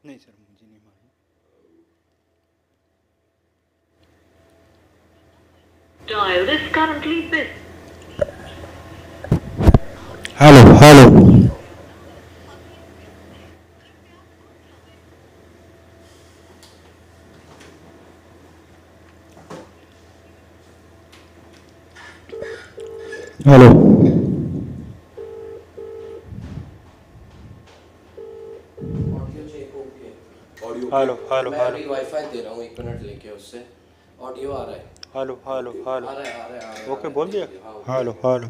नहीं सर, मुझे नहीं मालूम। Dial is currently busy. Hello hello. Hello audio check हो गया। ऑडियो के हेलो हेलो मैं हेलो अभी वाईफाई दे रहा हूँ, 1 मिनट लेके उससे ऑडियो आ रहा है। Hello hello hello. आ रहा है आ रहा है आ रहा है आ ओके रहा है, बोल देख दिया। लिया, हाँ okay hello okay. Hello.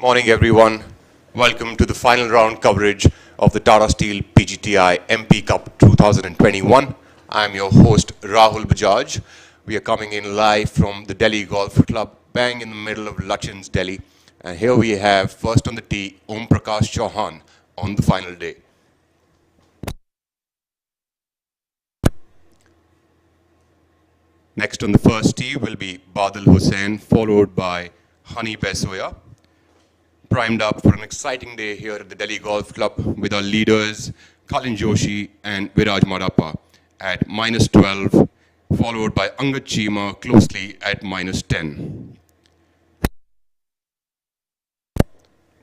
Morning, everyone. Welcome to the final round coverage of the Tata Steel PGTI MP Cup 2021. I'm your host, Rahul Bajaj. We are coming in live from the Delhi Golf Club, bang in the middle of Lutyens, Delhi. And here we have, first on the tee, Om Prakash Chauhan on the final day. Next on the first tee will be Badal Hussain, followed by Hani Besoya. Primed up for an exciting day here at the Delhi Golf Club with our leaders Kalin Joshi and Viraj Marappa at -12, followed by Angad Chima closely at -10.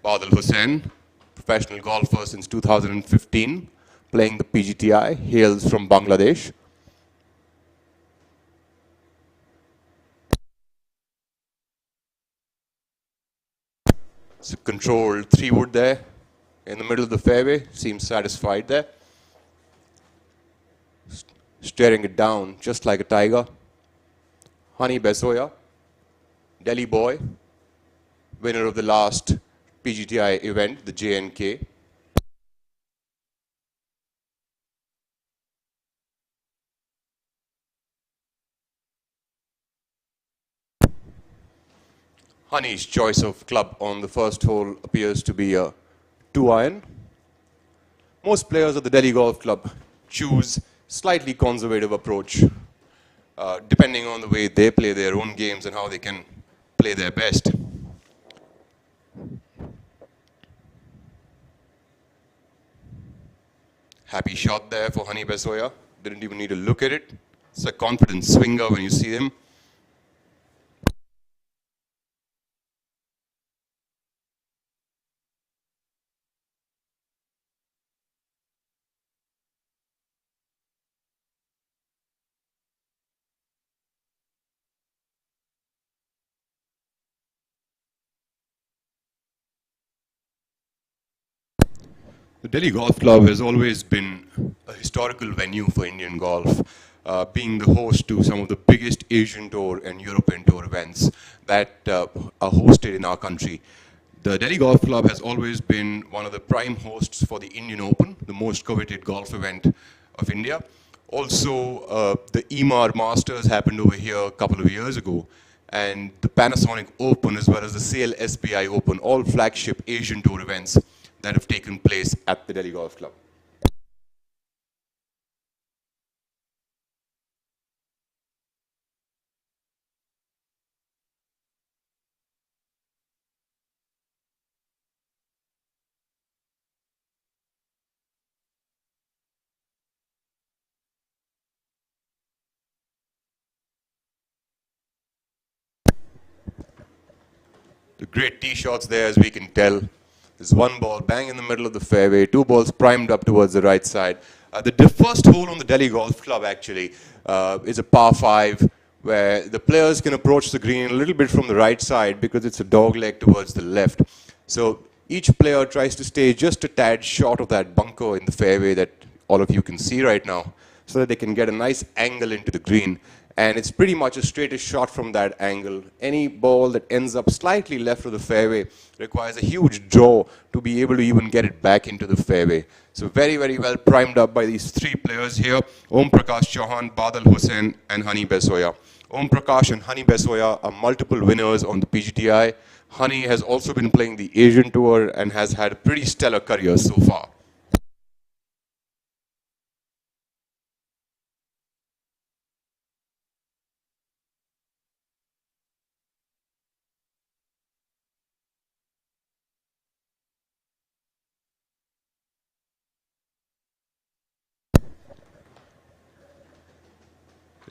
Badal Hussain, professional golfer since 2015, playing the PGTI, hails from Bangladesh. It's a controlled 3-wood there in the middle of the fairway, seems satisfied there. Staring it down just like a tiger. Hani Besoya, Delhi boy, winner of the last PGTI event, the JNK. Hani's choice of club on the first hole appears to be a 2-iron. Most players of the Delhi Golf Club choose slightly conservative approach, depending on the way they play their own games and how they can play their best. Happy shot there for Hani Besoya. Didn't even need to look at it. It's a confident swinger when you see him. The Delhi Golf Club has always been a historical venue for Indian golf, being the host to some of the biggest Asian Tour and European Tour events that are hosted in our country. The Delhi Golf Club has always been one of the prime hosts for the Indian Open, the most coveted golf event of India. Also, the EMAR Masters happened over here a couple of years ago, and the Panasonic Open as well as the SBI Open, all flagship Asian Tour events that have taken place at the Delhi Golf Club. The great tee shots there, as we can tell. There's one ball bang in the middle of the fairway, two balls primed up towards the right side. The first hole on the Delhi Golf Club actually is a par 5 where the players can approach the green a little bit from the right side because it's a dog leg towards the left. So each player tries to stay just a tad short of that bunker in the fairway that all of you can see right now so that they can get a nice angle into the green. And it's pretty much a straightest shot from that angle. Any ball that ends up slightly left of the fairway requires a huge draw to be able to even get it back into the fairway. So very, very well primed up by these three players here, Om Prakash Chauhan, Badal Hussain and Hani Besoya. Om Prakash and Hani Besoya are multiple winners on the PGTI. Hani has also been playing the Asian Tour and has had a pretty stellar career so far.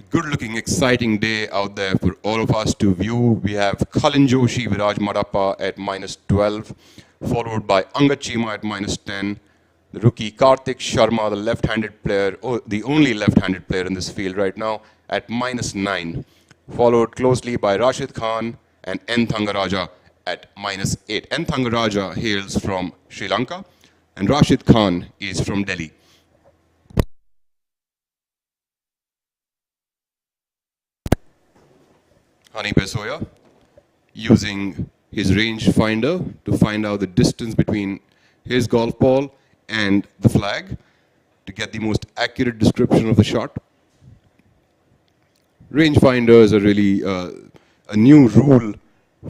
Good-looking, exciting day out there for all of us to view. We have Kalin Joshi, Viraj Marappa at -12, followed by Angad Chima at -10. The rookie Karthik Sharma, the left-handed player, the only left-handed player in this field right now, at -9, followed closely by Rashid Khan and N. Thangaraja at -8. N. Thangaraja hails from Sri Lanka, and Rashid Khan is from Delhi. Hani Besoya using his range finder to find out the distance between his golf ball and the flag to get the most accurate description of the shot. Rangefinders are really a new rule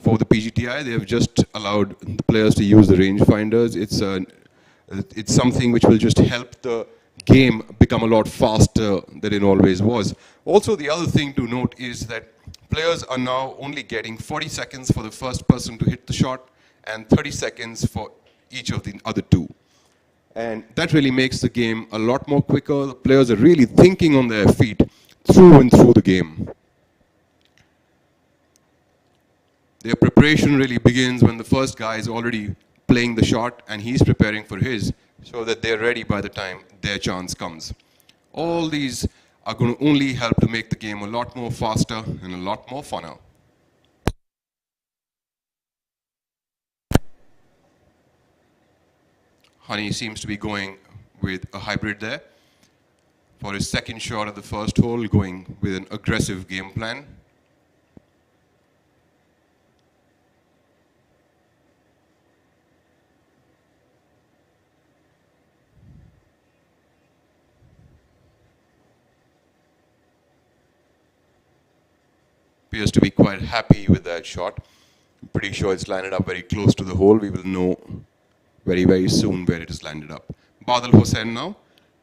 for the PGTI. They have just allowed the players to use the rangefinders. It's something which will just help the game become a lot faster than it always was. Also, the other thing to note is that players are now only getting 40 seconds for the first person to hit the shot and 30 seconds for each of the other two. And that really makes the game a lot more quicker. The players are really thinking on their feet through and through the game. Their preparation really begins when the first guy is already playing the shot and he's preparing for his, so that they're ready by the time their chance comes. All these are going to only help to make the game a lot more faster and a lot more funner. Honey seems to be going with a hybrid there. For his second shot of the first hole, going with an aggressive game plan. Appears to be quite happy with that shot. I'm pretty sure it's landed up very close to the hole. We will know very, very soon where it is landed up. Badal Hossain now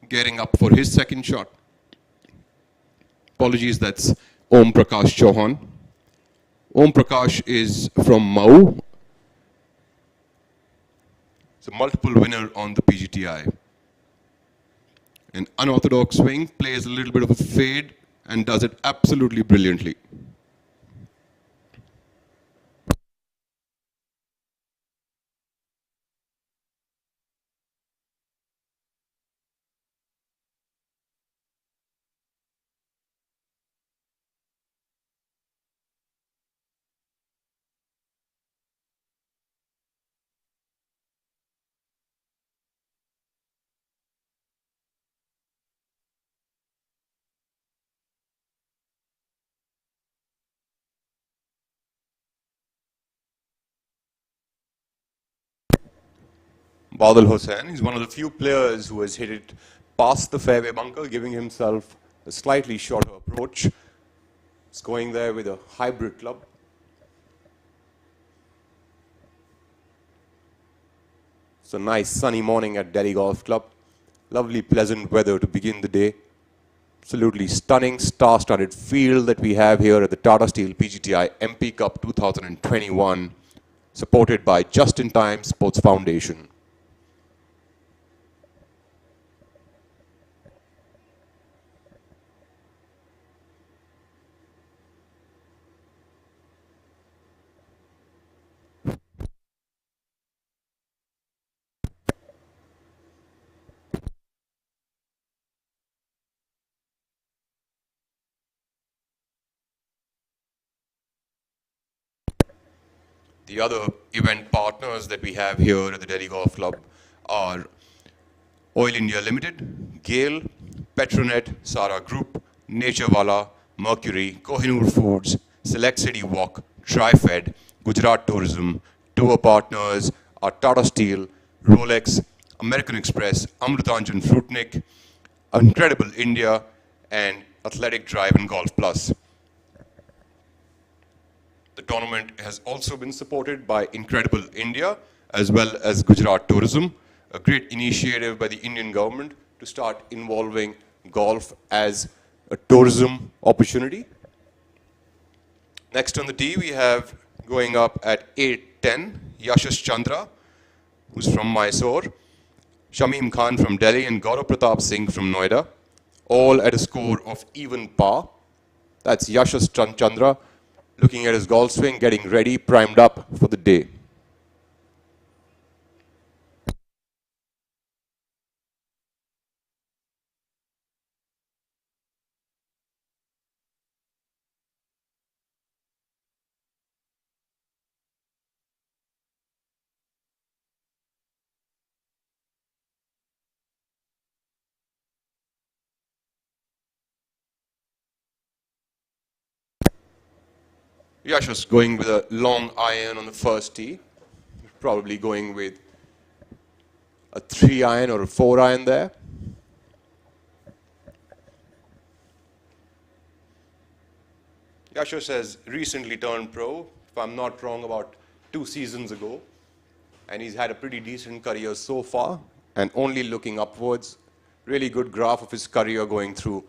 getting up for his second shot. Apologies, that's Om Prakash Chauhan. Om Prakash is from Mau. It's a multiple winner on the PGTI. An unorthodox swing, plays a little bit of a fade and does it absolutely brilliantly. Badal Hossain is one of the few players who has hit it past the fairway bunker, giving himself a slightly shorter approach. He's going there with a hybrid club. It's a nice sunny morning at Delhi Golf Club. Lovely pleasant weather to begin the day. Absolutely stunning star-studded field that we have here at the Tata Steel PGTI MP Cup 2021, supported by Just in Time Sports Foundation. The other event partners that we have here at the Delhi Golf Club are Oil India Limited, GAIL, Petronet, Sara Group, Naturewala, Mercury, Kohinoor Foods, Select City Walk, TriFed, Gujarat Tourism. Tour partners are Tata Steel, Rolex, American Express, Amrutanjan Fruitnik, Incredible India, and Athletic Drive and Golf Plus. The tournament has also been supported by Incredible India as well as Gujarat Tourism, a great initiative by the Indian government to start involving golf as a tourism opportunity. Next on the tee, we have going up at 8-10, Yashash Chandra, who's from Mysore, Shamim Khan from Delhi, and Gaurav Pratap Singh from Noida, all at a score of even par. That's Yashash Chandra looking at his golf swing, getting ready, primed up for the day. Yasha's going with a long iron on the first tee. Probably going with a 3-iron or a 4-iron there. Yasha has recently turned pro, if I'm not wrong, about 2 seasons ago. And he's had a pretty decent career so far, and only looking upwards. Really good graph of his career going through.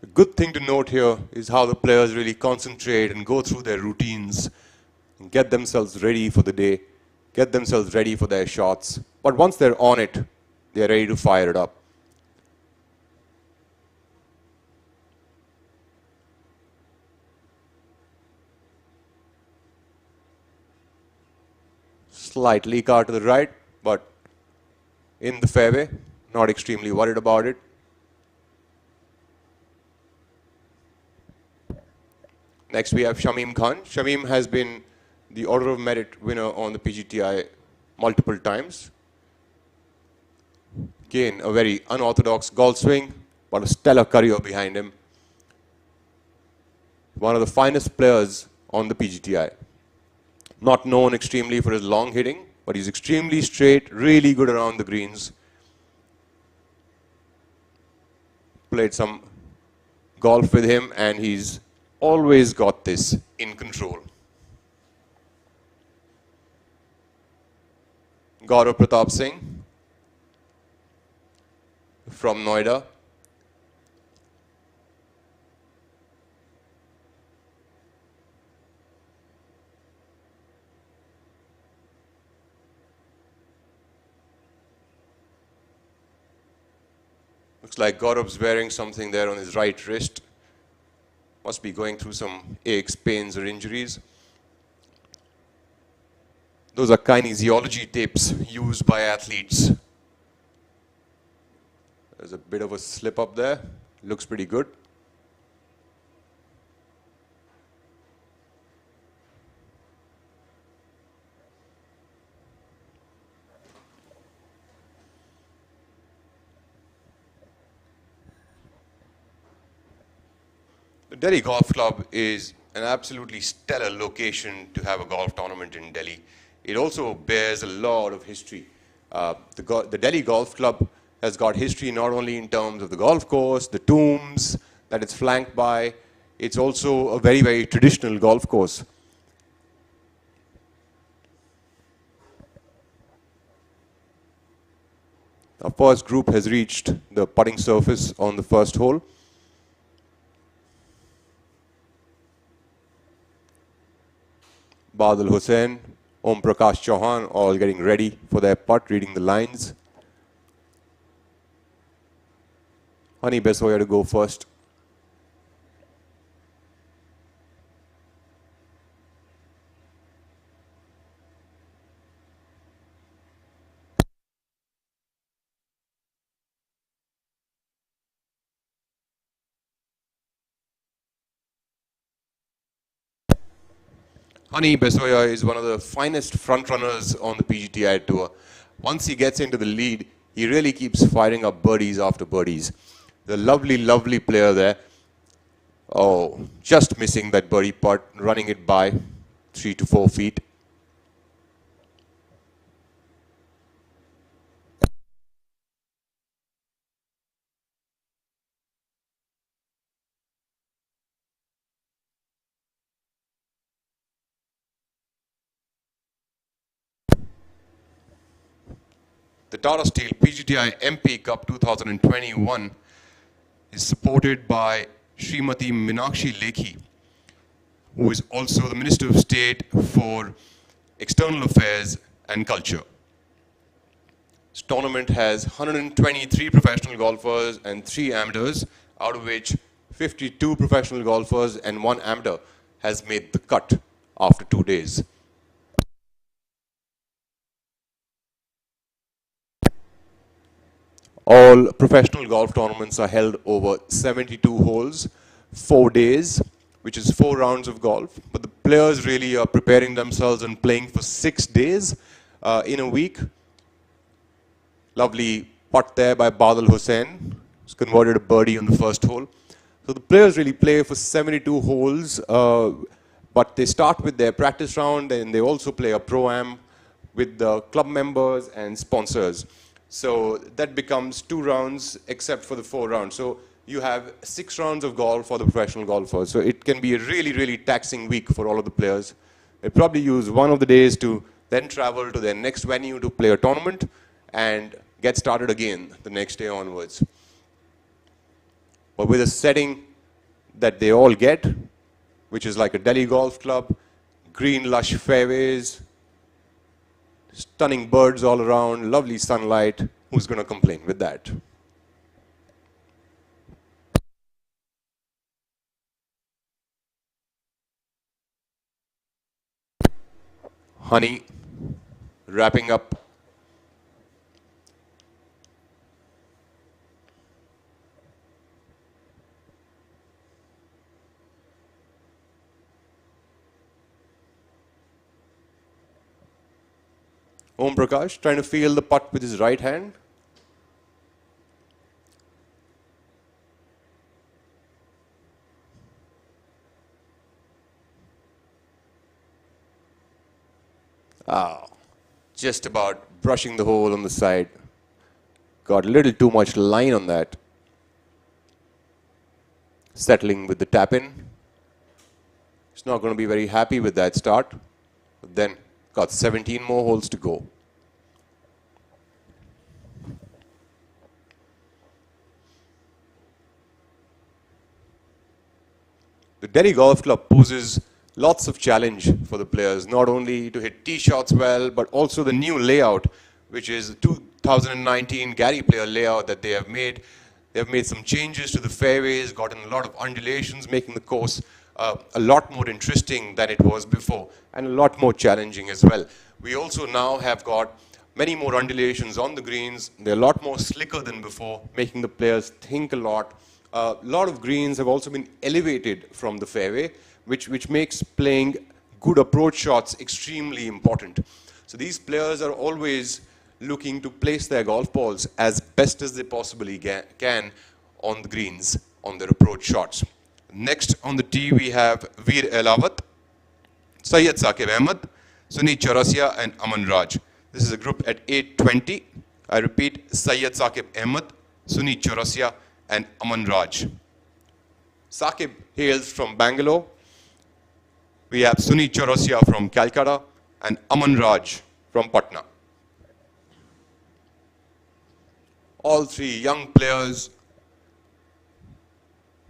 A good thing to note here is how the players really concentrate and go through their routines and get themselves ready for the day, get themselves ready for their shots. But once they're on it, they're ready to fire it up. Slight leak out to the right, but in the fairway, not extremely worried about it. Next we have Shamim Khan. Shamim has been the Order of Merit winner on the PGTI multiple times. Again, a very unorthodox golf swing, but a stellar career behind him. One of the finest players on the PGTI. Not known extremely for his long hitting, but he's extremely straight, really good around the greens. Played some golf with him, and he's always got this in control. Gaurav Pratap Singh from Noida. Looks like Gaurav's wearing something there on his right wrist. Must be going through some aches, pains, or injuries. Those are kinesiology tapes used by athletes. There's a bit of a slip up there. Looks pretty good. The Delhi Golf Club is an absolutely stellar location to have a golf tournament in Delhi. It also bears a lot of history. The Delhi Golf Club has got history not only in terms of the golf course, the tombs that it's flanked by, it's also a very, very traditional golf course. Our first group has reached the putting surface on the first hole. Badal Hussain, Om Prakash Chauhan, all getting ready for their putt, reading the lines. Honey Besoya to go first. Honey Besoya is one of the finest front runners on the PGTI Tour. Once he gets into the lead, he really keeps firing up birdies after birdies. The lovely, lovely player there. Oh, just missing that birdie putt, running it by 3 to 4 feet. The Tata Steel PGTI MP Cup 2021 is supported by Srimati Meenakshi Lekhi, who is also the Minister of State for External Affairs and Culture. This tournament has 123 professional golfers and 3 amateurs, out of which 52 professional golfers and 1 amateur has made the cut after 2 days. All professional golf tournaments are held over 72 holes, 4 days, which is 4 rounds of golf. But the players really are preparing themselves and playing for 6 days in a week. Lovely putt there by Badal Hussain. He's converted a birdie on the first hole. So the players really play for 72 holes, but they start with their practice round and they also play a pro-am with the club members and sponsors. So that becomes 2 rounds except for the 4 rounds. So you have 6 rounds of golf for the professional golfers. So it can be a really, really taxing week for all of the players. They probably use one of the days to then travel to their next venue to play a tournament and get started again the next day onwards. But with a setting that they all get, which is like a Delhi golf club, green lush fairways, stunning birds all around, lovely sunlight, who's going to complain with that? Honey, wrapping up. Om Prakash trying to feel the putt with his right hand. Ah, just about brushing the hole on the side. Got a little too much line on that. Settling with the tap in. He's not going to be very happy with that start. But then got 17 more holes to go. The Delhi Golf Club poses lots of challenge for the players, not only to hit tee shots well, but also the new layout, which is the 2019 Gary Player layout that they have made. They have made some changes to the fairways, gotten a lot of undulations, making the course a lot more interesting than it was before, and a lot more challenging as well. We also now have got many more undulations on the greens. They're a lot more slicker than before, making the players think a lot. A lot of greens have also been elevated from the fairway, which makes playing good approach shots extremely important. So these players are always looking to place their golf balls as best as they possibly can on the greens, on their approach shots. Next on the tee we have Veer Elawat, Syed Saqib Ahmed, Sunit Chaurasia and Aman Raj. This is a group at 820. I repeat, Syed Saqib Ahmed, Sunit Chaurasia and Aman Raj. Saqib hails from Bangalore. We have Sunit Chaurasia from Calcutta and Aman Raj from Patna. All 3 young players,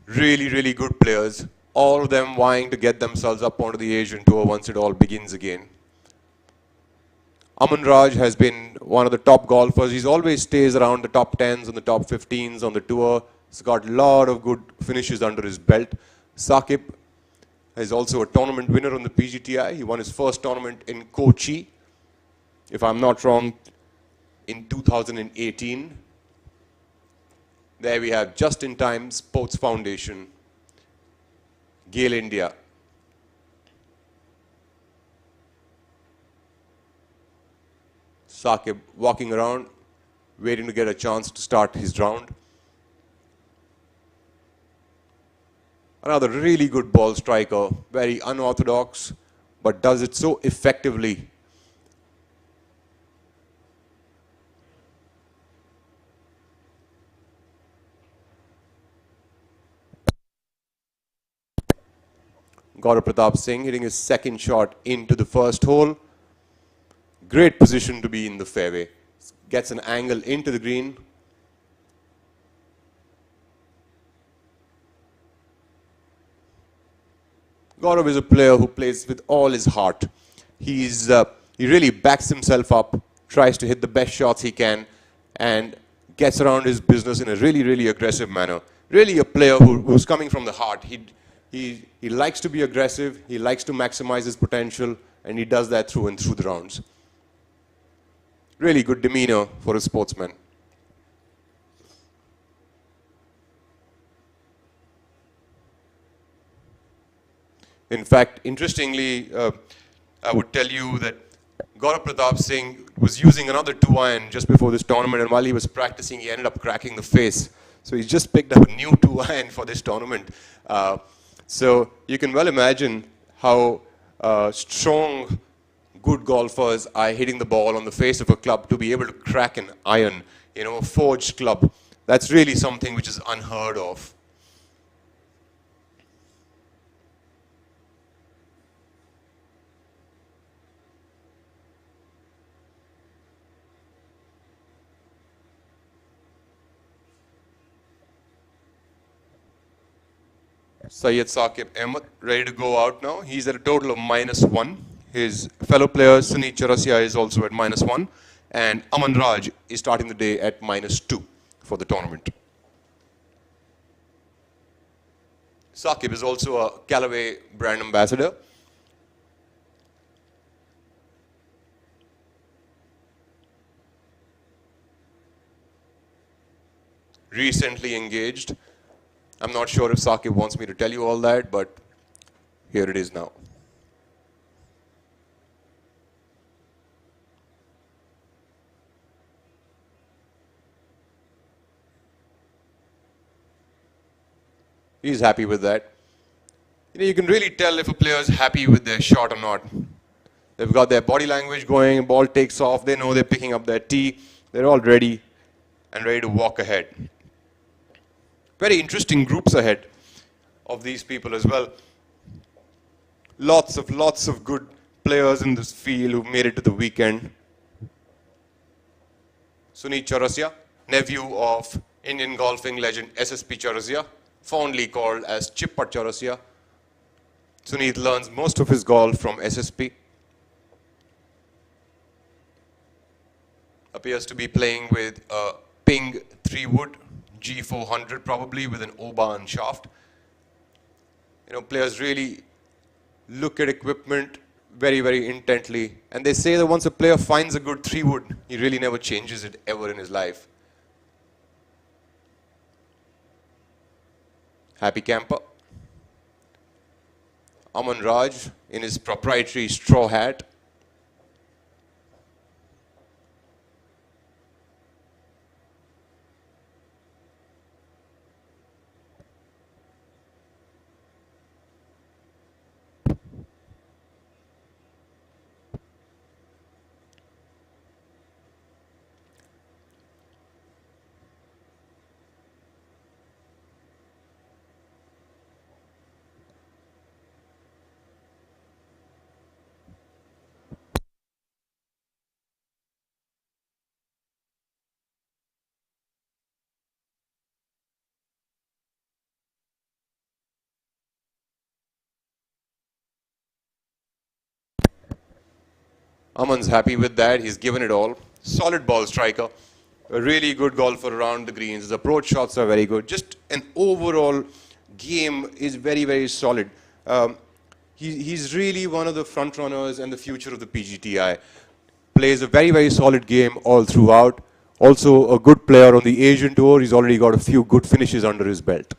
really, really good players, all of them vying to get themselves up onto the Asian Tour once it all begins again. Aman Raj has been one of the top golfers. He always stays around the top 10s and the top 15s on the tour. He's got a lot of good finishes under his belt. Saqib is also a tournament winner on the PGTI. He won his first tournament in Kochi, if I'm not wrong, in 2018. There we have Just in Time Sports Foundation, Gale India. Saqib walking around, waiting to get a chance to start his round. Another really good ball striker, very unorthodox, but does it so effectively. Gaurav Pratap Singh hitting his second shot into the first hole. Great position to be in the fairway. Gets an angle into the green. Gaurav is a player who plays with all his heart. He really backs himself up, tries to hit the best shots he can, and gets around his business in a really, really aggressive manner. Really a player who's coming from the heart. He likes to be aggressive, he likes to maximize his potential, and he does that through and through the rounds. Really good demeanor for a sportsman. In fact, interestingly, I would tell you that Gaurav Pratap Singh was using another 2-iron just before this tournament, and while he was practicing, he ended up cracking the face. So he's just picked up a new 2-iron for this tournament. So you can well imagine how strong, good golfers are hitting the ball on the face of a club to be able to crack an iron, a forged club. That's really something which is unheard of. Syed Saqib Ahmed ready to go out now. He's at a total of -1. His fellow player Sunit Chaurasia is also at -1. And Aman Raj is starting the day at -2 for the tournament. Saqib is also a Callaway brand ambassador. Recently engaged. I'm not sure if Saqib wants me to tell you all that, but here it is now. He's happy with that. You can really tell if a player is happy with their shot or not. They've got their body language going, ball takes off, they know they're picking up their tee, they're all ready and ready to walk ahead. Very interesting groups ahead of these people as well. Lots of good players in this field who've made it to the weekend. Sunit Chaurasia, nephew of Indian golfing legend SSP Chaurasia, fondly called as Chippat Chaurasia. Sunit learns most of his golf from SSP. Appears to be playing with a Ping 3-wood G400 probably with an Oban shaft. Players really look at equipment very intently, and they say that once a player finds a good 3-wood, he really never changes it ever in his life. Happy camper. Aman Raj in his proprietary straw hat. Aman's happy with that. He's given it all. Solid ball striker. A really good golfer around the greens. His approach shots are very good. Just an overall game is very solid. He's really one of the front runners and the future of the PGTI. Plays a very solid game all throughout. Also a good player on the Asian Tour. He's already got a few good finishes under his belt.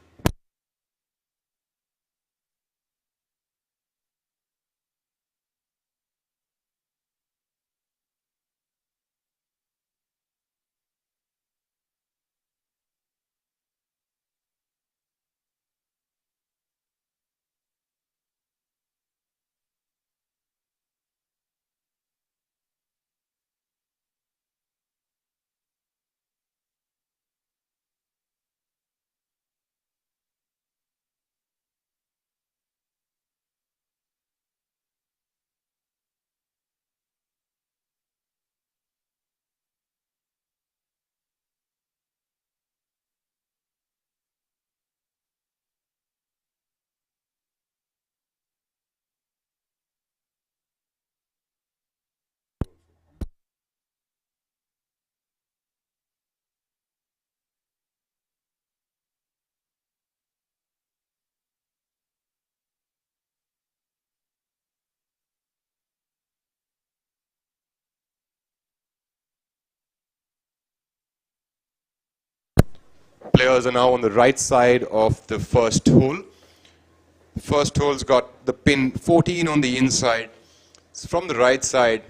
Players are now on the right side of the first hole. The first hole's got the pin 14 on the inside. It's from the right side.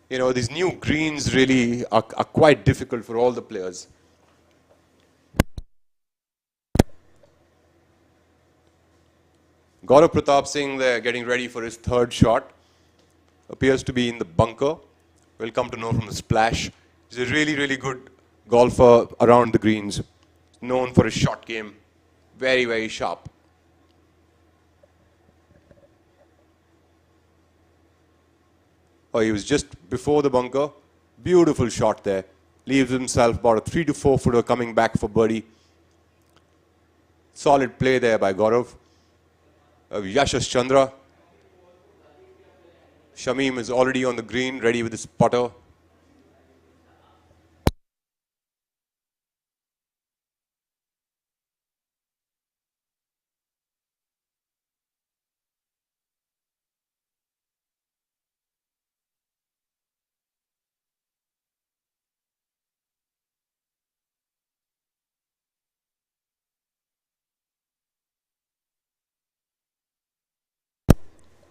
You know, these new greens really are quite difficult for all the players. Gaurav Pratap Singh there getting ready for his third shot. Appears to be in the bunker. We'll come to know from the splash. He's a really, really good golfer around the greens. Known for his shot game. Very, very sharp. Oh, he was just before the bunker. Beautiful shot there. Leaves himself about a 3 to 4 footer coming back for birdie. Solid play there by Gaurav. Yashas Chandra. Shamim is already on the green, ready with his putter.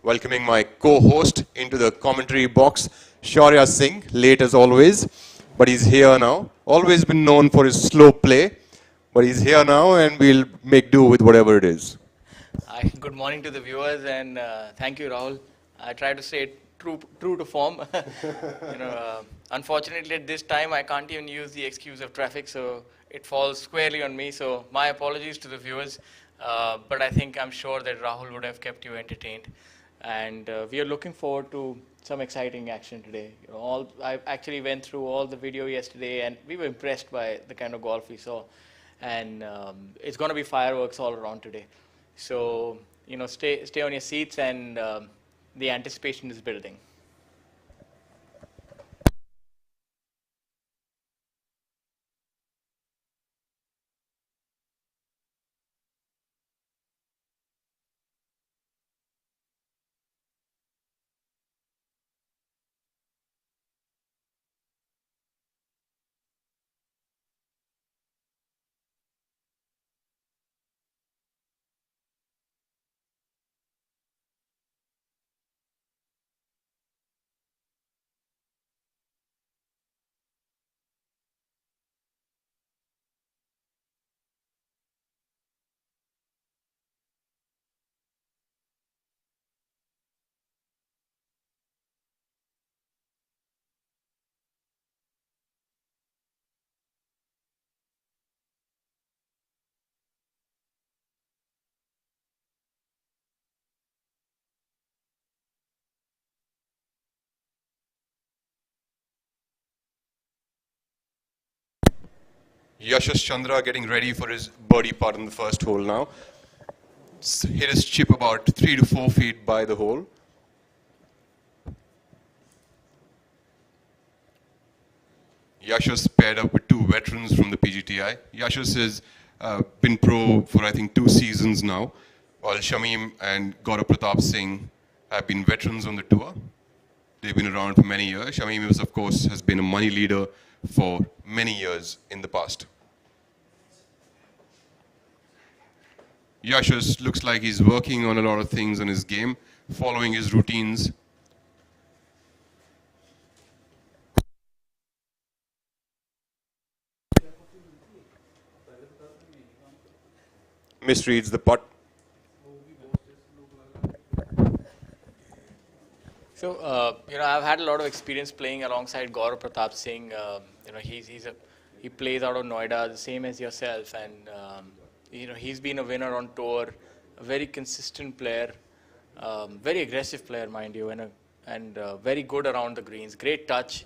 Welcoming my co-host into the commentary box, Shaurya Singh, late as always, but he's here now. Always been known for his slow play, but he's here now and we'll make do with whatever it is. Hi, good morning to the viewers and thank you, Rahul. I try to stay true to form. Unfortunately at this time I can't even use the excuse of traffic, so it falls squarely on me. So my apologies to the viewers, but I'm sure that Rahul would have kept you entertained. And we are looking forward to some exciting action today. I actually went through all the video yesterday, and we were impressed by the kind of golf we saw. And it's going to be fireworks all around today. So stay on your seats, and the anticipation is building. Yashas Chandra getting ready for his birdie putt in the first hole now. Hit his chip about 3 to 4 feet by the hole. Yashas paired up with two veterans from the PGTI. Yashas has been pro for I think 2 seasons now, while Shamim and Gaurav Pratap Singh have been veterans on the tour. They've been around for many years. Shamim is, of course, has been a money leader for many years in the past. Yashas looks like he's working on a lot of things on his game, following his routines. Misreads the putt. So, I've had a lot of experience playing alongside Gaurav Pratap Singh. He plays out of Noida, the same as yourself, and he's been a winner on tour, a very consistent player, very aggressive player, mind you, and very good around the greens. Great touch.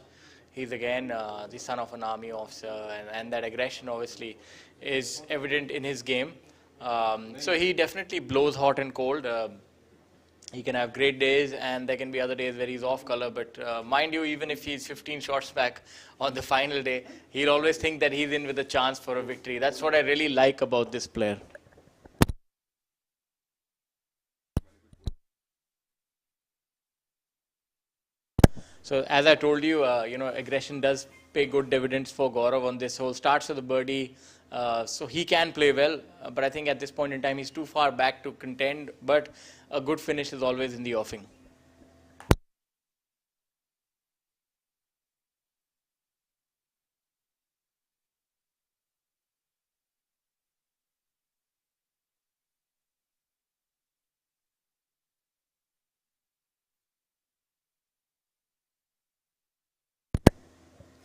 He's again the son of an army officer, and that aggression obviously is evident in his game. So he definitely blows hot and cold. He can have great days, and there can be other days where he's off color. But mind you, even if he's 15 shots back on the final day, he'll always think that he's in with a chance for a victory. That's what I really like about this player. So as I told you, aggression does pay good dividends for Gaurav on this hole. Starts with a birdie, So he can play well, but I think at this point in time he's too far back to contend. But a good finish is always in the offing.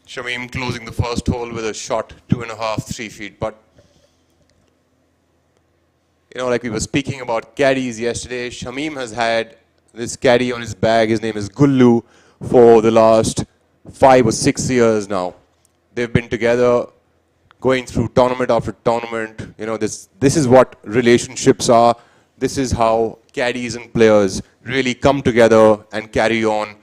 Shamim closing the first hole with a shot 2.5, 3 feet. But, like we were speaking about caddies yesterday, Shamim has had this caddy on his bag. His name is Gullu for the last 5 or 6 years now. They've been together going through tournament after tournament. This is what relationships are. This is how caddies and players really come together and carry on.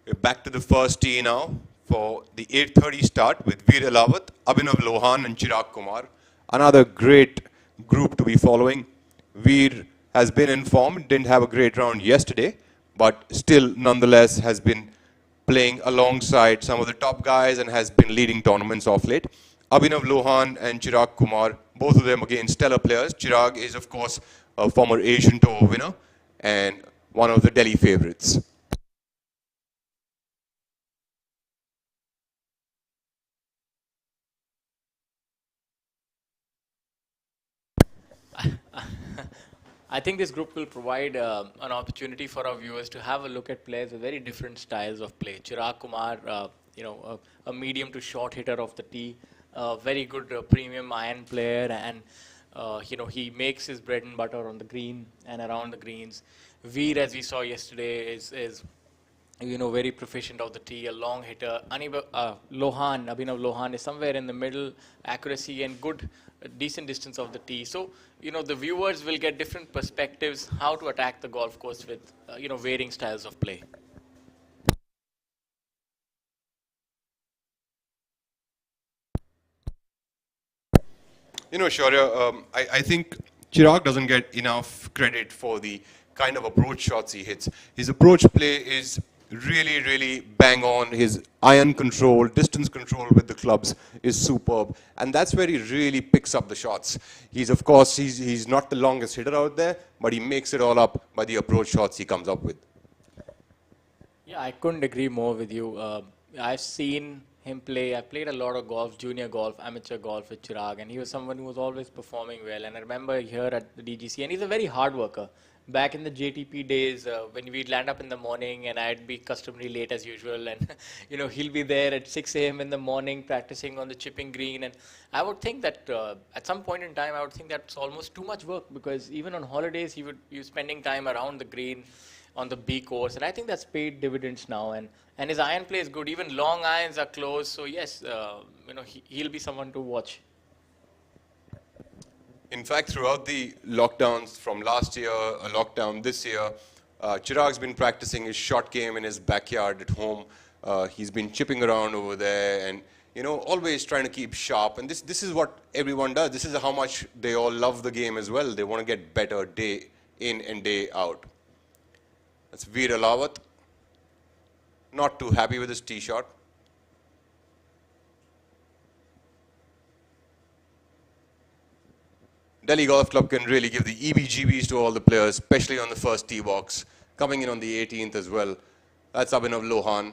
We're back to the first tee now for the 8:30 start with Veer Elawat, Abhinav Lohan and Chirag Kumar. Another great group to be following. Veer has been informed, didn't have a great round yesterday, but still nonetheless has been playing alongside some of the top guys and has been leading tournaments of late. Abhinav Lohan and Chirag Kumar, both of them again stellar players. Chirag is of course a former Asian Tour winner and one of the Delhi favourites. I think this group will provide an opportunity for our viewers to have a look at players with very different styles of play. Chirag Kumar, a medium to short hitter of the tee, very good premium iron player, and he makes his bread and butter on the green and around the greens. Veer, as we saw yesterday, is very proficient of the tee, a long hitter. Abhinav Lohan is somewhere in the middle, accuracy and good, decent distance of the tee. So, the viewers will get different perspectives how to attack the golf course with, varying styles of play. Shaurya, I think Chirag doesn't get enough credit for the kind of approach shots he hits. His approach play is really, really bang on. His iron control, distance control with the clubs is superb. And that's where he really picks up the shots. Of course, he's not the longest hitter out there, but he makes it all up by the approach shots he comes up with. Yeah, I couldn't agree more with you. I've seen him play. I played a lot of golf, junior golf, amateur golf with Chirag, and he was someone who was always performing well. And I remember here at the DGC, and he's a very hard worker. Back in the JTP days, when we'd land up in the morning and I'd be customary late as usual, and he'll be there at 6 a.m. in the morning practicing on the chipping green. And I would think that at some point in time, I would think that's almost too much work, because even on holidays, he would be spending time around the green on the B course, and I think that's paid dividends now. And his iron play is good. Even long irons are close. So yes, he'll be someone to watch. In fact, throughout the lockdowns from last year, a lockdown this year, Chirag's been practicing his shot game in his backyard at home. He's been chipping around over there and, always trying to keep sharp. And this is what everyone does. This is how much they all love the game as well. They want to get better day in and day out. That's Veer Elawat. Not too happy with his tee shot. Delhi Golf Club can really give the EBGBs to all the players, especially on the first tee box. Coming in on the 18th as well. That's Abhinav Lohan.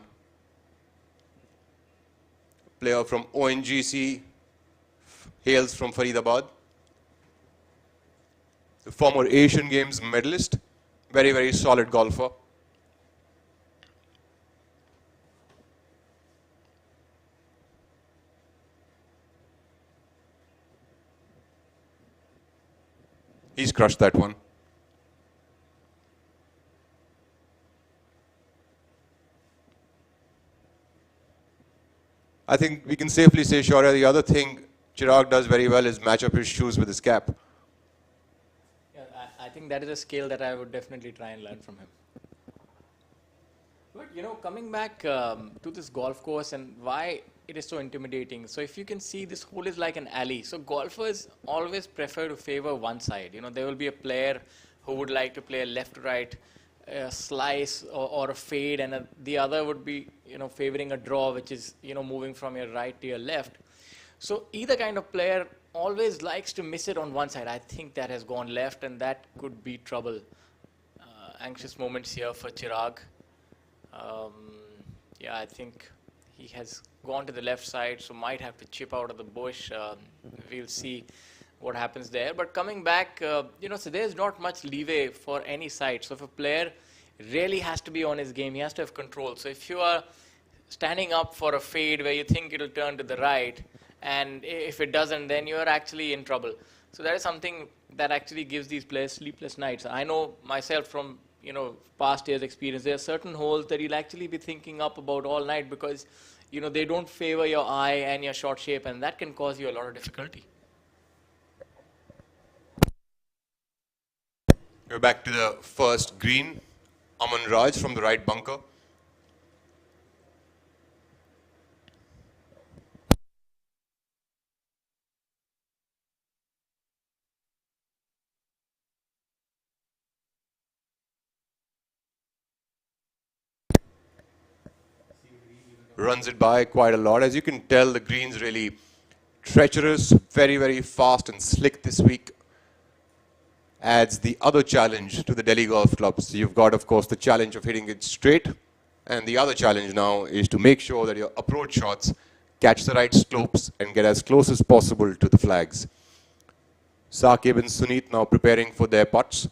Player from ONGC, hails from Faridabad. The former Asian Games medalist. Very, very solid golfer. He's crushed that one. I think we can safely say, Shaurya, the other thing Chirag does very well is match up his shoes with his cap. Yeah, I think that is a skill that I would definitely try and learn from him. But coming back to this golf course and why it is so intimidating. So if you can see, this hole is like an alley. So golfers always prefer to favor one side. There will be a player who would like to play a left-right a slice or a fade, and the other would be, favoring a draw, which is, moving from your right to your left. So either kind of player always likes to miss it on one side. I think that has gone left, and that could be trouble. Anxious moments here for Chirag. Um, yeah, I think he has gone to the left side, so might have to chip out of the bush. We'll see what happens there. But coming back, so there's not much leeway for any side. So if a player really has to be on his game, he has to have control. So if you are standing up for a fade where you think it'll turn to the right, and if it doesn't, then you're actually in trouble. So that is something that actually gives these players sleepless nights. I know myself from past years' experience. There are certain holes that you'll actually be thinking up about all night because they don't favor your eye and your shot shape, and that can cause you a lot of difficulty. We're back to the first green. Aman Raj from the right bunker. Runs it by quite a lot. As you can tell, the green's really treacherous, very, very fast and slick this week. Adds the other challenge to the Delhi Golf Clubs. You've got, of course, the challenge of hitting it straight. And the other challenge now is to make sure that your approach shots catch the right slopes and get as close as possible to the flags. Saqib and Suneet now preparing for their putts.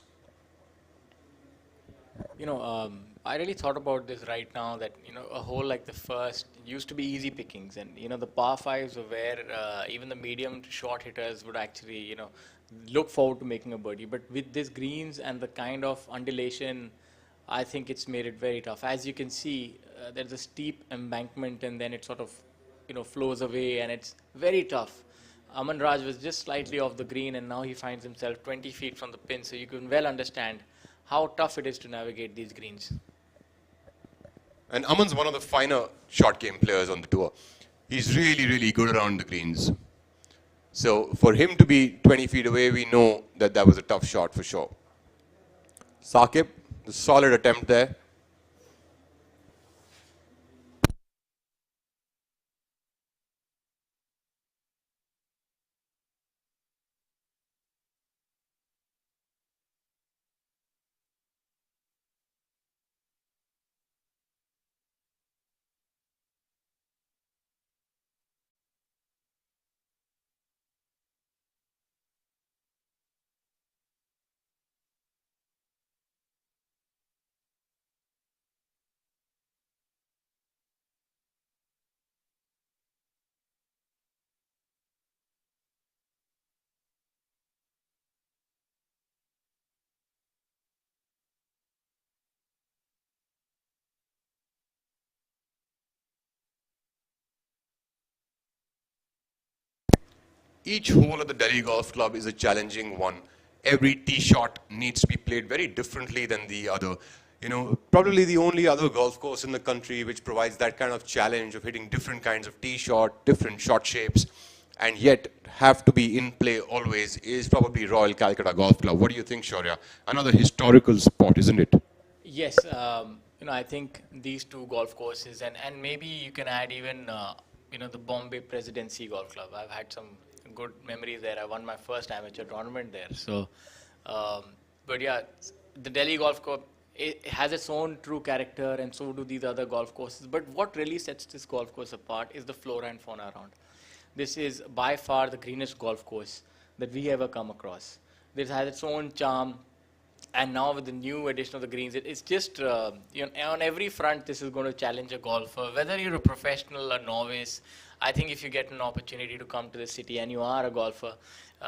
I really thought about this right now that, a hole like the first used to be easy pickings, and, the par fives were where even the medium to short hitters would actually, look forward to making a birdie. But with these greens and the kind of undulation, I think it's made it very tough. As you can see, there's a steep embankment and then it sort of, flows away, and it's very tough. Aman Raj was just slightly off the green, and now he finds himself 20 feet from the pin, so you can well understand how tough it is to navigate these greens. And Aman's one of the finer short game players on the tour. He's really, really good around the greens. So for him to be 20 feet away, we know that that was a tough shot for sure. Saqib, the solid attempt there. Each hole at the Delhi Golf Club is a challenging one. Every tee shot needs to be played very differently than the other. Probably the only other golf course in the country which provides that kind of challenge of hitting different kinds of tee shot, different shot shapes, and yet have to be in play always is probably Royal Calcutta Golf Club. What do you think, Shaurya? Another historical spot, isn't it? Yes, I think these two golf courses, and maybe you can add even, the Bombay Presidency Golf Club. I've had some good memories there. I won my first amateur tournament there. So, but yeah, the Delhi Golf Club, it has its own true character, and so do these other golf courses. But what really sets this golf course apart is the flora and fauna around. This is by far the greenest golf course that we ever come across. This has its own charm. And now with the new addition of the greens, it's just, on every front, this is going to challenge a golfer. Whether you're a professional or novice, I think if you get an opportunity to come to the city and you are a golfer,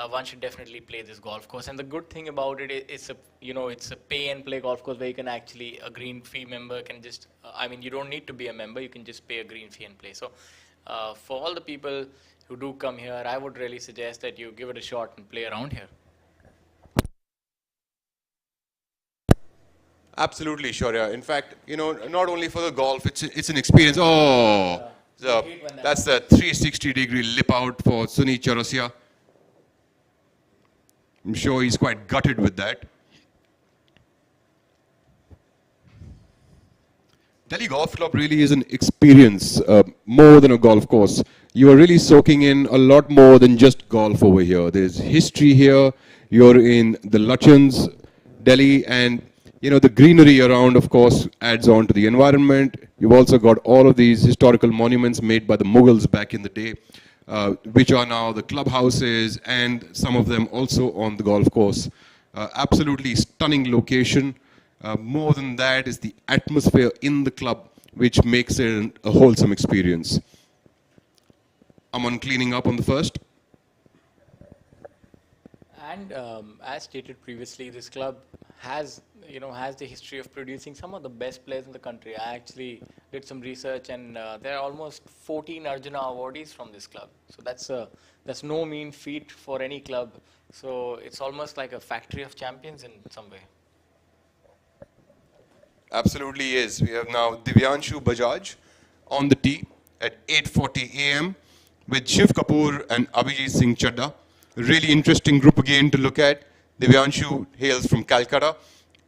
one should definitely play this golf course. And the good thing about it is, it's a pay and play golf course where you can actually, a green fee member can just, you don't need to be a member, you can just pay a green fee and play. So for all the people who do come here, I would really suggest that you give it a shot and play around here. Absolutely, Shaurya. In fact, not only for the golf, it's an experience. Oh, so that's the 360-degree lip out for Suneet Chaurasia. I'm sure he's quite gutted with that. Delhi Golf Club really is an experience, more than a golf course. You are really soaking in a lot more than just golf over here. There's history here. You're in the Lutyens, Delhi, and the greenery around, of course, adds on to the environment. You've also got all of these historical monuments made by the Mughals back in the day, which are now the clubhouses, and some of them also on the golf course. Absolutely stunning location. More than that is the atmosphere in the club, which makes it a wholesome experience. I'm on cleaning up on the first. And as stated previously, this club has, has the history of producing some of the best players in the country. I actually did some research, and there are almost 14 Arjuna awardees from this club. So that's no mean feat for any club. So it's almost like a factory of champions in some way. Absolutely is. We have now Divyanshu Bajaj on the tee at 8:40 a.m. with Shiv Kapoor and Abhijit Singh Chadda. Really interesting group again to look at. Divyanshu hails from Calcutta,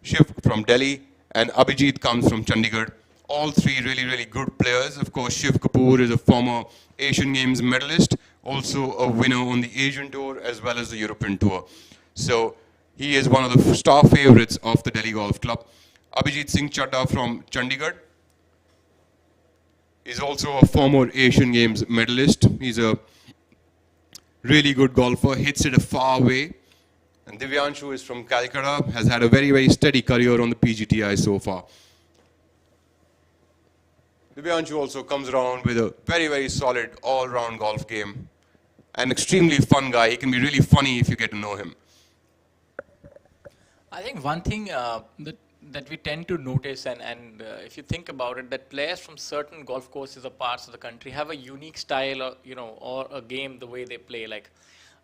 Shiv from Delhi, and Abhijit comes from Chandigarh. All three really, really good players. Of course, Shiv Kapoor is a former Asian Games medalist, also a winner on the Asian Tour as well as the European Tour. So he is one of the star favorites of the Delhi Golf Club. Abhijit Singh Chadda from Chandigarh is also a former Asian Games medalist. He's a really good golfer, hits it a far way. And Divyanshu is from Calcutta, has had a very, very steady career on the PGTI so far. Divyanshu also comes around with a very, very solid all-round golf game. An extremely fun guy. He can be really funny if you get to know him. I think one thing that we tend to notice, and if you think about it, that players from certain golf courses or parts of the country have a unique style, or or a game the way they play. Like,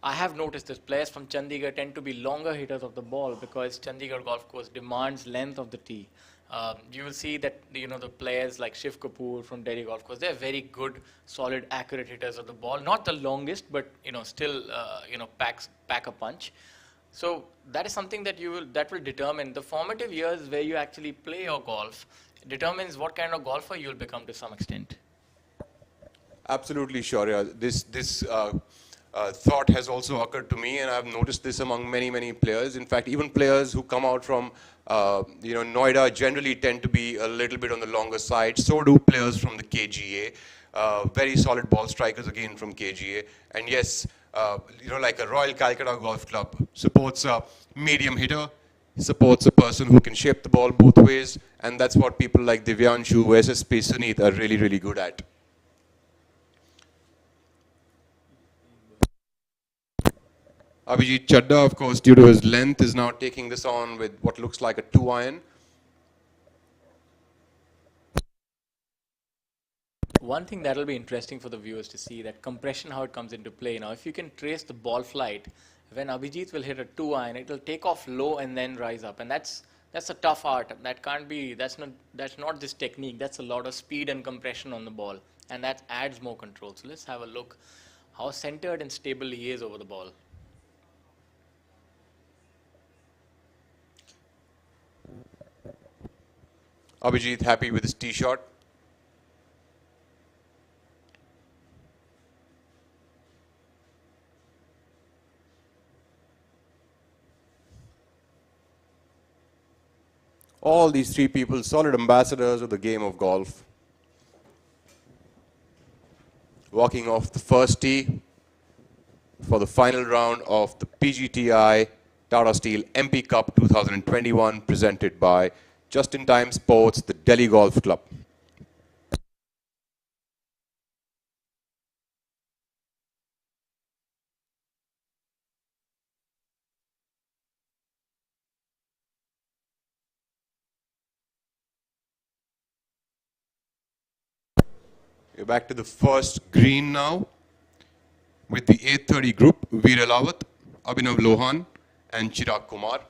I have noticed that players from Chandigarh tend to be longer hitters of the ball because Chandigarh golf course demands length of the tee. You will see that the players like Shiv Kapoor from Delhi golf course, they're very good, solid, accurate hitters of the ball. Not the longest, but still pack a punch. So that is something that will determine the formative years where you actually play your golf, determines what kind of golfer you'll become to some extent. Absolutely, Shaurya. This thought has also occurred to me, and I've noticed this among many, many players. In fact, even players who come out from Noida generally tend to be a little bit on the longer side. So do players from the KGA. Very solid ball strikers again from KGA. And yes, like a Royal Calcutta Golf Club supports a medium hitter, supports a person who can shape the ball both ways, and that's what people like Divyanshu, SSP, Suneet are really, really good at. Abhijit Chadda, of course, due to his length, is now taking this on with what looks like a 2-iron. One thing that will be interesting for the viewers to see, that compression, how it comes into play. Now, if you can trace the ball flight, when Abhijit will hit a 2-iron, it will take off low and then rise up, and that's a tough art. That can't be. That's not this technique. That's a lot of speed and compression on the ball, and that adds more control. So let's have a look how centered and stable he is over the ball. Abhijit happy with his tee shot. All these three people, solid ambassadors of the game of golf. Walking off the first tee for the final round of the PGTI Tata Steel MP Cup 2021, presented by Just in Time Sports, the Delhi Golf Club. We're back to the first green now with the 8:30 group, Veer Alawat, Abhinav Lohan and Chirag Kumar.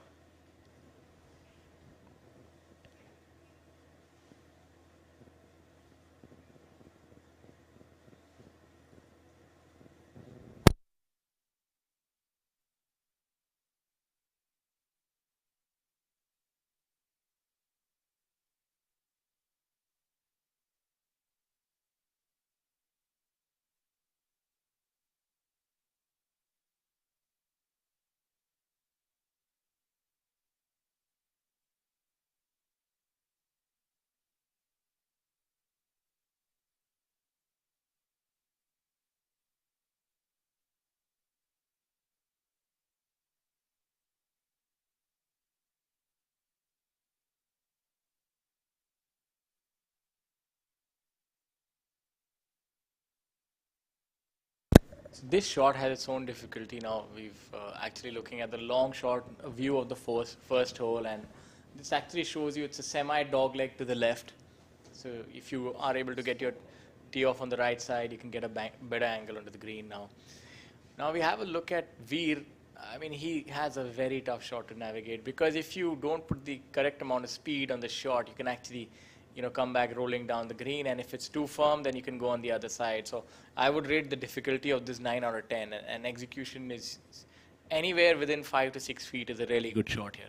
So this shot has its own difficulty now. We've actually looking at the long shot view of the first hole, and this actually shows you it's a semi dog leg to the left. So if you are able to get your tee off on the right side, you can get a better angle onto the green now. Now we have a look at Veer. I mean, he has a very tough shot to navigate, because if you don't put the correct amount of speed on the shot, you can actually, come back rolling down the green. And if it's too firm, then you can go on the other side. So I would rate the difficulty of this 9 out of 10. And execution is anywhere within 5 to 6 feet is a really good shot here.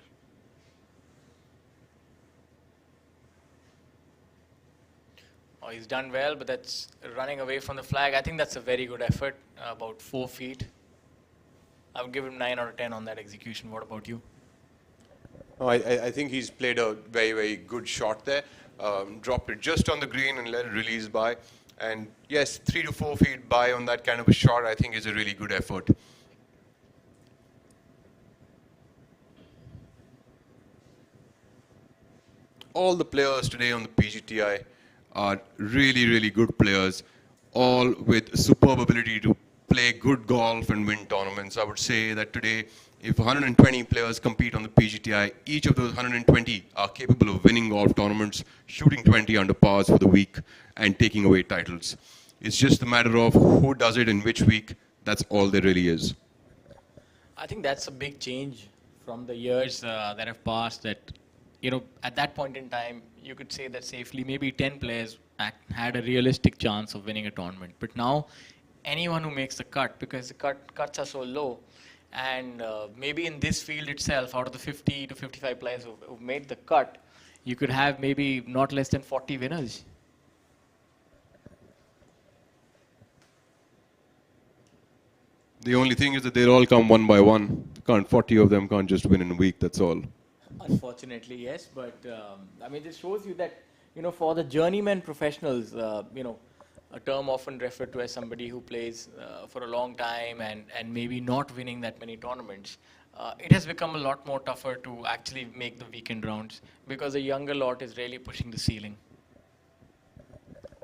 Oh, he's done well, but that's running away from the flag. I think that's a very good effort, about 4 feet. I would give him 9 out of 10 on that execution. What about you? Oh, I think he's played a very, very good shot there. Dropped it just on the green and let it release by. And yes, 3 to 4 feet by on that kind of a shot, I think is a really good effort. All the players today on the PGTI are really, really good players, all with superb ability to play good golf and win tournaments. I would say that today, if 120 players compete on the PGTI, each of those 120 are capable of winning golf tournaments, shooting 20 under pars for the week, and taking away titles. It's just a matter of who does it in which week. That's all there really is. I think that's a big change from the years that have passed. That, at that point in time, you could say that safely maybe 10 players had a realistic chance of winning a tournament. But now, anyone who makes the cut, because the cuts are so low, and maybe in this field itself, out of the 50 to 55 players who've made the cut, you could have maybe not less than 40 winners. The only thing is that they'll all come one by one. 40 of them can't just win in a week, that's all. Unfortunately, yes, but I mean, this shows you that, for the journeyman professionals, a term often referred to as somebody who plays for a long time and maybe not winning that many tournaments, it has become a lot more tougher to actually make the weekend rounds, because the younger lot is really pushing the ceiling.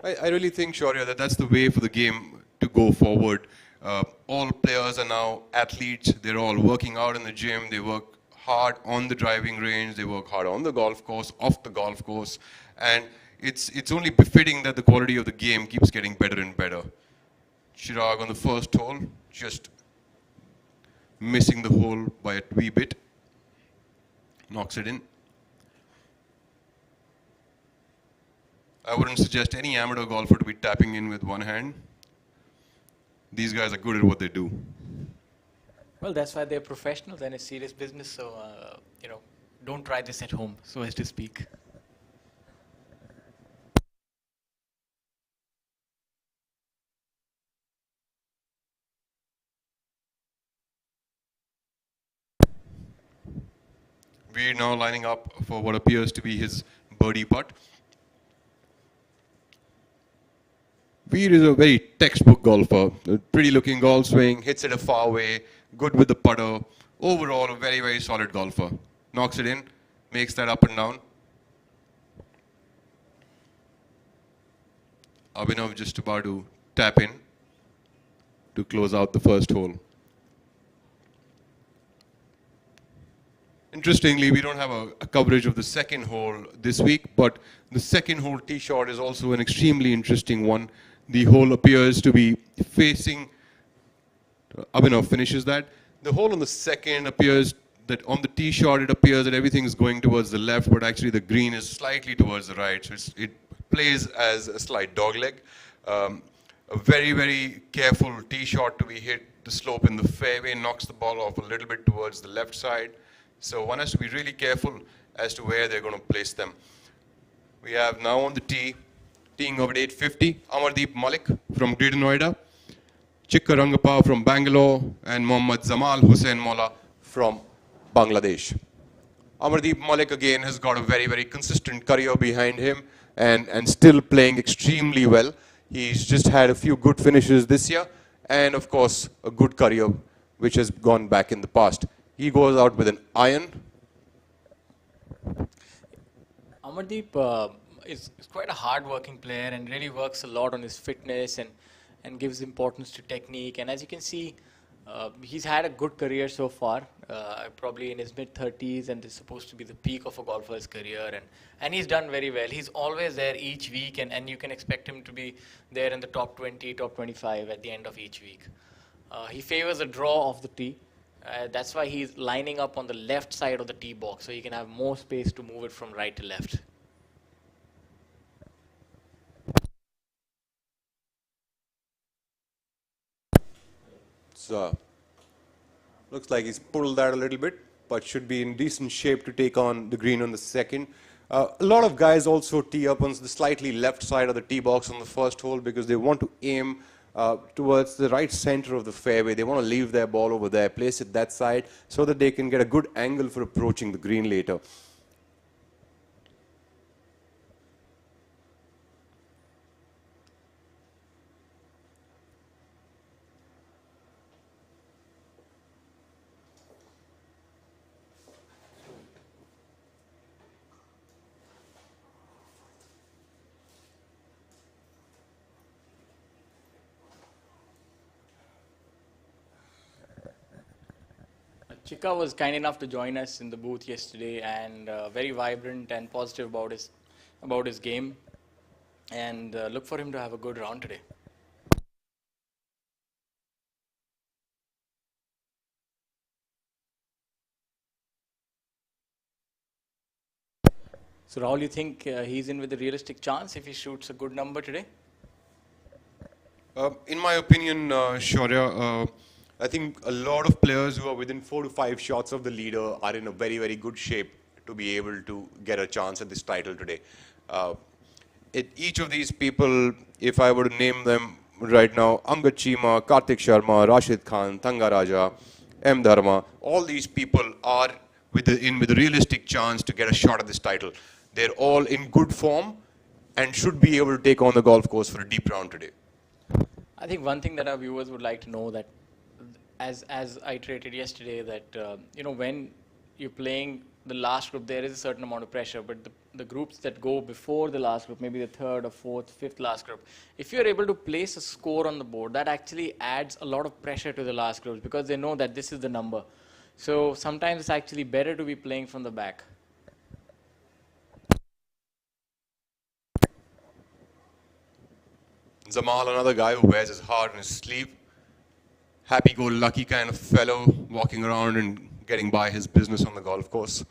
I really think, Shaurya, that that's the way for the game to go forward. All players are now athletes. They're all working out in the gym. They work hard on the driving range. They work hard on the golf course, off the golf course. And it's only befitting that the quality of the game keeps getting better and better. Chirag on the first hole, just missing the hole by a wee bit. Knocks it in. I wouldn't suggest any amateur golfer to be tapping in with one hand. These guys are good at what they do. Well, that's why they're professionals and it's serious business. So, don't try this at home, so as to speak. We're now lining up for what appears to be his birdie putt. Veer is a very textbook golfer. A pretty looking golf swing, hits it a far way, good with the putter. Overall, a very, very solid golfer. Knocks it in, makes that up and down. Abhinav just about to tap in to close out the first hole. Interestingly, we don't have a coverage of the second hole this week, but the second hole tee shot is also an extremely interesting one. The hole appears to be facing, Abhinav finishes that. The hole on the second appears that on the tee shot, it appears that everything is going towards the left, but actually the green is slightly towards the right. So it plays as a slight dogleg. A very, very careful tee shot to be hit. The slope in the fairway knocks the ball off a little bit towards the left side. So one has to be really careful as to where they're going to place them. We have now on the tee, teeing over at 850, Amardeep Malik from Greater Noida, Chikka Rangappa from Bangalore, and Mohammad Zamal Hussain Mola from Bangladesh. Amardeep Malik again has got a very, very consistent career behind him and still playing extremely well. He's just had a few good finishes this year and of course a good career which has gone back in the past. He goes out with an iron. Amardeep is quite a hard-working player and really works a lot on his fitness, and and gives importance to technique. And as you can see, he's had a good career so far, probably in his mid-30s, and is supposed to be the peak of a golfer's career. And he's done very well. He's always there each week, and you can expect him to be there in the top 20, top 25 at the end of each week. He favors a draw of the tee. That's why he's lining up on the left side of the tee box, so he can have more space to move it from right to left. So, looks like he's pulled that a little bit, but should be in decent shape to take on the green on the second. A lot of guys also tee up on the slightly left side of the tee box on the first hole because they want to aim towards the right center of the fairway. They want to leave their ball over there, place it that side so that they can get a good angle for approaching the green later. Chika was kind enough to join us in the booth yesterday, and very vibrant and positive about his game. And look for him to have a good round today. So Rahul, you think he's in with a realistic chance if he shoots a good number today? In my opinion, Shaurya, I think a lot of players who are within 4 to 5 shots of the leader are in a very, very good shape to be able to get a chance at this title today. Each of these people, if I were to name them right now, Angad Cheema, Kartik Sharma, Rashid Khan, Thanga Raja, M. Dharma, all these people are with a realistic chance to get a shot at this title. They're all in good form and should be able to take on the golf course for a deep round today. I think one thing that our viewers would like to know, that as I iterated yesterday, that when you're playing the last group, there is a certain amount of pressure, but the groups that go before the last group, maybe the third or fourth, fifth last group, if you're able to place a score on the board, that actually adds a lot of pressure to the last groups because they know that this is the number. So sometimes it's actually better to be playing from the back. Zamal, another guy who wears his heart on his sleeve. Happy-go-lucky kind of fellow, walking around and getting by his business on the golf course.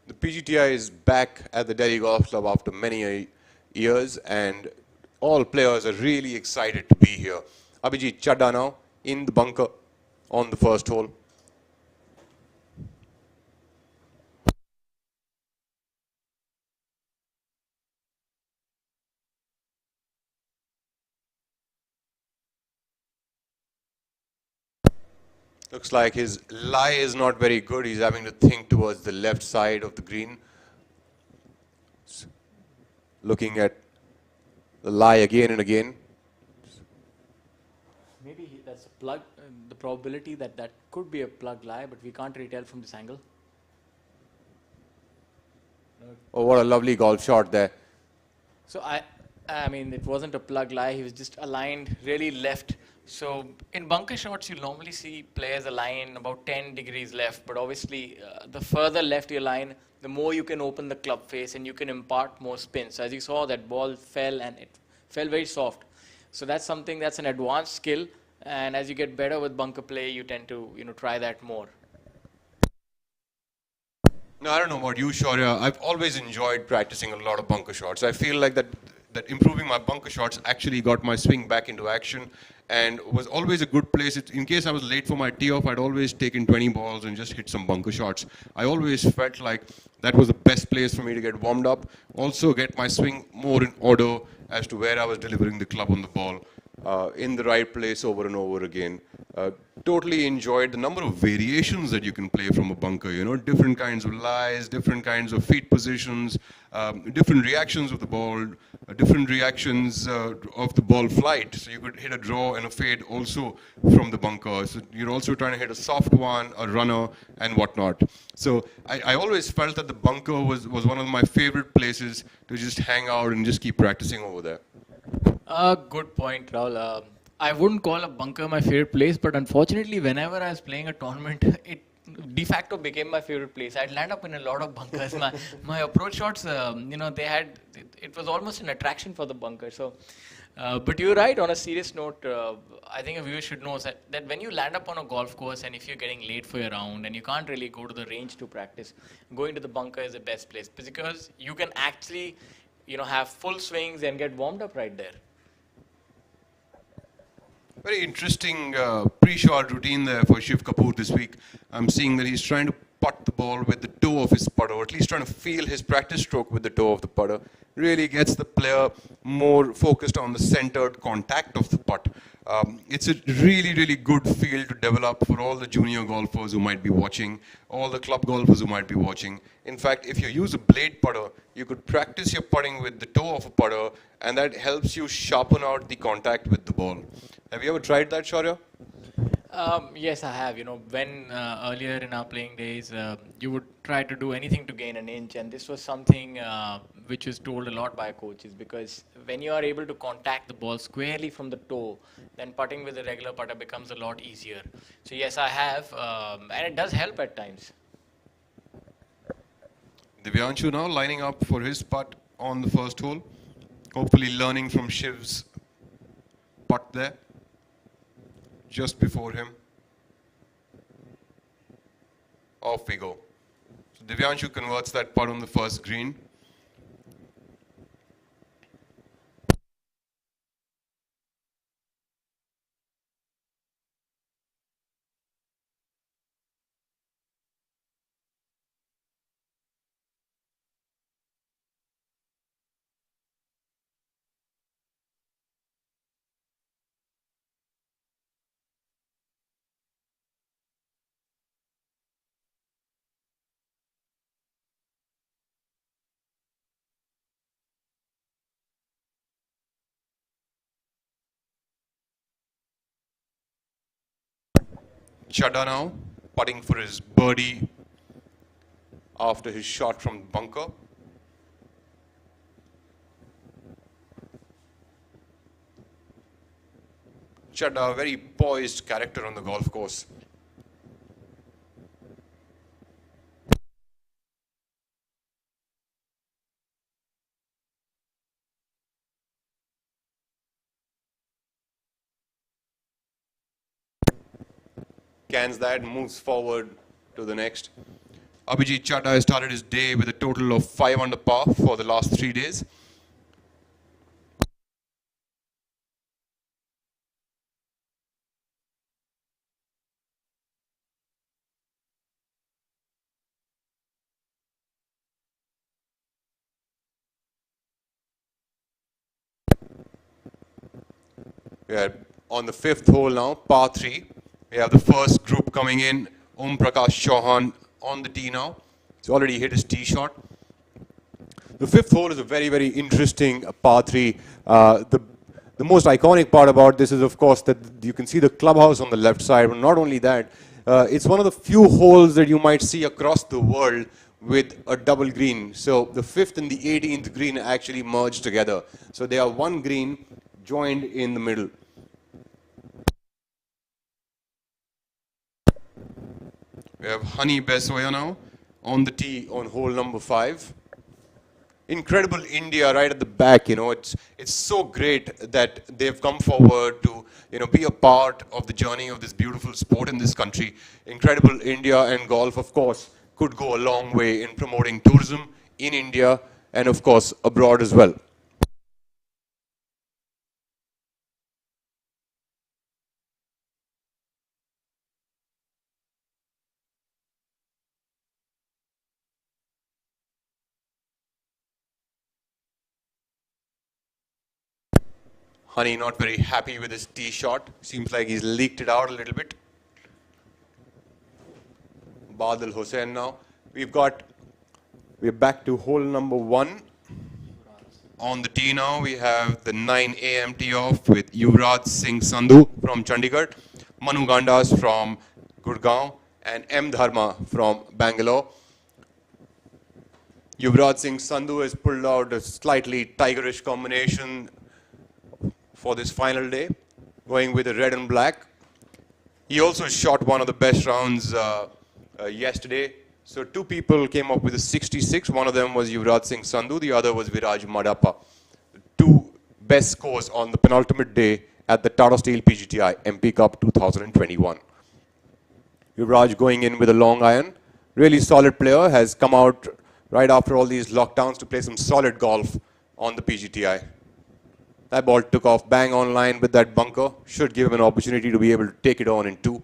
The PGTI is back at the Delhi Golf Club after many years, and all players are really excited to be here. Abhijit Chadda now in the bunker on the first hole. Looks like his lie is not very good. He's having to think towards the left side of the green. Looking at the lie again and again. Maybe that's a plug, the probability that could be a plug lie, but we can't really tell from this angle. Oh, what a lovely golf shot there. So I mean, it wasn't a plug lie. He was just aligned really left. So in bunker shots, you'll normally see players align about 10 degrees left. But obviously, the further left you align, the more you can open the club face and you can impart more spin. So as you saw, that ball fell and it fell very soft. So that's something that's an advanced skill. And as you get better with bunker play, you tend to try that more. No, I don't know about you, Shaurya. I've always enjoyed practicing a lot of bunker shots. I feel like that improving my bunker shots actually got my swing back into action and was always a good place. In case I was late for my tee off, I'd always taken 20 balls and just hit some bunker shots. I always felt like that was the best place for me to get warmed up, also get my swing more in order as to where I was delivering the club on the ball. in the right place over and over again. Totally enjoyed the number of variations that you can play from a bunker, you know, different kinds of lies, different kinds of feet positions, different reactions of the ball, different reactions of the ball flight. So you could hit a draw and a fade also from the bunker. So you're also trying to hit a soft one, a runner, and whatnot. So I always felt that the bunker was one of my favorite places to just hang out and just keep practicing over there. Good point, Rahul. I wouldn't call a bunker my favorite place, but unfortunately, whenever I was playing a tournament, it de facto became my favorite place. I'd land up in a lot of bunkers. My approach shots, they had it was almost an attraction for the bunker. So, but you're right. On a serious note, I think a viewer should know that when you land up on a golf course and if you're getting late for your round and you can't really go to the range to practice, going to the bunker is the best place because you can actually, have full swings and get warmed up right there. Very interesting pre-shot routine there for Shiv Kapoor this week. I'm seeing that he's trying to putt the ball with the toe of his putter, or at least trying to feel his practice stroke with the toe of the putter. Really gets the player more focused on the centered contact of the putt. It's a really, really good field to develop for all the junior golfers who might be watching, all the club golfers who might be watching. In fact, if you use a blade putter, you could practice your putting with the toe of a putter, and that helps you sharpen out the contact with the ball. Have you ever tried that, Shaurya? Yes, I have. When earlier in our playing days, you would try to do anything to gain an inch, and this was something which is told a lot by coaches because when you are able to contact the ball squarely from the toe, then putting with a regular putter becomes a lot easier. So yes, I have, and it does help at times. Divyanshu now lining up for his putt on the first hole. Hopefully learning from Shiv's putt there. Just before him. Off we go. So Divyanshu converts that putt on the first green. Chadha now putting for his birdie after his shot from bunker. Chadha, a very poised character on the golf course. Cans that, moves forward to the next. Abhijit Chadha has started his day with a total of 5 under par for the last 3 days. We are on the 5th hole now, par 3. We have the first group coming in. Om Prakash Chauhan on the tee now. He's already hit his tee shot. The 5th hole is a very, very interesting par 3. The most iconic part about this is, of course, that you can see the clubhouse on the left side. But not only that, it's one of the few holes that you might see across the world with a double green. So the 5th and the 18th green actually merge together. So they are one green joined in the middle. We have Honey Besoya now on the tee on hole number 5. Incredible India right at the back, it's so great that they've come forward to, be a part of the journey of this beautiful sport in this country. Incredible India and golf, of course, could go a long way in promoting tourism in India and, of course, abroad as well. Honey not very happy with his tee shot. Seems like he's leaked it out a little bit. Badal Hussain now. We're back to hole number 1. On the tee now, we have the 9 a.m. tee off with Yuvraj Singh Sandhu from Chandigarh, Manu Gandas from Gurgaon, and M. Dharma from Bangalore. Yuvraj Singh Sandhu has pulled out a slightly tigerish combination for this final day, going with the red and black. He also shot one of the best rounds yesterday. So 2 people came up with a 66. One of them was Yuvraj Singh Sandhu. The other was Viraj Madappa. 2 best scores on the penultimate day at the Tata Steel PGTI MP Cup 2021. Yuvraj going in with a long iron. Really solid player. Has come out right after all these lockdowns to play some solid golf on the PGTI. That ball took off bang on line with that bunker. Should give him an opportunity to be able to take it on in 2.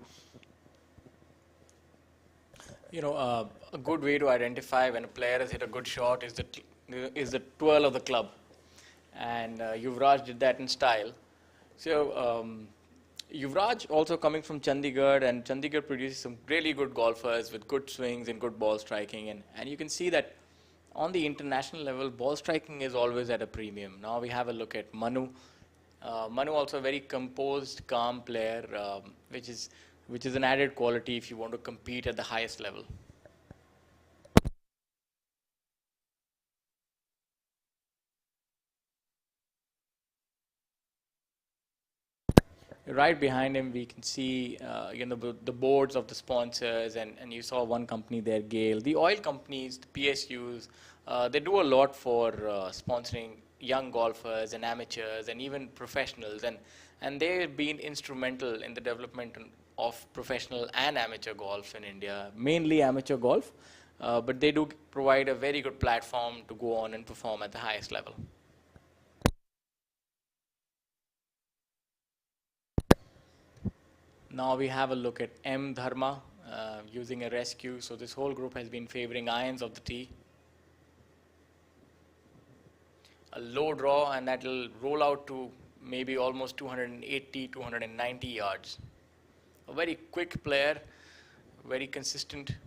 A good way to identify when a player has hit a good shot is the twirl of the club, and Yuvraj did that in style. So Yuvraj also coming from Chandigarh, and Chandigarh produces some really good golfers with good swings and good ball striking, and you can see that on the international level, ball striking is always at a premium. Now we have a look at Manu. Manu also a very composed, calm player, which is an added quality if you want to compete at the highest level. Right behind him, we can see the boards of the sponsors, and you saw one company there, Gale. The oil companies, the PSUs, they do a lot for sponsoring young golfers and amateurs and even professionals, and they've been instrumental in the development of professional and amateur golf in India, mainly amateur golf, but they do provide a very good platform to go on and perform at the highest level. Now we have a look at M. Dharma using a rescue. So this whole group has been favoring irons of the tee. A low draw, and that will roll out to maybe almost 280, 290 yards. A very quick player, very consistent.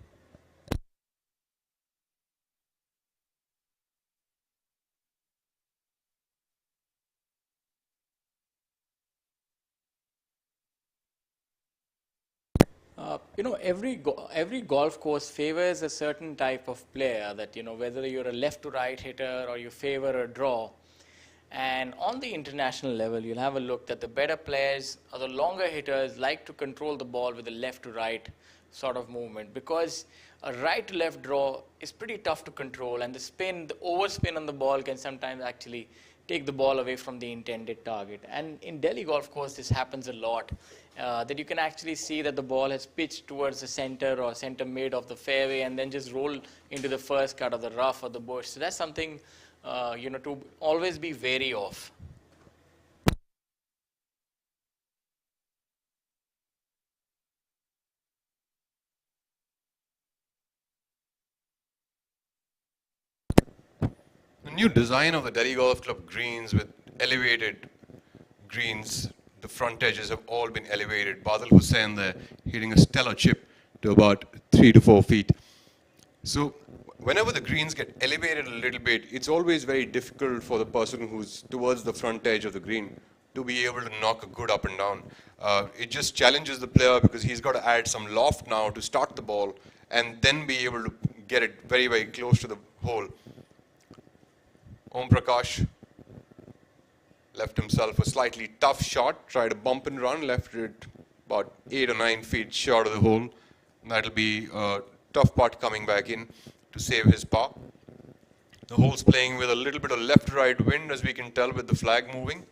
Every golf course favors a certain type of player that, whether you're a left to right hitter or you favor a draw. And on the international level, you'll have a look that the better players or the longer hitters like to control the ball with a left to right sort of movement, because a right to left draw is pretty tough to control, and the overspin on the ball can sometimes actually take the ball away from the intended target. And in Delhi golf course, this happens a lot, that you can actually see that the ball has pitched towards the center or center mid of the fairway and then just roll into the first cut of the rough or the bush. So that's something to always be wary of. The new design of the Delhi Golf Club greens with elevated greens, the front edges have all been elevated. Badal Hussain there hitting a stellar chip to about 3 to 4 feet. So whenever the greens get elevated a little bit, it's always very difficult for the person who's towards the front edge of the green to be able to knock a good up and down. It just challenges the player because he's got to add some loft now to start the ball and then be able to get it very, very close to the hole. Om Prakash left himself a slightly tough shot, tried a bump and run, left it about 8 or 9 feet short of the hole. That'll be a tough putt coming back in to save his par. The hole's playing with a little bit of left-right wind, as we can tell with the flag moving.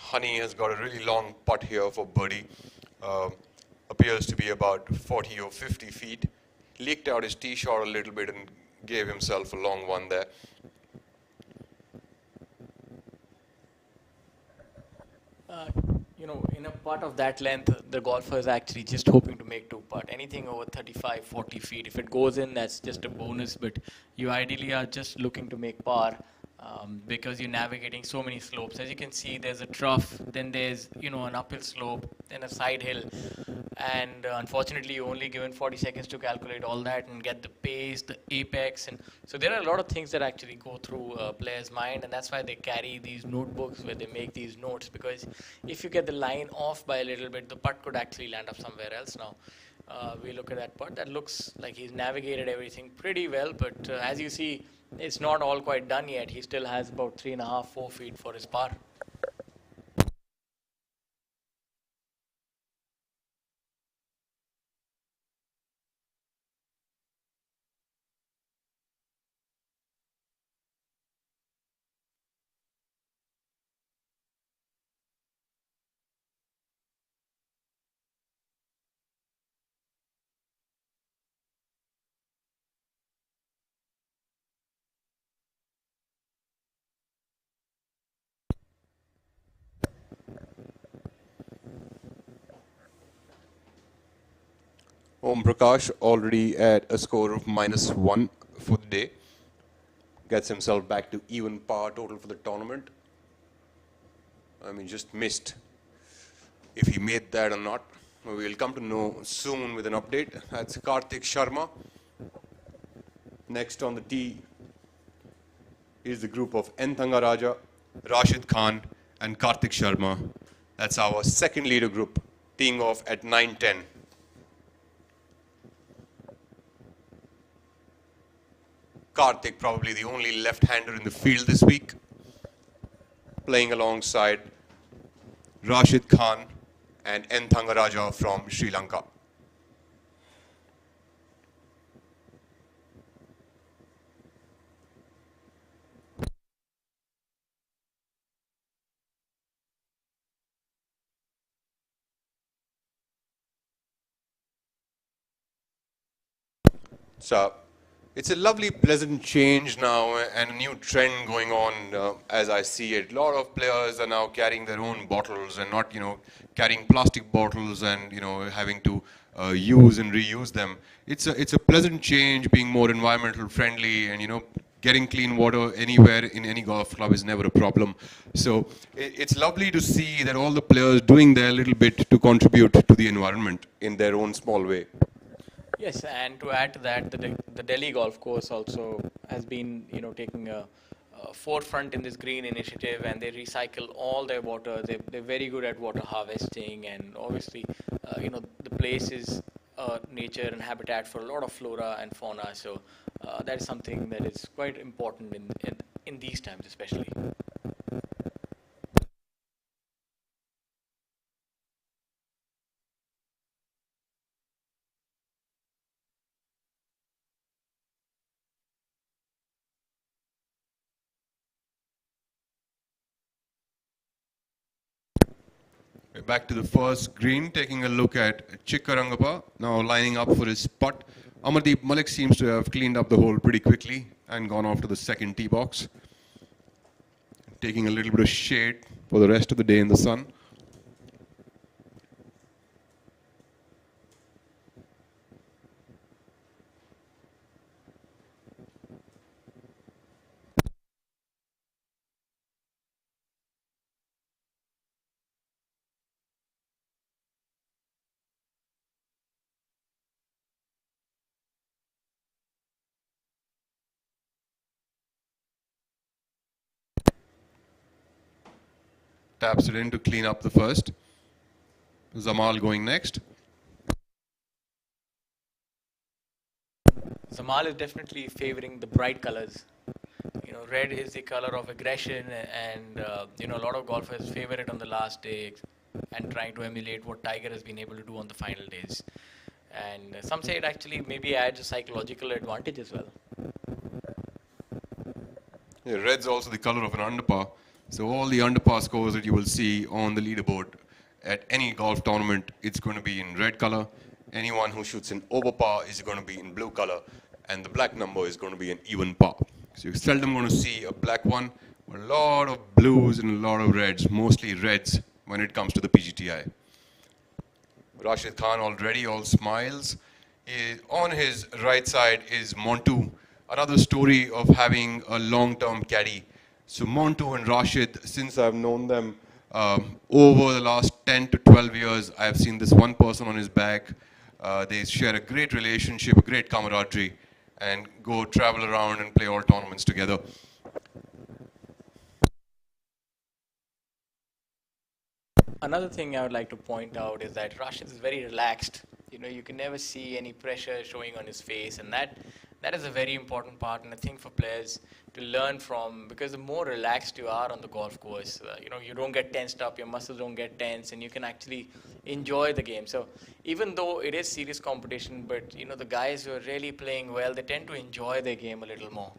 Honey has got a really long putt here for birdie. Uh, Appears to be about 40 or 50 feet. Leaked out his tee shot a little bit and gave himself a long one there. Uh, in a putt of that length, the golfer is actually just hoping to make two putt. Anything over 35, 40 feet, if it goes in, that's just a bonus. But you ideally are just looking to make par because you're navigating so many slopes. As you can see, there's a trough, then there's an uphill slope, then a side hill, and unfortunately, you're only given 40 seconds to calculate all that and get the pace, the apex, and so there are a lot of things that actually go through a player's mind, and that's why they carry these notebooks where they make these notes, because if you get the line off by a little bit, the putt could actually land up somewhere else. Now, we look at that putt. That looks like he's navigated everything pretty well, but as you see, it's not all quite done yet. He still has about 3.5, 4 feet for his par. Om Prakash already at a score of -1 for the day. Gets himself back to even par total for the tournament. I mean, just missed if he made that or not. We'll come to know soon with an update. That's Karthik Sharma. Next on the tee is the group of N. Thangaraja, Rashid Khan, and Karthik Sharma. That's our second leader group, teeing off at 9:10. Karthik, probably the only left-hander in the field this week, playing alongside Rashid Khan and N. Thangaraja from Sri Lanka. So it's a lovely, pleasant change now and a new trend going on as I see it. A lot of players are now carrying their own bottles and not, carrying plastic bottles and, having to use and reuse them. It's a pleasant change, being more environmental friendly and, getting clean water anywhere in any golf club is never a problem. So it's lovely to see that all the players doing their little bit to contribute to the environment in their own small way. Yes, and to add to that, the Delhi golf course also has been, taking a forefront in this green initiative, and they recycle all their water. They're very good at water harvesting, and obviously, the place is nature and habitat for a lot of flora and fauna. So that is something that is quite important in these times, especially. We're back to the first green, taking a look at Chikkarangappa, now lining up for his putt. Amardeep Malik seems to have cleaned up the hole pretty quickly and gone off to the second tee box. Taking a little bit of shade for the rest of the day in the sun. Taps it in to clean up the first. Zamal going next. Zamal is definitely favoring the bright colors. Red is the color of aggression, and a lot of golfers favor it on the last day and trying to emulate what Tiger has been able to do on the final days. And some say it actually maybe adds a psychological advantage as well. Yeah, red's also the color of an underpar. So all the underpass scores that you will see on the leaderboard at any golf tournament, it's going to be in red color. Anyone who shoots in over par is going to be in blue color, and the black number is going to be an even par. So you're seldom going to see a black one, but a lot of blues and a lot of reds, mostly reds when it comes to the PGTI. Rashid Khan already all smiles. On his right side is Montu, another story of having a long-term caddy. So Montu and Rashid, since I've known them over the last 10 to 12 years, I've seen this one person on his back. They share a great relationship, a great camaraderie, and go travel around and play all tournaments together. Another thing I would like to point out is that Rashid is very relaxed. You know, you can never see any pressure showing on his face, and that is a very important part, and I think for players to learn from, because the more relaxed you are on the golf course, you know, you don't get tensed up, your muscles don't get tense, and you can actually enjoy the game. So even though it is serious competition, but you know, the guys who are really playing well, they tend to enjoy their game a little more.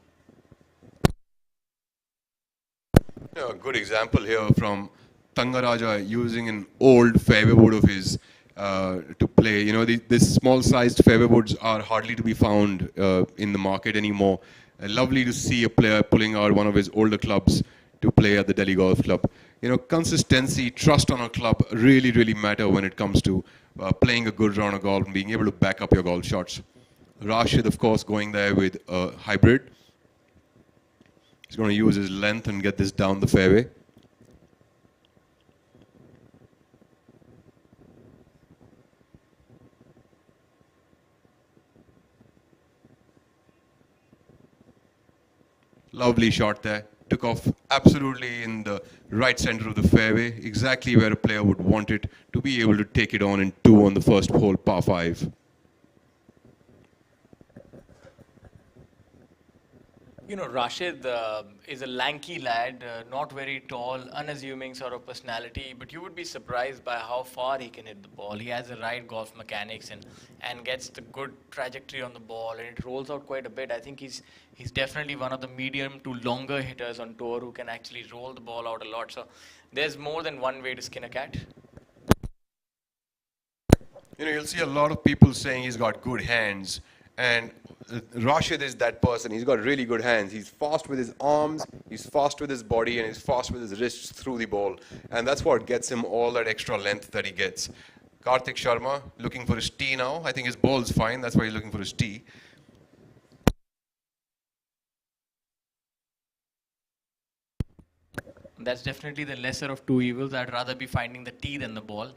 Yeah, a good example here from Tangaraja using an old fairway wood of his to play. You know, these small-sized fairway woods are hardly to be found in the market anymore. Lovely to see a player pulling out one of his older clubs to play at the Delhi Golf Club. You know, consistency, trust on a club really, really matter when it comes to playing a good round of golf and being able to back up your golf shots. Rashid, of course, going there with a hybrid. He's going to use his length and get this down the fairway. Lovely shot there. Took off absolutely in the right center of the fairway, exactly where a player would want it to be able to take it on in two on the first hole, par 5. You know, Rashid is a lanky lad, not very tall, unassuming sort of personality, but you would be surprised by how far he can hit the ball. He has the right golf mechanics and gets the good trajectory on the ball, and it rolls out quite a bit. I think he's definitely one of the medium to longer hitters on tour who can actually roll the ball out a lot. So there's more than one way to skin a cat. You know, you'll see a lot of people saying he's got good hands, and Rashid is that person. He's got really good hands. He's fast with his arms, he's fast with his body, and he's fast with his wrists through the ball. And that's what gets him all that extra length that he gets. Karthik Sharma looking for his tee now. I think his ball's fine. That's why he's looking for his tee. That's definitely the lesser of two evils. I'd rather be finding the tee than the ball.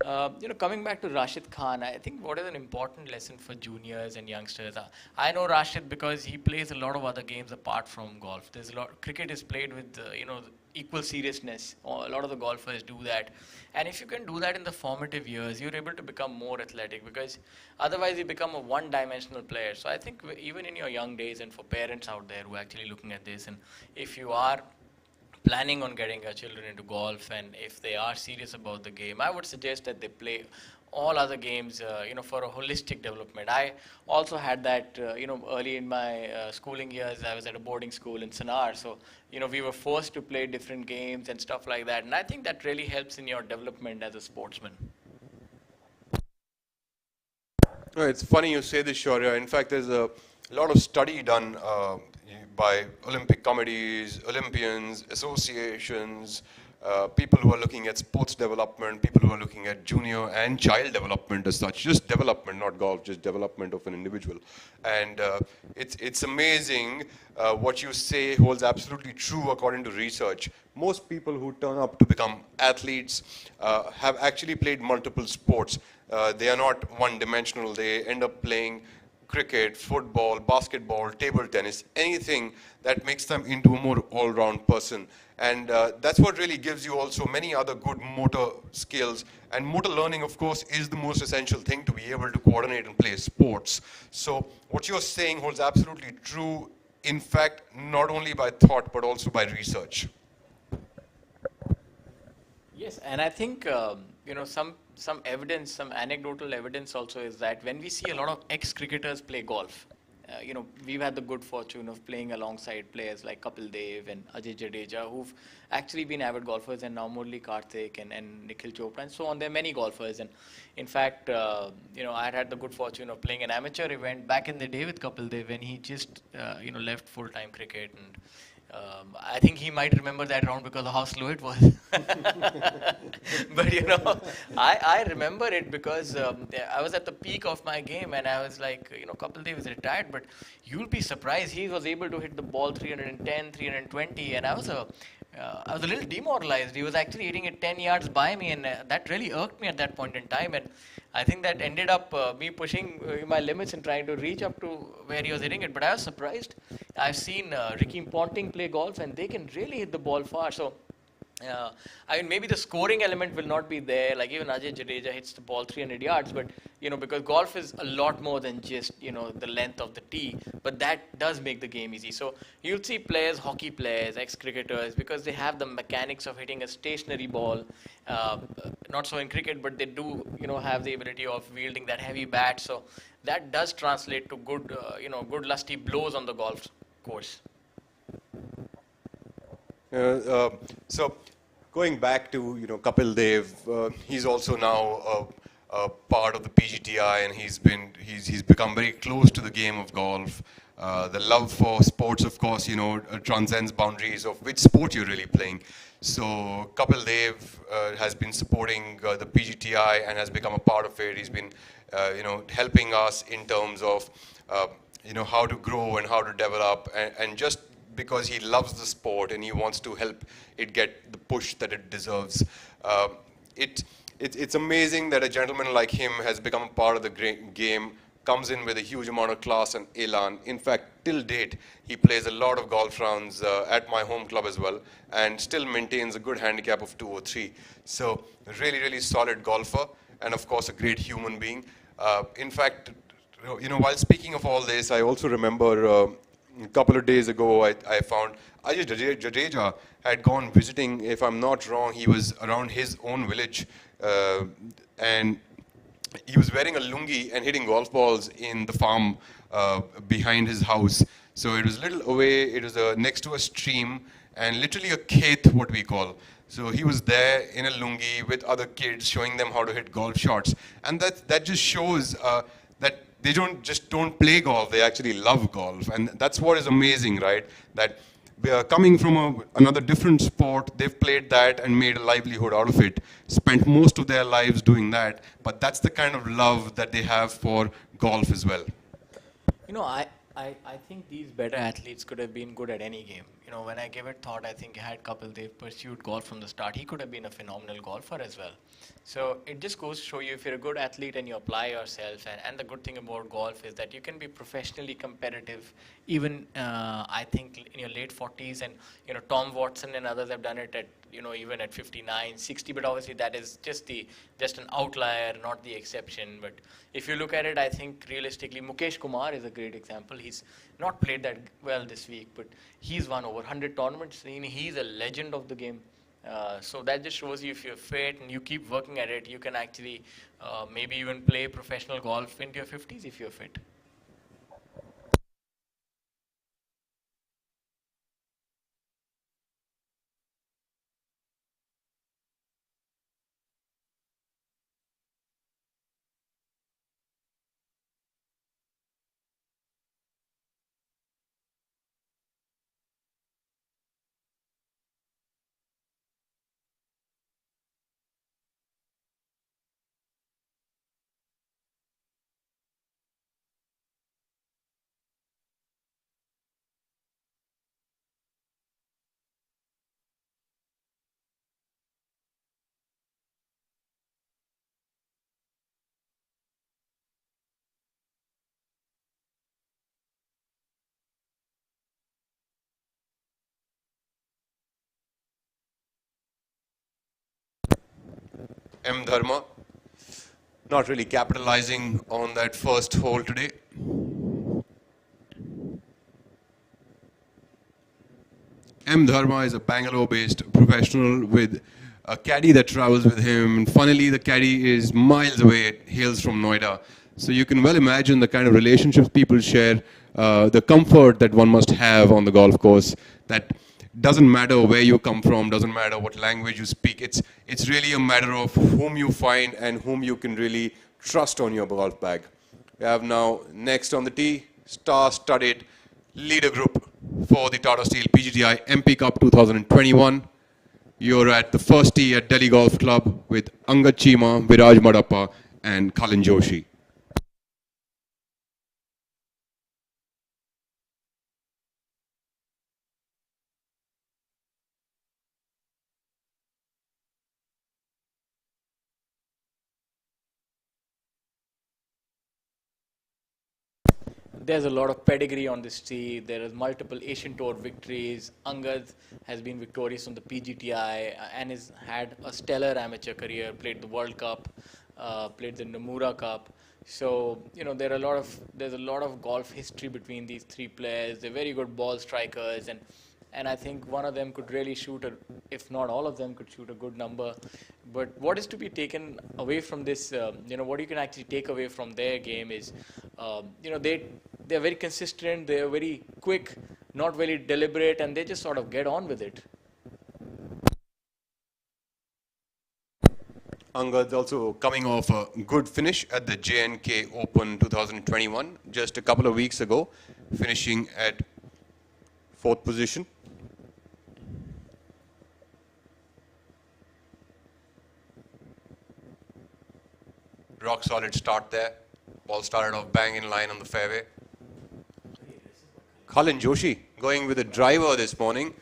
You know, coming back to Rashid Khan, I think what is an important lesson for juniors and youngsters. I know Rashid because he plays a lot of other games apart from golf. There's a lot. Cricket is played with you know, equal seriousness. A lot of the golfers do that, and if you can do that in the formative years, you're able to become more athletic, because otherwise you become a one-dimensional player. So I think even in your young days, and for parents out there who are actually looking at this, and if you are planning on getting your children into golf, and if they are serious about the game, I would suggest that they play all other games, you know, for a holistic development. I also had that, you know, early in my schooling years. I was at a boarding school in Sanar, so you know, we were forced to play different games and stuff like that, and I think that really helps in your development as a sportsman. No, it's funny you say this, Shaurya. In fact, there's a lot of study done by Olympic committees, Olympians, associations, people who are looking at sports development, people who are looking at junior and child development as such, just development, not golf, just development of an individual. And it's amazing what you say holds absolutely true according to research. Most people who turn up to become athletes have actually played multiple sports. They are not one-dimensional. They end up playing cricket, football, basketball, table tennis, anything that makes them into a more all-round person. And that's what really gives you also many other good motor skills. And motor learning, of course, is the most essential thing to be able to coordinate and play sports. So what you're saying holds absolutely true, in fact, not only by thought, but also by research. Yes, and I think you know, some evidence, some anecdotal evidence also is that when we see a lot of ex-cricketers play golf, we've had the good fortune of playing alongside players like Kapil Dev and Ajay Jadeja, who've actually been avid golfers, and now Murli Karthik and Nikhil Chopra and so on. There are many golfers, and in fact, I had the good fortune of playing an amateur event back in the day with Kapil Dev when he just left full-time cricket, and I think he might remember that round because of how slow it was. But I remember it because I was at the peak of my game, and I was like, Kapil Dev is retired, but you'll be surprised he was able to hit the ball 310, 320, and I was a little demoralized. He was actually hitting it 10 yards by me, and that really irked me at that point in time. And I think that ended up me pushing my limits and trying to reach up to where he was hitting it. But I was surprised. I've seen Ricky Ponting play golf, and they can really hit the ball far. So I mean, maybe the scoring element will not be there. Like even Ajay Jadeja hits the ball 300 yards, but because golf is a lot more than just the length of the tee. But that does make the game easy. So you'll see players, hockey players, ex-cricketers, because they have the mechanics of hitting a stationary ball. Not so in cricket, but they do have the ability of wielding that heavy bat. So that does translate to good good lusty blows on the golf course. So going back to Kapil Dev, he's also now a part of the PGTI, and he's become very close to the game of golf. The love for sports, of course, transcends boundaries of which sport you're really playing. So Kapil Dev has been supporting the PGTI and has become a part of it. He's been helping us in terms of how to grow and how to develop, and just because he loves the sport and he wants to help it get the push that it deserves. It's amazing that a gentleman like him has become a part of the game, comes in with a huge amount of class and elan. In fact, till date, he plays a lot of golf rounds at my home club as well, and still maintains a good handicap of 203. So really, really solid golfer, and of course a great human being. In fact, while speaking of all this, I also remember a couple of days ago, I found Ajay Jadeja had gone visiting. If I'm not wrong, he was around his own village, and he was wearing a lungi and hitting golf balls in the farm behind his house. So it was a little away. It was next to a stream and literally a khet, what we call. So he was there in a lungi with other kids, showing them how to hit golf shots, and that just shows that they don't play golf, they actually love golf. And that's what is amazing, right? That coming from another different sport, they've played that and made a livelihood out of it, spent most of their lives doing that, but that's the kind of love that they have for golf as well. I think these better athletes could have been good at any game. When I gave it thought, I think had Kapil Dev pursued golf from the start, he could have been a phenomenal golfer as well. So it just goes to show you, if you're a good athlete and you apply yourself, and the good thing about golf is that you can be professionally competitive even I think in your late 40s, and Tom Watson and others have done it at even at 59, 60, but obviously that is just an outlier, not the exception. But if you look at it, I think realistically Mukesh Kumar is a great example. He's not played that well this week, but he's won over 100 tournaments. He's a legend of the game. So that just shows you, if you're fit and you keep working at it, you can actually maybe even play professional golf into your 50s if you're fit. M. Dharma, not really capitalizing on that first hole today. M. Dharma is a Bangalore-based professional with a caddy that travels with him. And funnily, the caddy is miles away, hails from Noida. So you can well imagine the kind of relationships people share the comfort that one must have on the golf course, that doesn't matter where you come from, doesn't matter what language you speak. It's really a matter of whom you find and whom you can really trust on your golf bag. We have now next on the tee, star-studded leader group for the Tata Steel PGTI MP Cup 2021. You're at the first tee at Delhi Golf Club with Angad Chima, Viraj Madappa and Kalin Joshi. There's a lot of pedigree on this tee. There is multiple Asian Tour victories. Angad has been victorious on the PGTI and has had a stellar amateur career. Played the World Cup, played the Nomura Cup. So there's a lot of golf history between these three players. They're very good ball strikers, and I think one of them could really shoot if not all of them could shoot a good number. But what is to be taken away from this, what you can actually take away from their game is, they're very consistent, they're very quick, not very deliberate, and they just sort of get on with it. Angad also coming off a good finish at the J&K Open 2021 just a couple of weeks ago, finishing at 4th position. Rock solid start there. Ball started off bang in line on the fairway. Kalin Joshi going with a driver this morning.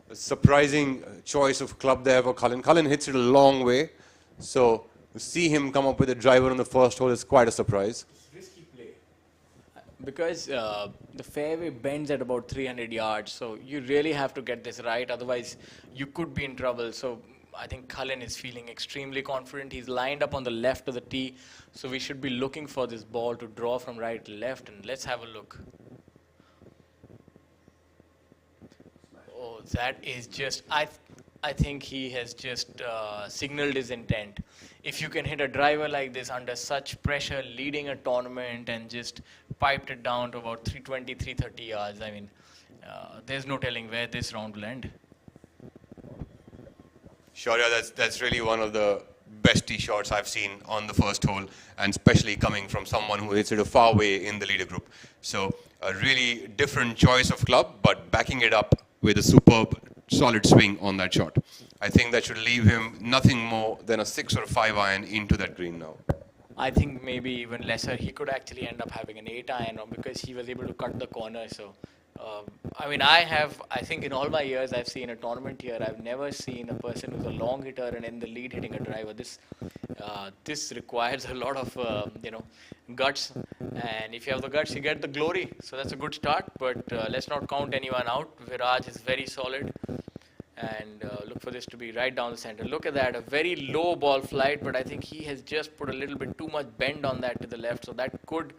A surprising choice of club there for Kalin. Kalin hits it a long way. So to see him come up with a driver on the first hole is quite a surprise. Risky play. Because the fairway bends at about 300 yards, so you really have to get this right, otherwise you could be in trouble. So I think Kalin is feeling extremely confident. He's lined up on the left of the tee, so we should be looking for this ball to draw from right to left, and let's have a look. Oh, that is just, I think he has just signaled his intent. If you can hit a driver like this under such pressure, leading a tournament, and just piped it down to about 320, 330 yards, I mean, there's no telling where this round will end. Sure, yeah, that's really one of the best tee shots I've seen on the first hole, and especially coming from someone who hits it a far way in the leader group. So a really different choice of club, but backing it up with a superb, solid swing on that shot. I think that should leave him nothing more than a 6 or a 5 iron into that green now. I think maybe even lesser. He could actually end up having an 8 iron because he was able to cut the corner. So, I mean, I think in all my years I've seen a tournament here, I've never seen a person who's a long hitter and in the lead hitting a driver. This requires a lot of, guts. And if you have the guts, you get the glory. So that's a good start. But let's not count anyone out. Viraj is very solid. And look for this to be right down the center. Look at that, a very low ball flight, but I think he has just put a little bit too much bend on that to the left, so that could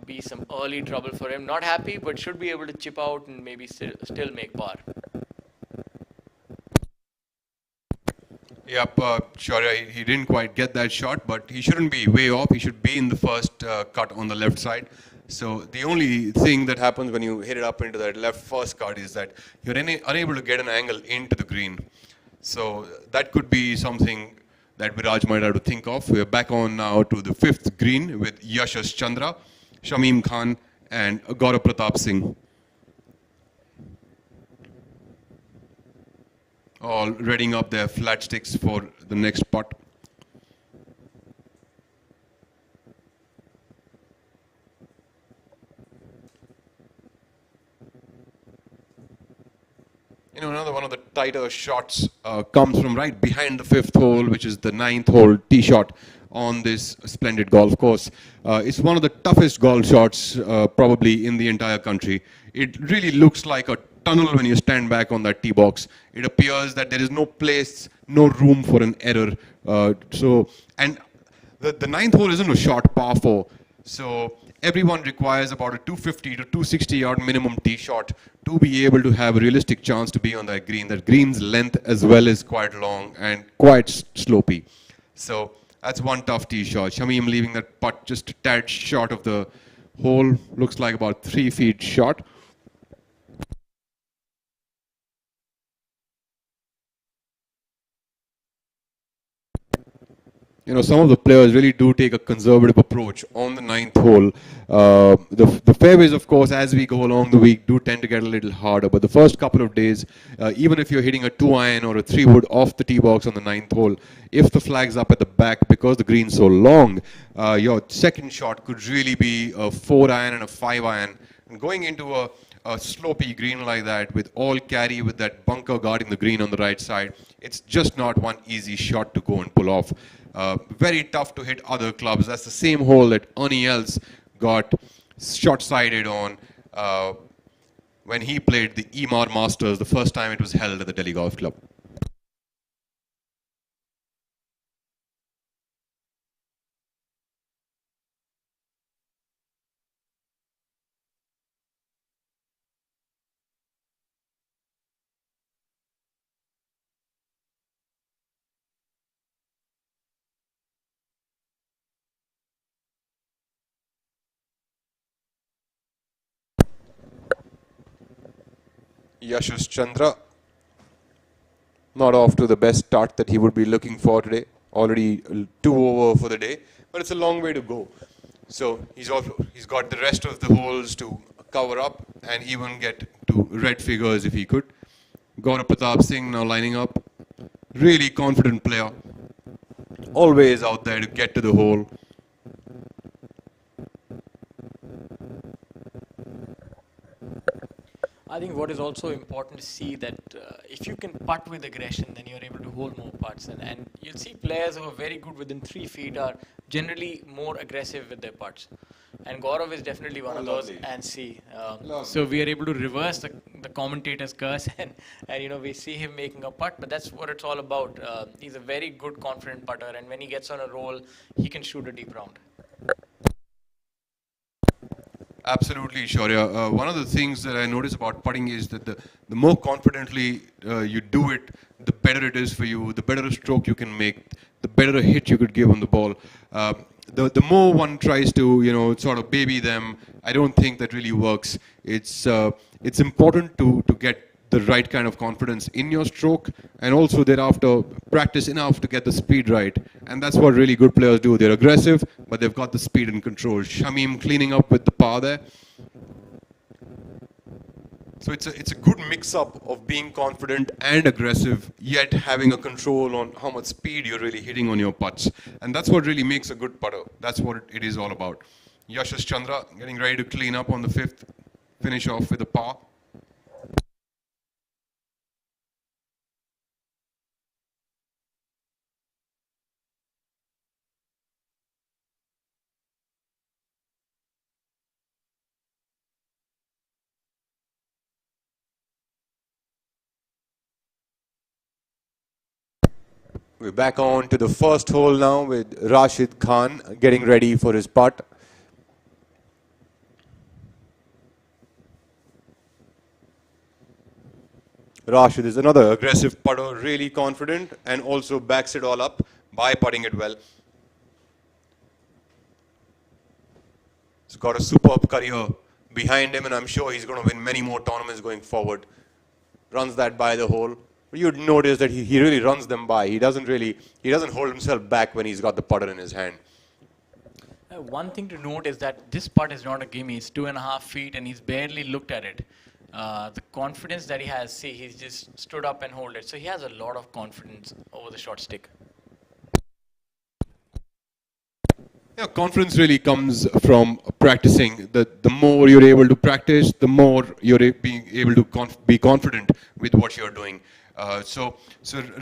be some early trouble for him. Not happy, but should be able to chip out and maybe still make par. Yep, sure, he didn't quite get that shot, but he shouldn't be way off. He should be in the first cut on the left side. So the only thing that happens when you hit it up into that left first cut is that you're unable to get an angle into the green. So that could be something that Viraj might have to think of. We're back on now to the 5th green with Yashas Chandra, Shamim Khan and Gaurav Pratap Singh. All readying up their flat sticks for the next putt. Another one of the tighter shots comes from right behind the 5th hole, which is the 9th hole tee shot on this splendid golf course. It's one of the toughest golf shots probably in the entire country. It really looks like a tunnel when you stand back on that tee box. It appears that there is no place, no room for an error. And the 9th hole isn't a short par 4. So everyone requires about a 250 to 260 yard minimum tee shot to be able to have a realistic chance to be on that green. That green's length as well is quite long and quite slopey. So that's one tough tee shot. Shamim leaving that putt just a tad short of the Hole looks like about 3 feet short. Some of the players really do take a conservative approach on the ninth hole. The fairways, of course, as we go along the week, do tend to get a little harder. But the first couple of days, even if you're hitting a 2-iron or a 3-wood off the tee box on the ninth hole, if the flag's up at the back because the green's so long, your second shot could really be a 4-iron and a 5-iron. And going into a slopey green like that with all carry with that bunker guarding the green on the right side, it's just not one easy shot to go and pull off. Very tough to hit other clubs. That's the same hole that Ernie Els got short-sided on when he played the Emar Masters the first time it was held at the Delhi Golf Club. Yashish Chandra, not off to the best start that he would be looking for today. Already 2 over for the day, but it's a long way to go. So he's got the rest of the holes to cover up and even get to red figures if he could. Gaurav Pratap Singh now lining up. Really confident player. Always out there to get to the hole. I think what is also important to see that if you can putt with aggression, then you're able to hold more putts. And you'll see players who are very good within 3 feet are generally more aggressive with their putts. And Gaurav is definitely one of those. And see, so we are able to reverse the commentator's curse, and we see him making a putt. But that's what it's all about. He's a very good, confident putter, and when he gets on a roll, he can shoot a deep round. Absolutely, Shaurya. One of the things that I notice about putting is that the more confidently you do it, the better it is for you, the better a stroke you can make, the better a hit you could give on the ball. The more one tries to, sort of baby them, I don't think that really works. It's important to get the right kind of confidence in your stroke, and also thereafter practice enough to get the speed right. And that's what really good players do. They're aggressive, but they've got the speed and control. Shamim cleaning up with the par there. So it's a good mix-up of being confident and aggressive, yet having a control on how much speed you're really hitting on your putts. And that's what really makes a good putter. That's what it is all about. Yashish Chandra getting ready to clean up on the 5th, finish off with a par. We're back on to the first hole now with Rashid Khan getting ready for his putt. Rashid is another aggressive putter, really confident, and also backs it all up by putting it well. He's got a superb career behind him, and I'm sure he's going to win many more tournaments going forward. Runs that by the hole. You'd notice that he really runs them by. He doesn't hold himself back when he's got the putter in his hand. One thing to note is that this putt is not a gimme. It's 2.5 feet, and he's barely looked at it. The confidence that he has, see, he's just stood up and hold it. So he has a lot of confidence over the short stick. Yeah, confidence really comes from practicing. The more you're able to practice, the more you're being able to be confident with what you're doing. So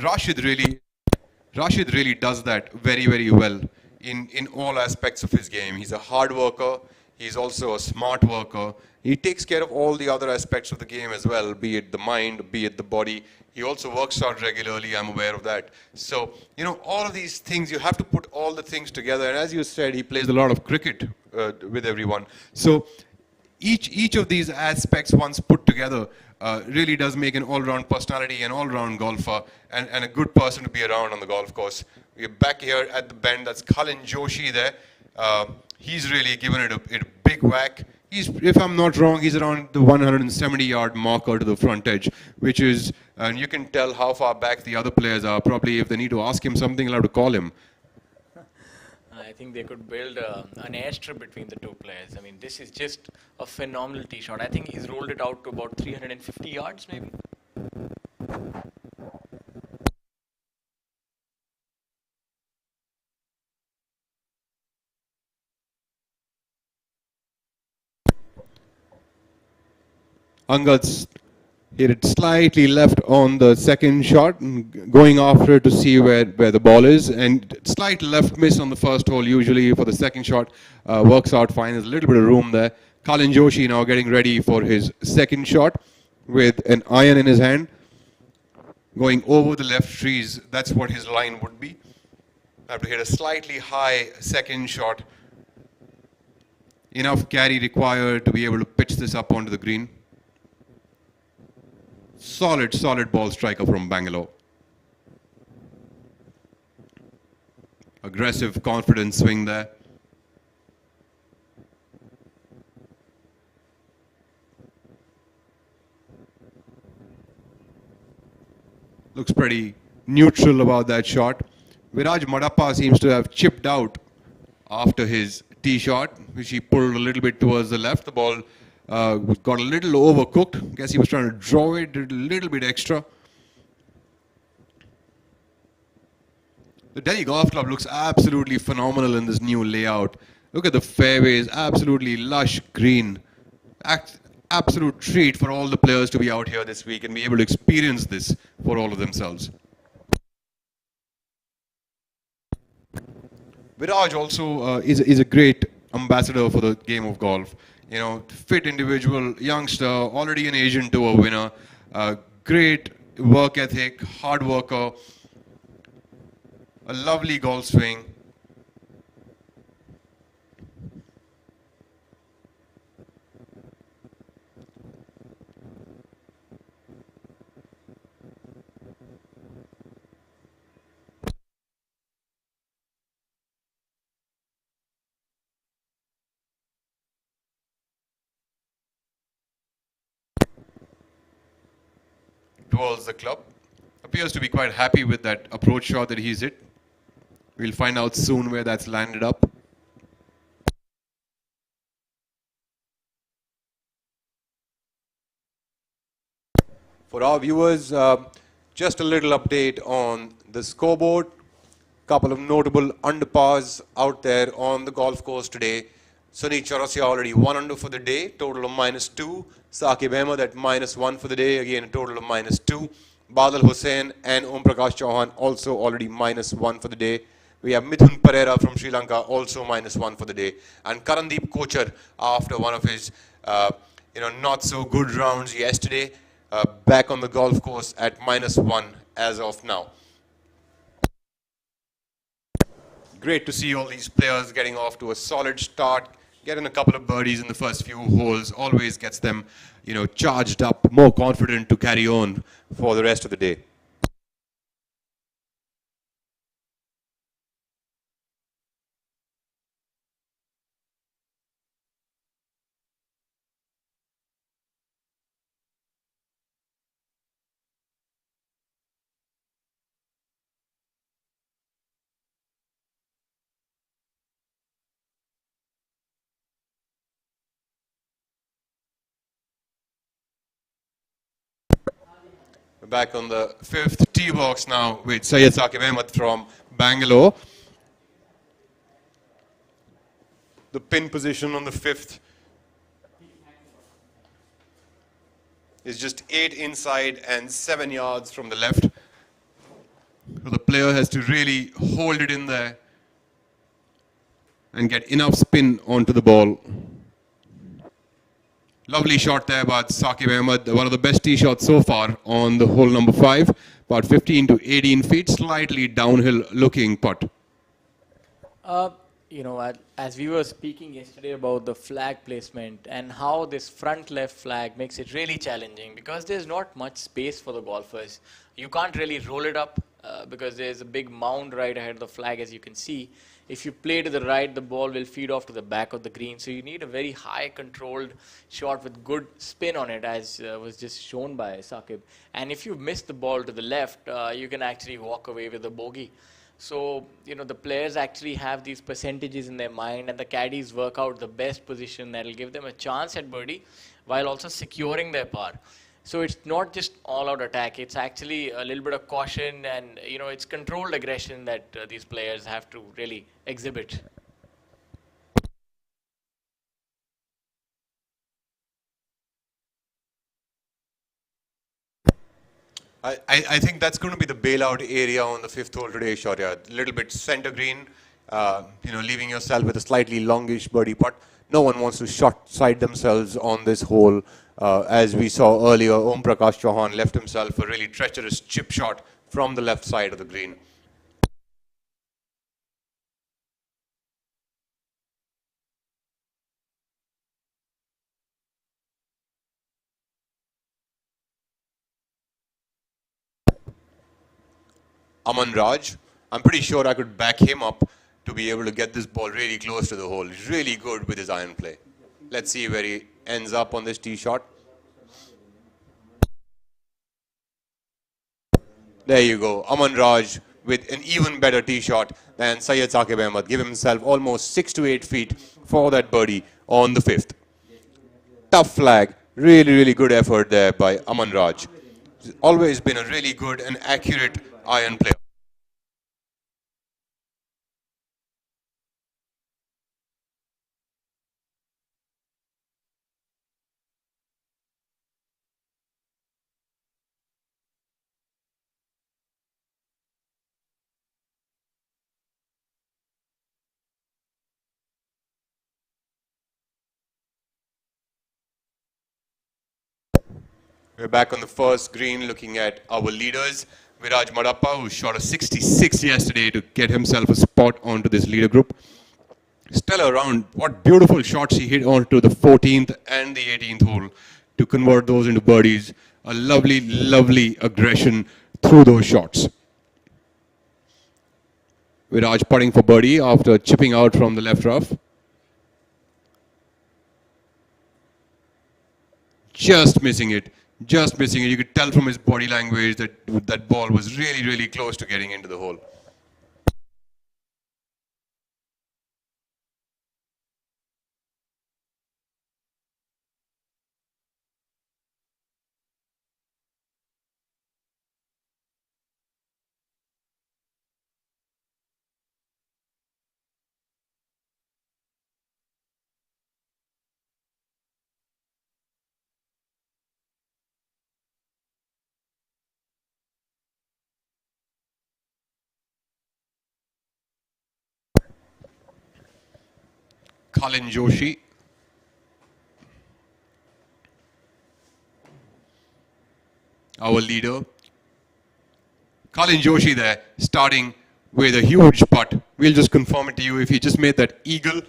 Rashid really does that very, very well in all aspects of his game. He's a hard worker. He's also a smart worker. He takes care of all the other aspects of the game as well, be it the mind, be it the body. He also works out regularly, I'm aware of that. So, all of these things, you have to put all the things together. And as you said, he plays a lot of cricket with everyone. So each of these aspects, once put together, really does make an all-round personality, an all-round golfer, and a good person to be around on the golf course. We're back here at the bend. That's Cullen Joshi there. He's really given it a big whack. He's, if I'm not wrong, he's around the 170-yard marker to the front edge, which is, and you can tell how far back the other players are. Probably if they need to ask him something, they'll have to call him. I think they could build an airstrip between the two players. I mean, this is just a phenomenal tee shot. I think he's rolled it out to about 350 yards, maybe. Angad's hit it slightly left on the second shot, and going after it to see where the ball is, and slight left miss on the first hole. Usually for the second shot, works out fine. There's a little bit of room there. Kalin Joshi now getting ready for his second shot with an iron in his hand, going over the left trees. That's what his line would be. Have to hit a slightly high second shot. Enough carry required to be able to pitch this up onto the green. Solid ball striker from Bangalore. Aggressive, confident swing there. Looks pretty neutral about that shot. Viraj Madappa seems to have chipped out after his tee shot, which he pulled a little bit towards the left. The ball got a little overcooked. Guess he was trying to draw it, did a little bit extra. The Delhi Golf Club looks absolutely phenomenal in this new layout. Look at the fairways, absolutely lush green. Absolute treat for all the players to be out here this week and be able to experience this for all of themselves. Viraj also is a great ambassador for the game of golf. You know, fit individual, youngster, already an Asian Tour winner, great work ethic, hard worker, a lovely golf swing. Towards the club. Appears to be quite happy with that approach shot that he's hit. We'll find out soon where that's landed up. For our viewers, just a little update on the scoreboard. Couple of notable underpars out there on the golf course today. Sunny Chaurasia already 1 under for the day, total of -2. Saqib Ahmed at -1 for the day, again a total of -2. Badal Hussain and Om Prakash Chauhan also already -1 for the day. We have Mithun Pereira from Sri Lanka also -1 for the day. And Karandeep Kochar, after one of his not so good rounds yesterday, back on the golf course at -1 as of now. Great to see all these players getting off to a solid start, getting a couple of birdies in the first few holes, always gets them, charged up, more confident to carry on for the rest of the day. We're back on the 5th tee box now with Syed Saqib Ahmed from Bangalore. The pin position on the 5th is just 8 inside and 7 yards from the left. So the player has to really hold it in there and get enough spin onto the ball. Lovely shot there by Saqib Ahmed, one of the best tee shots so far on the hole number 5. About 15 to 18 feet, slightly downhill looking putt. As we were speaking yesterday about the flag placement and how this front left flag makes it really challenging because there's not much space for the golfers. You can't really roll it up because there's a big mound right ahead of the flag, as you can see. If you play to the right, the ball will feed off to the back of the green. So you need a very high controlled shot with good spin on it, as was just shown by Saqib. And if you miss the ball to the left, you can actually walk away with a bogey. So, the players actually have these percentages in their mind, and the caddies work out the best position that will give them a chance at birdie while also securing their par. So it's not just all-out attack. It's actually a little bit of caution, and it's controlled aggression that these players have to really exhibit. I think that's going to be the bailout area on the fifth hole today, Shaurya. A little bit center green, leaving yourself with a slightly longish birdie putt. No one wants to short side themselves on this hole. As we saw earlier, Om Prakash Chauhan left himself a really treacherous chip shot from the left side of the green. Aman Raj, I'm pretty sure I could back him up to be able to get this ball really close to the hole. He's really good with his iron play. Let's see where he ends up on this tee shot. There you go, Aman Raj with an even better tee shot than Syed Saqib Ahmed. Give himself almost 6 to 8 feet for that birdie on the fifth. Tough flag, really good effort there by Aman Raj. He's always been a really good and accurate iron player. We're back on the first green looking at our leaders. Viraj Madappa, who shot a 66 yesterday to get himself a spot onto this leader group. Stellar round. What beautiful shots he hit onto the 14th and the 18th hole to convert those into birdies. A lovely aggression through those shots. Viraj putting for birdie after chipping out from the left rough. Just missing it. Just missing it. You could tell from his body language that that ball was really close to getting into the hole. Colin Joshi. Our leader. Colin Joshi there, starting with a huge putt. We'll just confirm it to you. If he just made that eagle,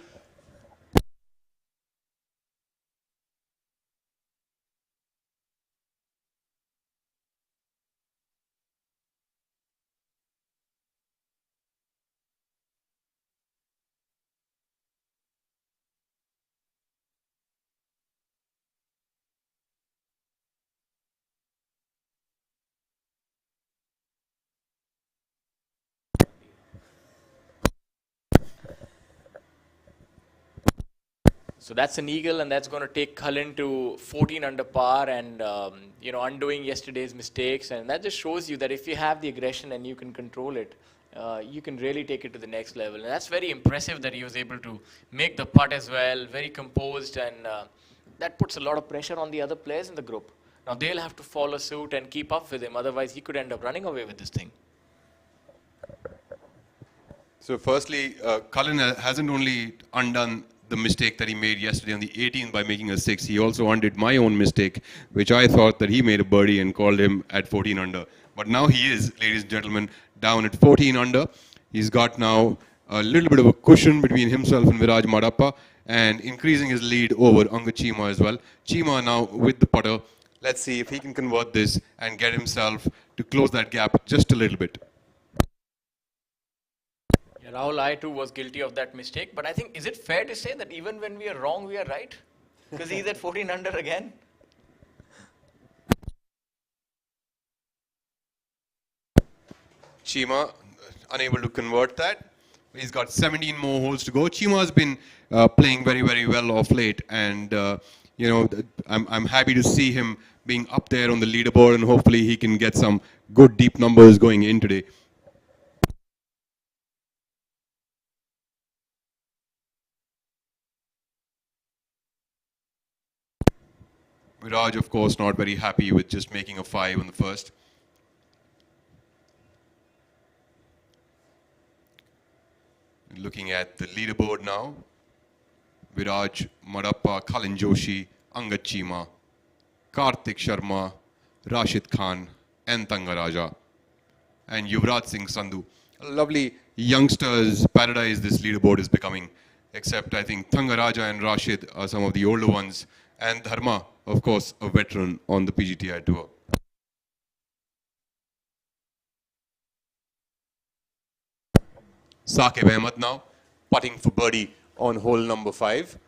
So that's an eagle, and that's going to take Cullen to 14 under par, and undoing yesterday's mistakes. And that just shows you that if you have the aggression and you can control it, you can really take it to the next level. And that's very impressive that he was able to make the putt as well, very composed, and that puts a lot of pressure on the other players in the group. Now they'll have to follow suit and keep up with him, otherwise he could end up running away with this thing. so firstly, Cullen hasn't only undone the mistake that he made yesterday on the 18th by making a 6, he also undid my own mistake, which I thought that he made a birdie and called him at 14 under. But now he is, ladies and gentlemen, down at 14 under. He's got now a little bit of a cushion between himself and Viraj Madappa, and increasing his lead over Angad Cheema as well. Cheema now with the putter. Let's see if he can convert this and get himself to close that gap just a little bit. Yeah, Rahul, I too was guilty of that mistake. But I think, is it fair to say that even when we are wrong, we are right? Because he's at 14 under again. Chima unable to convert that. He's got 17 more holes to go. Chima has been playing very, very well off late, and you know, I'm happy to see him being up there on the leaderboard, and hopefully he can get some good deep numbers going in today. Viraj, of course, not very happy with just making a 5 on the first. Looking at the leaderboard now, Viraj, Madappa, Kalin Joshi, Angad Chima, Karthik Sharma, Rashid Khan, and Tangaraja, and Yuvraj Singh Sandhu. Lovely youngsters paradise this leaderboard is becoming, except I think Tangaraja and Rashid are some of the older ones, and Dharma, of course, a veteran on the PGTI tour. Saqib Ahmed now, putting for birdie on hole number 5.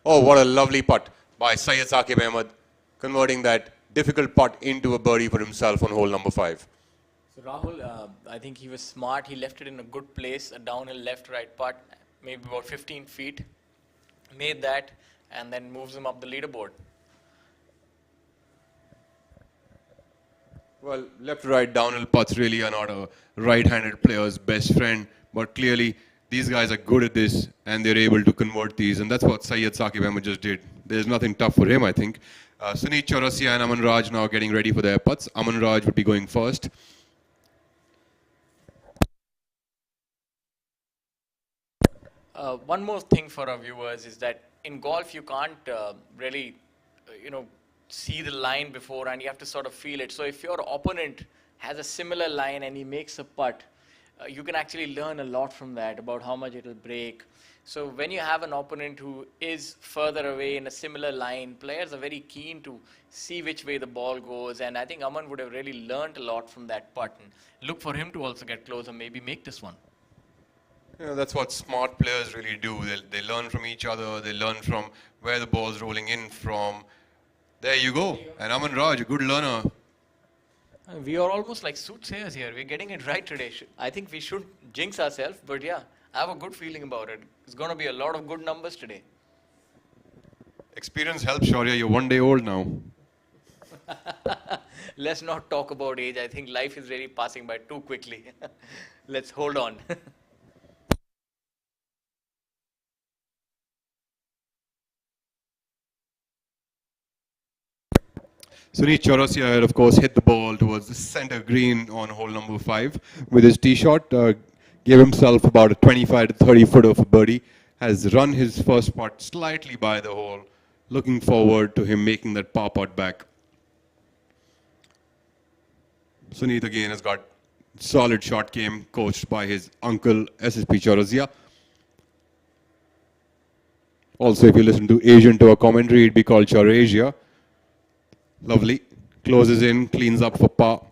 Oh, what a lovely putt by Syed Saqib Ahmed, converting that difficult putt into a birdie for himself on hole number 5. So Rahul, I think he was smart. He left it in a good place, a downhill left-right putt, maybe about 15 feet. Made that, and then moves him up the leaderboard. Well, left-right downhill putts really are not a right-handed player's best friend, but clearly these guys are good at this and they're able to convert these, and that's what Syed Saqib Ahmed just did. There's nothing tough for him, I think. Suneet Chaurasia and Aman Raj now getting ready for their putts. Aman Raj would be going first. One more thing for our viewers is that in golf you can't really, see the line before, and you have to sort of feel it. So if your opponent has a similar line and he makes a putt, you can actually learn a lot from that about how much it will break. So when you have an opponent who is further away in a similar line, players are very keen to see which way the ball goes, and I think Aman would have really learned a lot from that putt. And look for him to also get closer, maybe make this one. You know, that's what smart players really do. They learn from each other. They learn from where the ball's rolling in from. There you go. And Aman Raj, a good learner. We are almost like soothsayers here. We're getting it right today. I think we should jinx ourselves, but yeah, I have a good feeling about it. It's going to be a lot of good numbers today. Experience helps, Shaurya. You're 1 day old now. Let's not talk about age. I think life is really passing by too quickly. Let's hold on. Suneet Chaurasia had, of course, hit the ball towards the center green on hole number 5 with his tee shot. Gave himself about a 25 to 30 footer for birdie. Has run his first putt slightly by the hole. Looking forward to him making that par putt back. Suneet again has got solid shot game, coached by his uncle SSP Chaurasia. Also, if you listen to Asian Tour commentary, it'd be called Chaurasia. Lovely. Closes in, cleans up for par.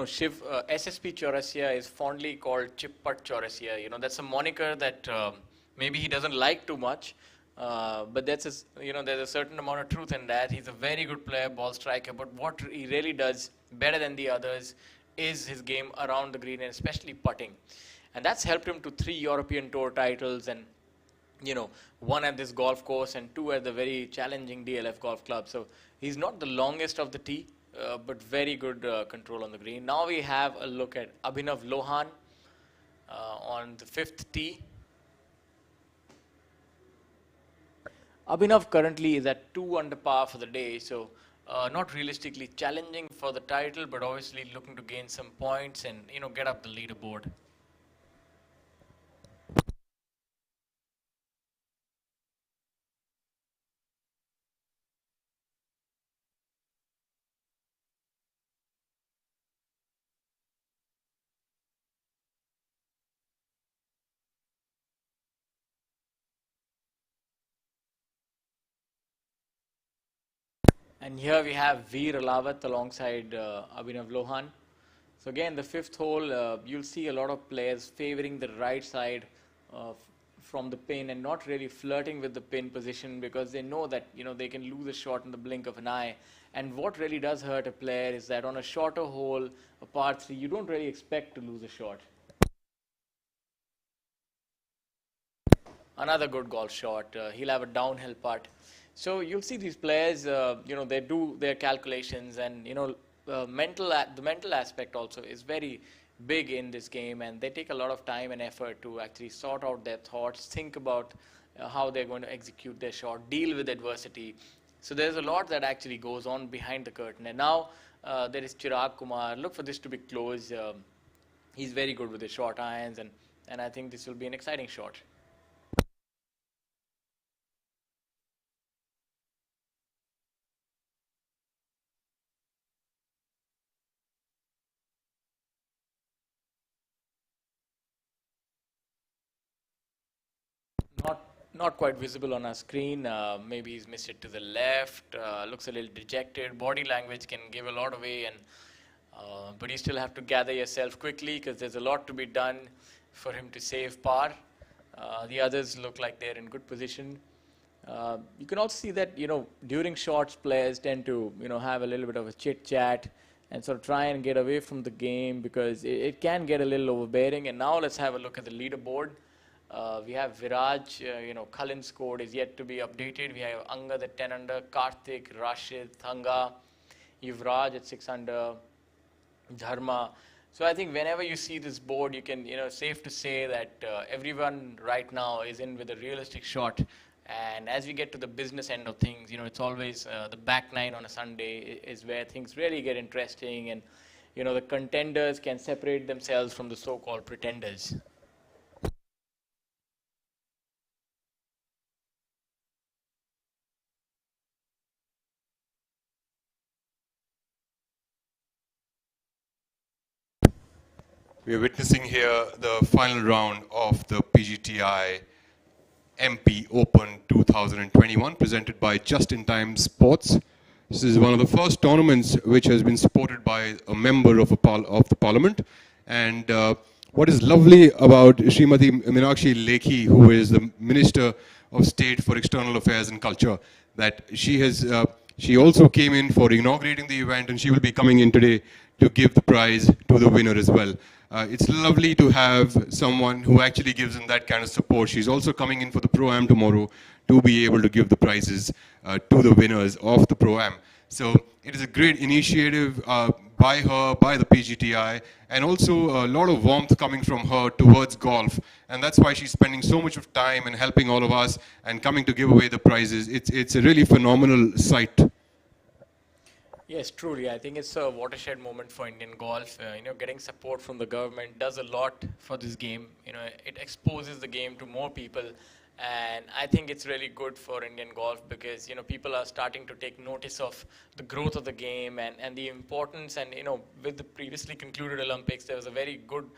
Shiv, SSP Chaurasia is fondly called Chippat Chaurasia. That's a moniker that maybe he doesn't like too much. But there's a certain amount of truth in that. He's a very good player, ball striker. But what he really does better than the others is his game around the green, and especially putting. And that's helped him to 3 European Tour titles, and 1 at this golf course and 2 at the very challenging DLF Golf Club. So he's not the longest of the tee, but very good control on the green. Now we have a look at Abhinav Lohan on the 5th tee. Abhinav currently is at 2 under par for the day, so not realistically challenging for the title, but obviously looking to gain some points and get up the leaderboard. And here we have Veer Alawat alongside Abhinav Lohan. So again, the fifth hole, you'll see a lot of players favoring the right side from the pin and not really flirting with the pin position because they know that they can lose a shot in the blink of an eye. And what really does hurt a player is that on a shorter hole, a par 3, you don't really expect to lose a shot. Another good golf shot. He'll have a downhill putt. So you'll see these players, they do their calculations, and the mental aspect also is very big in this game, and they take a lot of time and effort to actually sort out their thoughts, think about how they're going to execute their shot, deal with adversity. So there's a lot that actually goes on behind the curtain. And now there is Chirag Kumar. Look for this to be close. He's very good with his short irons, and I think this will be an exciting shot. Not quite visible on our screen. Maybe he's missed it to the left. Looks a little dejected. Body language can give a lot away, and but you still have to gather yourself quickly because there's a lot to be done for him to save par. The others look like they're in good position. You can also see that during shots, players tend to have a little bit of a chit chat and sort of try and get away from the game because it can get a little overbearing. And now let's have a look at the leaderboard. We have Viraj, Cullen's score is yet to be updated. We have Angad at 10 under, Karthik, Rashid, Thanga, Yuvraj at 6 under, Dharma. So I think whenever you see this board, you can, safe to say that everyone right now is in with a realistic shot. And as we get to the business end of things, it's always the back nine on a Sunday is where things really get interesting, and the contenders can separate themselves from the so-called pretenders. We are witnessing here the final round of the PGTI MP Open 2021 presented by Just in Time Sports. This is one of the first tournaments which has been supported by a member of the parliament. And what is lovely about Srimati Meenakshi Lekhi, who is the Minister of State for External Affairs and Culture, that she also came in for inaugurating the event, and she will be coming in today to give the prize to the winner as well. It's lovely to have someone who actually gives in that kind of support. She's also coming in for the Pro-Am tomorrow to be able to give the prizes to the winners of the Pro-Am. So it is a great initiative by her, by the PGTI, and also a lot of warmth coming from her towards golf. And that's why she's spending so much of time and helping all of us and coming to give away the prizes. It's a really phenomenal sight. Yes, truly. I think it's a watershed moment for Indian golf. Getting support from the government does a lot for this game. It exposes the game to more people, and I think it's really good for Indian golf because people are starting to take notice of the growth of the game and the importance. And with the previously concluded Olympics, there was a very good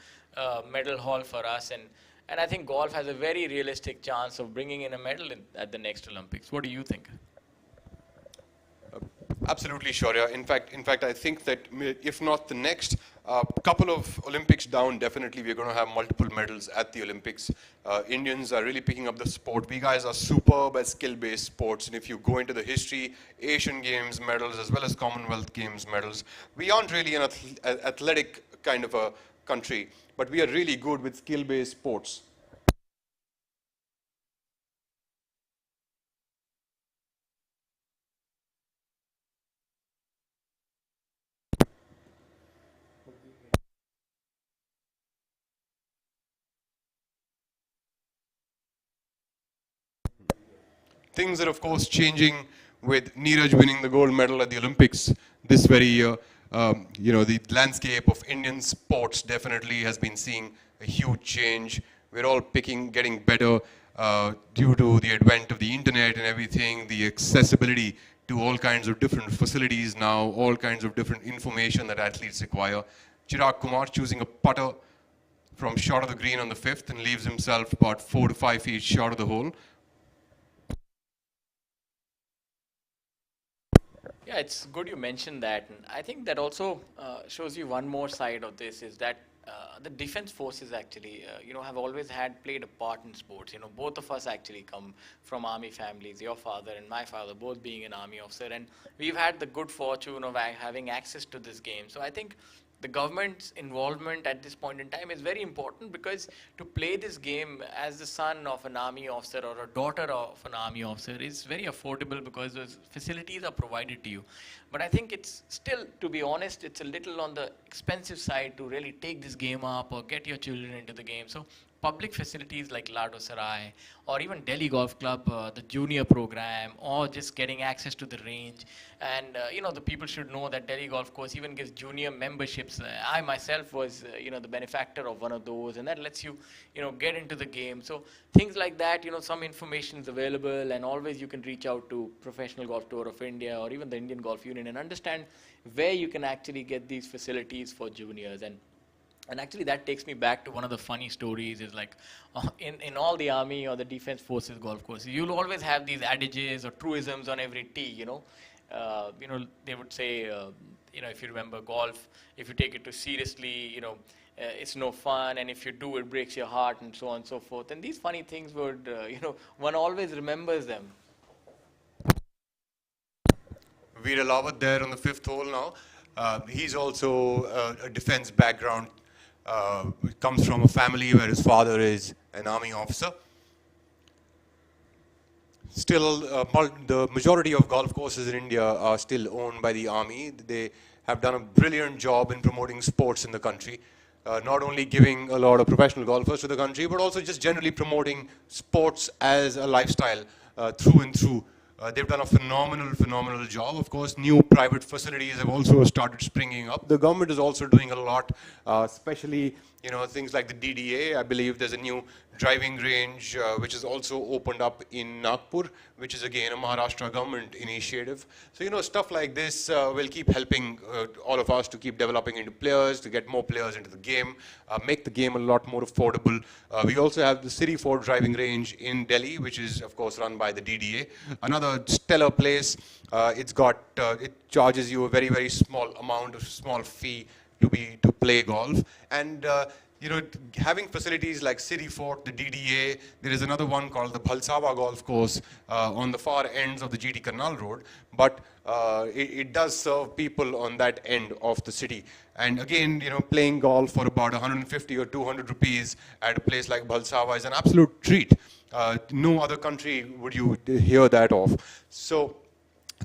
medal haul for us, and I think golf has a very realistic chance of bringing in a medal at the next Olympics. What do you think? Absolutely, Shaurya. In fact, I think that if not the next couple of Olympics down, definitely we're going to have multiple medals at the Olympics. Indians are really picking up the sport. We guys are superb at skill-based sports, and if you go into the history, Asian Games medals as well as Commonwealth Games medals, we aren't really an athletic kind of a country, but we are really good with skill-based sports. Things are, of course, changing with Neeraj winning the gold medal at the Olympics this very year. The landscape of Indian sports definitely has been seeing a huge change. We're all getting better due to the advent of the internet and everything, the accessibility to all kinds of different facilities now, all kinds of different information that athletes require. Chirag Kumar choosing a putter from short of the green on the 5th and leaves himself about 4 to 5 feet short of the hole. Yeah, it's good you mentioned that. And I think that also shows you one more side of this is that the defense forces actually, have always played a part in sports. Both of us actually come from army families, your father and my father, both being an army officer. And we've had the good fortune of having access to this game. So I think the government's involvement at this point in time is very important because to play this game as the son of an army officer or a daughter of an army officer is very affordable because those facilities are provided to you. But I think it's still, to be honest, it's a little on the expensive side to really take this game up or get your children into the game. So public facilities like Lado Sarai or even Delhi Golf Club, the junior program, or just getting access to the range. And, the people should know that Delhi Golf Course even gives junior memberships. I myself was, the benefactor of one of those, and that lets you, get into the game. So things like that, some information is available, and always you can reach out to Professional Golf Tour of India or even the Indian Golf Union and understand where you can actually get these facilities for juniors. And actually, that takes me back to one of the funny stories. Is like in all the army or the defense forces golf courses, you'll always have these adages or truisms on every tee. They would say, if you remember golf, if you take it too seriously, it's no fun, and if you do, it breaks your heart, and so on and so forth. And these funny things would, one always remembers them. Veer Alawat there on the fifth hole now. He's also a defense background. Comes from a family where his father is an army officer. Still, the majority of golf courses in India are still owned by the army. They have done a brilliant job in promoting sports in the country. Not only giving a lot of professional golfers to the country, but also just generally promoting sports as a lifestyle through and through. They've done a phenomenal job. Of course, new private facilities have also started springing up. The government is also doing a lot, especially things like the DDA. I believe there's a new driving range which is also opened up in Nagpur, which is again a Maharashtra government initiative. So stuff like this will keep helping all of us to keep developing into players, to get more players into the game, make the game a lot more affordable. We also have the City Ford driving range in Delhi, which is of course run by the DDA. Another stellar place. It charges you a very small amount of small fee to play golf, and having facilities like City Fort, the DDA. There is another one called the Bhalsawa Golf Course on the far ends of the GT Karnal Road, but it does serve people on that end of the city. And again, playing golf for about 150 or 200 rupees at a place like Bhalsawa is an absolute treat. No other country would you hear that of. So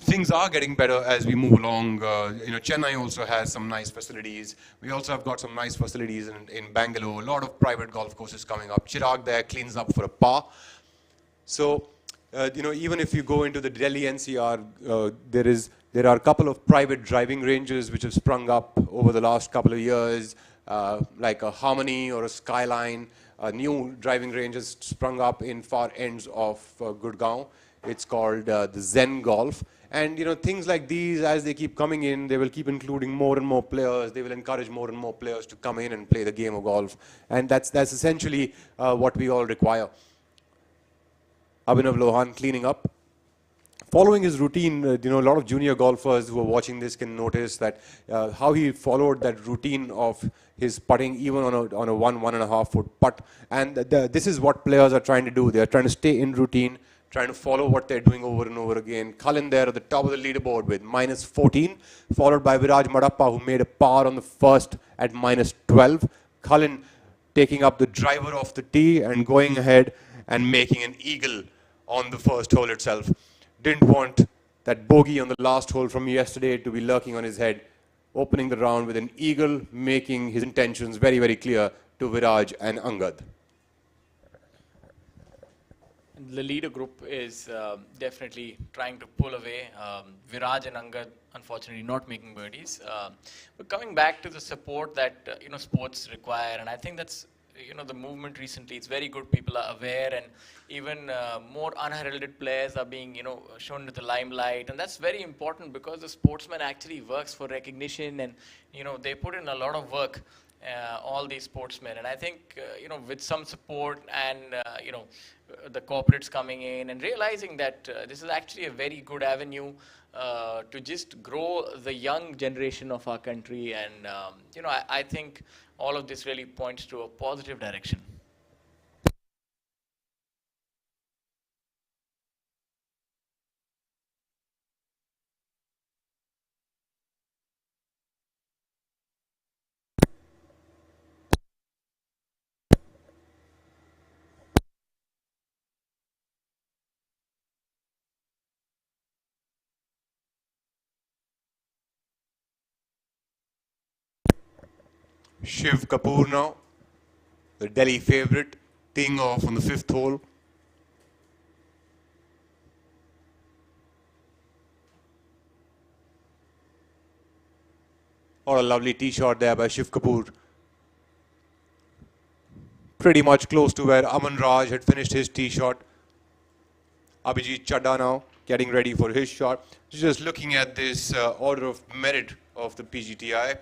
things are getting better as we move along. Chennai also has some nice facilities. We also have got some nice facilities in Bangalore. A lot of private golf courses coming up. Chirag there cleans up for a par. So, even if you go into the Delhi NCR, there are a couple of private driving ranges which have sprung up over the last couple of years, like a Harmony or a Skyline. A new driving range has sprung up in far ends of Gurgaon. It's called the Zen Golf. And things like these, as they keep coming in, they will keep including more and more players. They will encourage more and more players to come in and play the game of golf. And that's essentially what we all require. Abhinav Lohan cleaning up. Following his routine, a lot of junior golfers who are watching this can notice that how he followed that routine of his putting even on a 1.5 foot putt. And this is what players are trying to do. They are trying to stay in routine, trying to follow what they're doing over and over again. Cullen there at the top of the leaderboard with -14, followed by Viraj Madappa, who made a par on the first at -12. Cullen taking up the driver off the tee and going ahead and making an eagle on the first hole itself. Didn't want that bogey on the last hole from yesterday to be lurking on his head. Opening the round with an eagle, making his intentions very clear to Viraj and Angad. The leader group is definitely trying to pull away. Viraj and Angad, unfortunately, not making birdies. But coming back to the support that sports require, and I think that's the movement recently. It's very good. People are aware, and even more unheralded players are being shown to the limelight, and that's very important because the sportsman actually works for recognition, and they put in a lot of work. all these sportsmen. And I think, with some support and, the corporates coming in and realizing that this is actually a very good avenue to just grow the young generation of our country. And, I think all of this really points to a positive direction. Shiv Kapoor now, the Delhi favorite, teeing off on the fifth hole. What a lovely tee shot there by Shiv Kapoor. Pretty much close to where Aman Raj had finished his tee shot. Abhijit Chadha now getting ready for his shot. Just looking at this order of merit of the PGTI.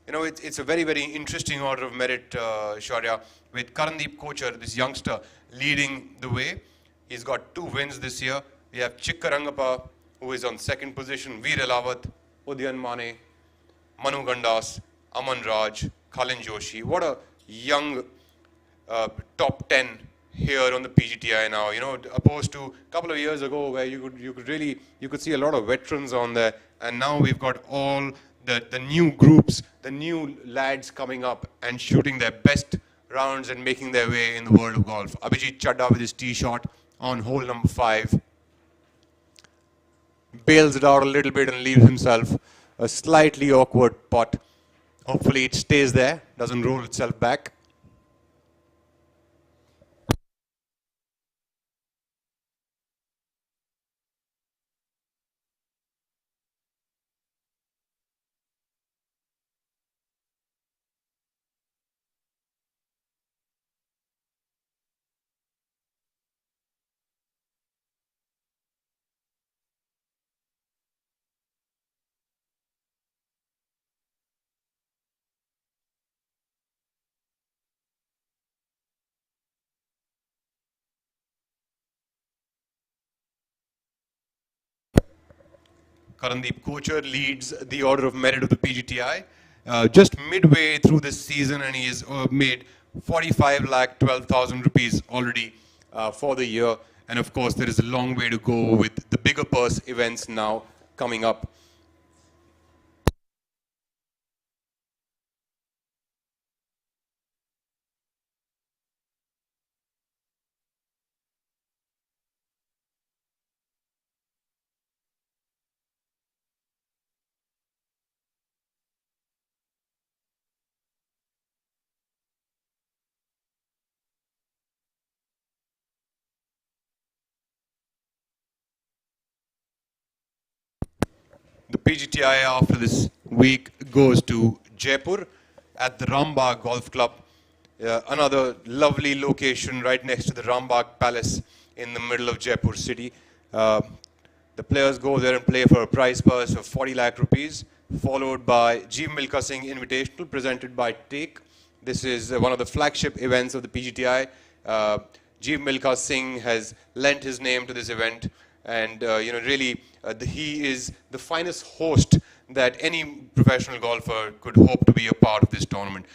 It's a very, very interesting order of merit, Shaurya, with Karandeep Kochar, this youngster, leading the way. He's got 2 wins this year. We have Chikkarangappa, who is on second position, Veer Elawat, Udyan Mane, Manu Gandas, Aman Raj, Khalin Joshi. What a young top 10 here on the PGTI now, opposed to a couple of years ago where you could see a lot of veterans on there, and now we've got all the new groups, the new lads coming up and shooting their best rounds and making their way in the world of golf. Abhijit Chadha with his tee shot on hole number 5. Bails it out a little bit and leaves himself a slightly awkward putt. Hopefully it stays there, doesn't roll itself back. Karandeep Kochar leads the order of merit of the PGTI. Just midway through this season, and he has made 45,12,000 rupees already for the year. And of course, there is a long way to go with the bigger purse events now coming up. The PGTI after this week goes to Jaipur at the Rambagh Golf Club. Another lovely location right next to the Rambagh Palace in the middle of Jaipur city. The players go there and play for a prize purse of 40 lakh rupees, followed by Jeev Milkha Singh Invitational presented by Take. This is one of the flagship events of the PGTI. Jeev Milkha Singh has lent his name to this event, and he is the finest host that any professional golfer could hope to be a part of this tournament.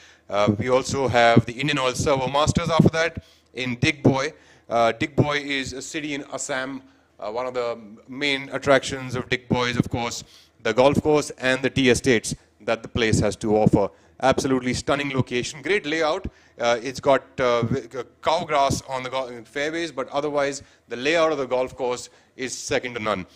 We also have the Indian Oil Servo Masters after that in Digboi. Digboi is a city in Assam. One of the main attractions of Digboi is, of course, the golf course and the tea estates that the place has to offer. Absolutely stunning location, great layout. It's got cow grass on the fairways, but otherwise the layout of the golf course is second to none.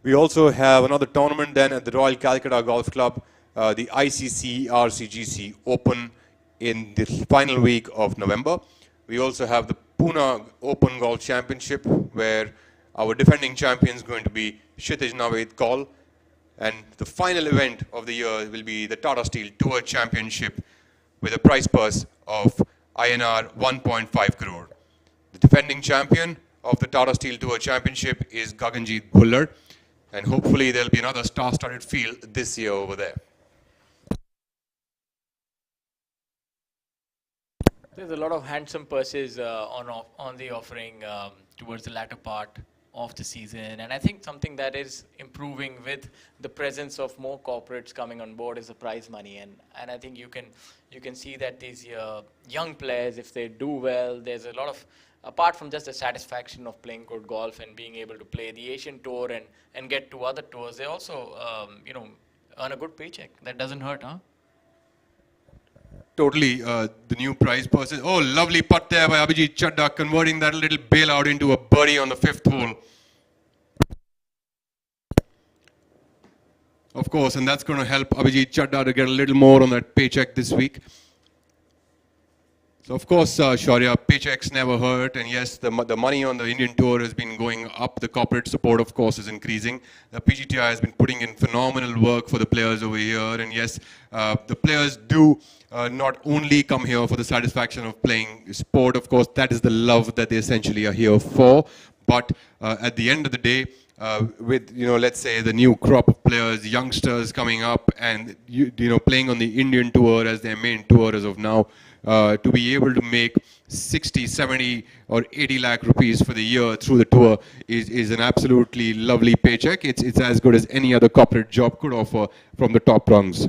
We also have another tournament then at the Royal Calcutta Golf Club, the ICC RCGC Open in the final week of November. We also have the Pune Open Golf Championship, where our defending champion is going to be Kshitij Naved Kaul. And the final event of the year will be the Tata Steel Tour Championship with a prize purse of INR 1.5 crore. The defending champion of the Tata Steel Tour Championship is Gaganjeet Bhullar, and hopefully there'll be another star-studded field this year over there. There's a lot of handsome purses on the offering towards the latter part of the season, and I think something that is improving with the presence of more corporates coming on board is the prize money, and I think you can see that these young players, if they do well, there's a lot of, apart from just the satisfaction of playing good golf and being able to play the Asian Tour and get to other tours, they also earn a good paycheck. That doesn't hurt, huh? Totally, the new prize purses. Oh, lovely putt there by Abhijit Chadda, converting that little bailout into a birdie on the 5th hole. Of course, and that's going to help Abhijit Chadda to get a little more on that paycheck this week. So of course, Shaurya, paychecks never hurt, and yes, the money on the Indian Tour has been going up. The corporate support, of course, is increasing. The PGTI has been putting in phenomenal work for the players over here, and yes, the players do not only come here for the satisfaction of playing sport. Of course, that is the love that they essentially are here for. But at the end of the day, with let's say the new crop of players, youngsters coming up, and playing on the Indian Tour as their main tour as of now. To be able to make 60, 70 or 80 lakh rupees for the year through the tour is an absolutely lovely paycheck. It's as good as any other corporate job could offer from the top rungs.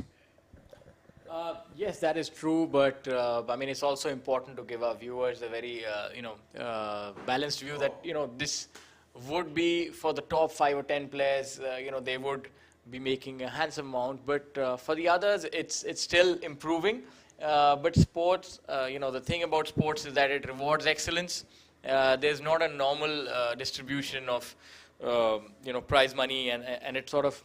Yes, that is true, but I mean, it's also important to give our viewers a very, balanced view that, this would be for the top 5 or 10 players, they would be making a handsome amount, but for the others, it's still improving. But sports, the thing about sports is that it rewards excellence. There's not a normal distribution of, prize money, and it sort of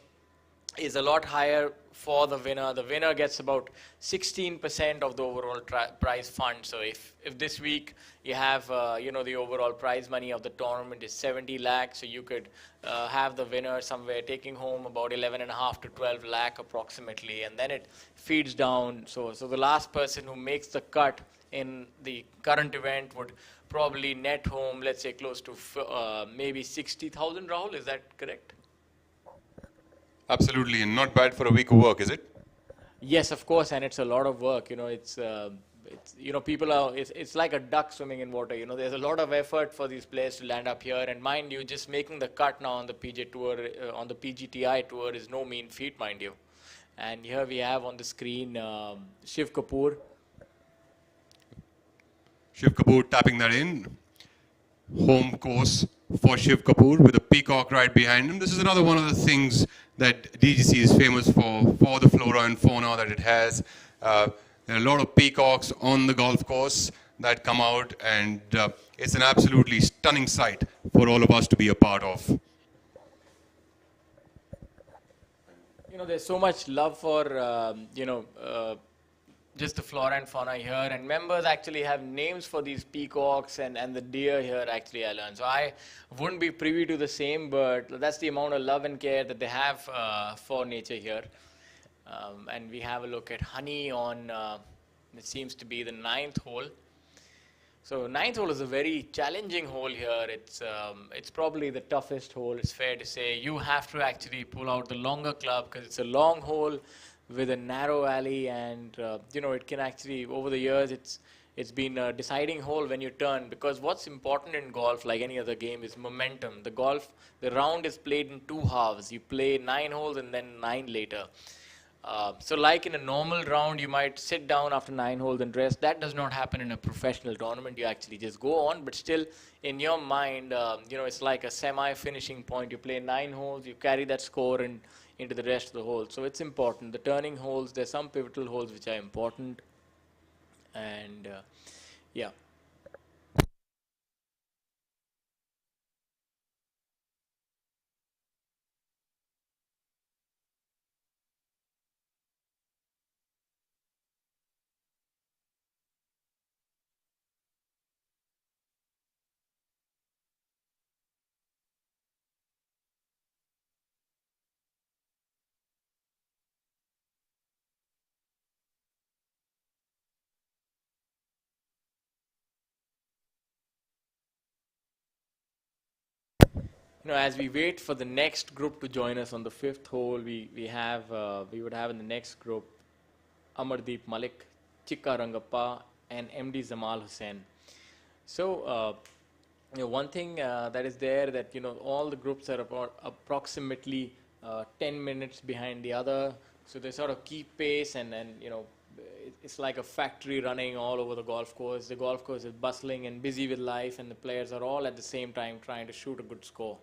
is a lot higher for the winner. The winner gets about 16% of the overall prize fund. So if this week you have, the overall prize money of the tournament is 70 lakh, so you could have the winner somewhere taking home about 11.5 to 12 lakh approximately, and then it feeds down. So the last person who makes the cut in the current event would probably net home, let's say, close to maybe 60,000, Rahul. Is that correct? Absolutely, and not bad for a week of work, is it? Yes, of course, and it's a lot of work. It's people are. It's like a duck swimming in water. There's a lot of effort for these players to land up here, and mind you, just making the cut now on the PJ Tour, on the PGTI Tour, is no mean feat, mind you. And here we have on the screen Shiv Kapoor. Shiv Kapoor tapping that in. Home course for Shiv Kapoor with a peacock right behind him. This is another one of the things that DGC is famous for the flora and fauna that it has. There are a lot of peacocks on the golf course that come out, and it's an absolutely stunning sight for all of us to be a part of. There's so much love for, just the flora and fauna here, and members actually have names for these peacocks and the deer here, actually, I learned. So I wouldn't be privy to the same, but that's the amount of love and care that they have for nature here. And we have a look at Honey on, it seems to be the 9th hole. So 9th hole is a very challenging hole here. It's probably the toughest hole, it's fair to say. You have to actually pull out the longer club because it's a long hole with a narrow alley, and it can actually, over the years, it's been a deciding hole when you turn, because what's important in golf, like any other game, is momentum. The round is played in 2 halves. You play 9 holes and then 9 later. So like in a normal round, you might sit down after 9 holes and rest. That does not happen in a professional tournament. You actually just go on, but still in your mind, it's like a semi-finishing point. You play 9 holes, you carry that score into the rest of the holes. So it's important. The turning holes, there's some pivotal holes which are important. And yeah. As we wait for the next group to join us on the 5th hole, we would have in the next group Amardeep Malik, Chikka Rangappa, and MD Zamal Hussain. So, one thing that is there that all the groups are about approximately 10 minutes behind the other, so they sort of keep pace, and it's like a factory running all over the golf course. The golf course is bustling and busy with life, and the players are all at the same time trying to shoot a good score.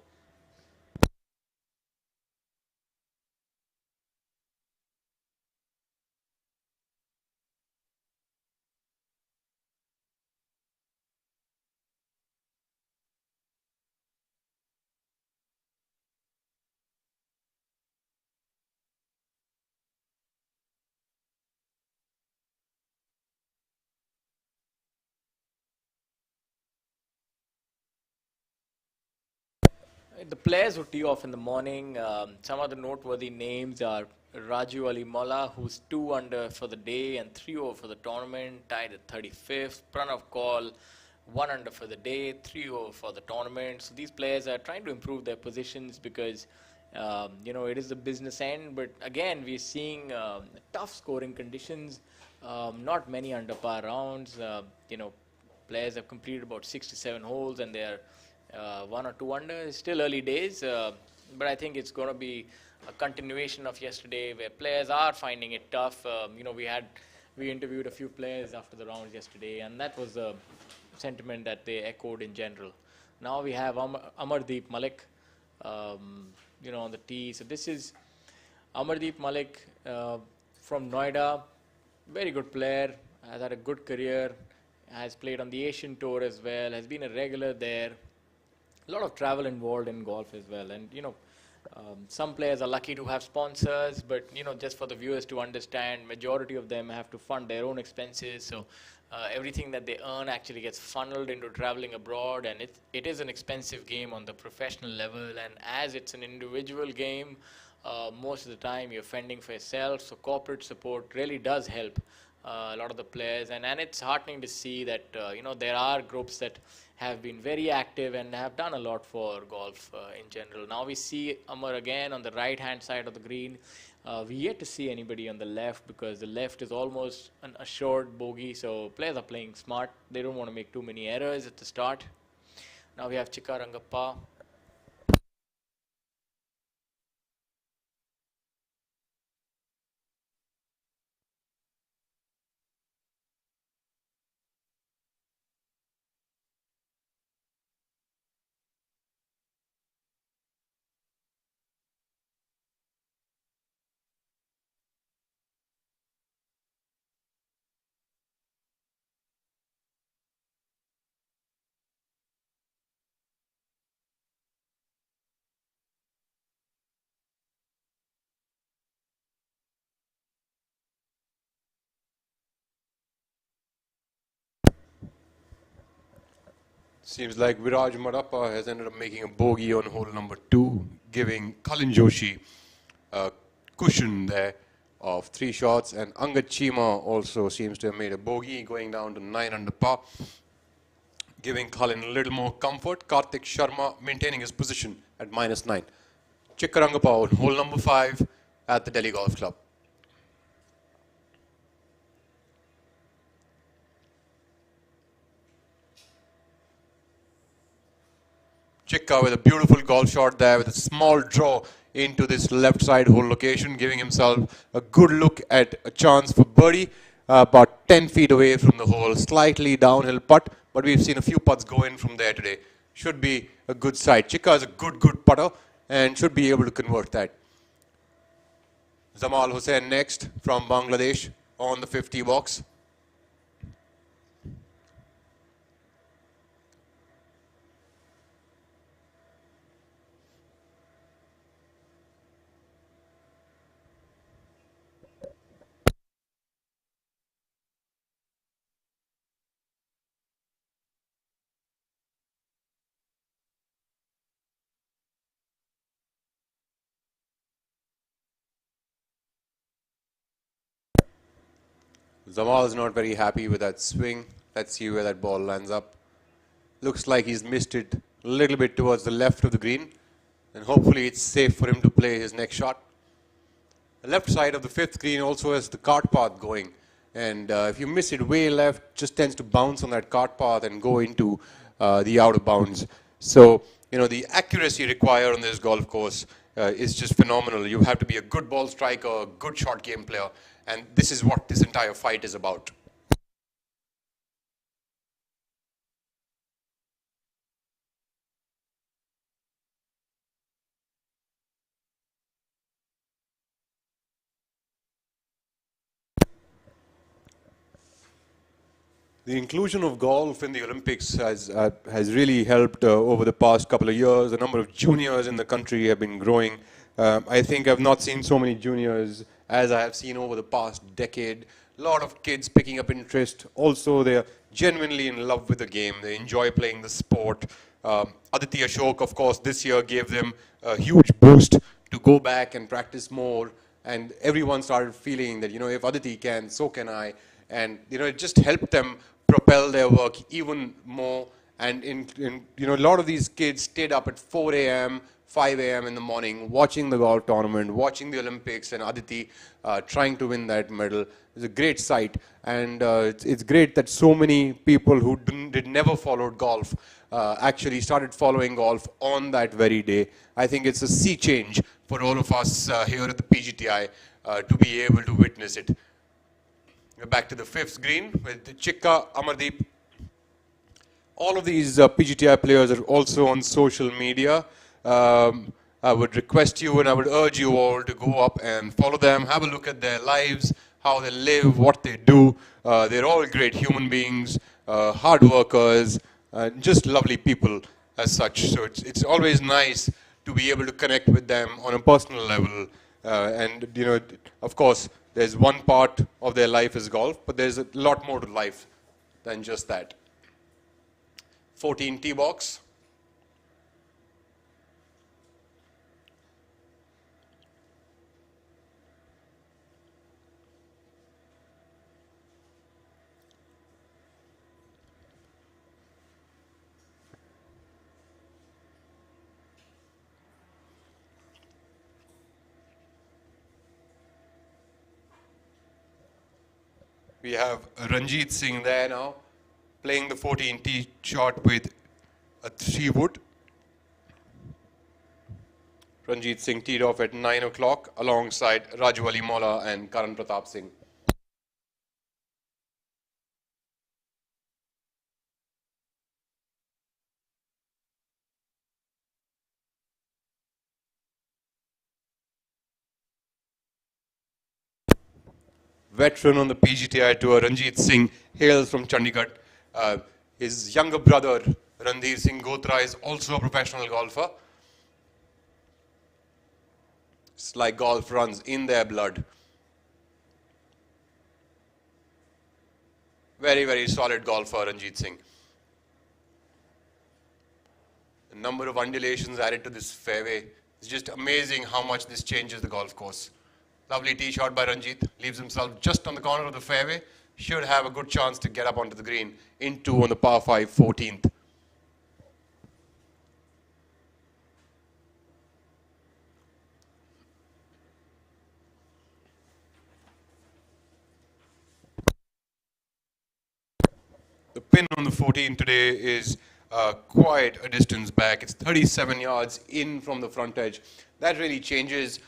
The players who tee off in the morning, some of the noteworthy names are Raju Ali Molla, who's 2 under for the day and 3 over for the tournament, tied at 35th. Pranav Kaul, 1 under for the day, 3 over for the tournament. So these players are trying to improve their positions because, it is the business end. But again, we're seeing tough scoring conditions, not many under par rounds. Players have completed about 67 holes and they're 1 or 2 under. It's still early days, but I think it's going to be a continuation of yesterday where players are finding it tough. We interviewed a few players after the rounds yesterday, and that was the sentiment that they echoed in general. Now we have Amardeep Malik, on the tee. So this is Amardeep Malik from Noida, very good player, has had a good career, has played on the Asian Tour as well, has been a regular there. A lot of travel involved in golf as well, and some players are lucky to have sponsors, but just for the viewers to understand, majority of them have to fund their own expenses, so everything that they earn actually gets funneled into traveling abroad, and it is an expensive game on the professional level, and as it's an individual game, most of the time you're fending for yourself, so corporate support really does help a lot of the players, and it's heartening to see that there are groups that have been very active and have done a lot for golf in general. Now we see Amar again on the right hand side of the green. We yet to see anybody on the left because the left is almost an assured bogey, so players are playing smart. They don't want to make too many errors at the start. Now we have Chikka Rangappa. Seems like Viraj Marappa has ended up making a bogey on hole number 2, giving Kalin Joshi a cushion there of 3 shots, and Angad Chima also seems to have made a bogey going down to 9 under par, giving Kalin a little more comfort. Karthik Sharma maintaining his position at -9. Chikka Rangappa on hole number 5 at the Delhi Golf Club. Chikka with a beautiful golf shot there with a small draw into this left side hole location, giving himself a good look at a chance for birdie, about 10 feet away from the hole, slightly downhill putt, but we've seen a few putts go in from there today. Should be a good sight. Chikka is a good putter and should be able to convert that. Zamal Hussain next from Bangladesh on the 50 box. Zamal is not very happy with that swing. Let's see where that ball lands up. Looks like he's missed it a little bit towards the left of the green, and hopefully it's safe for him to play his next shot. The left side of the 5th green also has the cart path going, And if you miss it way left, just tends to bounce on that cart path and go into the out of bounds. So, you know, the accuracy required on this golf course is just phenomenal. You have to be a good ball striker, a good short game player, and this is what this entire fight is about. The inclusion of golf in the Olympics has really helped over the past couple of years. The number of juniors in the country have been growing. I think I've not seen so many juniors as I have seen over the past decade. A lot of kids picking up interest. Also, they're genuinely in love with the game. They enjoy playing the sport. Aditi Ashok, of course, this year gave them a huge boost to go back and practice more. And everyone started feeling that, you know, if Aditi can, so can I. And, you know, it just helped them propel their work even more. And you know, a lot of these kids stayed up at 4 a.m., 5 a.m. in the morning, watching the golf tournament, watching the Olympics, and Aditi trying to win that medal. It's a great sight. And it's great that so many people who never followed golf actually started following golf on that very day. I think it's a sea change for all of us here at the PGTI to be able to witness it. We're back to the fifth green with Chikka, Amardeep. All of these PGTI players are also on social media. I would request you and I would urge you all to go up and follow them, have a look at their lives, how they live, what they do. They're all great human beings, hard workers, just lovely people as such. So it's always nice to be able to connect with them on a personal level. And, you know, of course, there's one part of their life is golf, but there's a lot more to life than just that. 14 tee box. We have Ranjit Singh there now, playing the 14 tee shot with a 3-wood. Ranjit Singh teed off at 9 o'clock alongside Raju Ali Mola and Karan Pratap Singh. Veteran on the PGTI Tour, Ranjit Singh hails from Chandigarh. His younger brother, Randhir Singh Gotra, is also a professional golfer. It's like golf runs in their blood. Very, very solid golfer, Ranjit Singh. The number of undulations added to this fairway. It's just amazing how much this changes the golf course. Lovely tee shot by Ranjit. Leaves himself just on the corner of the fairway. Should have a good chance to get up onto the green. In 2 on the par 5, 14th. The pin on the 14 today is quite a distance back. It's 37 yards in from the front edge. That really changes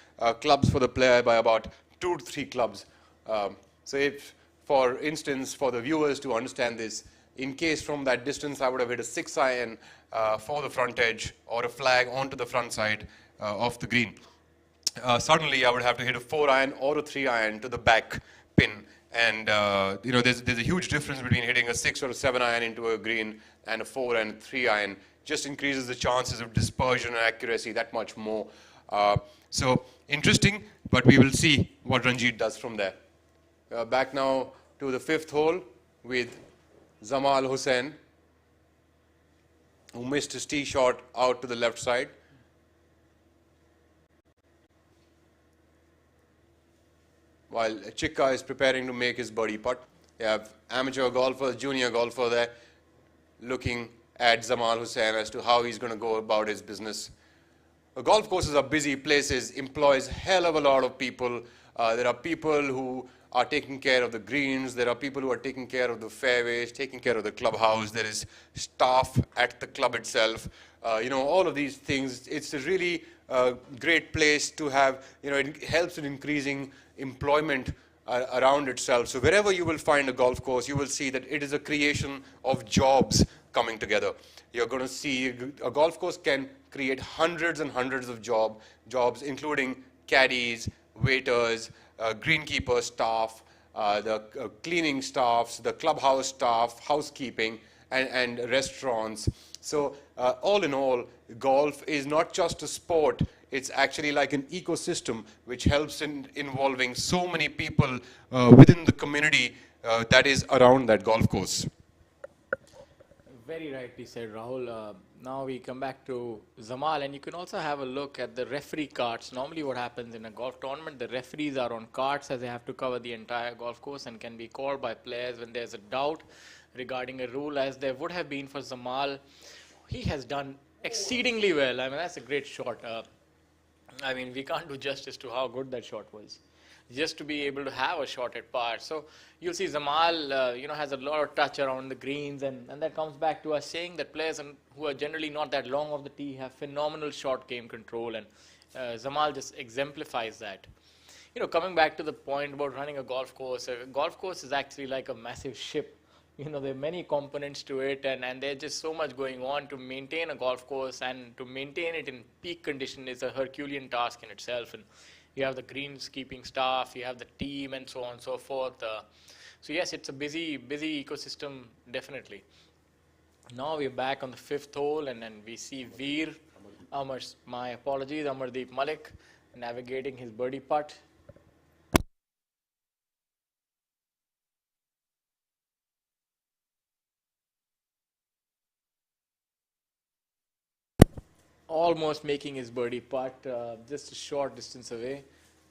clubs for the player by about 2 to 3 clubs. So if, for instance, for the viewers to understand this, in case from that distance I would have hit a 6-iron for the front edge or a flag onto the front side of the green. Suddenly I would have to hit a 4-iron or a 3-iron to the back pin. And you know, there's a huge difference between hitting a 6 or a 7-iron into a green and a 4 and 3-iron. Just increases the chances of dispersion and accuracy that much more. So interesting, but we will see what Ranjit does from there. Back now to the 5th hole with Zamal Hussain, who missed his tee shot out to the left side. While Chikka is preparing to make his birdie putt. You have amateur golfer, junior golfer there, looking at Zamal Hussain as to how he's going to go about his business. Golf courses are busy places, employs hell of a lot of people. There are people who are taking care of the greens. There are people who are taking care of the fairways, taking care of the clubhouse. There is staff at the club itself. All of these things. It's a really great place to have. It helps in increasing employment around itself. So wherever you will find a golf course, you will see that it is a creation of jobs coming together. You're going to see a golf course can create hundreds and hundreds of jobs, including caddies, waiters, greenkeeper staff, the cleaning staffs, the clubhouse staff, housekeeping, and restaurants. So all in all, golf is not just a sport, it's actually like an ecosystem which helps in involving so many people within the community that is around that golf course. Very rightly said, Rahul. Now we come back to Zamal, and you can also have a look at the referee carts. Normally, what happens in a golf tournament, the referees are on carts as they have to cover the entire golf course and can be called by players when there's a doubt regarding a rule, as there would have been for Zamal. He has done exceedingly well. I mean, that's a great shot. I mean, we can't do justice to how good that shot was. Just to be able to have a shot at par. So you'll see Zamal, has a lot of touch around the greens, and that comes back to us saying that players who are generally not that long off the tee have phenomenal short game control, and Zamal just exemplifies that. Coming back to the point about running a golf course is actually like a massive ship. There are many components to it, and there's just so much going on to maintain a golf course, and to maintain it in peak condition is a Herculean task in itself. And you have the greenskeeping staff, you have the team, and so on and so forth. So yes, it's a busy ecosystem, definitely. Now we're back on the fifth hole, and then we see Amardeep Malik, navigating his birdie putt. Almost making his birdie putt, just a short distance away.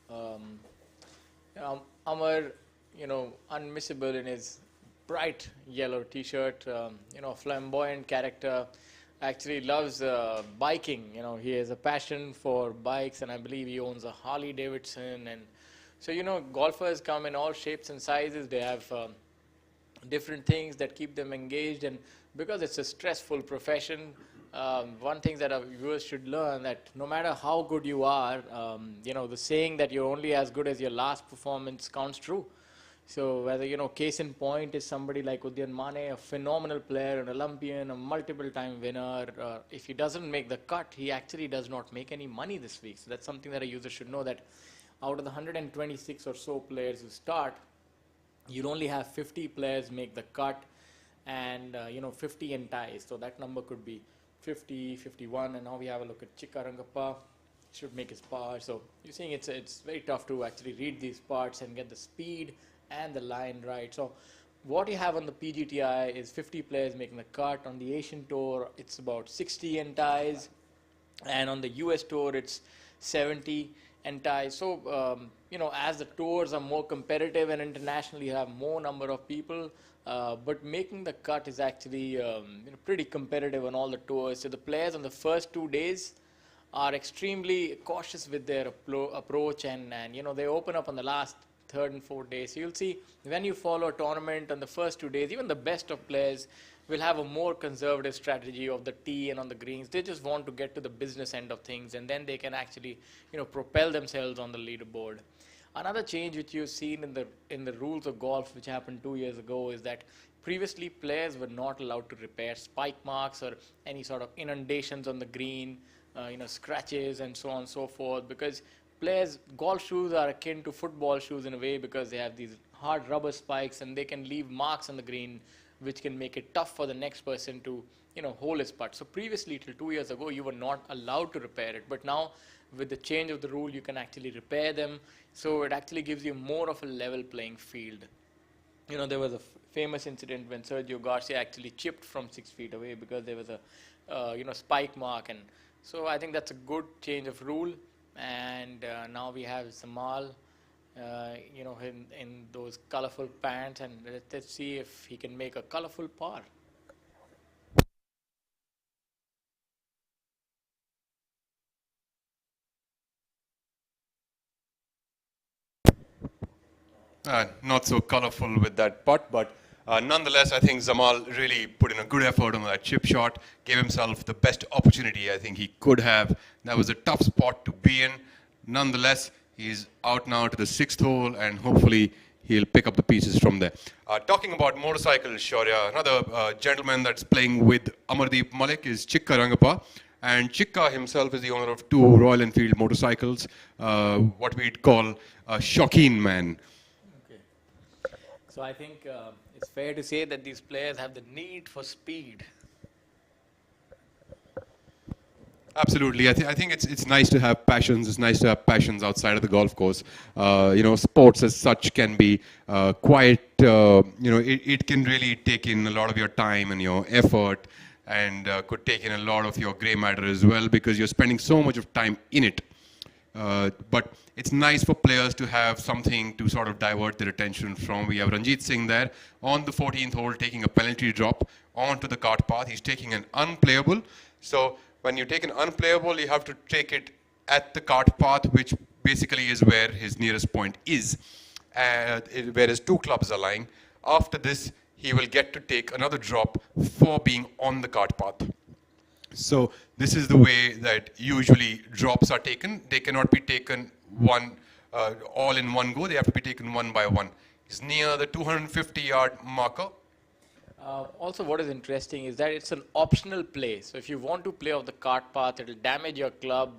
Um, Amar, unmissable in his bright yellow t-shirt, flamboyant character, actually loves biking. He has a passion for bikes, and I believe he owns a Harley Davidson. And so, golfers come in all shapes and sizes. They have different things that keep them engaged, and because it's a stressful profession, one thing that our viewers should learn, that no matter how good you are, the saying that you're only as good as your last performance counts true. So whether, case in point is somebody like Udyan Mane, a phenomenal player, an Olympian, a multiple time winner. If he doesn't make the cut, he actually does not make any money this week. So that's something that a user should know, that out of the 126 or so players who start, you'd only have 50 players make the cut, and 50 in ties. So that number could be 50, 51, and now we have a look at Chikka Rangappa. Should make his par. So you're seeing it's very tough to actually read these parts and get the speed and the line right. So what you have on the PGTI is 50 players making the cut. On the Asian Tour, it's about 60 in ties, and on the US Tour, it's 70 and ties. So as the tours are more competitive and internationally, you have more number of people, but making the cut is actually pretty competitive on all the tours. So the players on the first 2 days are extremely cautious with their approach, and they open up on the last third and fourth day. So you'll see when you follow a tournament on the first 2 days, even the best of players will have a more conservative strategy of the tee and on the greens. They just want to get to the business end of things, and then they can actually propel themselves on the leaderboard. Another change which you've seen in the rules of golf, which happened 2 years ago, is that previously players were not allowed to repair spike marks or any sort of inundations on the green, scratches and so on and so forth, because golf shoes are akin to football shoes in a way, because they have these hard rubber spikes and they can leave marks on the green, which can make it tough for the next person to hole his putt. So previously, till 2 years ago, you were not allowed to repair it, but now with the change of the rule, you can actually repair them. So it actually gives you more of a level playing field. There was a famous incident when Sergio Garcia actually chipped from 6 feet away because there was a spike mark. And so I think that's a good change of rule. And now we have Zamal, in those colorful pants, and let's see if he can make a colorful par. Not so colorful with that putt, but nonetheless, I think Zamal really put in a good effort on that chip shot, gave himself the best opportunity I think he could have. That was a tough spot to be in. Nonetheless, he's out now to the 6th hole, and hopefully he'll pick up the pieces from there. Talking about motorcycles, Shaurya, another gentleman that's playing with Amardeep Malik is Chikka Rangappa. And Chikka himself is the owner of 2 Royal Enfield motorcycles, what we'd call a Shauqeen man. Okay. So I think it's fair to say that these players have the need for speed. Absolutely. I think it's nice to have passions. It's nice to have passions outside of the golf course. Sports as such can be quite, it can really take in a lot of your time and your effort, and could take in a lot of your grey matter as well, because you're spending so much of time in it. But it's nice for players to have something to sort of divert their attention from. We have Ranjit Singh there on the 14th hole taking a penalty drop onto the cart path. He's taking an unplayable. So when you take an unplayable, you have to take it at the cart path, which basically is where his nearest point is, where his 2 clubs are lying. After this, he will get to take another drop for being on the cart path. So this is the way that usually drops are taken. They cannot be taken all in one go. They have to be taken one by one. He's near the 250-yard marker. Also, what is interesting is that it's an optional play. So if you want to play off the cart path, it'll damage your club.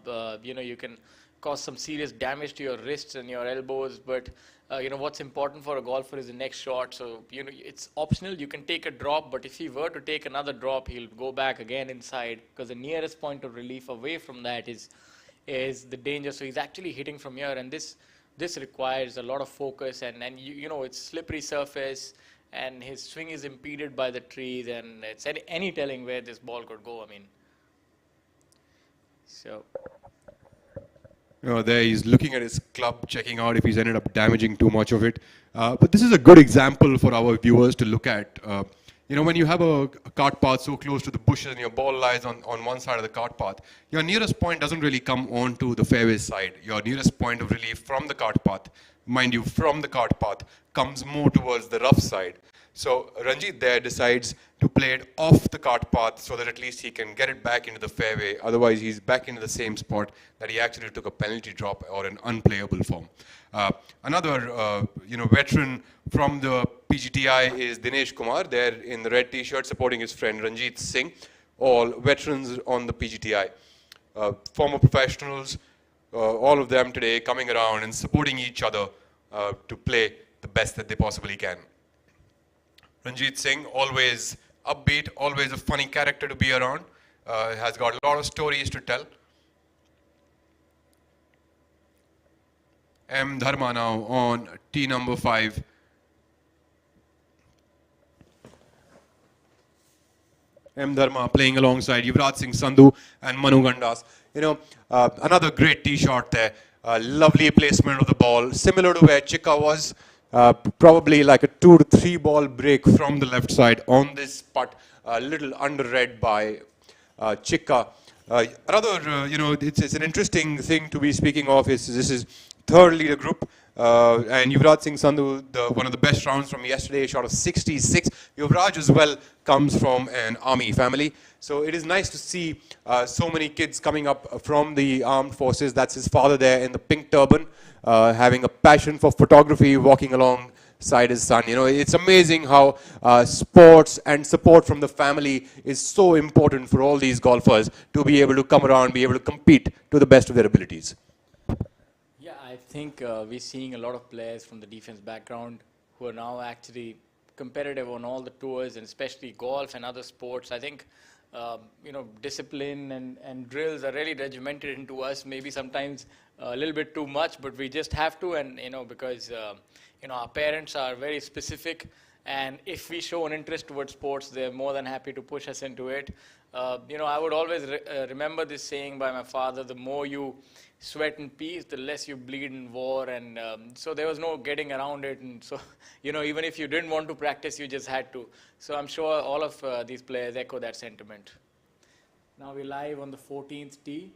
You can cause some serious damage to your wrists and your elbows. But what's important for a golfer is the next shot. So it's optional. You can take a drop, but if he were to take another drop, he'll go back again inside, because the nearest point of relief away from that is the danger. So he's actually hitting from here, and this requires a lot of focus, and it's slippery surface, and his swing is impeded by the trees, and it's any telling where this ball could go. I mean, so. There he's looking at his club, checking out if he's ended up damaging too much of it. But this is a good example for our viewers to look at. When you have a cart path so close to the bushes and your ball lies on one side of the cart path, your nearest point doesn't really come onto the fairway side. Your nearest point of relief from the cart path, mind you, from the cart path, comes more towards the rough side. So Ranjit there decides to play it off the cart path so that at least he can get it back into the fairway. Otherwise, he's back into the same spot that he actually took a penalty drop or an unplayable form. Another veteran from the PGTI is Dinesh Kumar, there in the red t-shirt supporting his friend Ranjit Singh, all veterans on the PGTI. Former professionals, all of them today coming around and supporting each other to play the best that they possibly can. Ranjit Singh, always upbeat, always a funny character to be around, has got a lot of stories to tell. M. Dharma now on tee number 5. M. Dharma playing alongside Yuvraj Singh Sandhu and Manu Gandas. Another great tee shot there. Lovely placement of the ball, similar to where Chikka was. Probably like a 2 to 3 ball break from the left side on this putt, a little under-read by Chikka. Another, it's an interesting thing to be speaking of is this is third leader group, and Yuvraj Singh Sandhu, one of the best rounds from yesterday, shot of 66. Yuvraj as well comes from an army family, so it is nice to see so many kids coming up from the armed forces. That's his father there in the pink turban, having a passion for photography, walking alongside his son. It's amazing how sports and support from the family is so important for all these golfers to be able to come around, be able to compete to the best of their abilities. Yeah, I think we're seeing a lot of players from the defense background who are now actually competitive on all the tours, and especially golf and other sports. I think discipline and drills are really regimented into us, maybe sometimes a little bit too much, but we just have to, and because our parents are very specific, and if we show an interest towards sports, they're more than happy to push us into it. I would always remember this saying by my father: the more you sweat in peace, the less you bleed in war. And so there was no getting around it, and so even if you didn't want to practice, you just had to. So I'm sure all of these players echo that sentiment. Now we're live on the 14th tee.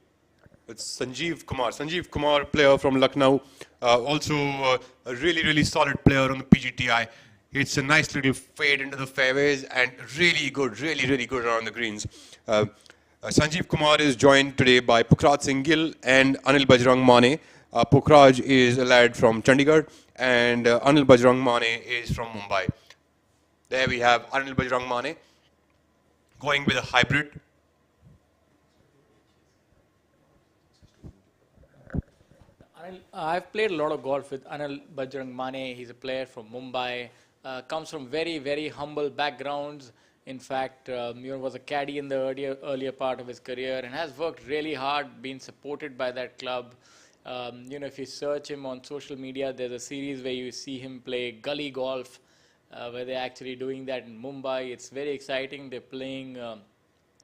It's Sanjeev Kumar. Sanjeev Kumar, player from Lucknow, also a really, really solid player on the PGTI. It's a nice little fade into the fairways and really good, really, really good around the greens. Sanjeev Kumar is joined today by Pukhraj Singh Gill and Anil Bajrang Mane. Pukhraj is a lad from Chandigarh and Anil Bajrang Mane is from Mumbai. There we have Anil Bajrang Mane going with a hybrid. I've played a lot of golf with Anil Bajrang Mane. He's a player from Mumbai. Comes from very, very humble backgrounds. In fact, was a caddy in the earlier part of his career and has worked really hard, been supported by that club. If you search him on social media, there's a series where you see him play gully golf, where they're actually doing that in Mumbai. It's very exciting. They're playing,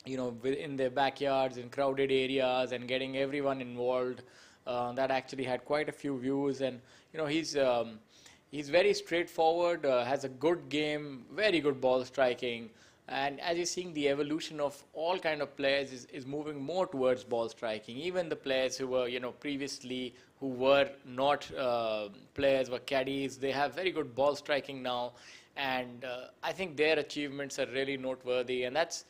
in their backyards, in crowded areas, and getting everyone involved. That actually had quite a few views, and he's very straightforward, has a good game, very good ball striking, and as you're seeing, the evolution of all kind of players is moving more towards ball striking. Even the players who were previously who were not players, were caddies, they have very good ball striking now, and I think their achievements are really noteworthy, and that's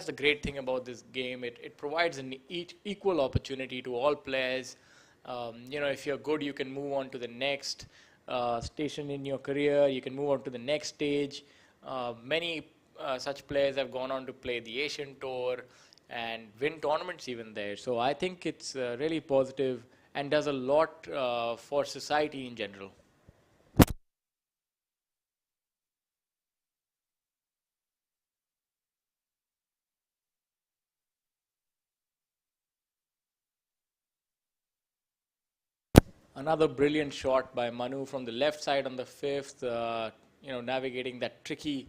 the great thing about this game. It provides an equal opportunity to all players. If you're good, you can move on to the next station in your career. You can move on to the next stage. Many such players have gone on to play the Asian Tour and win tournaments even there. So I think it's really positive and does a lot for society in general. Another brilliant shot by Manu from the left side on the fifth, navigating that tricky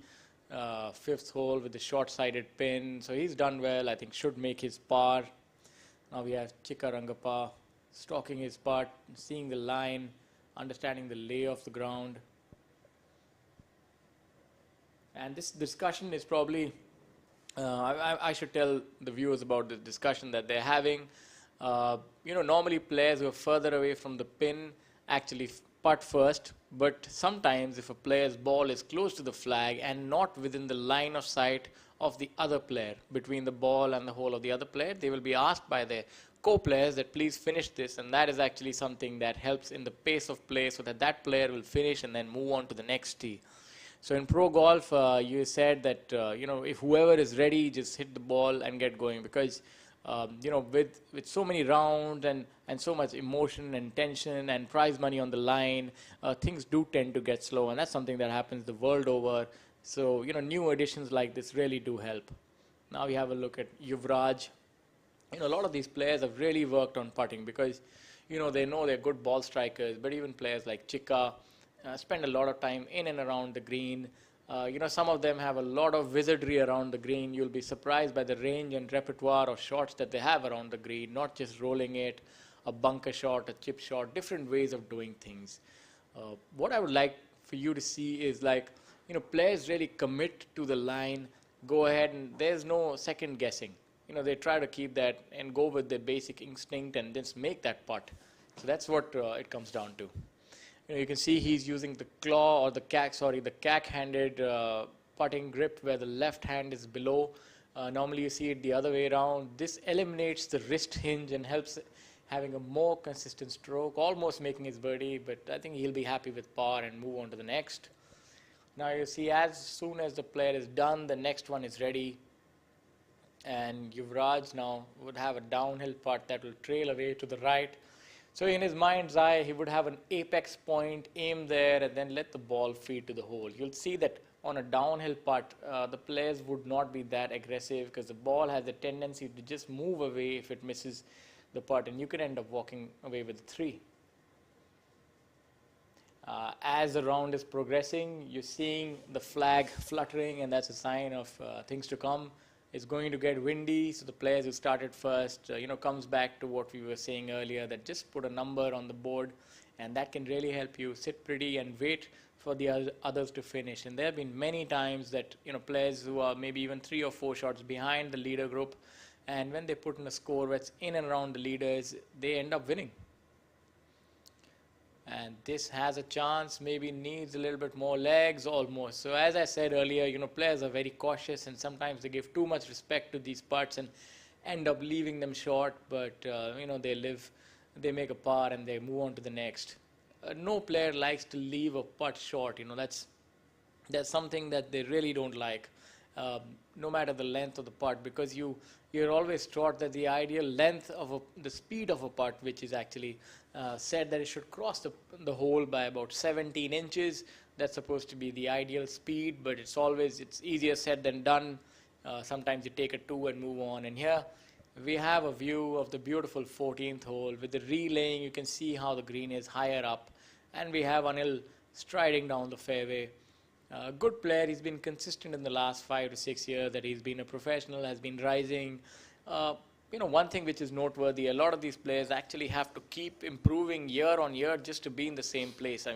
fifth hole with the short-sided pin. So he's done well. I think should make his par. Now we have Chika Rangappa stalking his putt, seeing the line, understanding the lay of the ground. And this discussion is probably, I should tell the viewers about the discussion that they're having. Normally players who are further away from the pin actually putt first, but sometimes if a player's ball is close to the flag and not within the line of sight of the other player, between the ball and the hole of the other player, they will be asked by their co-players that please finish this, and that is actually something that helps in the pace of play so that that player will finish and then move on to the next tee. So in pro golf, you said that, if whoever is ready, just hit the ball and get going, because with so many rounds and so much emotion and tension and prize money on the line, things do tend to get slow, and that's something that happens the world over. So, new additions like this really do help. Now we have a look at Yuvraj. A lot of these players have really worked on putting because, they know they're good ball strikers, but even players like Chika spend a lot of time in and around the green. Some of them have a lot of wizardry around the green. You'll be surprised by the range and repertoire of shots that they have around the green, not just rolling it, a bunker shot, a chip shot, different ways of doing things. What I would like for you to see is players really commit to the line, go ahead, and there's no second guessing. They try to keep that and go with their basic instinct and just make that putt. So that's what it comes down to. You can see he's using the claw or the cack-handed putting grip where the left hand is below. Normally you see it the other way around. This eliminates the wrist hinge and helps having a more consistent stroke, almost making his birdie, but I think he'll be happy with par and move on to the next. Now you see as soon as the player is done, the next one is ready. And Yuvraj now would have a downhill putt that will trail away to the right. So in his mind's eye, he would have an apex point, aim there, and then let the ball feed to the hole. You'll see that on a downhill putt, the players would not be that aggressive because the ball has a tendency to just move away if it misses the putt, and you can end up walking away with a 3. As the round is progressing, you're seeing the flag fluttering, and that's a sign of things to come. It's going to get windy, so the players who started first, comes back to what we were saying earlier, that just put a number on the board, and that can really help you sit pretty and wait for the others to finish. And there have been many times that, players who are maybe even 3 or 4 shots behind the leader group And when they put in a score that's in and around the leaders, they end up winning. And this has a chance, maybe needs a little bit more legs almost. So as I said earlier, players are very cautious and sometimes they give too much respect to these putts and end up leaving them short. But, they make a par and they move on to the next. No player likes to leave a putt short. That's something that they really don't like, no matter the length of the putt, because you're always taught that the ideal length of the speed of a putt, which is actually said that it should cross the hole by about 17 inches. That's supposed to be the ideal speed, but it's easier said than done. Sometimes you take a 2 and move on. And here we have a view of the beautiful 14th hole with the relaying. You can see how the green is higher up, and we have Anil striding down the fairway. Good player. He's been consistent in the last 5 to 6 years that he's been a professional, has been rising. One thing which is noteworthy, a lot of these players actually have to keep improving year on year just to be in the same place.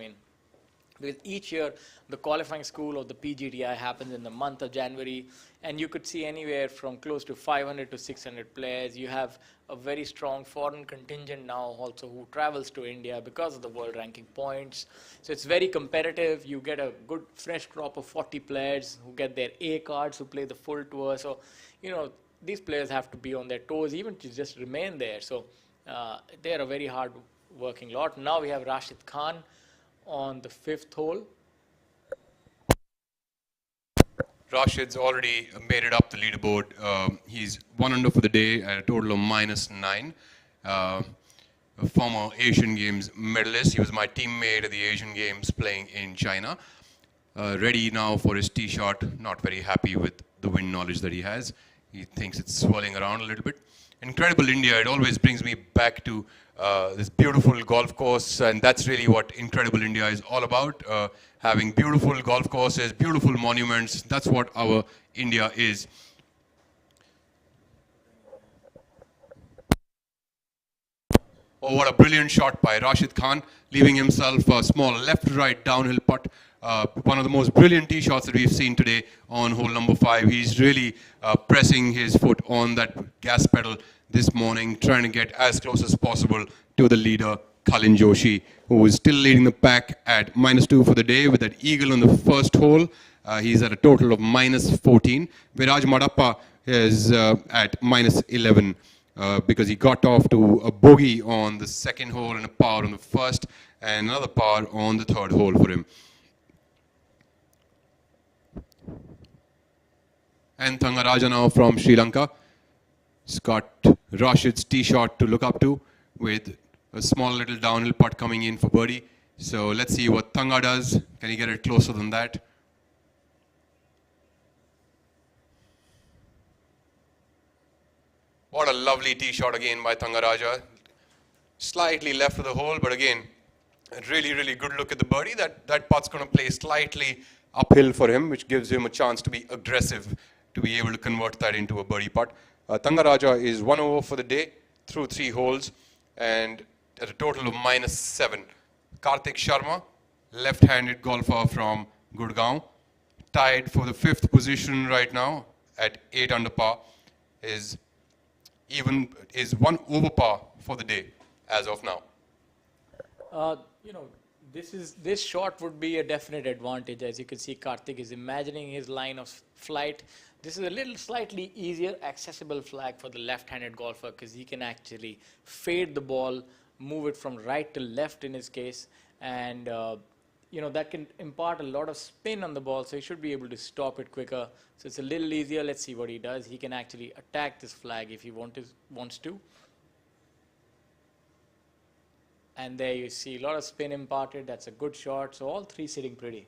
Because each year the qualifying school of the PGTI happens in the month of January, and you could see anywhere from close to 500 to 600 players. You have a very strong foreign contingent now also who travels to India because of the world ranking points. So it's very competitive. You get a good fresh crop of 40 players who get their A cards, who play the full tour. So, these players have to be on their toes even to just remain there. So they're a very hard working lot. Now we have Rashid Khan on the 5th hole. Rashid's already made it up the leaderboard. He's 1 under for the day at a total of -9. A former Asian Games medalist. He was my teammate at the Asian Games playing in China. Ready now for his tee shot. Not very happy with the wind knowledge that he has. He thinks it's swirling around a little bit. Incredible India. It always brings me back to this beautiful golf course, and that's really what Incredible India is all about. Having beautiful golf courses, beautiful monuments. That's what our India is. Oh, what a brilliant shot by Rashid Khan, leaving himself a small left-right downhill putt. One of the most brilliant tee shots that we've seen today on hole number 5. He's really pressing his foot on that gas pedal this morning, trying to get as close as possible to the leader, Kalin Joshi, who is still leading the pack at -2 for the day with that eagle on the first hole. He's at a total of -14. Viraj Madappa is at -11 because he got off to a bogey on the second hole and a par on the first, and another par on the third hole for him. And Thangaraja now from Sri Lanka. He's got Rashid's tee shot to look up to with a small little downhill putt coming in for birdie. So let's see what Thanga does. Can he get it closer than that? What a lovely tee shot again by Thangaraja. Slightly left of the hole, but again, a really, really good look at the birdie. That putt's going to play slightly uphill for him, which gives him a chance to be aggressive, to be able to convert that into a birdie putt. Thangaraja is 1 over for the day through 3 holes and at a total of -7. Karthik Sharma, left-handed golfer from Gurgaon, tied for the 5th position right now at 8 under par, is 1 over par for the day as of now. This shot would be a definite advantage. As you can see, Karthik is imagining his line of flight. This is a little slightly easier accessible flag for the left-handed golfer because he can actually fade the ball, move it from right to left in his case, and that can impart a lot of spin on the ball, so he should be able to stop it quicker. So it's a little easier. Let's see what he does. He can actually attack this flag if he wants to. And there you see a lot of spin imparted. That's a good shot. So all 3 sitting pretty.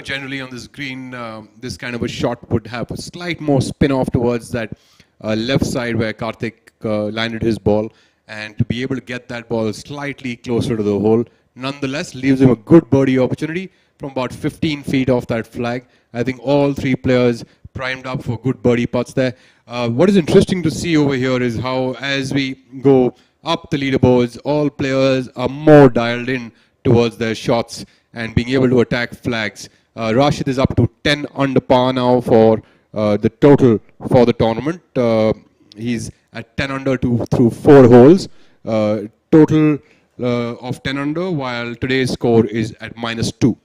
Generally on this green, this kind of a shot would have a slight more spin off towards that left side where Karthik landed his ball, and to be able to get that ball slightly closer to the hole, nonetheless leaves him a good birdie opportunity from about 15 feet off that flag. I think all 3 players primed up for good birdie putts there. What is interesting to see over here is how, as we go up the leaderboards, all players are more dialed in towards their shots and being able to attack flags. Rashid is up to 10 under par now for the total for the tournament. He's at 10 under through 4 holes. Total of 10 under, while today's score is at -2.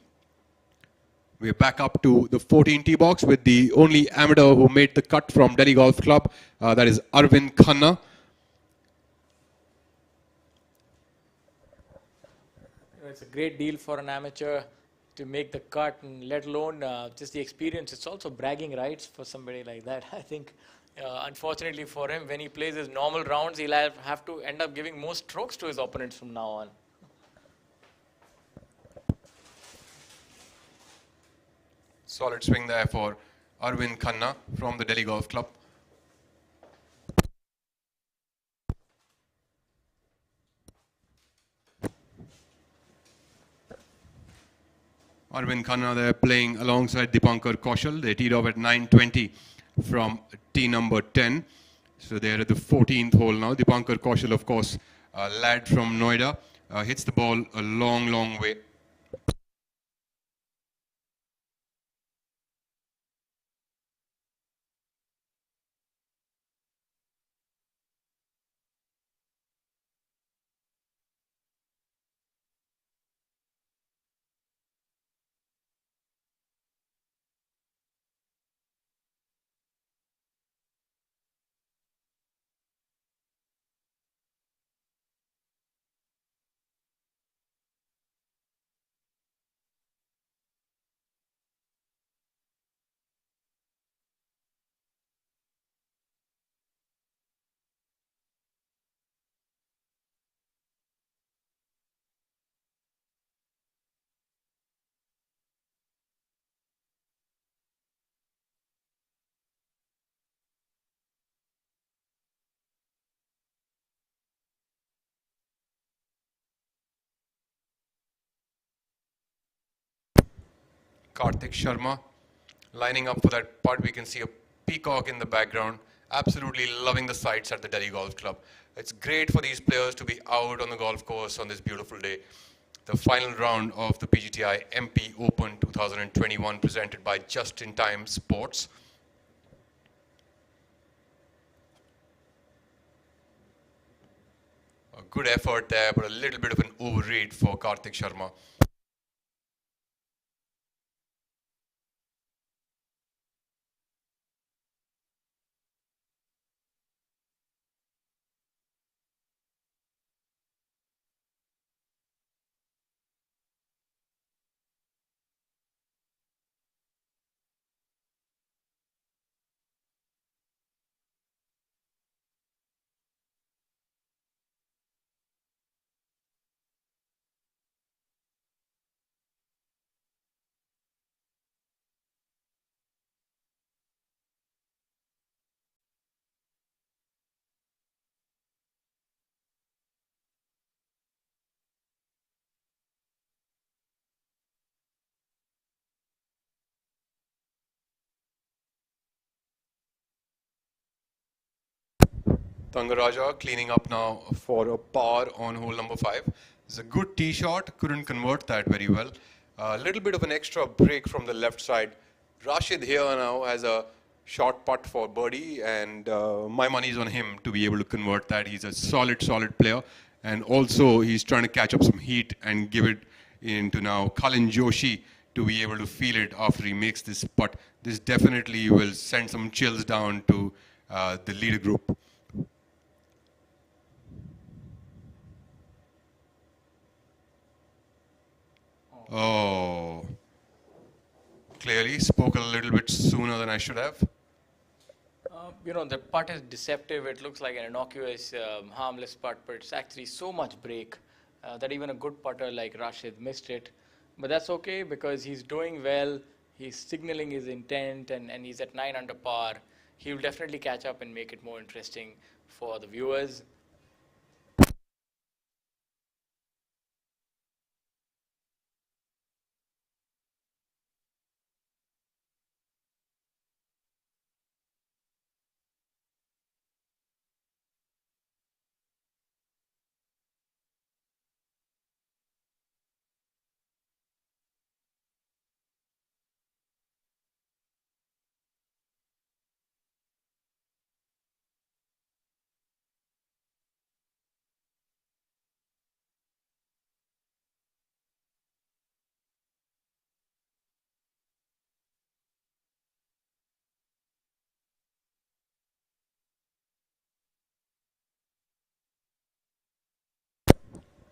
We're back up to the 14 tee box with the only amateur who made the cut from Delhi Golf Club. That is Arvind Khanna. It's a great deal for an amateur to make the cut, and let alone just the experience. It's also bragging rights for somebody like that. I think, unfortunately for him, when he plays his normal rounds, he'll have to end up giving more strokes to his opponents from now on. Solid swing there for Arvind Khanna from the Delhi Golf Club. Arvind Khanna there playing alongside Dipankar Kaushal. They teed off at 9:20 from tee number 10. So they're at the 14th hole now. Dipankar Kaushal, of course, a lad from Noida, hits the ball a long, long way. Karthik Sharma lining up for that putt. We can see a peacock in the background. Absolutely loving the sights at the Delhi Golf Club. It's great for these players to be out on the golf course on this beautiful day. The final round of the PGTI MP Open 2021 presented by Just in Time Sports. A good effort there, but a little bit of an overread for Karthik Sharma. Thangaraja cleaning up now for a par on hole number 5. It's a good tee shot, couldn't convert that very well. A little bit of an extra break from the left side. Rashid here now has a short putt for birdie, and my money's on him to be able to convert that. He's a solid, solid player, and also he's trying to catch up some heat and give it into now Kalin Joshi to be able to feel it after he makes this putt. This definitely will send some chills down to the leader group. Oh, clearly spoke a little bit sooner than I should have. The putt is deceptive. It looks like an innocuous, harmless putt, but it's actually so much break that even a good putter like Rashid missed it. But that's okay because he's doing well. He's signaling his intent, and he's at 9 under par. He'll definitely catch up and make it more interesting for the viewers.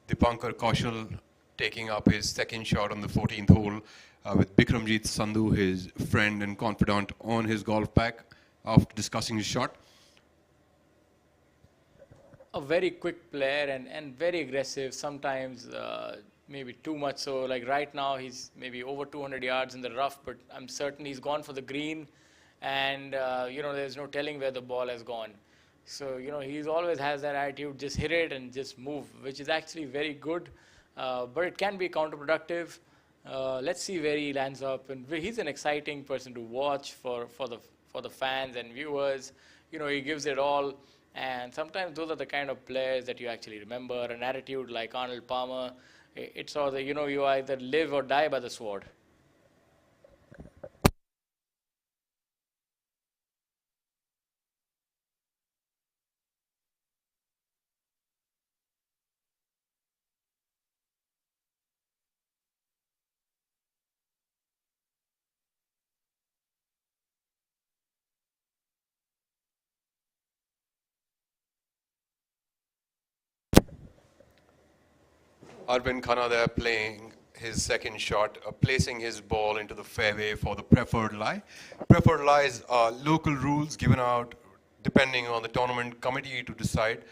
Dipankar Kaushal taking up his second shot on the 14th hole with Bikramjit Sandhu, his friend and confidant, on his golf pack after discussing his shot. A very quick player and very aggressive, sometimes maybe too much so. Like right now, he's maybe over 200 yards in the rough, but I'm certain he's gone for the green, and there's no telling where the ball has gone. So, he's always has that attitude, just hit it and just move, which is actually very good, but it can be counterproductive. Let's see where he lands up, and he's an exciting person to watch for the fans and viewers. He gives it all. And sometimes those are the kind of players that you actually remember. An attitude like Arnold Palmer, it's all the, you either live or die by the sword. Arvind Khanna there playing his second shot, placing his ball into the fairway for the preferred lie. Preferred lies are local rules given out depending on the tournament committee to decide.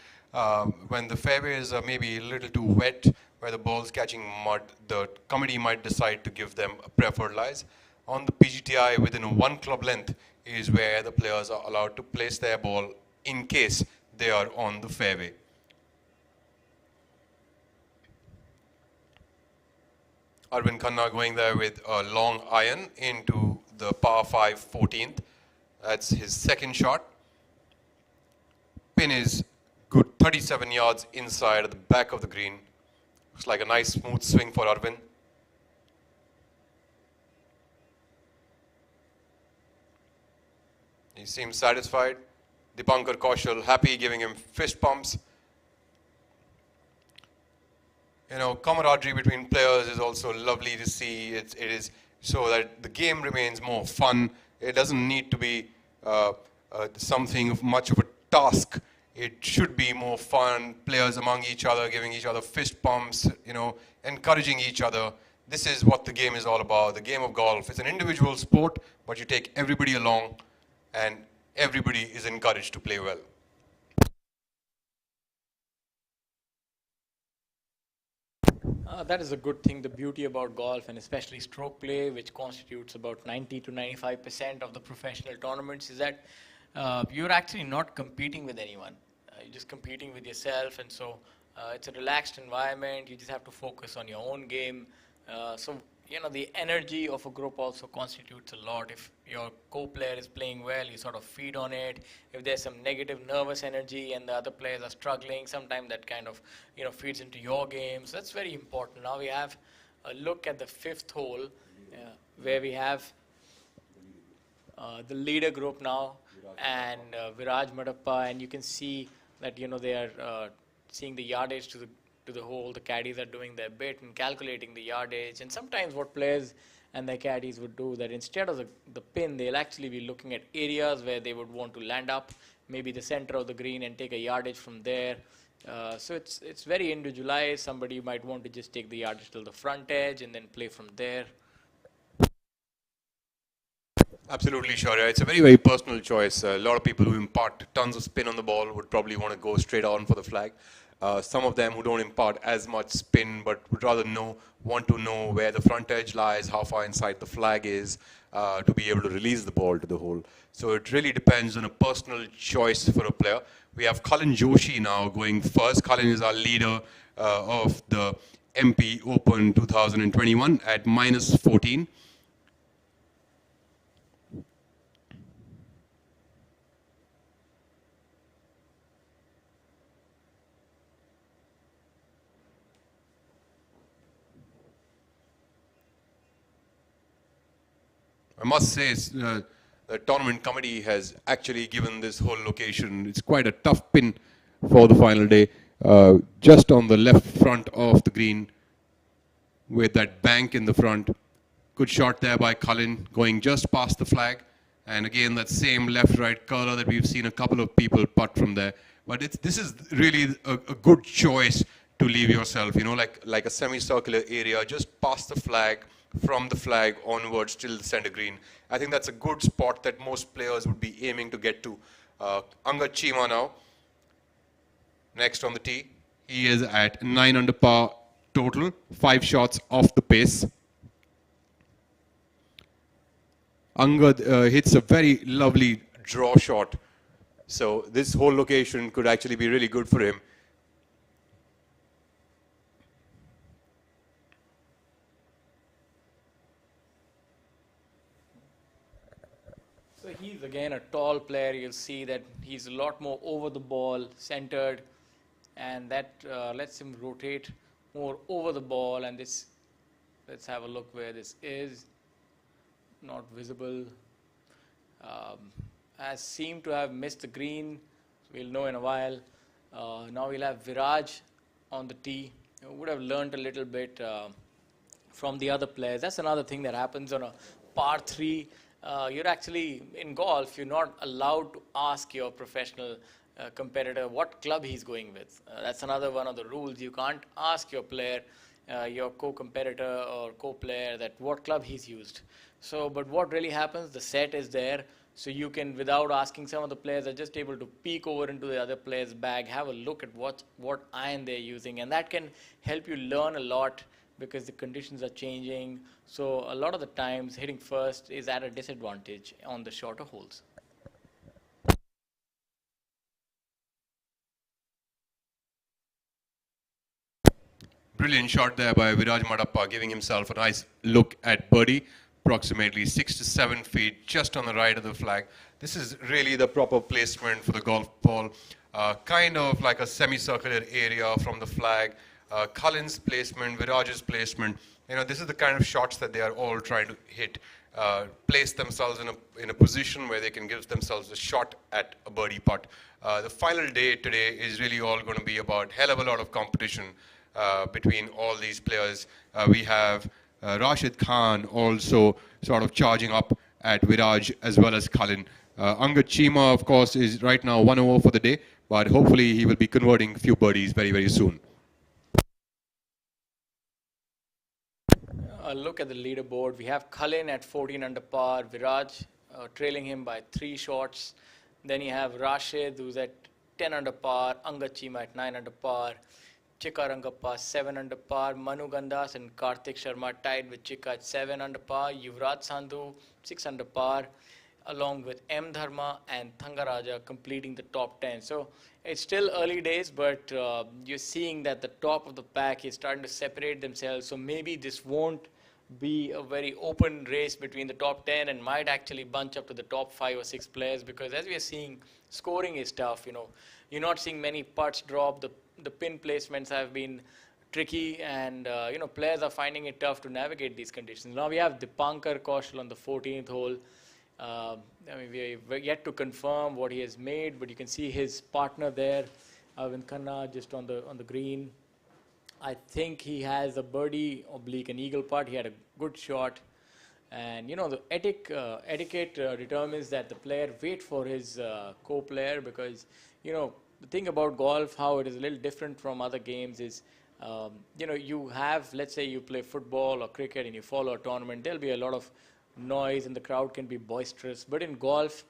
When the fairways are maybe a little too wet, where the ball's catching mud, the committee might decide to give them preferred lies. On the PGTI, within one club length is where the players are allowed to place their ball in case they are on the fairway. Arvind Khanna going there with a long iron into the par 5 14th. That's his second shot. Pin is good 37 yards inside at the back of the green. Looks like a nice smooth swing for Arvind. He seems satisfied. Dipankar Kaushal happy, giving him fist pumps. Camaraderie between players is also lovely to see. It is so that the game remains more fun. It doesn't need to be something of much of a task. It should be more fun. Players among each other, giving each other fist pumps, encouraging each other. This is what the game is all about. The game of golf. It's an individual sport, but you take everybody along, and everybody is encouraged to play well. That is a good thing, the beauty about golf, and especially stroke play, which constitutes about 90 to 95% of the professional tournaments, is that you're actually not competing with anyone. You're just competing with yourself, and so it's a relaxed environment. You just have to focus on your own game. The energy of a group also constitutes a lot. If your co-player is playing well, you sort of feed on it. If there's some negative nervous energy and the other players are struggling, sometimes that kind of feeds into your game. So that's very important. Now we have a look at the fifth hole, where we have the leader group now, and Viraj Madappa, and you can see that they are seeing the yardage to the hole. The caddies are doing their bit and calculating the yardage. And sometimes what players and their caddies would do, that instead of the pin, they'll actually be looking at areas where they would want to land up, maybe the center of the green, and take a yardage from there. So it's very individualized. Somebody might want to just take the yardage till the front edge and then play from there. Absolutely, Shaurya. It's a very, very personal choice. A lot of people who impart tons of spin on the ball would probably want to go straight on for the flag. Some of them who don't impart as much spin but would rather want to know where the front edge lies, how far inside the flag is, to be able to release the ball to the hole. So it really depends on a personal choice for a player. We have Cullen Joshi now going first. Cullen is our leader of the MP Open 2021 at -14. I must say, the tournament committee has actually given this whole location, it's quite a tough pin for the final day, just on the left front of the green with that bank in the front. Good shot there by Cullen, going just past the flag. And again, that same left-right curler that we've seen a couple of people putt from there. But this is really a good choice to leave yourself, like a semicircular area just past the flag, from the flag onwards till the center green. I think that's a good spot that most players would be aiming to get to. Angad Chima now, next on the tee. He is at 9 under par total, 5 shots off the pace. Angad hits a very lovely draw shot. So this whole location could actually be really good for him. So he's again a tall player. You'll see that he's a lot more over the ball, centered, and that lets him rotate more over the ball. And this, let's have a look where this is. Not visible. Has seemed to have missed the green. We'll know in a while. Now we'll have Viraj on the tee. You would have learned a little bit from the other players. That's another thing that happens on a par 3. You're actually, in golf, you're not allowed to ask your professional competitor what club he's going with. That's another one of the rules. You can't ask your player, your co-competitor or co-player, that what club he's used. So, but what really happens, the set is there, so you can, without asking, some of the players are just able to peek over into the other player's bag, have a look at what iron they're using, and that can help you learn a lot because the conditions are changing. So a lot of the times hitting first is at a disadvantage on the shorter holes. Brilliant shot there by Viraj Madappa, giving himself a nice look at birdie, approximately 6 to 7 feet just on the right of the flag. This is really the proper placement for the golf ball, kind of like a semicircular area from the flag. Cullen's placement, Viraj's placement, this is the kind of shots that they are all trying to hit. Place themselves in a position where they can give themselves a shot at a birdie putt. The final day today is really all going to be about hell of a lot of competition between all these players. We have Rashid Khan also sort of charging up at Viraj as well as Cullen. Angad Chima, of course, is right now 1 over for the day, but hopefully he will be converting a few birdies very, very soon. A look at the leaderboard. We have Cullen at 14 under par, Viraj trailing him by 3 shots. Then you have Rashid, who's at 10 under par, Angad Chima at 9 under par, Chika Rangappa 7 under par, Manu Gandas and Karthik Sharma tied with Chika at 7 under par, Yuvraj Sandhu 6 under par, along with M. Dharma and Thangaraja completing the top 10. So it's still early days, but you're seeing that the top of the pack is starting to separate themselves. So maybe this won't be a very open race between the top 10 and might actually bunch up to the top 5 or 6 players, because as we are seeing, scoring is tough. You're not seeing many putts drop. The pin placements have been tricky, and players are finding it tough to navigate these conditions. Now we have Dipankar Kaushal on the 14th hole. We're yet to confirm what he has made, but you can see his partner there, Arvind Khanna, just on the green. I think he has a birdie oblique an eagle putt. He had a good shot, and the etiquette determines that the player wait for his co-player, because the thing about golf, how it is a little different from other games is, you have, let's say you play football or cricket and you follow a tournament, there'll be a lot of noise and the crowd can be boisterous. But in golf,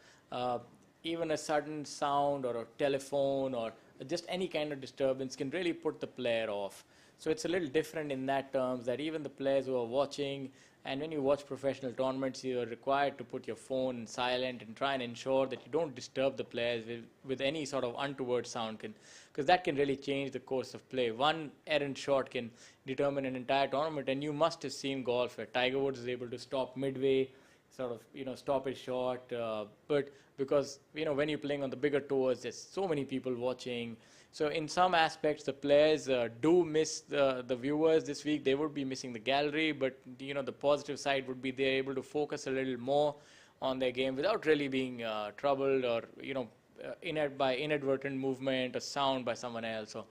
even a sudden sound or a telephone or just any kind of disturbance can really put the player off. So it's a little different in that terms, that even the players who are watching, and when you watch professional tournaments, you are required to put your phone in silent and try and ensure that you don't disturb the players with any sort of untoward sound, because that can really change the course of play. One errant shot can determine an entire tournament, and you must have seen golf where Tiger Woods is able to stop midway, sort of stop his shot, but because when you're playing on the bigger tours, there's so many people watching. So in some aspects, the players do miss the viewers this week. They would be missing the gallery, but the positive side would be they're able to focus a little more on their game without really being troubled or by inadvertent movement or sound by someone else. So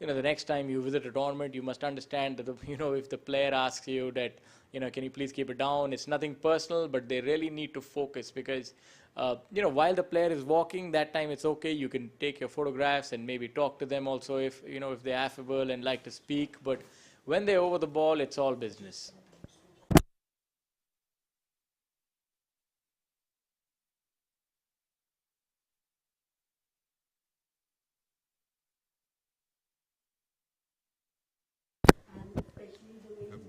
the next time you visit a tournament, you must understand that, if the player asks you that, can you please keep it down? It's nothing personal, but they really need to focus because, while the player is walking, that time it's okay. You can take your photographs and maybe talk to them also if they're affable and like to speak. But when they're over the ball, it's all business.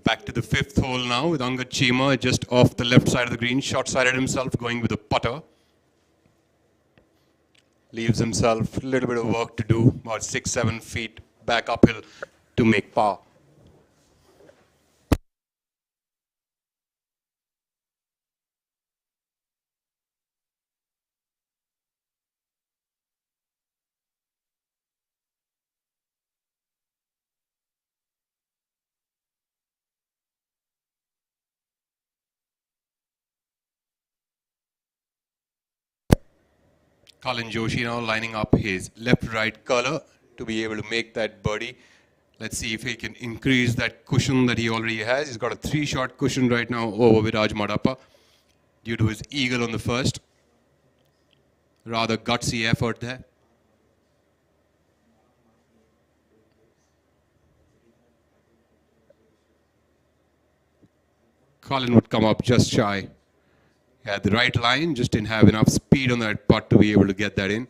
Back to the fifth hole now with Angad Chima just off the left side of the green, short-sided himself, going with a putter. Leaves himself a little bit of work to do, about 6-7 feet back uphill to make par. Colin Joshi now lining up his left-right curler to be able to make that birdie. Let's see if he can increase that cushion that he already has. He's got a 3-shot cushion right now over Viraj Madappa due to his eagle on the first. Rather gutsy effort there. Colin would come up just shy. He had the right line, just didn't have enough speed on that putt to be able to get that in.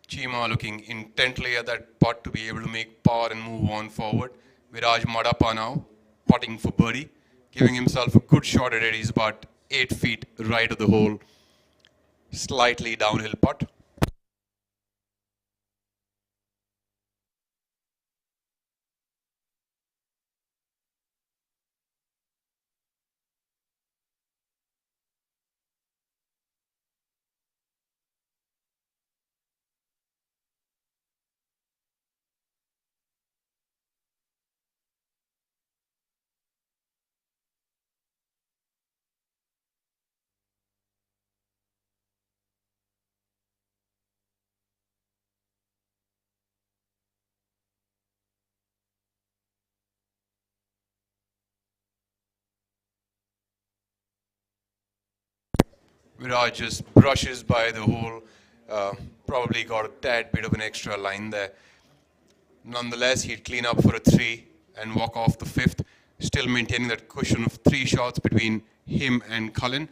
Chima looking intently at that putt to be able to make par and move on forward. Viraj Madappa now putting for birdie, giving himself a good shot at it. He's about 8 feet right of the hole. Slightly downhill putt. Viraj just brushes by the hole, probably got a tad bit of an extra line there. Nonetheless, he'd clean up for a 3 and walk off the 5th, still maintaining that cushion of 3 shots between him and Cullen.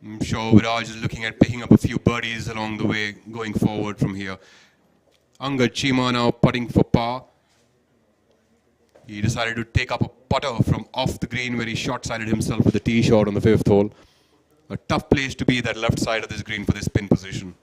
I'm sure Viraj is looking at picking up a few birdies along the way going forward from here. Angad Chima now putting for par. He decided to take up a putter from off the green where he short-sided himself with a tee shot on the 5th hole. A tough place to be, that left side of this green for this pin position.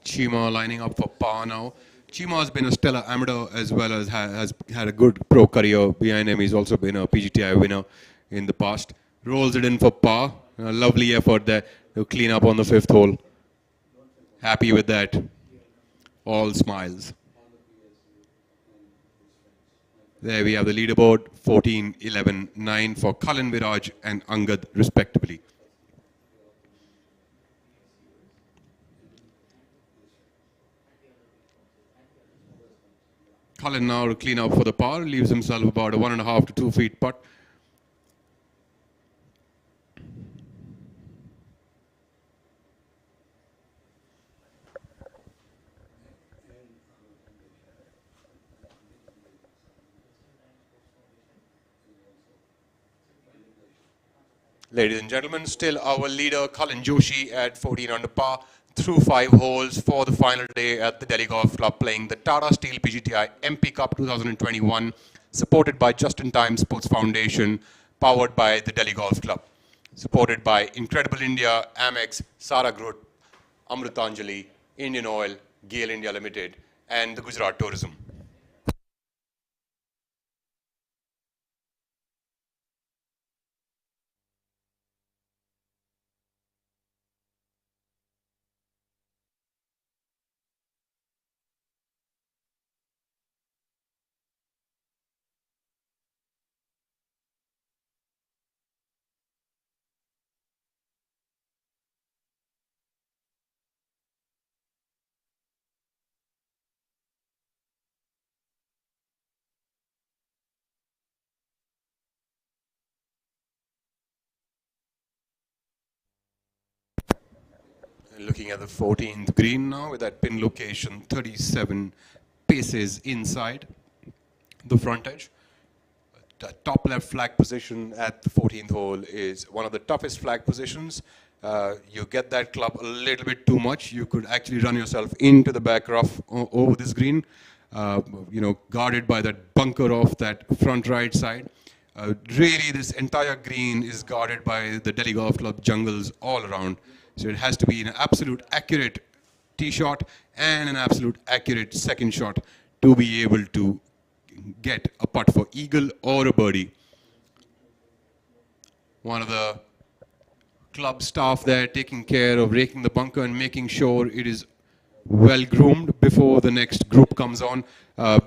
Chima lining up for par now. Chima has been a stellar amateur as well as has had a good pro career behind him. He's also been a PGTI winner in the past. Rolls it in for par. A lovely effort there to clean up on the 5th hole. Happy with that. All smiles. There we have the leaderboard, 14, 11, 9 for Cullen, Viraj and Angad respectively. Cullen now to clean up for the par, leaves himself about a 1.5 to 2 feet putt. Ladies and gentlemen, still our leader Cullen Joshi at 14 under par, through 5 holes for the final day at the Delhi Golf Club, playing the Tata Steel PGTI MP Cup 2021, supported by Just in Time Sports Foundation, powered by the Delhi Golf Club, supported by Incredible India, Amex, Sara Group, Amrutanjali, Indian Oil, Gale India Limited, and the Gujarat Tourism. Looking at the 14th green now with that pin location 37 paces inside the front edge. The top left flag position at the 14th hole is one of the toughest flag positions. You get that club a little bit too much, you could actually run yourself into the back rough over this green, guarded by that bunker off that front right side. Really, this entire green is guarded by the Delhi Golf Club jungles all around. So it has to be an absolute accurate tee shot and an absolute accurate second shot to be able to get a putt for eagle or a birdie. One of the club staff there taking care of raking the bunker and making sure it is well groomed before the next group comes on.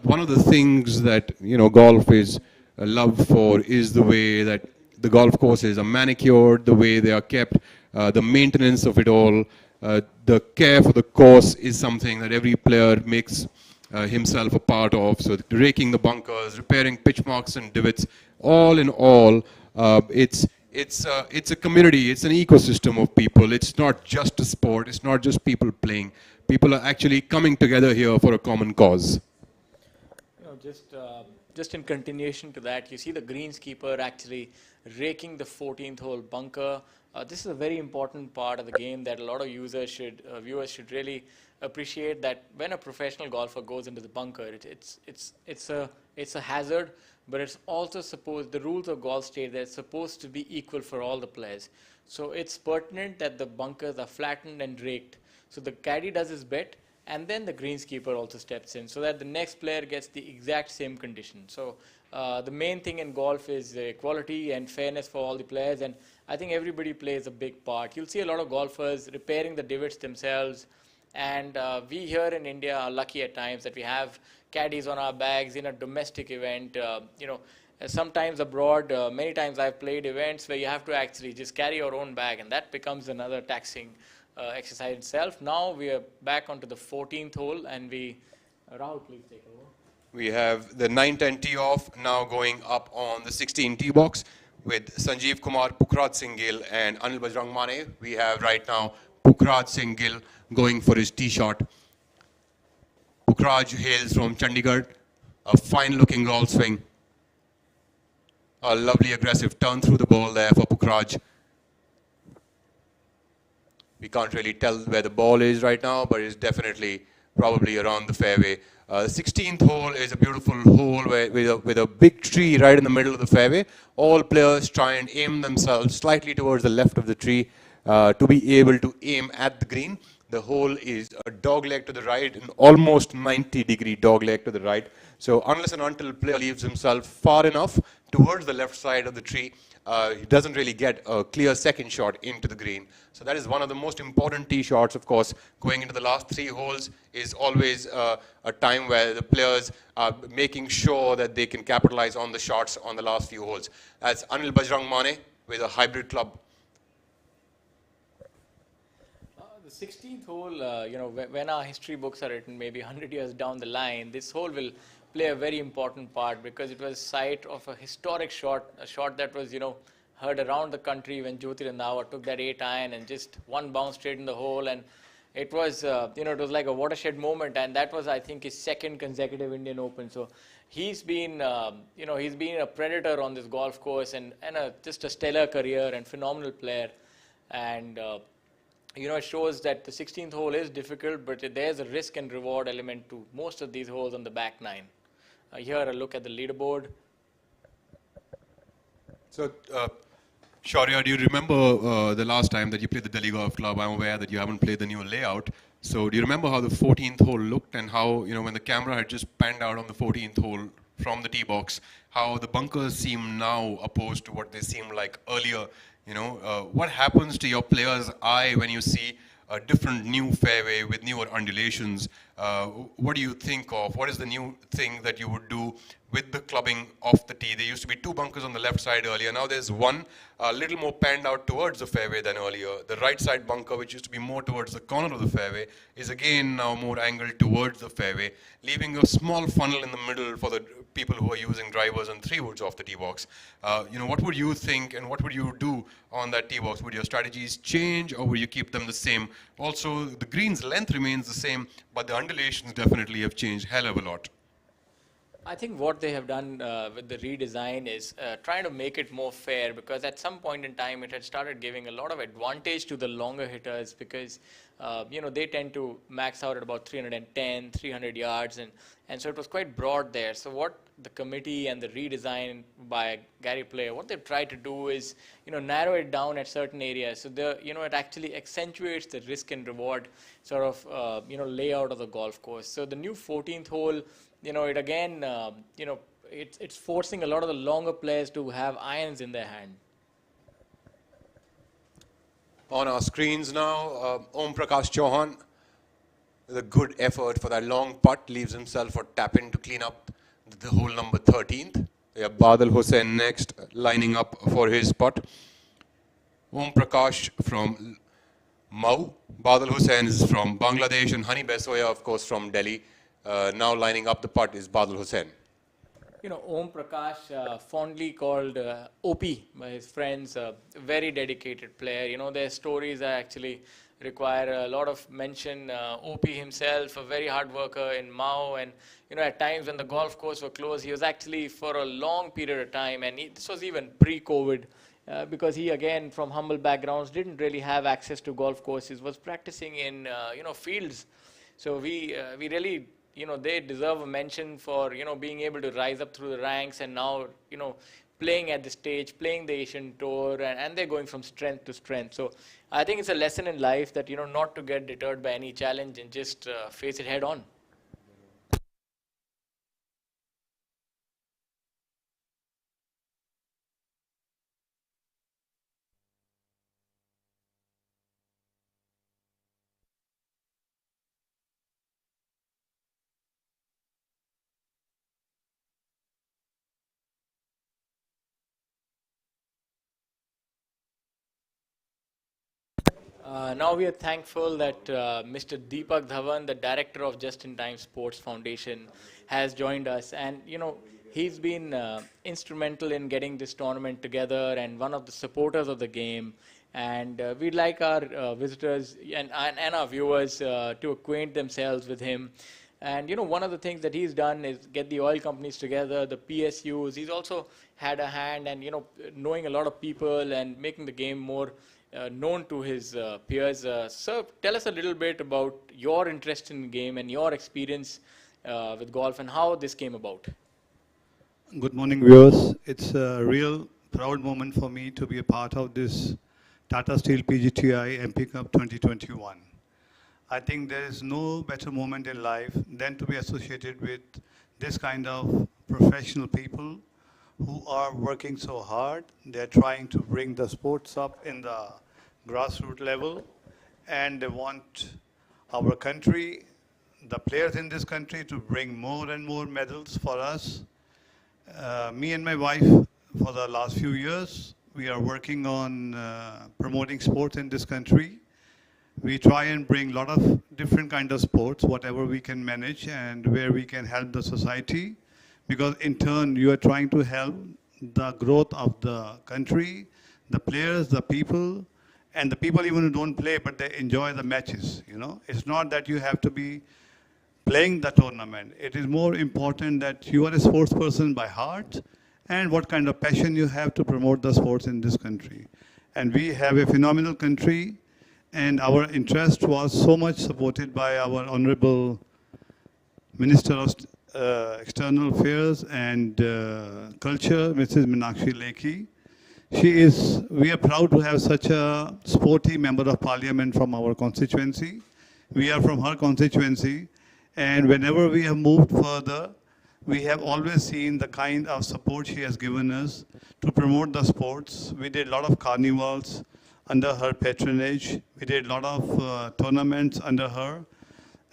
One of the things that golf is loved for is the way that the golf courses are manicured, the way they are kept, the maintenance of it all. The care for the course is something that every player makes himself a part of. So raking the bunkers, repairing pitch marks and divots, all in all, it's a community, it's an ecosystem of people. It's not just a sport, it's not just people playing. People are actually coming together here for a common cause. Just in continuation to that, you see the greenskeeper actually raking the 14th hole bunker. This is a very important part of the game that a lot of viewers should really appreciate, that when a professional golfer goes into the bunker, it's a hazard, but it's also supposed, the rules of golf state that it's supposed to be equal for all the players. So it's pertinent that the bunkers are flattened and raked. So the caddy does his bit, and then the greenskeeper also steps in so that the next player gets the exact same condition. So the main thing in golf is equality and fairness for all the players, and I think everybody plays a big part. You'll see a lot of golfers repairing the divots themselves, and we here in India are lucky at times that we have caddies on our bags in a domestic event. Sometimes abroad, many times I've played events where you have to actually just carry your own bag, and that becomes another taxing exercise itself. Now we are back onto the 14th hole, and Rahul, please take over. We have the 9-10 tee off now going up on the 16 tee box with Sanjeev Kumar, Pukraj Singh Gill and Anil Bajrang Mane. We have right now Pukraj Singh Gill going for his tee shot. Pukraj hails from Chandigarh, a fine looking golf swing. A lovely aggressive turn through the ball there for Pukraj. We can't really tell where the ball is right now, but it's definitely probably around the fairway. 16th hole is a beautiful hole with a big tree right in the middle of the fairway. All players try and aim themselves slightly towards the left of the tree to be able to aim at the green. The hole is a dog leg to the right, an almost 90-degree dog leg to the right. So unless and until player leaves himself far enough towards the left side of the tree, he doesn't really get a clear second shot into the green. So that is one of the most important tee shots, of course. Going into the last 3 holes is always a time where the players are making sure that they can capitalize on the shots on the last few holes. That's Anil Bajrang Mane with a hybrid club. The 16th hole, when our history books are written maybe 100 years down the line, this hole will play a very important part because it was site of a historic shot, a shot that was, heard around the country when Jyoti Randhawa took that 8-iron and just one bounce straight in the hole, and it was, it was like a watershed moment, and that was, I think, his second consecutive Indian Open. So he's been, he's been a predator on this golf course and just a stellar career and phenomenal player. And it shows that the 16th hole is difficult, but there's a risk and reward element to most of these holes on the back nine. Here, a look at the leaderboard. So, Shaurya, do you remember the last time that you played the Delhi Golf Club? I'm aware that you haven't played the new layout. So, do you remember how the 14th hole looked and how, when the camera had just panned out on the 14th hole from the tee box, how the bunkers seem now opposed to what they seemed like earlier? What happens to your player's eye when you see a different new fairway with newer undulations? What do you think of? What is the new thing that you would do with the clubbing off the tee? There used to be two bunkers on the left side earlier. Now there's one a little more panned out towards the fairway than earlier. The right side bunker, which used to be more towards the corner of the fairway, is again now more angled towards the fairway, leaving a small funnel in the middle for the people who are using drivers and 3-woods off the tee box. What would you think and what would you do on that tee box? Would your strategies change or would you keep them the same? Also, the green's length remains the same, but the undulations definitely have changed hell of a lot. I think what they have done with the redesign is trying to make it more fair, because at some point in time it had started giving a lot of advantage to the longer hitters, because they tend to max out at about 310, 300 yards, and so it was quite broad there. So what the committee and the redesign by Gary Player, what they've tried to do is narrow it down at certain areas. So it actually accentuates the risk and reward sort of layout of the golf course. So the new 14th hole, it again, it's forcing a lot of the longer players to have irons in their hand. On our screens now, Om Prakash Chauhan, with a good effort for that long putt, leaves himself for tap-in to clean up the hole number 13th. We have Badal Hussain next, lining up for his putt. Om Prakash from Mau. Badal Hussain is from Bangladesh, and Hani Besoya, of course, from Delhi. Now lining up the putt is Badal Hussain. Om Prakash, fondly called OP by his friends, a very dedicated player. Their stories actually require a lot of mention. OP himself, a very hard worker in Mao, and at times when the golf course were closed, he was actually for a long period of time, and this was even pre-COVID, because he, again, from humble backgrounds, didn't really have access to golf courses, was practicing in fields. So we really, they deserve a mention for being able to rise up through the ranks, and now playing at the stage, playing the Asian Tour, and they're going from strength to strength. So I think it's a lesson in life that not to get deterred by any challenge and just face it head on. Now we are thankful that Mr. Deepak Dhawan, the director of Just in Time Sports Foundation, has joined us, and he's been instrumental in getting this tournament together and one of the supporters of the game. And we'd like our visitors and our viewers to acquaint themselves with him. And one of the things that he's done is get the oil companies together, the PSUs. He's also had a hand, and knowing a lot of people and making the game more known to his peers. Sir, tell us a little bit about your interest in the game and your experience with golf and how this came about. Good morning, viewers. It's a real proud moment for me to be a part of this Tata Steel PGTI MP Cup 2021. I think there is no better moment in life than to be associated with this kind of professional people who are working so hard. They're trying to bring the sports up in the grassroots level, and they want our country, the players in this country, to bring more and more medals for us. Me and my wife, for the last few years, we are working on promoting sports in this country. We try and bring a lot of different kind of sports, whatever we can manage and where we can help the society, because in turn you are trying to help the growth of the country, the players, the people, and the people even who don't play but they enjoy the matches. It's not that you have to be playing the tournament. It is more important that you are a sports person by heart and what kind of passion you have to promote the sports in this country. And we have a phenomenal country, and our interest was so much supported by our Honorable Minister of External Affairs and Culture, Mrs. Meenakshi Lekhi. We are proud to have such a sporty member of parliament from our constituency. We are from her constituency, and whenever we have moved further, we have always seen the kind of support she has given us to promote the sports. We did a lot of carnivals under her patronage. We did a lot of tournaments under her.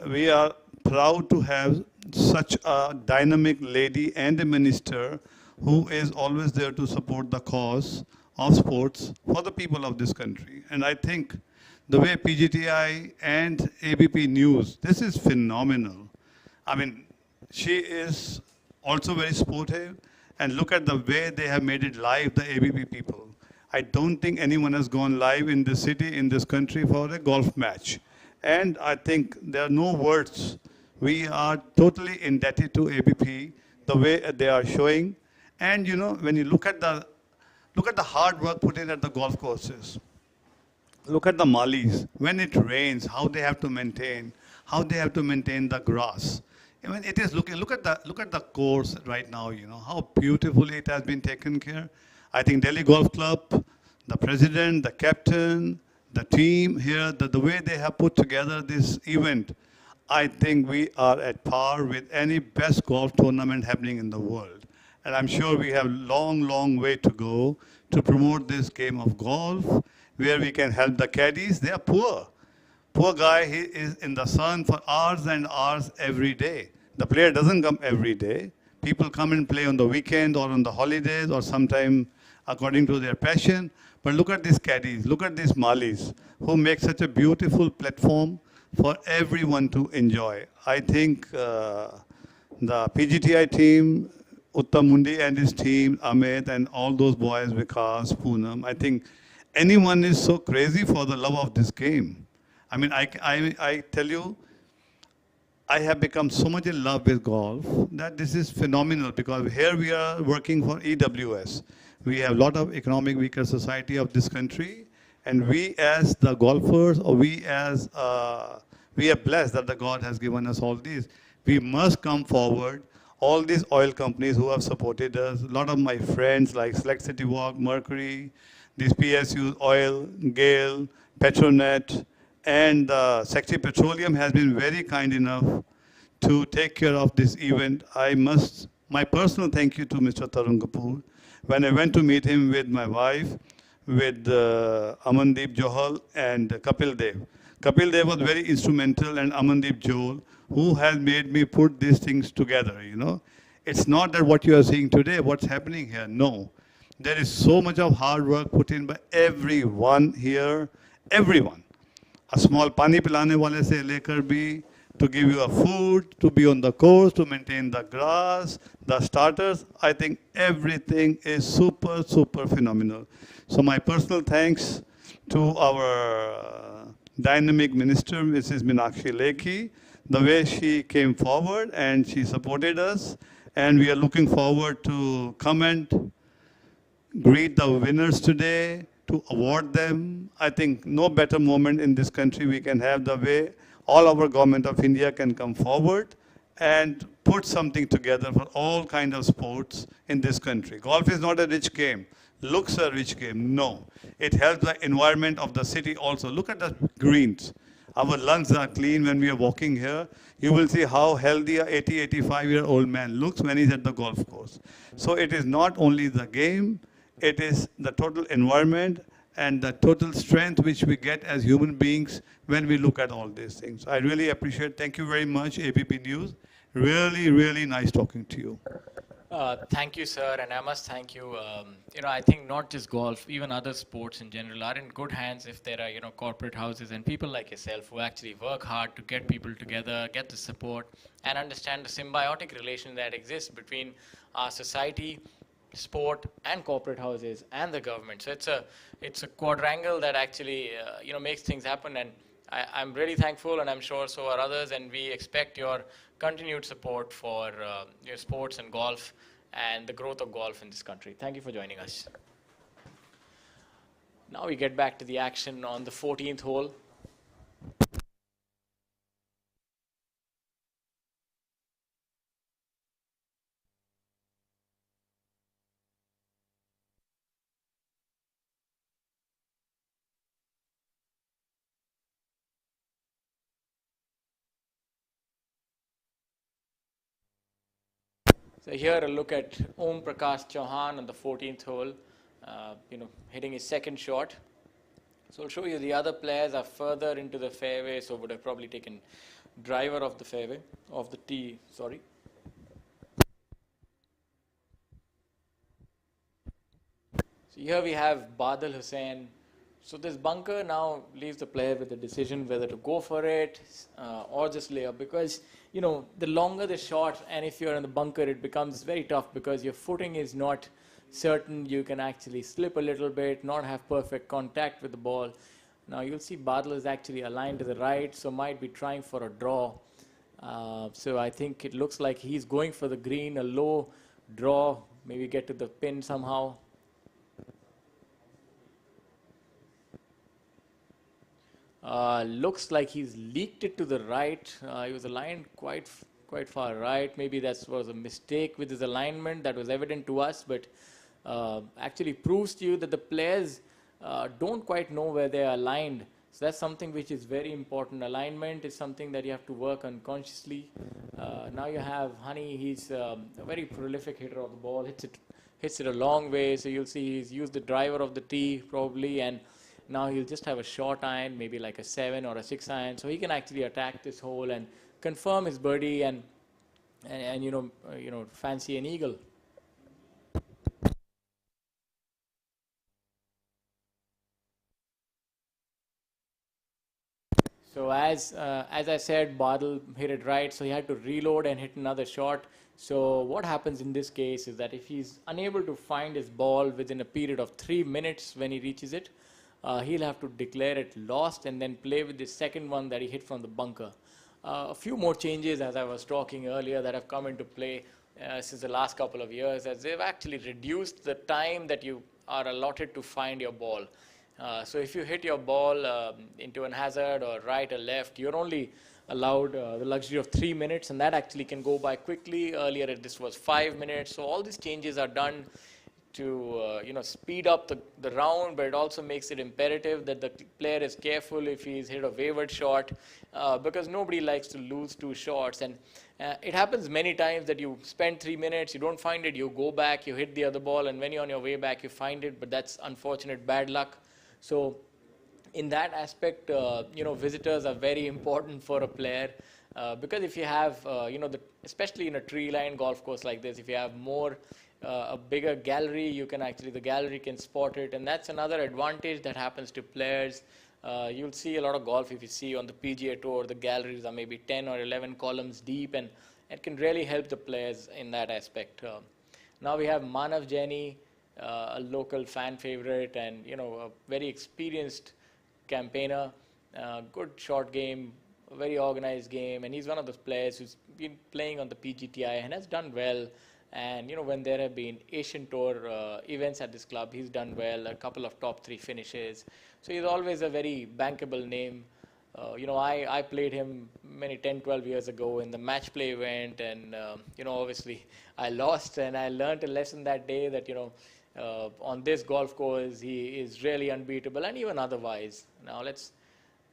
We are proud to have such a dynamic lady and a minister who is always there to support the cause of sports for the people of this country. And I think the way PGTI and ABP News, this is phenomenal. I mean, she is also very sportive, and look at the way they have made it live, the ABP people. I don't think anyone has gone live in this city, in this country for a golf match. And I think there are no words. We are totally indebted to ABP, the way they are showing. And you know, when you look at the hard work put in at the golf courses, look at the Malis. When it rains, how they have to maintain, the grass. I mean, it is look at the course right now, you know, how beautifully it has been taken care. I think Delhi Golf Club, the president, the captain, the team here, the way they have put together this event, I think we are at par with any best golf tournament happening in the world. And I'm sure we have long way to go to promote this game of golf, where we can help the caddies. They are poor. Poor guy, he is in the sun for hours and hours every day. The player doesn't come every day. People come and play on the weekend or on the holidays or sometime according to their passion. But look at these caddies, look at these Malis who make such a beautiful platform for everyone to enjoy. I think the PGTI team, Uttam Mundi and his team, Amit and all those boys, Vikas, Poonam, I think anyone is so crazy for the love of this game. I mean, I tell you, I have become so much in love with golf that this is phenomenal, because here we are working for EWS. We have a lot of economic weaker society of this country, and we as the golfers, or we are blessed that the God has given us all these. We must come forward. All these oil companies who have supported us, a lot of my friends like Select City Walk, Mercury, these PSUs, Oil, Gale, Petronet, and Secretary Petroleum has been very kind enough to take care of this event. My personal thank you to Mr. Tarun Kapoor. When I went to meet him with my wife, with Amandeep Johal and Kapil Dev. Kapil Dev was very instrumental, and Amandeep Johal, who has made me put these things together, you know. It's not that what you are seeing today, what's happening here, no. There is so much of hard work put in by everyone here, everyone. A small pani pilane wale se lekar bhi, to give you a food, to be on the course, to maintain the grass, the starters. I think everything is super phenomenal. So my personal thanks to our dynamic minister, Mrs. Meenakshi Lekhi, the way she came forward and she supported us. And we are looking forward to come and greet the winners today, to award them. I think no better moment in this country we can have, the way all our government of India can come forward and put something together for all kinds of sports in this country. Golf is not a rich game. Looks a rich game. No. It helps the environment of the city also. Look at the greens. Our lungs are clean when we are walking here. You will see how healthy a 80, 85-year-old man looks when he's at the golf course. So it is not only the game, it is the total environment and the total strength which we get as human beings when we look at all these things. I really appreciate. Thank you very much, ABP News. Really nice talking to you. Thank you, sir, and I must thank you. I think not just golf, even other sports in general are in good hands if there are, corporate houses and people like yourself who actually work hard to get people together, get the support, and understand the symbiotic relation that exists between our society, sport, and corporate houses and the government. So it's a quadrangle that actually, makes things happen. And I'm really thankful, and I'm sure so are others, and we expect your continued support for your sports and golf and the growth of golf in this country. Thank you for joining us. Now we get back to the action on the 14th hole. So here a look at Om Prakash Chauhan on the 14th hole, hitting his second shot. So I'll show you the other players are further into the fairway, so would have probably taken driver of the fairway, of the tee, sorry. So here we have Badal Hussain. So this bunker now leaves the player with the decision whether to go for it or just lay up, because the longer the shot, and if you're in the bunker, it becomes very tough because your footing is not certain. You can actually slip a little bit, not have perfect contact with the ball. Now you'll see Badal is actually aligned to the right, so might be trying for a draw. So I think it looks like he's going for the green, a low draw, maybe get to the pin somehow. Looks like he's leaked it to the right. He was aligned quite far right. Maybe that was a mistake with his alignment that was evident to us, but actually proves to you that the players don't quite know where they are aligned. So that's something which is very important. Alignment is something that you have to work on consciously. Now you have Honey. He's a very prolific hitter of the ball. Hits it a long way. So you'll see he's used the driver of the tee probably, and now he'll just have a short iron, maybe like a 7 or a 6 iron, so he can actually attack this hole and confirm his birdie and fancy an eagle. So as I said, Badal hit it right, so he had to reload and hit another shot. So what happens in this case is that if he's unable to find his ball within a period of 3 minutes when he reaches it, he'll have to declare it lost and then play with the second one that he hit from the bunker. A few more changes, as I was talking earlier, that have come into play since the last couple of years, as they've actually reduced the time that you are allotted to find your ball. So if you hit your ball into an hazard or right or left, you're only allowed the luxury of 3 minutes, and that actually can go by quickly. Earlier this was 5 minutes. So all these changes are done to speed up the round, but it also makes it imperative that the player is careful if he's hit a wayward shot, because nobody likes to lose 2 shots. And it happens many times that you spend 3 minutes, you don't find it, you go back, you hit the other ball, and when you're on your way back, you find it, but that's unfortunate bad luck. So in that aspect, visitors are very important for a player, because if you have, especially in a tree-lined golf course like this, if you have a bigger gallery, the gallery can spot it, and that's another advantage that happens to players. You'll see a lot of golf, if you see on the PGA Tour, the galleries are maybe 10 or 11 columns deep, and it can really help the players in that aspect. Now we have Manav Jaini, a local fan favorite, and a very experienced campaigner, good short game, a very organized game, and he's one of those players who's been playing on the PGTI and has done well. And when there have been Asian Tour events at this club, he's done well, a couple of top 3 finishes. So he's always a very bankable name. I played him 10-12 years ago in the match play event, and obviously I lost, and I learned a lesson that day that on this golf course he is really unbeatable, and even otherwise. Now let's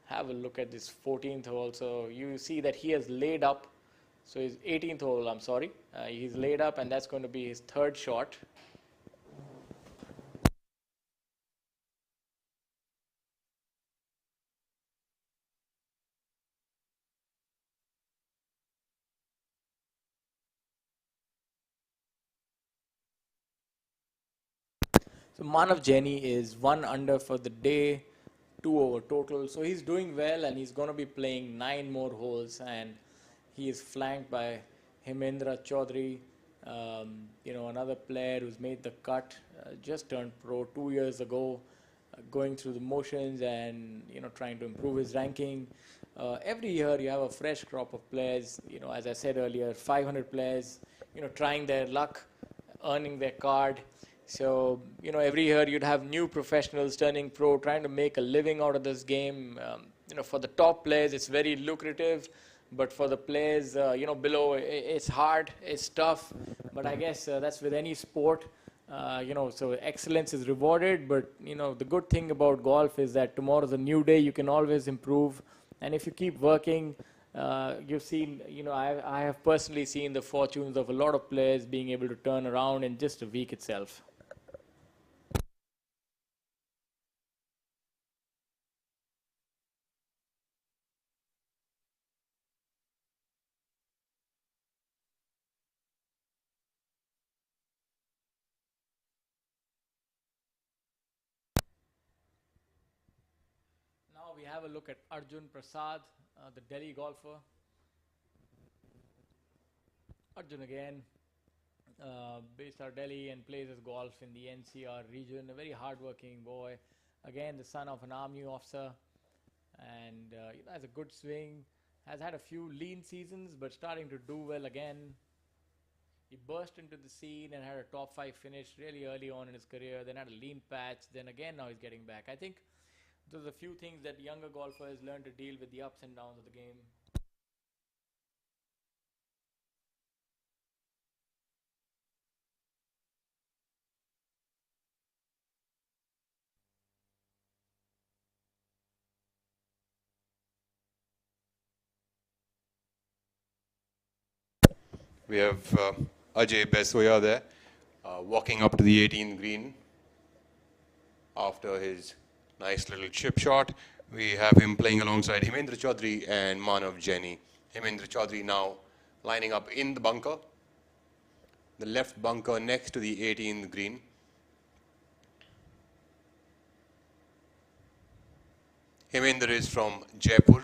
have a look at this 14th hole. So you see that he has laid up. So his 18th hole, I'm sorry, he's laid up, and that's going to be his 3rd shot. So Manav Jaini is 1 under for the day, 2 over total. So he's doing well, and he's going to be playing 9 more holes, and he is flanked by Hemendra Chaudhary, another player who's made the cut, just turned pro 2 years ago, going through the motions and trying to improve his ranking. Every year you have a fresh crop of players. As I said earlier, 500 players, trying their luck, earning their card. So every year you'd have new professionals turning pro, trying to make a living out of this game. For the top players, it's very lucrative. But for the players, below, it's hard, it's tough. But I guess that's with any sport. So excellence is rewarded. But the good thing about golf is that tomorrow's a new day. You can always improve, and if you keep working, You've seen, I have personally seen the fortunes of a lot of players being able to turn around in just a week itself. Now we have a look at Arjun Prasad, the Delhi golfer. Arjun again, based out of Delhi and plays his golf in the NCR region. A very hardworking boy. Again, the son of an army officer, and has a good swing. Has had a few lean seasons, but starting to do well again. He burst into the scene and had a top 5 finish really early on in his career. Then had a lean patch. Then again, now he's getting back. I think there's a few things that younger golfers learn to deal with the ups and downs of the game. We have Ajay Besoya there, walking up to the 18th green after his nice little chip shot. We have him playing alongside Hemendra Chaudhary and Manav Jaini. Hemendra Chaudhary now lining up in the bunker, the left bunker next to the 18th green. Hemendra is from Jaipur.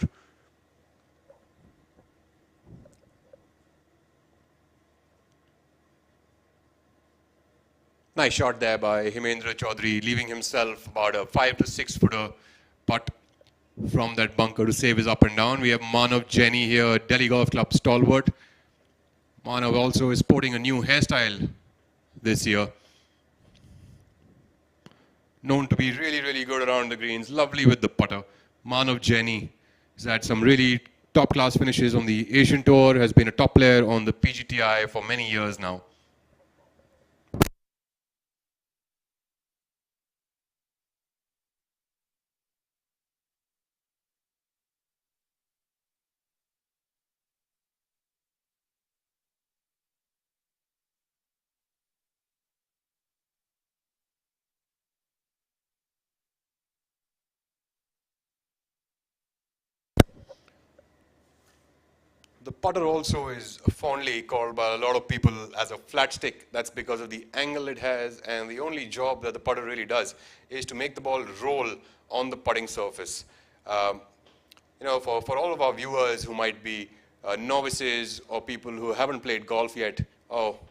Nice shot there by Hemendra Chaudhary, leaving himself about a 5 to 6 footer putt from that bunker to save his up and down. We have Manav Jaini here, Delhi Golf Club stalwart. Manav also is sporting a new hairstyle this year. Known to be really, really good around the greens, lovely with the putter. Manav Jaini has had some really top class finishes on the Asian Tour, has been a top player on the PGTI for many years now. The putter also is fondly called by a lot of people as a flat stick. That's because of the angle it has, and the only job that the putter really does is to make the ball roll on the putting surface. For all of our viewers who might be novices or people who haven't played golf yet,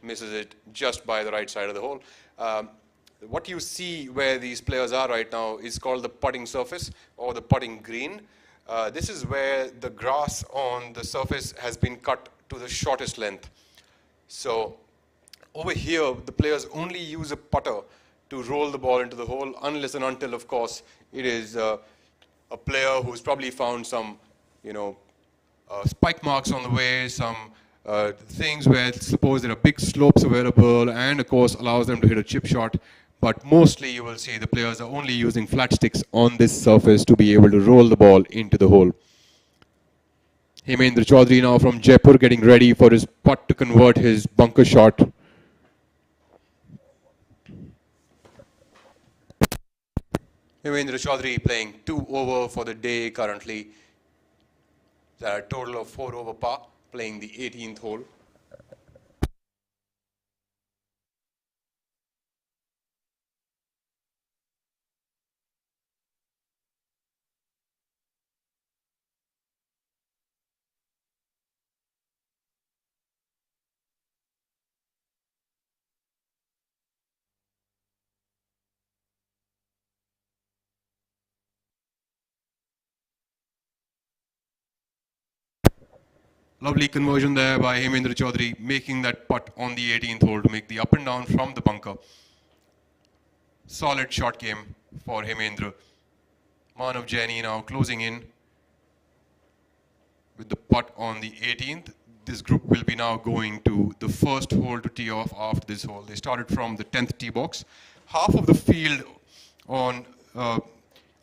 misses it just by the right side of the hole. What you see where these players are right now is called the putting surface or the putting green. This is where the grass on the surface has been cut to the shortest length. So over here, the players only use a putter to roll the ball into the hole, unless and until, of course, it is a player who's probably found some, spike marks on the way, some things where suppose there are big slopes available, and of course allows them to hit a chip shot. But mostly you will see the players are only using flat sticks on this surface to be able to roll the ball into the hole. Hemendra Chaudhary now from Jaipur getting ready for his putt to convert his bunker shot. Hemendra Chaudhary playing 2 over for the day currently. There are a total of 4 over par, playing the 18th hole. Lovely conversion there by Hemendra Chaudhary, making that putt on the 18th hole to make the up and down from the bunker. Solid shot game for Hemendra. Manav Jaini now closing in with the putt on the 18th. This group will be now going to the first hole to tee off after this hole. They started from the 10th tee box. Half of the field on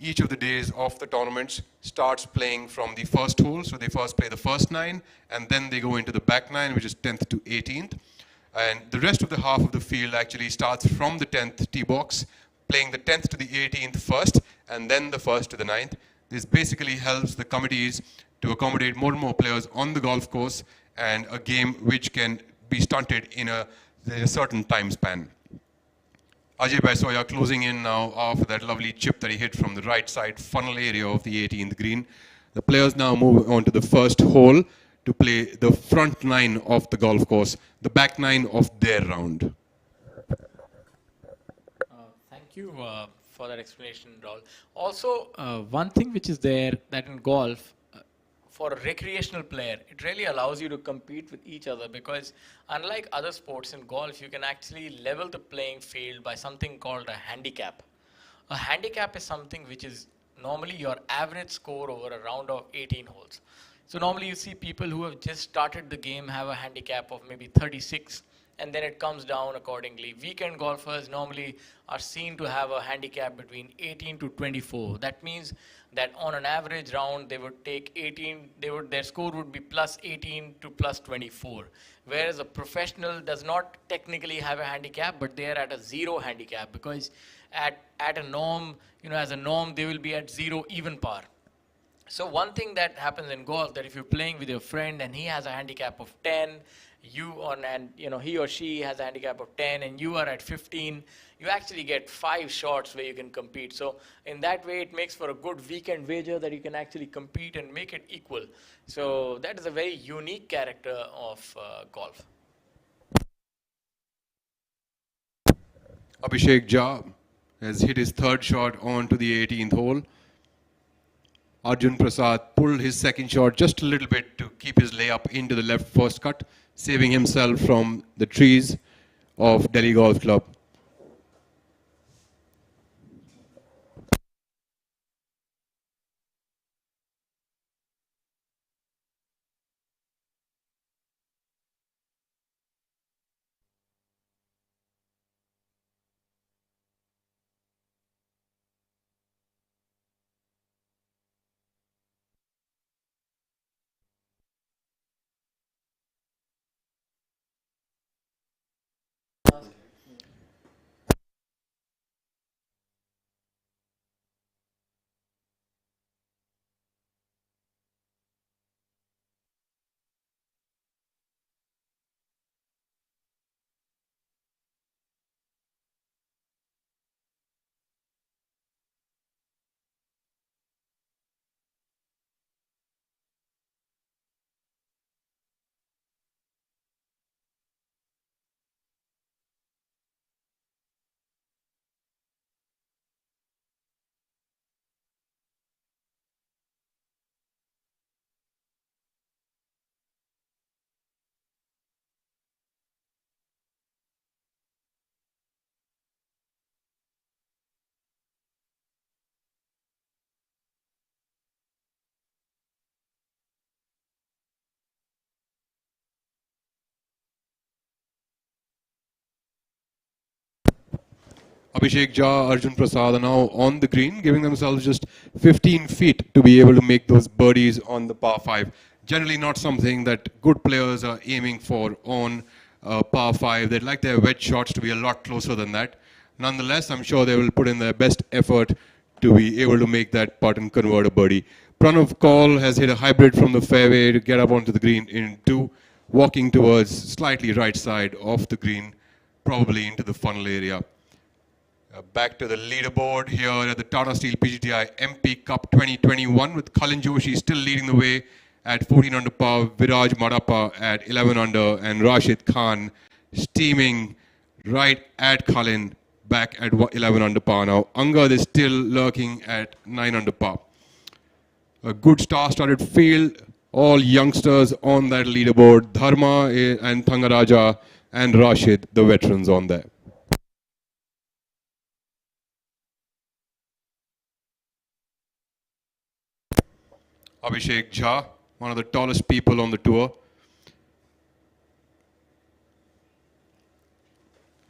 each of the days of the tournaments starts playing from the first hole. So they first play the first 9, and then they go into the back 9, which is 10th to 18th. And the rest of the half of the field actually starts from the 10th tee box, playing the 10th to the 18th first, and then the 1st to the 9th. This basically helps the committees to accommodate more and more players on the golf course, and a game which can be stunted in a certain time span. Ajay Baisoya closing in now after that lovely chip that he hit from the right side funnel area of the 18th green. The players now move on to the first hole to play the front 9 of the golf course, the back 9 of their round. Thank you for that explanation, Raul. Also, one thing which is there that in golf, for a recreational player, it really allows you to compete with each other, because unlike other sports in golf, you can actually level the playing field by something called a handicap. A handicap is something which is normally your average score over a round of 18 holes. So normally you see people who have just started the game have a handicap of maybe 36, and then it comes down accordingly. Weekend golfers normally are seen to have a handicap between 18 to 24. That means that on an average round they would take 18, their score would be plus 18 to plus 24. Whereas a professional does not technically have a handicap, but they are at a 0 handicap, because at a norm, as a norm, they will be at 0 even par. So one thing that happens in golf, that if you're playing with your friend and he has a handicap of 10, he or she has a handicap of 10 and you are at 15, you actually get 5 shots where you can compete. So in that way, it makes for a good weekend wager that you can actually compete and make it equal. So that is a very unique character of golf. Abhishek Jha has hit his 3rd shot onto the 18th hole. Arjun Prasad pulled his 2nd shot just a little bit to keep his layup into the left first cut, saving himself from the trees of Delhi Golf Club. Abhishek Jha, Arjun Prasad are now on the green, giving themselves just 15 feet to be able to make those birdies on the par 5. Generally not something that good players are aiming for on par 5. They'd like their wedge shots to be a lot closer than that. Nonetheless, I'm sure they will put in their best effort to be able to make that putt and convert a birdie. Pranav Kaul has hit a hybrid from the fairway to get up onto the green in 2, walking towards slightly right side of the green, probably into the funnel area. Back to the leaderboard here at the Tata Steel PGTI MP Cup 2021, with Kalin Joshi still leading the way at 14 under par, Viraj Madappa at 11 under, and Rashid Khan steaming right at Kalin back at 11 under par now. Angad is still lurking at 9 under par. A good star-studded field, all youngsters on that leaderboard. Dharma and Thangaraja and Rashid, the veterans on there. Abhishek Jha, one of the tallest people on the tour.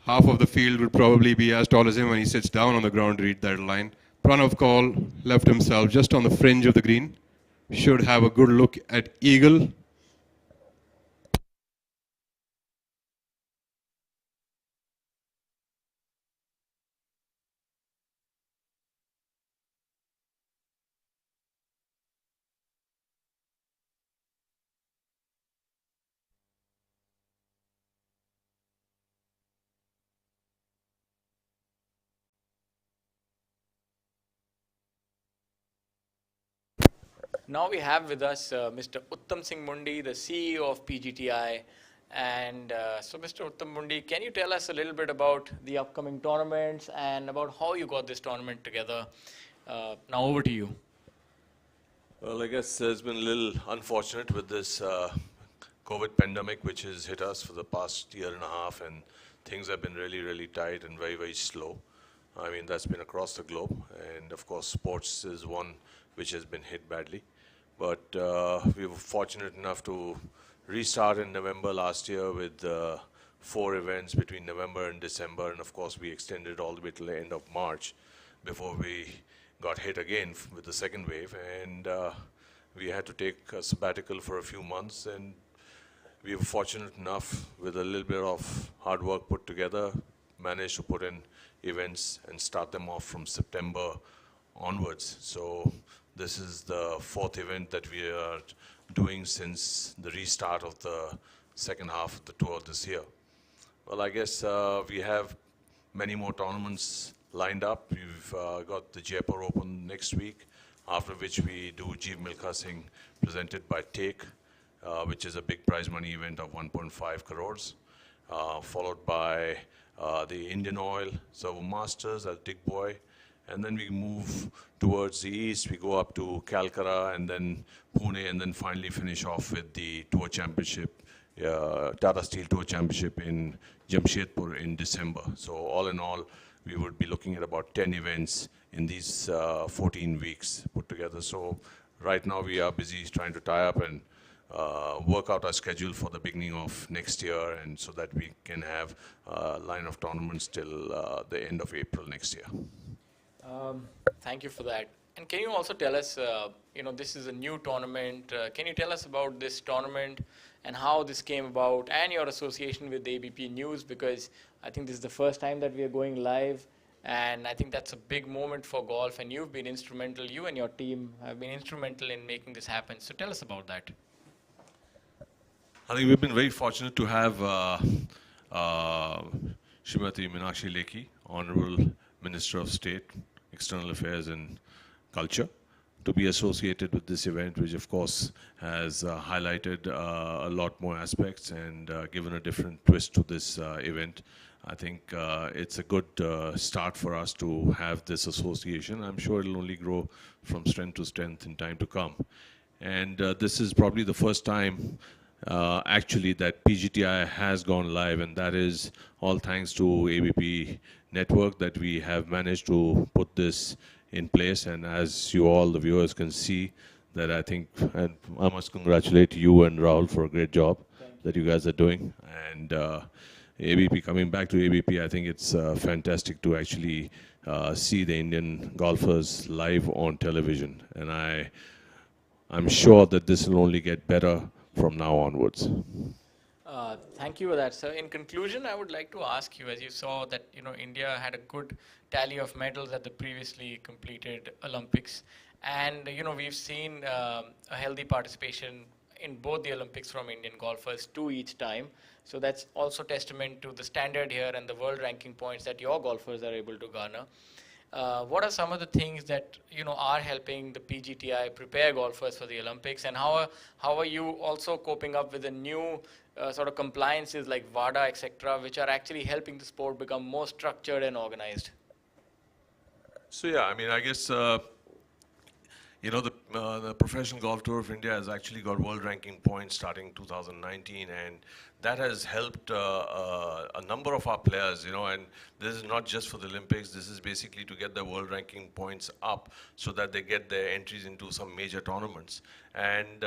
Half of the field would probably be as tall as him when he sits down on the ground to read that line. Pranav Kaul left himself just on the fringe of the green. Should have a good look at eagle. Now we have with us Mr. Uttam Singh Mundi, the CEO of PGTI. And so, Mr. Uttam Mundi, can you tell us a little bit about the upcoming tournaments and about how you got this tournament together? Now over to you. Well, I guess it's been a little unfortunate with this COVID pandemic, which has hit us for the past year and a half, and things have been really, really tight and very, very slow. I mean, that's been across the globe, and of course, sports is one which has been hit badly. But we were fortunate enough to restart in November last year with 4 events between November and December, and of course, we extended all the way till the end of March before we got hit again with the second wave, and we had to take a sabbatical for a few months, and we were fortunate enough with a little bit of hard work put together, managed to put in events and start them off from September onwards. So this is the 4th event that we are doing since the restart of the second half of the tour this year. Well, I guess we have many more tournaments lined up. We've got the Jaipur Open next week, after which we do Jeev Milkha Singh presented by Take, which is a big prize money event of 1.5 crores, followed by the Indian Oil Servo Masters at Dick Boy, and then we move towards the east. We go up to Calcutta and then Pune, and then finally finish off with the Tour Championship, Tata Steel Tour Championship in Jamshedpur in December. So all in all, we would be looking at about 10 events in these 14 weeks put together. So right now we are busy trying to tie up and work out our schedule for the beginning of next year, and so that we can have a line of tournaments till the end of April next year. Thank you for that. And can you also tell us, this is a new tournament. Can you tell us about this tournament and how this came about and your association with ABP News? Because I think this is the first time that we are going live, and I think that's a big moment for golf, and you've been instrumental, you and your team have been instrumental in making this happen. So tell us about that. I think we've been very fortunate to have Srimati Meenakshi Lekhi, Honorable Minister of State, External Affairs and Culture, to be associated with this event, which of course has highlighted a lot more aspects and given a different twist to this event. I think it's a good start for us to have this association. I'm sure it'll only grow from strength to strength in time to come. And this is probably the first time actually that PGTI has gone live, and that is all thanks to ABP Network that we have managed to put this in place. And as you all, the viewers, can see, that I think, and I must congratulate you and Rahul for a great job that you guys are doing. And ABP, coming back to ABP, I think it's fantastic to actually see the Indian golfers live on television. And I'm sure that this will only get better from now onwards. Thank you for that, sir. In conclusion, I would like to ask you, as you saw that India had a good tally of medals at the previously completed Olympics, and we've seen a healthy participation in both the Olympics from Indian golfers, 2 each time. So that's also testament to the standard here and the world ranking points that your golfers are able to garner. What are some of the things that are helping the PGTI prepare golfers for the Olympics, and how are you also coping up with the new sort of compliances like WADA, etc., which are actually helping the sport become more structured and organized? So yeah, I mean, I guess the Professional Golf Tour of India has actually got world ranking points starting 2019, and that has helped a number of our players, and this is not just for the Olympics. This is basically to get the world ranking points up so that they get their entries into some major tournaments. And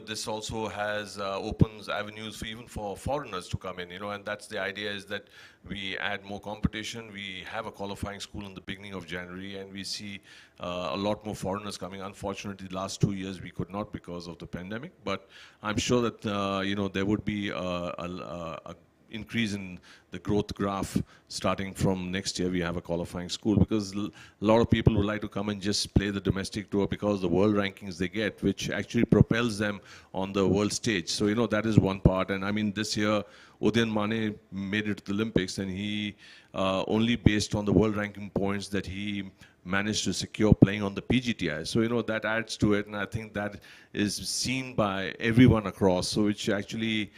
this also has opens avenues for even for foreigners to come in. And that's the idea, is that we add more competition. We have a qualifying school in the beginning of January, and we see a lot more foreigners coming. Unfortunately, the last 2 years we could not because of the pandemic, but I'm sure that there would be a increase in the growth graph starting from next year. We have a qualifying school, because a lot of people would like to come and just play the domestic tour because the world rankings they get, which actually propels them on the world stage. So that is one part. And I mean, this year Udayan Mane made it to the Olympics, and he only based on the world ranking points that he managed to secure playing on the PGTI. So that adds to it, and I think that is seen by everyone across. So which actually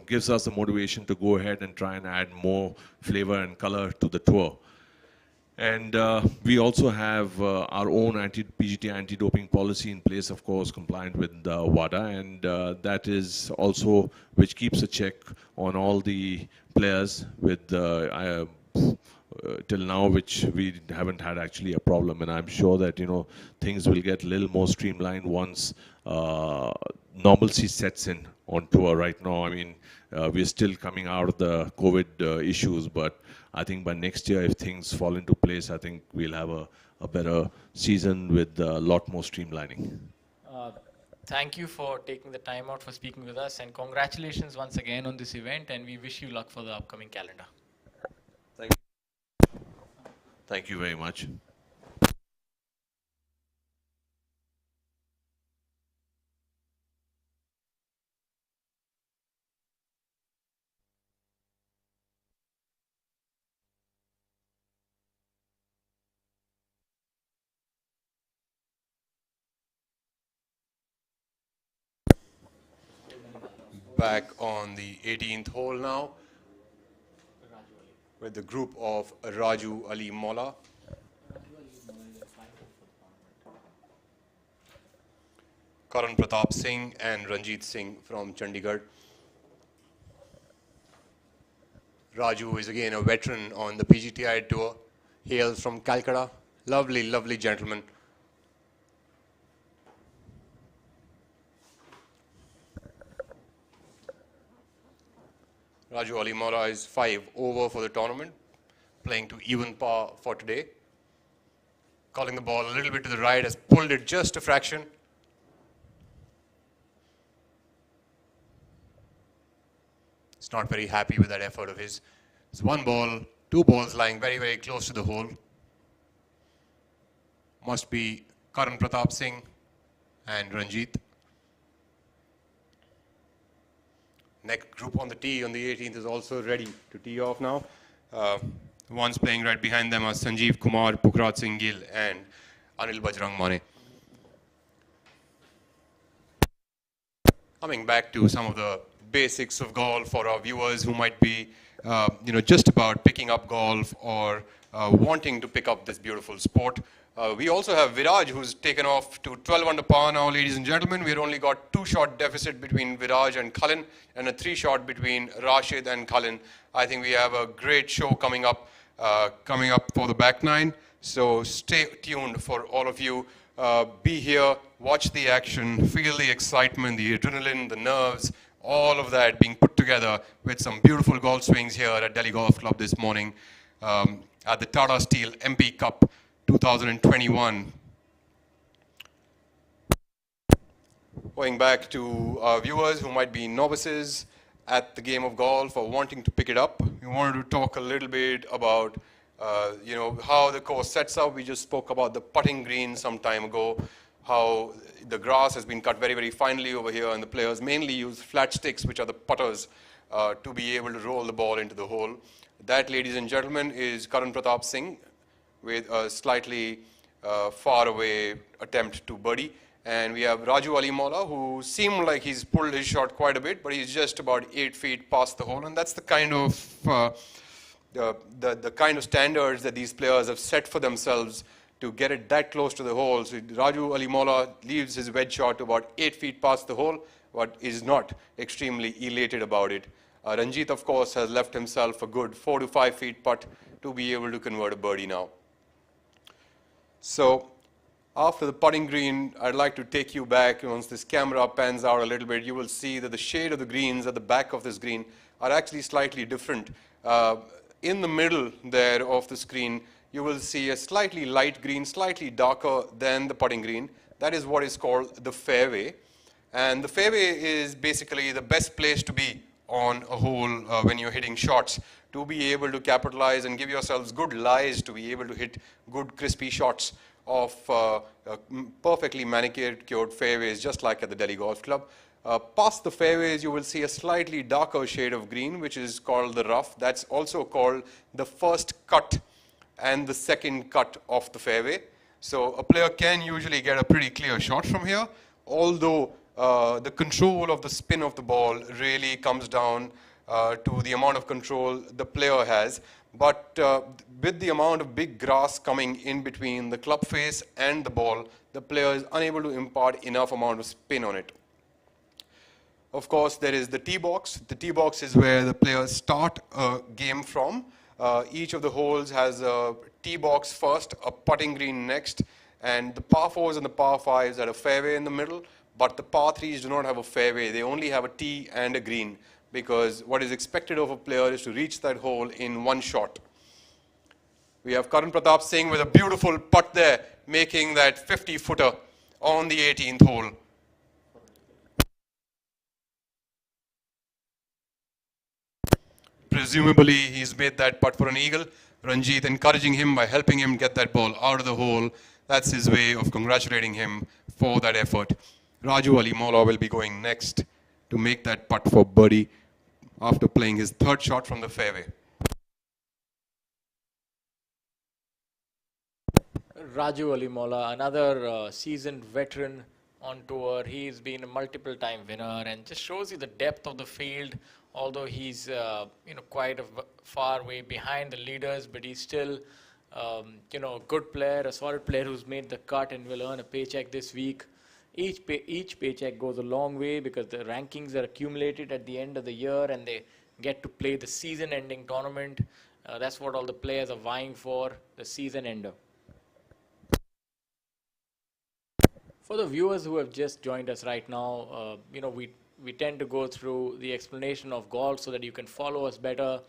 gives us the motivation to go ahead and try and add more flavor and color to the tour. And we also have our own PGTI anti-doping policy in place, of course, compliant with WADA, and that is also which keeps a check on all the players with till now, which we haven't had actually a problem. And I'm sure that things will get a little more streamlined once normalcy sets in on tour. Right now, I mean, we're still coming out of the COVID issues, but I think by next year, if things fall into place, I think we'll have a better season with a lot more streamlining. Thank you for taking the time out for speaking with us, and congratulations once again on this event, and we wish you luck for the upcoming calendar. Thank you very much. Back on the 18th hole now, with the group of Raju Ali Molla, Karan Pratap Singh and Ranjit Singh from Chandigarh. Raju is again a veteran on the PGTI tour, hails from Calcutta. Lovely, lovely gentleman. Raju Ali Molla is 5 over for the tournament, playing to even par for today. Calling the ball a little bit to the right, has pulled it just a fraction. He's not very happy with that effort of his. It's 1 ball, 2 balls lying very, very close to the hole. Must be Karan Pratap Singh and Ranjit. Next group on the tee on the 18th is also ready to tee off now. Ones playing right behind them are Sanjeev Kumar, Pukrat Singh Gill and Anil Bajrang Mane. Coming back to some of the basics of golf for our viewers who might be just about picking up golf or wanting to pick up this beautiful sport. We also have Viraj, who's taken off to 12 under par now, ladies and gentlemen. We've only got 2-shot deficit between Viraj and Cullen, and a 3-shot between Rashid and Cullen. I think we have a great show coming up for the back nine. So stay tuned for all of you. Be here, watch the action, feel the excitement, the adrenaline, the nerves, all of that being put together with some beautiful golf swings here at Delhi Golf Club this morning at the Tata Steel MP Cup 2021. Going back to our viewers who might be novices at the game of golf or wanting to pick it up, we wanted to talk a little bit about how the course sets up. We just spoke about the putting green some time ago, how the grass has been cut very, very finely over here, and the players mainly use flat sticks, which are the putters, to be able to roll the ball into the hole. That, ladies and gentlemen, is Karan Pratap Singh with a slightly far away attempt to birdie. And we have Raju Ali Molla, who seemed like he's pulled his shot quite a bit, but he's just about 8 feet past the hole. And that's the kind of the kind of standards that these players have set for themselves to get it that close to the hole. So Raju Ali Molla leaves his wedge shot to about 8 feet past the hole, but is not extremely elated about it. Ranjit, of course, has left himself a good 4 to 5 feet putt to be able to convert a birdie now. So after the putting green, I'd like to take you back. Once this camera pans out a little bit, you will see that the shade of the greens at the back of this green are actually slightly different. In the middle there of the screen, you will see a slightly light green, slightly darker than the putting green. That is what is called the fairway. And the fairway is basically the best place to be on a hole when you're hitting shots, to be able to capitalize and give yourselves good lies to be able to hit good crispy shots of perfectly manicured, cured fairways, just like at the Delhi Golf Club. Past the fairways, you will see a slightly darker shade of green, which is called the rough. That's also called the first cut and the second cut of the fairway. So a player can usually get a pretty clear shot from here, although the control of the spin of the ball really comes down to the amount of control the player has. But with the amount of big grass coming in between the club face and the ball, the player is unable to impart enough amount of spin on it. Of course, there is the tee box. The tee box is where the players start a game from. Each of the holes has a tee box first, a putting green next, and the par 4s and the par 5s had a fairway in the middle, but the par 3s do not have a fairway. They only have a tee and a green, because what is expected of a player is to reach that hole in one shot. We have Karan Pratap Singh with a beautiful putt there, making that 50-footer on the 18th hole. Presumably, he's made that putt for an eagle. Ranjit encouraging him by helping him get that ball out of the hole. That's his way of congratulating him for that effort. Raju Ali Mola will be going next to make that putt for birdie after playing his third shot from the fairway. Raju Alimola, another seasoned veteran on tour. He's been a multiple-time winner and just shows you the depth of the field. Although he's quite a far way behind the leaders, but he's still a good player, a solid player who's made the cut and will earn a paycheck this week. Each paycheck goes a long way because the rankings are accumulated at the end of the year and they get to play the season-ending tournament. That's what all the players are vying for, the season ender. For the viewers who have just joined us right now, we tend to go through the explanation of golf so that you can follow us better.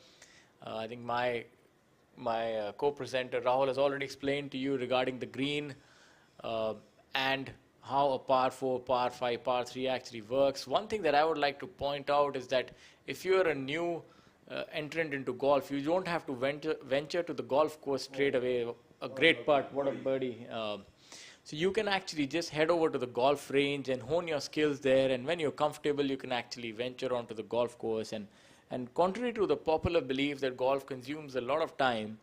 I think my co-presenter Rahul has already explained to you regarding the green and how a par 4, par 5, par 3 actually works. One thing that I would like to point out is that if you're a new entrant into golf, you don't have to venture to the golf course straight away. A great putt, what a birdie. So you can actually just head over to the golf range and hone your skills there, and when you're comfortable, you can actually venture onto the golf course. And contrary to the popular belief that golf consumes a lot of time,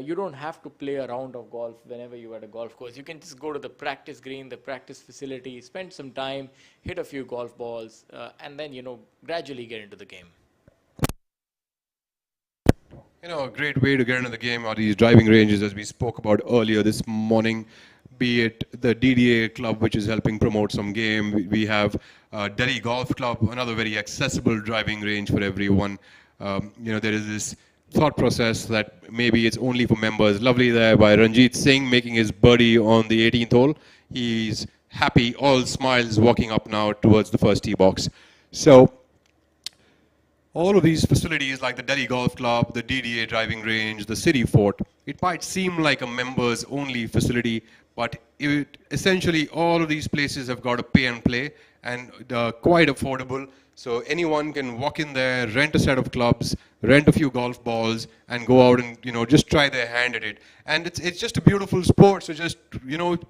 you don't have to play a round of golf whenever you're at a golf course. You can just go to the practice green, the practice facility, spend some time, hit a few golf balls, and then, gradually get into the game. A great way to get into the game are these driving ranges, as we spoke about earlier this morning. Be it the DDA club, which is helping promote some game. We have Delhi Golf Club, another very accessible driving range for everyone. There is this thought process that maybe it's only for members. Lovely there by Ranjit Singh making his birdie on the 18th hole. He's happy, all smiles, walking up now towards the first tee box. So all of these facilities like the Delhi Golf Club, the DDA driving range, the City Fort, it might seem like a members only facility, but essentially all of these places have got a pay and play and quite affordable. So anyone can walk in there, rent a set of clubs, rent a few golf balls, and go out and just try their hand at it. And it's just a beautiful sport. So just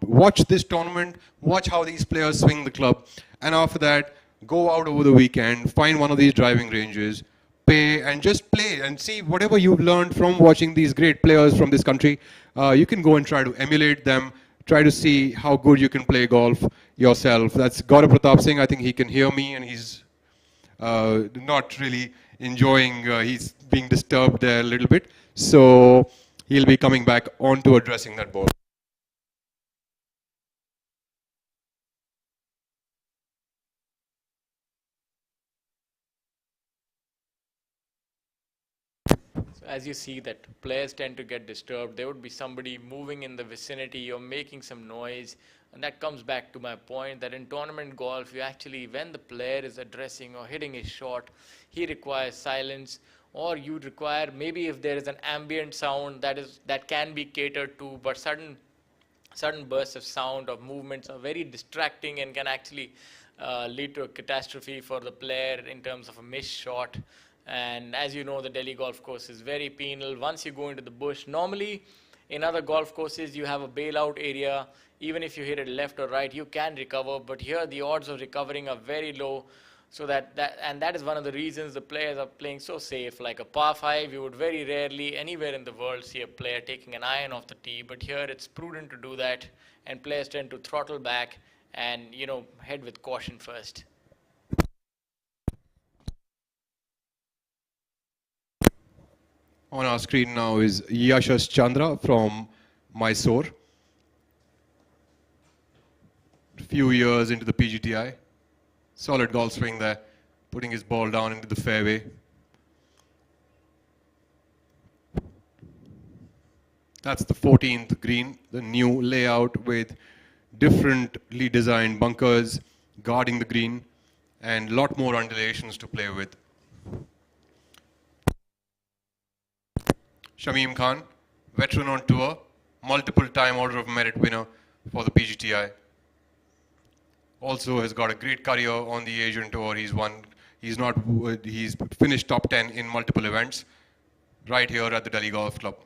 watch this tournament, watch how these players swing the club, and after that, go out over the weekend, find one of these driving ranges, pay, and just play and see whatever you've learned from watching these great players from this country. You can go and try to emulate them. Try to see how good you can play golf yourself. That's Gaurav Pratap Singh. I think he can hear me and he's not really enjoying, he's being disturbed there a little bit. So he'll be coming back onto addressing that ball. as you see that players tend to get disturbed, there would be somebody moving in the vicinity or making some noise. And that comes back to my point that in tournament golf, you actually, when the player is addressing or hitting his shot, he requires silence, or you require, maybe if there is an ambient sound that can be catered to, but sudden bursts of sound or movements are very distracting and can actually lead to a catastrophe for the player in terms of a missed shot. And as you know, the Delhi golf course is very penal. Once you go into the bush, normally in other golf courses, you have a bailout area. Even if you hit it left or right, you can recover. But here, the odds of recovering are very low. So that is one of the reasons the players are playing so safe. Like a par 5, you would very rarely anywhere in the world see a player taking an iron off the tee. But here, it's prudent to do that, and players tend to throttle back and head with caution first. On our screen now is Yashas Chandra from Mysore. Few years into the PGTI. Solid golf swing there, putting his ball down into the fairway. That's the 14th green, the new layout with differently designed bunkers guarding the green and a lot more undulations to play with. Shamim Khan, veteran on tour, multiple time Order of Merit winner for the PGTI. Also has got a great career on the Asian Tour. He's finished top 10 in multiple events right here at the Delhi Golf Club.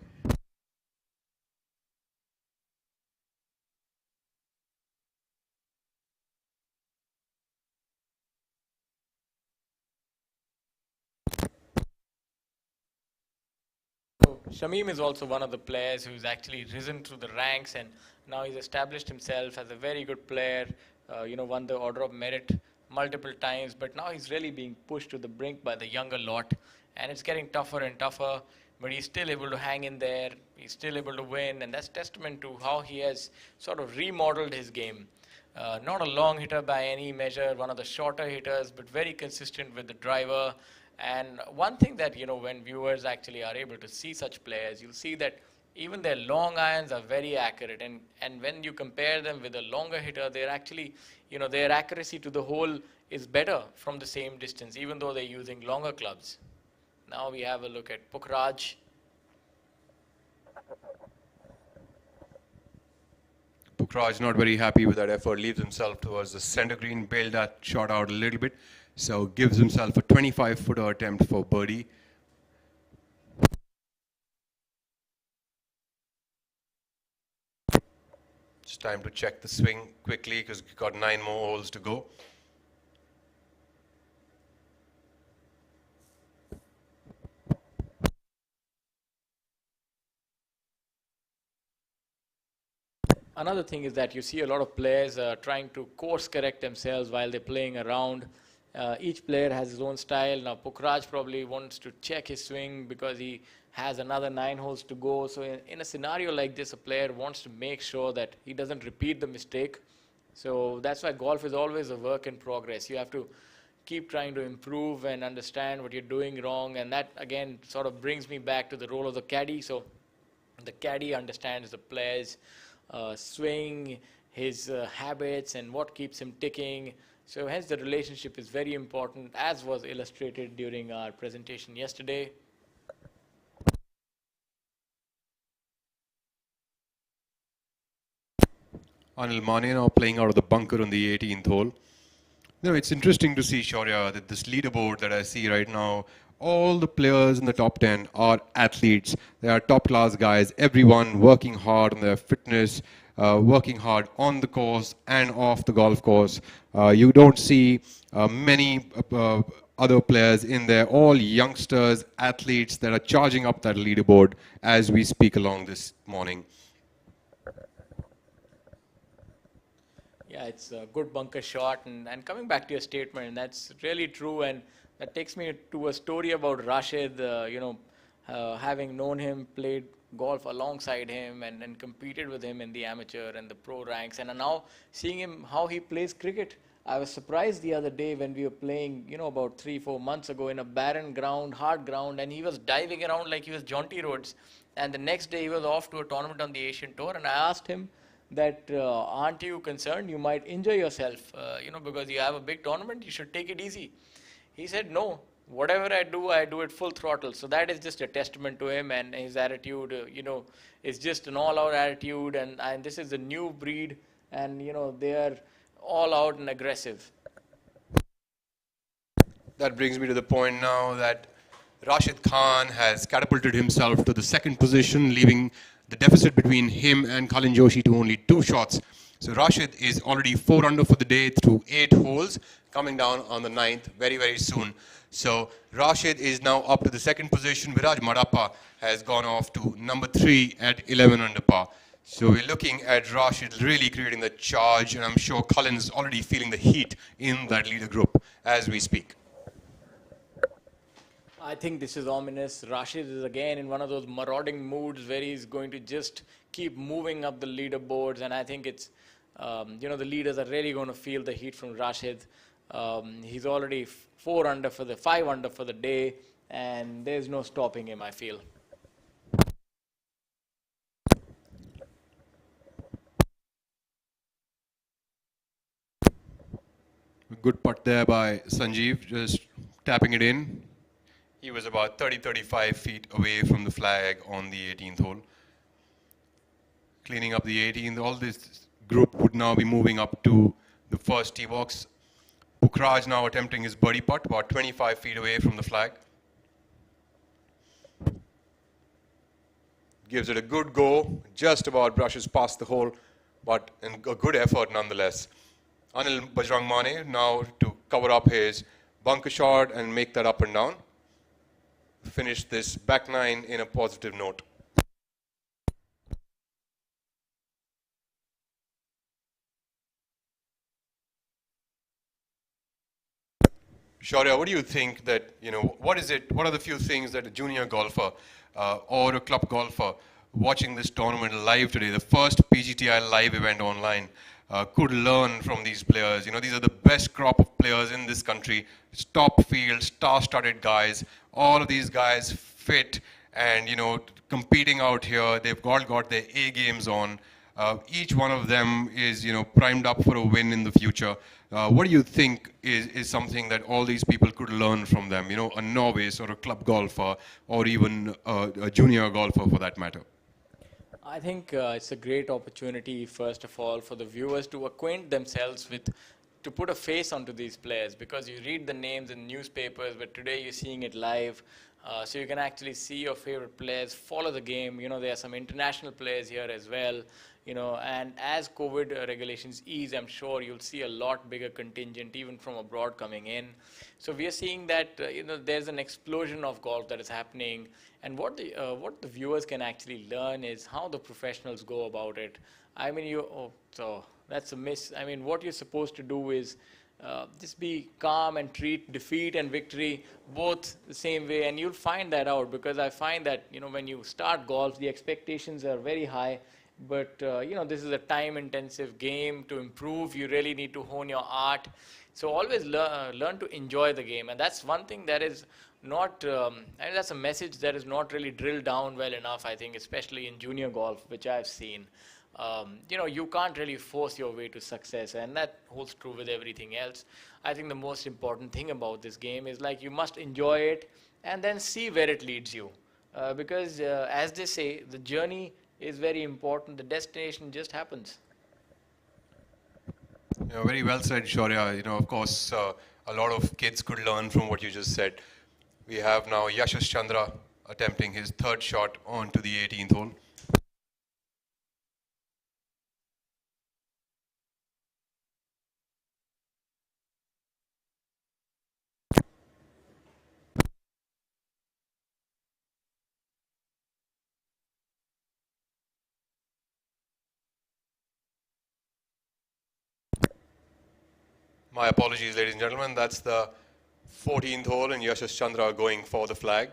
Shamim is also one of the players who's actually risen through the ranks, and now he's established himself as a very good player. Won the Order of Merit multiple times, but now he's really being pushed to the brink by the younger lot, and it's getting tougher and tougher. But he's still able to hang in there. He's still able to win, and that's testament to how he has sort of remodeled his game. Not a long hitter by any measure, one of the shorter hitters, but very consistent with the driver. And one thing that, when viewers actually are able to see such players, you'll see that even their long irons are very accurate. And when you compare them with a longer hitter, they're actually, their accuracy to the hole is better from the same distance, even though they're using longer clubs. Now we have a look at Pukhraj. Pukhraj not very happy with that effort, leaves himself towards the center green, bailed that shot out a little bit, so gives himself a 25-footer attempt for birdie. It's time to check the swing quickly because we've got 9 more holes to go. Another thing is that you see a lot of players trying to course correct themselves while they're playing around. Each player has his own style. Now Pukhraj probably wants to check his swing because he has another 9 holes to go. So in a scenario like this, a player wants to make sure that he doesn't repeat the mistake. So that's why golf is always a work in progress. You have to keep trying to improve and understand what you're doing wrong. And that, again, sort of brings me back to the role of the caddy. So the caddy understands the player's swing, his habits, and what keeps him ticking. So hence the relationship is very important, as was illustrated during our presentation yesterday. Anil Mane now playing out of the bunker on the 18th hole. It's interesting to see, Shaurya, that this leaderboard that I see right now, all the players in the top 10 are athletes. They are top-class guys, everyone working hard on their fitness, working hard on the course and off the golf course. You don't see many other players in there, all youngsters, athletes that are charging up that leaderboard as we speak along this morning. Yeah, it's a good bunker shot. And coming back to your statement, that's really true. And that takes me to a story about Rashid, having known him, played golf alongside him and competed with him in the amateur and the pro ranks. And now seeing him, how he plays cricket. I was surprised the other day when we were playing, about 3, 4 months ago in a barren ground, hard ground, and he was diving around like he was Jaunty Rhodes. And the next day he was off to a tournament on the Asian Tour, and I asked him that, aren't you concerned? You might injure yourself, because you have a big tournament, you should take it easy. He said, no, whatever I do it full throttle. So that is just a testament to him and his attitude, is just an all-out attitude. And this is a new breed, and, they are all out and aggressive. That brings me to the point now that Rashid Khan has catapulted himself to the second position, leaving the deficit between him and Kalin Joshi to only 2 shots. So Rashid is already 4 under for the day through 8 holes, coming down on the 9th very, very soon. So Rashid is now up to the second position. Viraj Madappa has gone off to number 3 at 11 under par. So we're looking at Rashid really creating the charge, and I'm sure Cullen is already feeling the heat in that leader group as we speak. I think this is ominous. Rashid is again in one of those marauding moods where he's going to just keep moving up the leaderboards, and I think it's, the leaders are really going to feel the heat from Rashid. He's already 5 under for the day, and there's no stopping him, I feel. Good putt there by Sanjeev, just tapping it in. He was about 30-35 feet away from the flag on the 18th hole. Cleaning up the 18th, all this group would now be moving up to the first tee box. Pukraj now attempting his birdie putt, about 25 feet away from the flag. Gives it a good go, just about brushes past the hole, but a good effort nonetheless. Anil Bajrang Mane now to cover up his bunker shot and make that up and down. Finish this back 9 in a positive note. Shaurya, what do you think that, what are the few things that a junior golfer or a club golfer watching this tournament live today, the first PGTI live event online, could learn from these players? These are the best crop of players in this country. It's top field, star-studded guys. All of these guys fit and, competing out here. They've all got their A games on. Each one of them is, primed up for a win in the future. What do you think is something that all these people could learn from them? A novice or a club golfer or even a junior golfer for that matter. I think it's a great opportunity, first of all, for the viewers to acquaint themselves with, to put a face onto these players, because you read the names in newspapers, but today you're seeing it live. So you can actually see your favorite players, follow the game. There are some international players here as well. And as COVID regulations ease, I'm sure you'll see a lot bigger contingent, even from abroad, coming in. So we are seeing that, there's an explosion of golf that is happening. And what the viewers can actually learn is how the professionals go about it. I mean, so that's a miss. I mean, what you're supposed to do is just be calm and treat defeat and victory both the same way. And you'll find that out, because I find that, when you start golf, the expectations are very high. But, this is a time-intensive game. To improve, you really need to hone your art. So always learn to enjoy the game. And that's one thing that is not, and that's a message that is not really drilled down well enough, I think, especially in junior golf, which I've seen. You can't really force your way to success, and that holds true with everything else. I think the most important thing about this game is, like, you must enjoy it and then see where it leads you. Because, as they say, the journey is very important. The destination just happens. Very well said, Shaurya. Of course, a lot of kids could learn from what you just said. We have now Yashas Chandra attempting his 3rd shot onto the 18th hole. My apologies, ladies and gentlemen. That's the 14th hole, and Yashas Chandra going for the flag.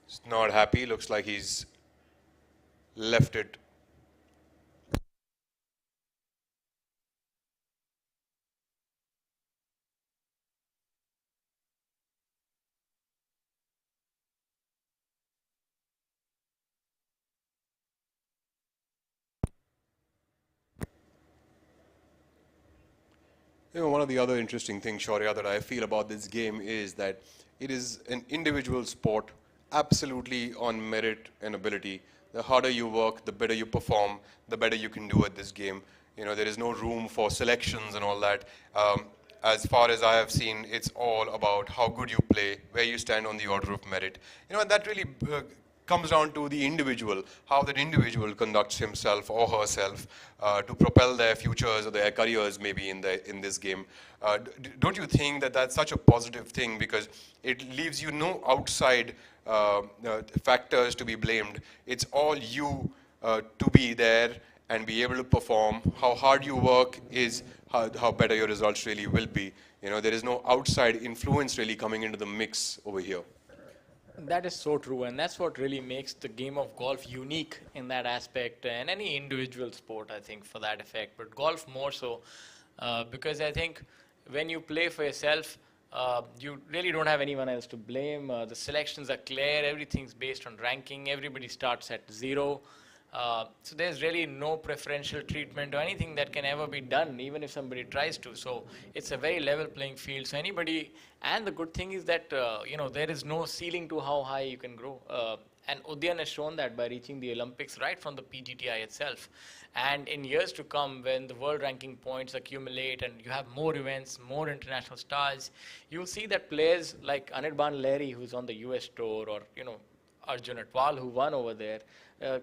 He's not happy. Looks like he's left it One of the other interesting things, Shaurya, that I feel about this game is that it is an individual sport, absolutely on merit and ability. The harder you work, the better you perform, the better you can do at this game. There is no room for selections and all that. As far as I have seen, it's all about how good you play, where you stand on the order of merit. And that really comes down to the individual, how that individual conducts himself or herself to propel their futures or their careers maybe in this game. Don't you think that that's such a positive thing, because it leaves you no outside factors to be blamed. It's all you to be there and be able to perform. How hard you work is how better your results really will be. There is no outside influence really coming into the mix over here. That is so true, and that's what really makes the game of golf unique in that aspect, and any individual sport, I think, for that effect, but golf more so, because I think when you play for yourself, you really don't have anyone else to blame. The selections are clear, everything's based on ranking, everybody starts at zero. So there's really no preferential treatment or anything that can ever be done, even if somebody tries to. So it's a very level playing field. So anybody, and the good thing is that there is no ceiling to how high you can grow. And Udyan has shown that by reaching the Olympics right from the PGTI itself. And in years to come, when the world ranking points accumulate and you have more events, more international stars, you'll see that players like Anirban Lahiri, who's on the US tour, or Arjun Atwal, who won over there,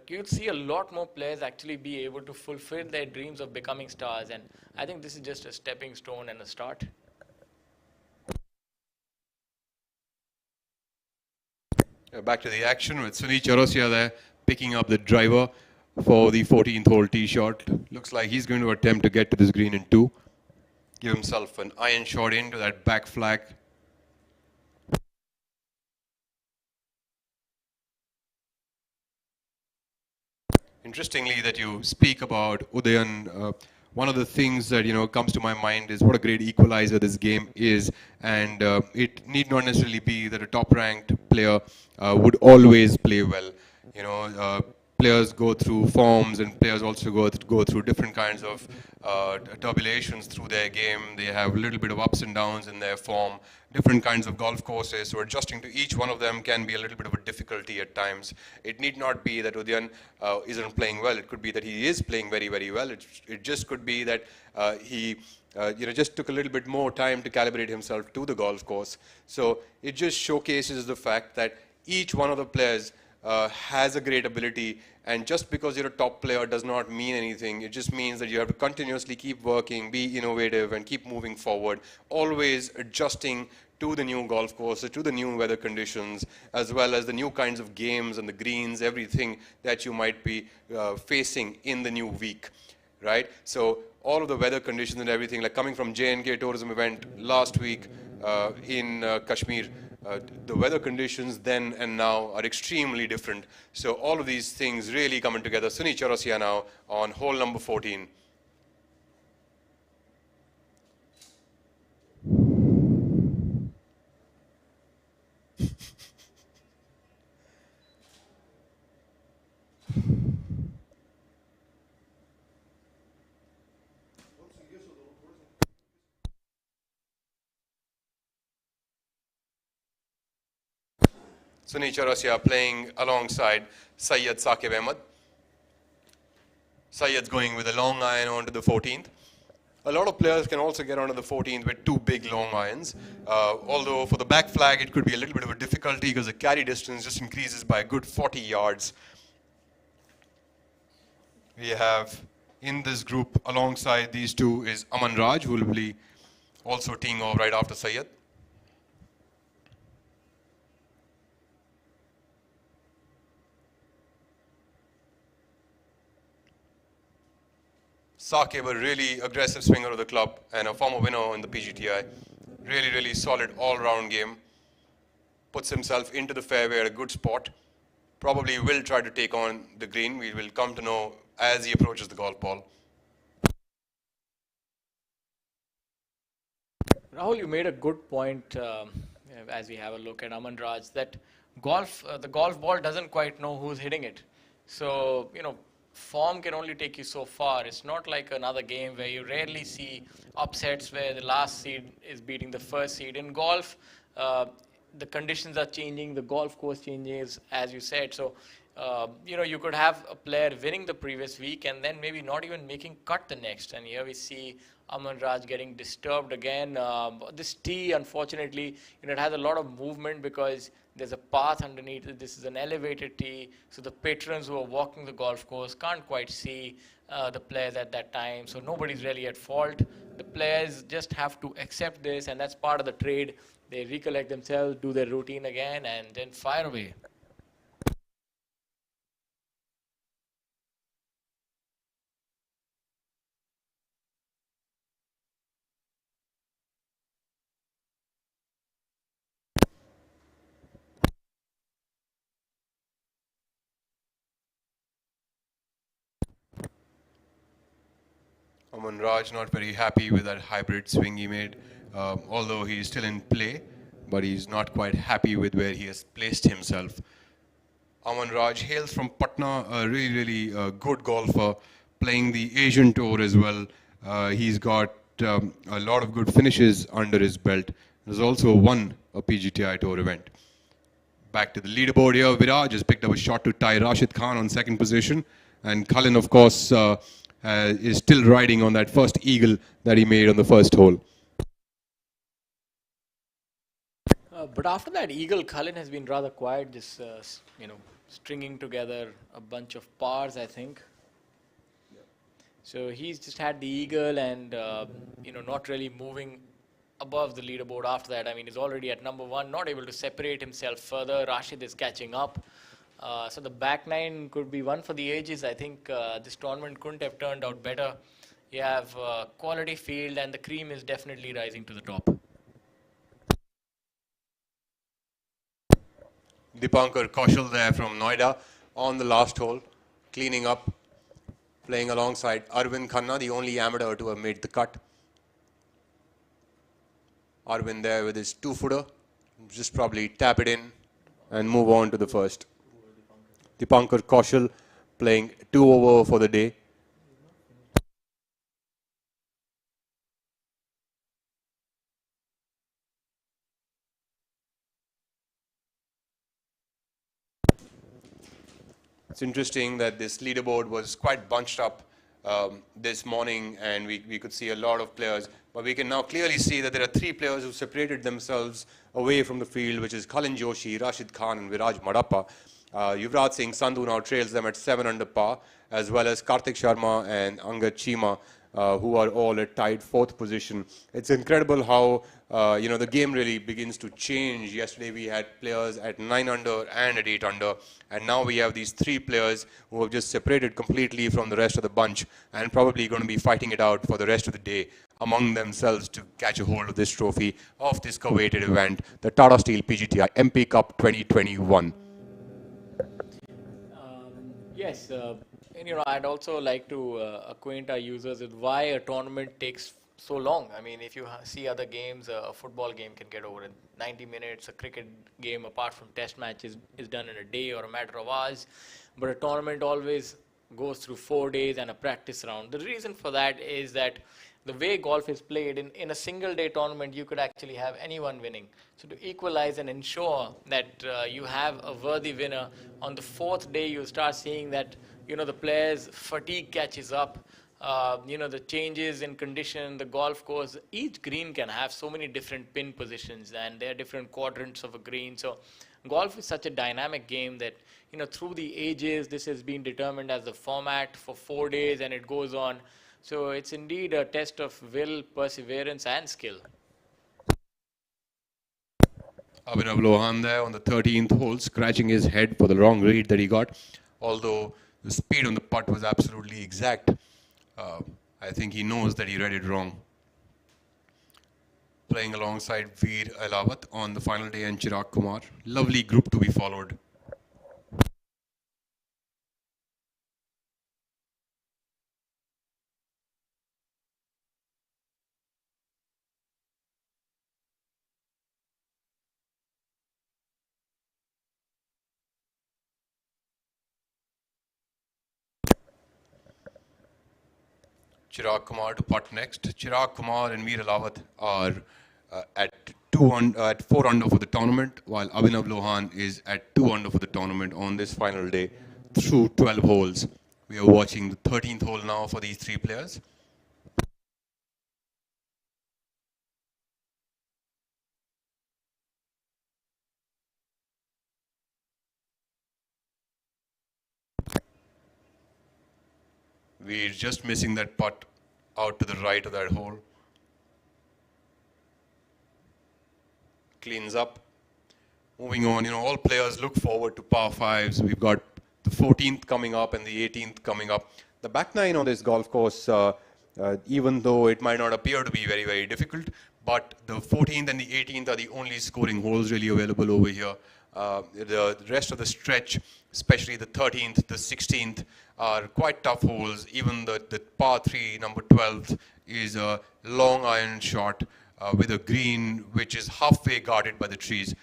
you'll see a lot more players actually be able to fulfill their dreams of becoming stars. And I think this is just a stepping stone and a start. Back to the action with Sunil Chaurasia there picking up the driver for the 14th hole tee shot. Looks like he's going to attempt to get to this green in two. Give himself an iron shot into that back flag. Interestingly that you speak about Udayan, one of the things that comes to my mind is what a great equalizer this game is, and it need not necessarily be that a top-ranked player would always play well. Players go through forms, and players also go through different kinds of turbulations through their game. They have a little bit of ups and downs in their form, different kinds of golf courses, so adjusting to each one of them can be a little bit of a difficulty at times. It need not be that Udyan isn't playing well. It could be that he is playing very, very well. It just could be that he just took a little bit more time to calibrate himself to the golf course. So it just showcases the fact that each one of the players has a great ability, and just because you're a top player does not mean anything. It just means that you have to continuously keep working, be innovative, and keep moving forward, always adjusting to the new golf courses, to the new weather conditions, as well as the new kinds of games and the greens, everything that you might be facing in the new week, right? So all of the weather conditions and everything, like coming from J&K tourism event last week in Kashmir, the weather conditions then and now are extremely different. So all of these things really coming together. Sunil Chaurasia now on hole number 14. Sunil Chaurasia playing alongside Syed Saqib Ahmed. Syed's going with a long iron onto the 14th. A lot of players can also get onto the 14th with two big long irons. Although for the back flag, it could be a little bit of a difficulty because the carry distance just increases by a good 40 yards. We have in this group alongside these two is Aman Raj, who will be also teeing off right after Syed. Saqib, a really aggressive swinger of the club and a former winner in the PGTI. Really, really solid all-round game. Puts himself into the fairway at a good spot. Probably will try to take on the green. We will come to know as he approaches the golf ball. Rahul, you made a good point as we have a look at Aman Raj, that the golf ball doesn't quite know who's hitting it. So, form can only take you so far. It's not like another game where you rarely see upsets where the last seed is beating the first seed. In golf, uh, the conditions are changing, the golf course changes, as you said. So, you could have a player winning the previous week and then maybe not even making cut the next. And here we see Aman Raj getting disturbed again. This tee, unfortunately, it has a lot of movement because there's a path underneath it. This is an elevated tee, so the patrons who are walking the golf course can't quite see the players at that time. So nobody's really at fault. The players just have to accept this, and that's part of the trade. They recollect themselves, do their routine again, and then fire away. Aman Raj not very happy with that hybrid swing he made, although he is still in play, but he's not quite happy with where he has placed himself. Aman Raj hails from Patna, a really good golfer, playing the Asian Tour as well. He's got a lot of good finishes under his belt. He's also won a PGTI Tour event. Back to the leaderboard here. Viraj has picked up a shot to tie Rashid Khan on second position. And Cullen, of course, is still riding on that first eagle that he made on the first hole. But after that eagle, Cullen has been rather quiet. This, stringing together a bunch of pars, I think. So he's just had the eagle and, not really moving above the leaderboard after that. I mean, he's already at number one, not able to separate himself further. Rashid is catching up. So the back nine could be one for the ages. I think this tournament couldn't have turned out better. You have quality field and the cream is definitely rising to the top. Dipankar Kaushal there from Noida on the last hole, cleaning up, playing alongside Arvind Khanna, the only amateur to have made the cut. Arvind there with his two-footer, just probably tap it in and move on to the first. Dipankar Kaushal playing 2 over for the day. It's interesting that this leaderboard was quite bunched up this morning, and we could see a lot of players. But we can now clearly see that there are 3 players who separated themselves away from the field, which is Cullen Joshi, Rashid Khan, and Viraj Madappa. Yuvraj Singh Sandhu now trails them at 7 under par, as well as Karthik Sharma and Angad Cheema, who are all at tied 4th position. It's incredible how the game really begins to change. Yesterday we had players at 9 under and at 8 under, and now we have these 3 players who have just separated completely from the rest of the bunch and probably going to be fighting it out for the rest of the day among themselves to catch a hold of this trophy of this coveted event, the Tata Steel PGTI MP Cup 2021. Yes, and I'd also like to acquaint our users with why a tournament takes so long. I mean, if you see other games, a football game can get over in 90 minutes. A cricket game, apart from test matches, is done in a day or a matter of hours. But a tournament always goes through 4 days and a practice round. The reason for that is that the way golf is played, in a single day tournament, you could actually have anyone winning. So to equalize and ensure that you have a worthy winner, on the 4th day you start seeing that, the players' fatigue catches up. The changes in condition, the golf course, each green can have so many different pin positions and there are different quadrants of a green. So golf is such a dynamic game that, through the ages, this has been determined as the format for 4 days and it goes on. So it's indeed a test of will, perseverance, and skill. Abhinav Lohan there on the 13th hole, scratching his head for the wrong read that he got. Although the speed on the putt was absolutely exact, I think he knows that he read it wrong. Playing alongside Veer Alawat on the final day and Chirag Kumar. Lovely group to be followed. Chirag Kumar to putt next. Chirag Kumar and Veer Alawat are at 4 under for the tournament, while Abhinav Lohan is at 2 under for the tournament on this final day through 12 holes. We are watching the 13th hole now for these three players. We're just missing that putt out to the right of that hole. Cleans up. Moving on, all players look forward to par fives. We've got the 14th coming up and the 18th coming up. The back nine on this golf course, even though it might not appear to be very, very difficult, but the 14th and the 18th are the only scoring holes really available over here. The rest of the stretch, especially the 13th, the 16th, are quite tough holes. Even the par 3, number 12, is a long iron shot with a green which is halfway guarded by the trees.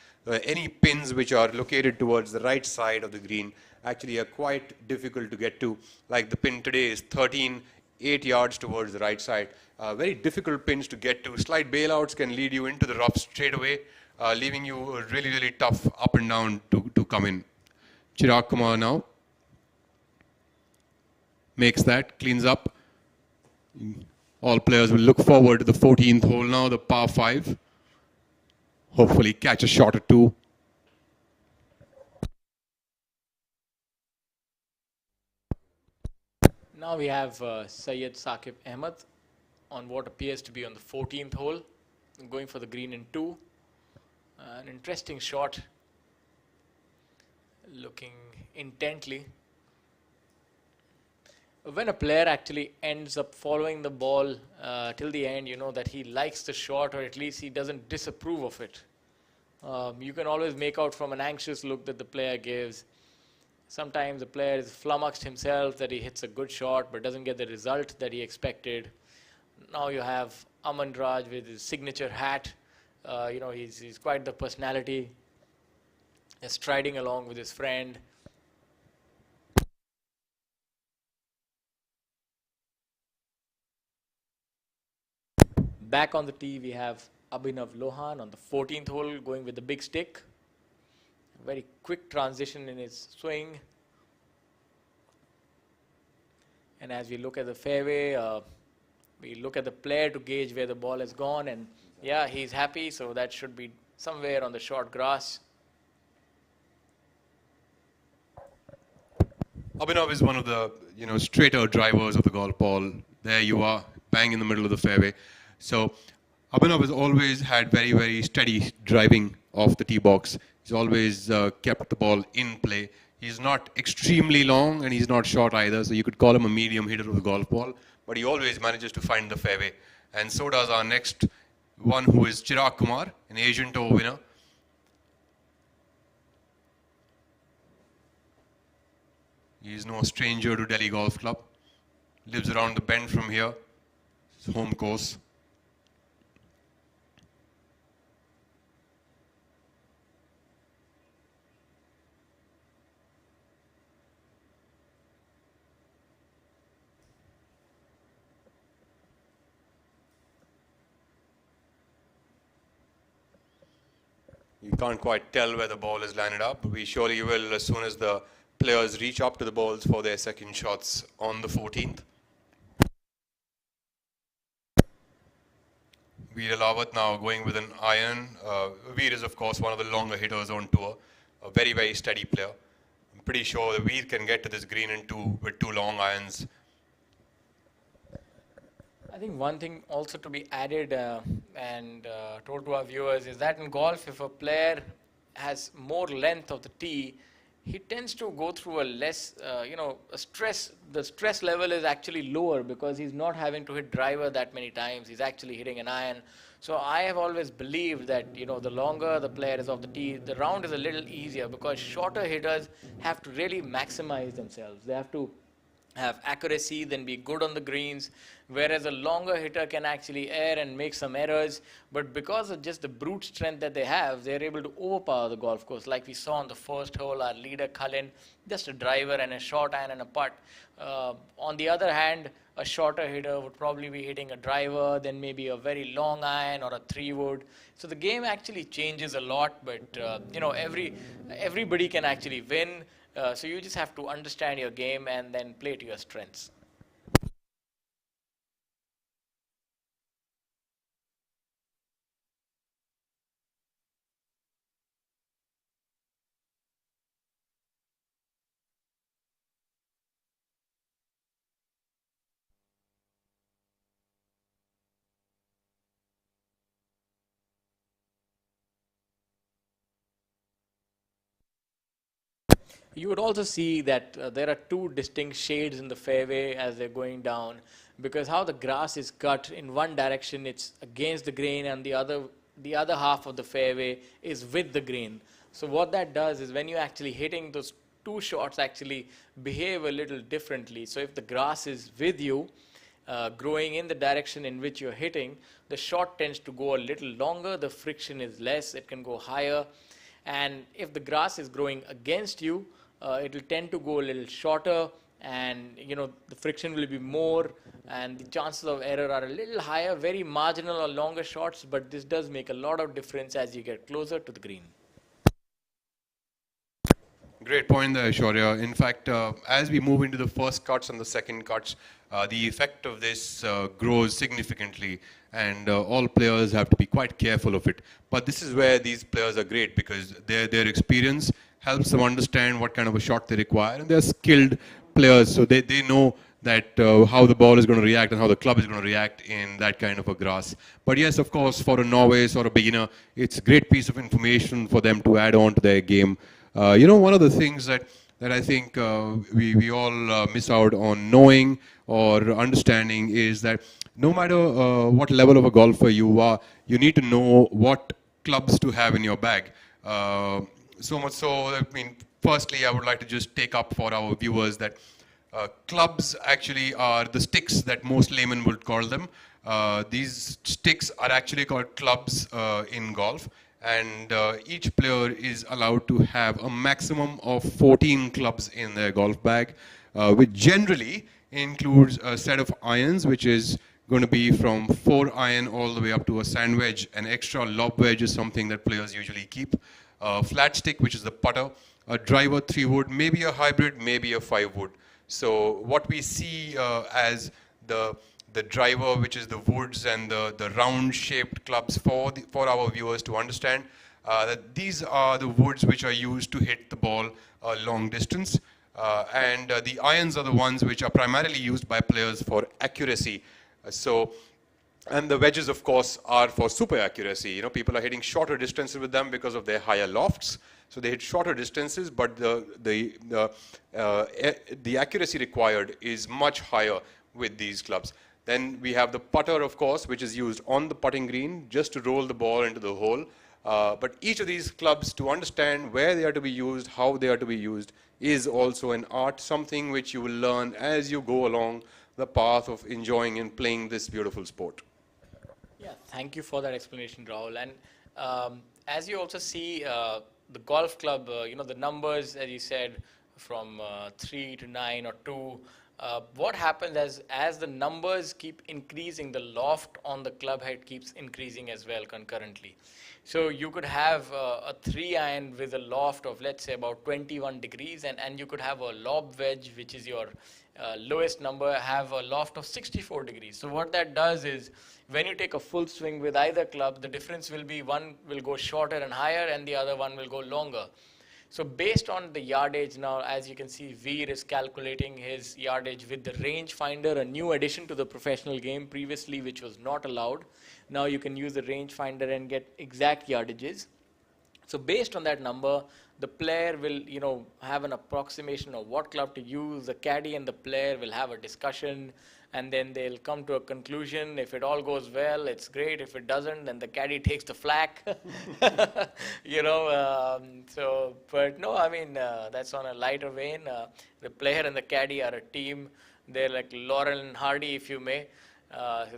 Any pins which are located towards the right side of the green actually are quite difficult to get to. Like the pin today is 13, 8 yards towards the right side. Very difficult pins to get to. Slight bailouts can lead you into the rough straight away, leaving you really, really tough up and down to come in. Chirag Kumar now makes that, cleans up. All players will look forward to the 14th hole now, the par 5. Hopefully catch a shot or two. Now we have Syed Saqib Ahmed on what appears to be on the 14th hole, going for the green in 2. An interesting shot, looking intently. When a player actually ends up following the ball till the end, you know that he likes the shot, or at least he doesn't disapprove of it. You can always make out from an anxious look that the player gives. Sometimes the player is flummoxed himself that he hits a good shot but doesn't get the result that he expected. Now you have Aman Raj with his signature hat. He's quite the personality. He's striding along with his friend. Back on the tee, we have Abhinav Lohan on the 14th hole, going with the big stick. Very quick transition in his swing. And as we look at the fairway, we look at the player to gauge where the ball has gone. And yeah, he's happy, so that should be somewhere on the short grass. Abhinav is one of the straighter drivers of the golf ball. There you are, bang in the middle of the fairway. So Abhinav has always had very, very steady driving off the tee box. He's always kept the ball in play. He's not extremely long and he's not short either, so you could call him a medium hitter of the golf ball, but he always manages to find the fairway. And so does our next one, who is Chirag Kumar, an Asian Tour winner. He is no stranger to Delhi Golf Club. Lives around the bend from here. His home course. You can't quite tell where the ball is landed up, but we surely will as soon as the players reach up to the balls for their second shots on the 14th. Veer Alawat now going with an iron. Veer is of course one of the longer hitters on tour, a very, very steady player. I'm pretty sure that Veer can get to this green in 2 with 2 long irons. I think one thing also to be added and told to our viewers is that in golf, if a player has more length of the tee, he tends to go through a less, the stress level is actually lower because he's not having to hit driver that many times. He's actually hitting an iron. So I have always believed that, the longer the player is off the tee, the round is a little easier because shorter hitters have to really maximize themselves. They have to have accuracy, then be good on the greens, whereas a longer hitter can actually err and make some errors. But because of just the brute strength that they have, they're able to overpower the golf course. Like we saw on the first hole, our leader Cullen, just a driver and a short iron and a putt. On the other hand, a shorter hitter would probably be hitting a driver, then maybe a very long iron or a 3-wood. So the game actually changes a lot, but everybody can actually win. So you just have to understand your game and then play to your strengths. You would also see that there are two distinct shades in the fairway as they're going down, because how the grass is cut in one direction, it's against the grain, and the other half of the fairway is with the grain. So what that does is when you're actually hitting, those two shots actually behave a little differently. So if the grass is with you, growing in the direction in which you're hitting, the shot tends to go a little longer, the friction is less, it can go higher. And if the grass is growing against you, it will tend to go a little shorter, and the friction will be more, and the chances of error are a little higher, very marginal or longer shots, but this does make a lot of difference as you get closer to the green. Great point there, Shaurya. In fact, as we move into the first cuts and the second cuts, the effect of this grows significantly, and all players have to be quite careful of it. But this is where these players are great, because their experience helps them understand what kind of a shot they require, and they're skilled players, so they know that how the ball is going to react and how the club is going to react in that kind of a grass. But yes, of course, for a novice or a beginner, it's a great piece of information for them to add on to their game. One of the things that I think we all miss out on knowing or understanding is that no matter what level of a golfer you are, you need to know what clubs to have in your bag. So much so, I mean, firstly, I would like to just take up for our viewers that clubs actually are the sticks that most laymen would call them. These sticks are actually called clubs in golf, and each player is allowed to have a maximum of 14 clubs in their golf bag, which generally includes a set of irons, which is going to be from 4-iron all the way up to a sand wedge. An extra lob wedge is something that players usually keep. A flat stick, which is the putter, a driver 3-wood, maybe a hybrid, maybe a 5-wood. So what we see as the driver, which is the woods, and the round-shaped clubs for our viewers to understand that these are the woods which are used to hit the ball a long distance, and the irons are the ones which are primarily used by players for accuracy. And the wedges, of course, are for super accuracy. People are hitting shorter distances with them because of their higher lofts. So they hit shorter distances, but the accuracy required is much higher with these clubs. Then we have the putter, of course, which is used on the putting green just to roll the ball into the hole. But each of these clubs, to understand where they are to be used, how they are to be used, is also an art, something which you will learn as you go along the path of enjoying and playing this beautiful sport. Yeah, thank you for that explanation, Rahul. And as you also see, the golf club, the numbers, as you said, from 3 to 9 or 2, what happens as the numbers keep increasing, the loft on the club head keeps increasing as well concurrently. So you could have a 3-iron with a loft of, let's say, about 21 degrees, and you could have a lob wedge, which is your lowest number, have a loft of 64 degrees. So what that does is, when you take a full swing with either club, the difference will be one will go shorter and higher, and the other one will go longer. So based on the yardage now, as you can see, Veer is calculating his yardage with the rangefinder, a new addition to the professional game previously, which was not allowed. Now you can use the rangefinder and get exact yardages. So based on that number, the player will, have an approximation of what club to use. The caddy and the player will have a discussion, and then they'll come to a conclusion. If it all goes well, it's great. If it doesn't, then the caddy takes the flak. But no, I mean, that's on a lighter vein. The player and the caddy are a team. They're like Laurel and Hardy, if you may.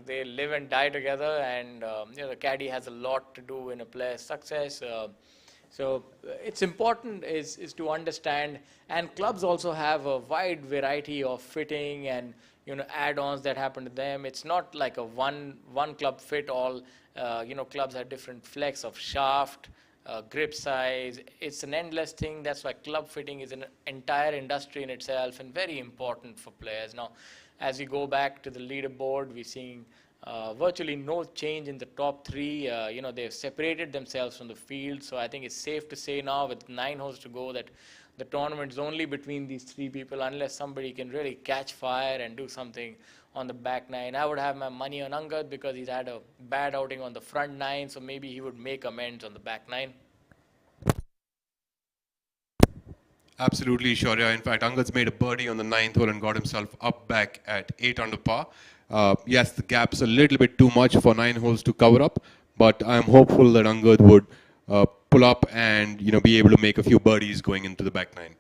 They live and die together, and the caddy has a lot to do in a player's success. So it's important is to understand, and clubs also have a wide variety of fitting and add-ons that happen to them. It's not like a one club fit all. Clubs have different flex of shaft, grip size. It's an endless thing. That's why club fitting is an entire industry in itself and very important for players. Now, as we go back to the leaderboard, we're seeing virtually no change in the top three. They've separated themselves from the field. So I think it's safe to say now, with 9 holes to go, that the tournament's only between these 3 people, unless somebody can really catch fire and do something on the back 9. I would have my money on Angad because he's had a bad outing on the front 9, so maybe he would make amends on the back 9. Absolutely, Shaurya. In fact, Angad's made a birdie on the 9th hole and got himself up back at 8 under par. Yes, the gap's a little bit too much for 9 holes to cover up, but I'm hopeful that Angad would pull up and be able to make a few birdies going into the back 9.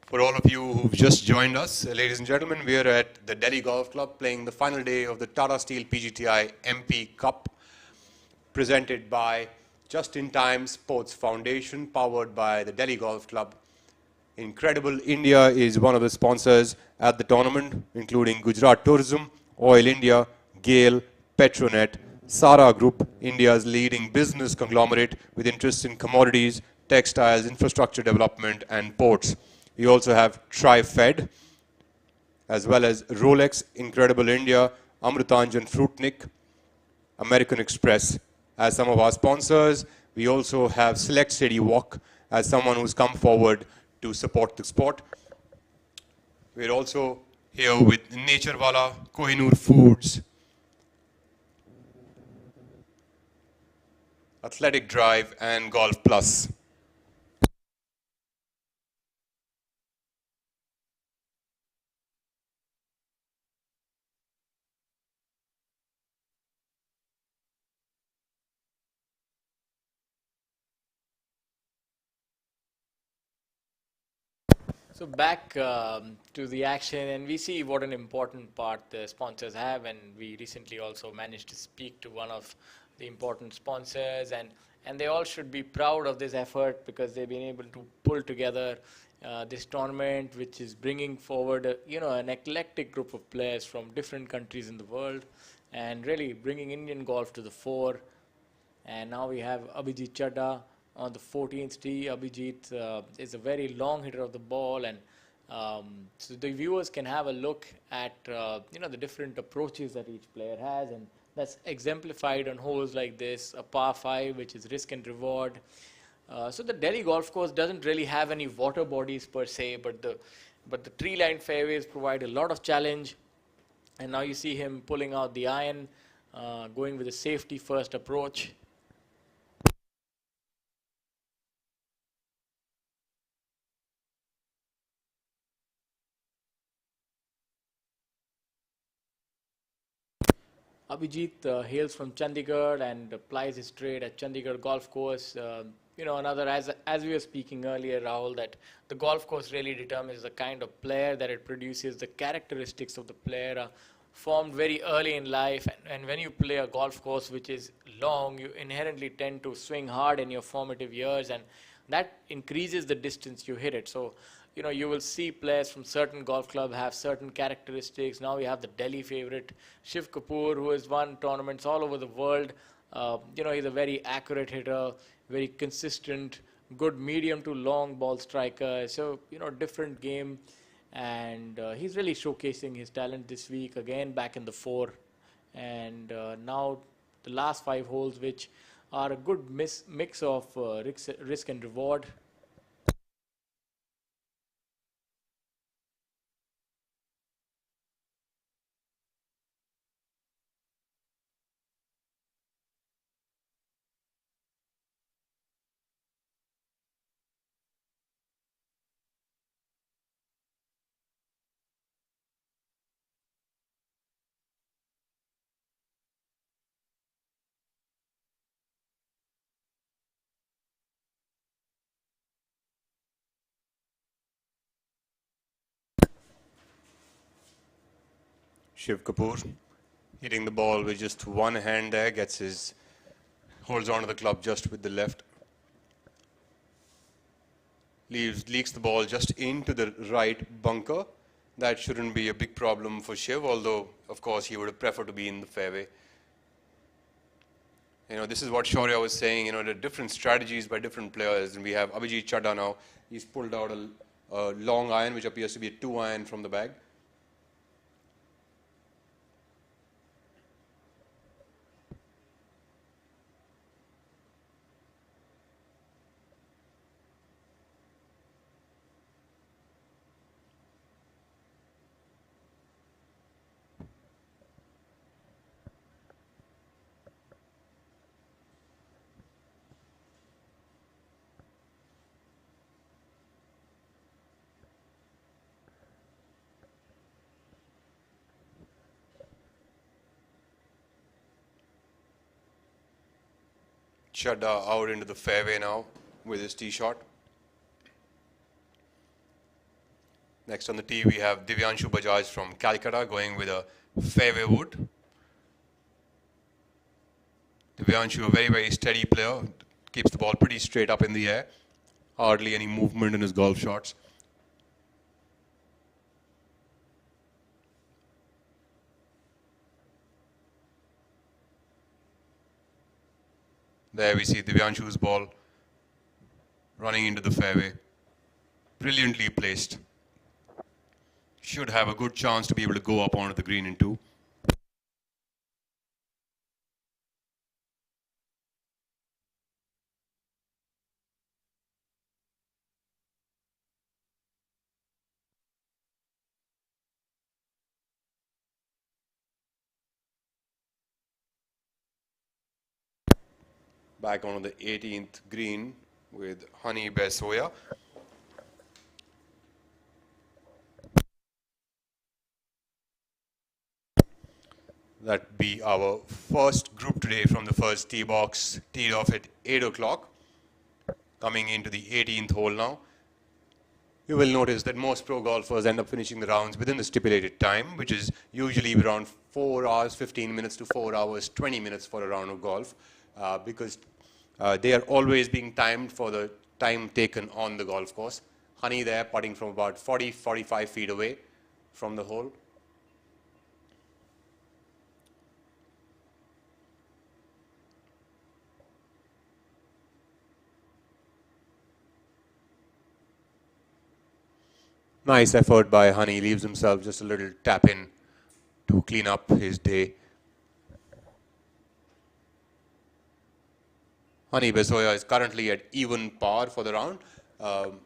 For all of you who've just joined us, ladies and gentlemen, we are at the Delhi Golf Club playing the final day of the Tata Steel PGTI MP Cup, presented by Just in Time Sports Foundation, powered by the Delhi Golf Club. Incredible India is one of the sponsors at the tournament, including Gujarat Tourism, Oil India, GAIL, Petronet, Sara Group, India's leading business conglomerate with interests in commodities, textiles, infrastructure development, and ports. We also have Tri-Fed, as well as Rolex, Incredible India, Amrutanjan Fruitnik, American Express as some of our sponsors. We also have Select City Walk as someone who's come forward to support the sport. We're also here with Naturewala, Kohinoor Foods, Athletic Drive, and Golf Plus. So back to the action, and we see what an important part the sponsors have, and we recently also managed to speak to one of the important sponsors, and they all should be proud of this effort because they've been able to pull together this tournament, which is bringing forward an eclectic group of players from different countries in the world, and really bringing Indian golf to the fore. And now we have Abhijit Chadha on the 14th tee. Abhijit is a very long hitter of the ball, and so the viewers can have a look at the different approaches that each player has, and that's exemplified on holes like this, a par 5, which is risk and reward. So the Delhi golf course doesn't really have any water bodies per se, but the tree-lined fairways provide a lot of challenge. And now you see him pulling out the iron, going with a safety first approach. Abhijit hails from Chandigarh and applies his trade at Chandigarh Golf Course. Another, as we were speaking earlier, Rahul, that the golf course really determines the kind of player that it produces. The characteristics of the player are formed very early in life, and when you play a golf course which is long, you inherently tend to swing hard in your formative years, and that increases the distance you hit it. So you will see players from certain golf clubs have certain characteristics. Now we have the Delhi favorite, Shiv Kapoor, who has won tournaments all over the world. He's a very accurate hitter, very consistent, good medium to long ball striker. So, different game. And he's really showcasing his talent this week. Again, back in the four. And now the last 5 holes, which are a good mix of risk and reward. Shiv Kapoor hitting the ball with just one hand there, holds on to the club just with the left. Leaks the ball just into the right bunker. That shouldn't be a big problem for Shiv, although, of course, he would have preferred to be in the fairway. This is what Shaurya was saying, the different strategies by different players. And we have Abhijit Chadha now. He's pulled out a long iron, which appears to be a 2-iron from the bag. Chadha out into the fairway now with his tee shot. Next on the tee we have Divyanshu Bajaj from Calcutta going with a fairway wood. Divyanshu, a very, very steady player, keeps the ball pretty straight up in the air. Hardly any movement in his golf shots. There we see Divyanshu's ball running into the fairway. Brilliantly placed. Should have a good chance to be able to go up onto the green in two. Back onto the 18th green with Honey Besoya. That be our first group today from the first tee box, teed off at 8 o'clock. Coming into the 18th hole now. You will notice that most pro golfers end up finishing the rounds within the stipulated time, which is usually around 4 hours 15 minutes to 4 hours 20 minutes for a round of golf, because they are always being timed for the time taken on the golf course. Honey there putting from about 40-45 feet away from the hole. Nice effort by Honey, leaves himself just a little tap in to clean up his day. Honey Besoya is currently at even par for the round.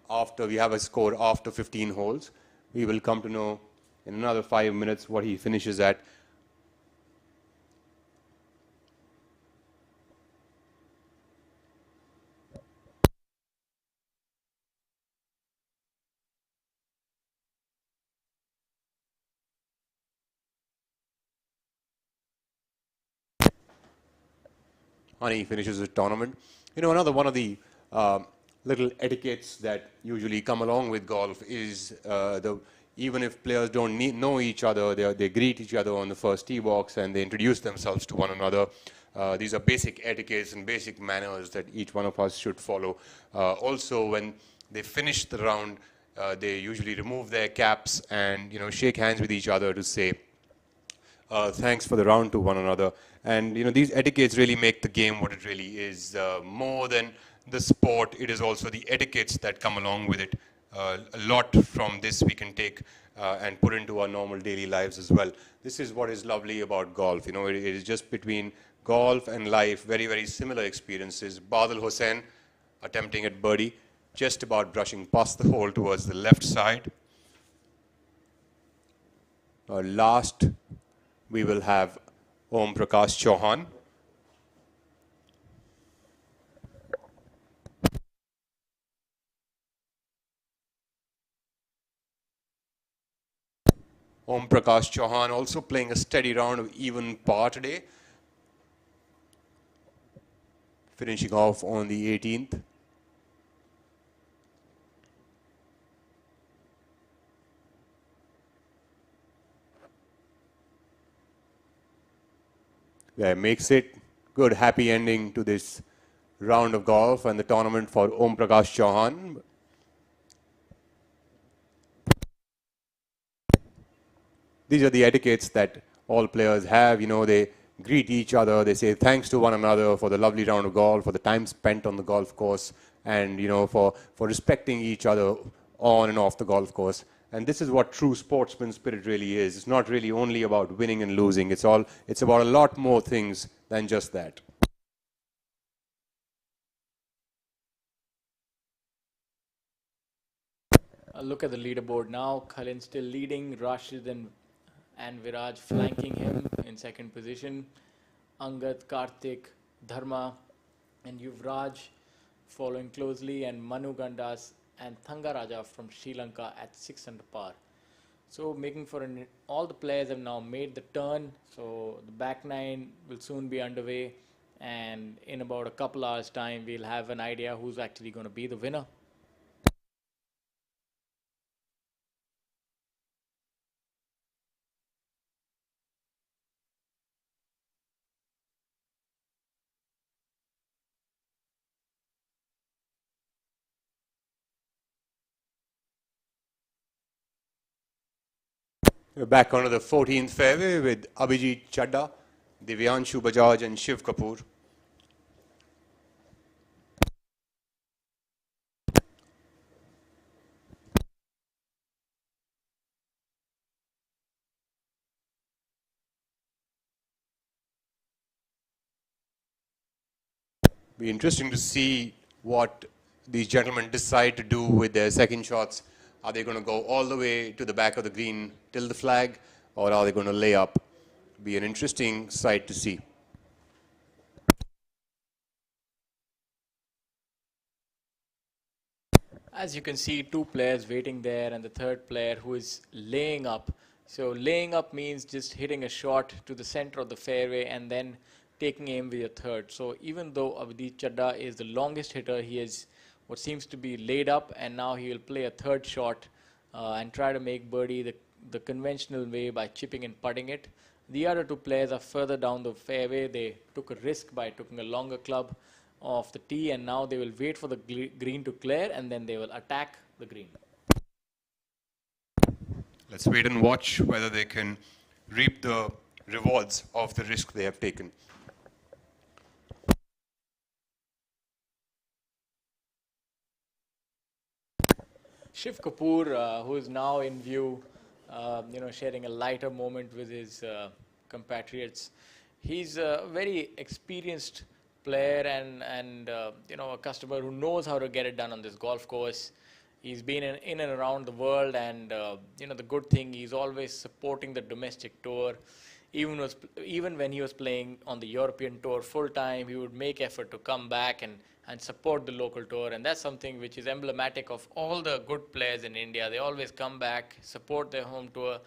After we have a score after 15 holes, we will come to know in another 5 minutes what he finishes at. Honey finishes the tournament. Another one of the little etiquettes that usually come along with golf is even if players don't know each other, they greet each other on the first tee box and they introduce themselves to one another. These are basic etiquettes and basic manners that each one of us should follow. Also, when they finish the round, they usually remove their caps and shake hands with each other to say Thanks for the round to one another. And these etiquettes really make the game what it really is. More than the sport, it is also the etiquettes that come along with it. A lot from this we can take and put into our normal daily lives as well. This is what is lovely about golf. It is just between golf and life, very, very similar experiences. Badal Hussain attempting at birdie, just about brushing past the hole towards the left side. Last, we will have Om Prakash Chauhan. Om Prakash Chauhan also playing a steady round of even par today. Finishing off on the 18th. There makes it good, happy ending to this round of golf and the tournament for Om Prakash Chauhan. These are the etiquettes that all players have. They greet each other, they say thanks to one another for the lovely round of golf, for the time spent on the golf course, and for respecting each other on and off the golf course. And this is what true sportsman spirit really is. It's not really only about winning and losing. It's about a lot more things than just that. Look at the leaderboard now. Khalin still leading. Rashid and Viraj flanking him in second position. Angad, Karthik, Dharma and Yuvraj following closely, and Manu Gandas and Thangaraja from Sri Lanka at 6 under par. So making for all the players have now made the turn. So the back nine will soon be underway, and in about a couple hours time we'll have an idea who's actually going to be the winner. We're back onto the 14th fairway with Abhijit Chadda, Divyanshu Bajaj and Shiv Kapoor. Be interesting to see what these gentlemen decide to do with their second shots. Are they going to go all the way to the back of the green till the flag, or are they going to lay up? Be an interesting sight to see. As you can see, two players waiting there and the third player who is laying up. So laying up means just hitting a shot to the center of the fairway and then taking aim with your third. So even though Abhijit Chadda is the longest hitter, he is what seems to be laid up, and now he will play a third shot and try to make birdie the conventional way by chipping and putting it. The other two players are further down the fairway. They took a risk by taking a longer club off the tee, and now they will wait for the green to clear and then they will attack the green. Let's wait and watch whether they can reap the rewards of the risk they have taken. Shiv Kapoor, who is now in view, sharing a lighter moment with his compatriots. He's a very experienced player and a customer who knows how to get it done on this golf course. He's been in and around the world, and the good thing, he's always supporting the domestic tour. Even when he was playing on the European tour full time, he would make effort to come back and support the local tour, and that's something which is emblematic of all the good players in India. They always come back, support their home tour,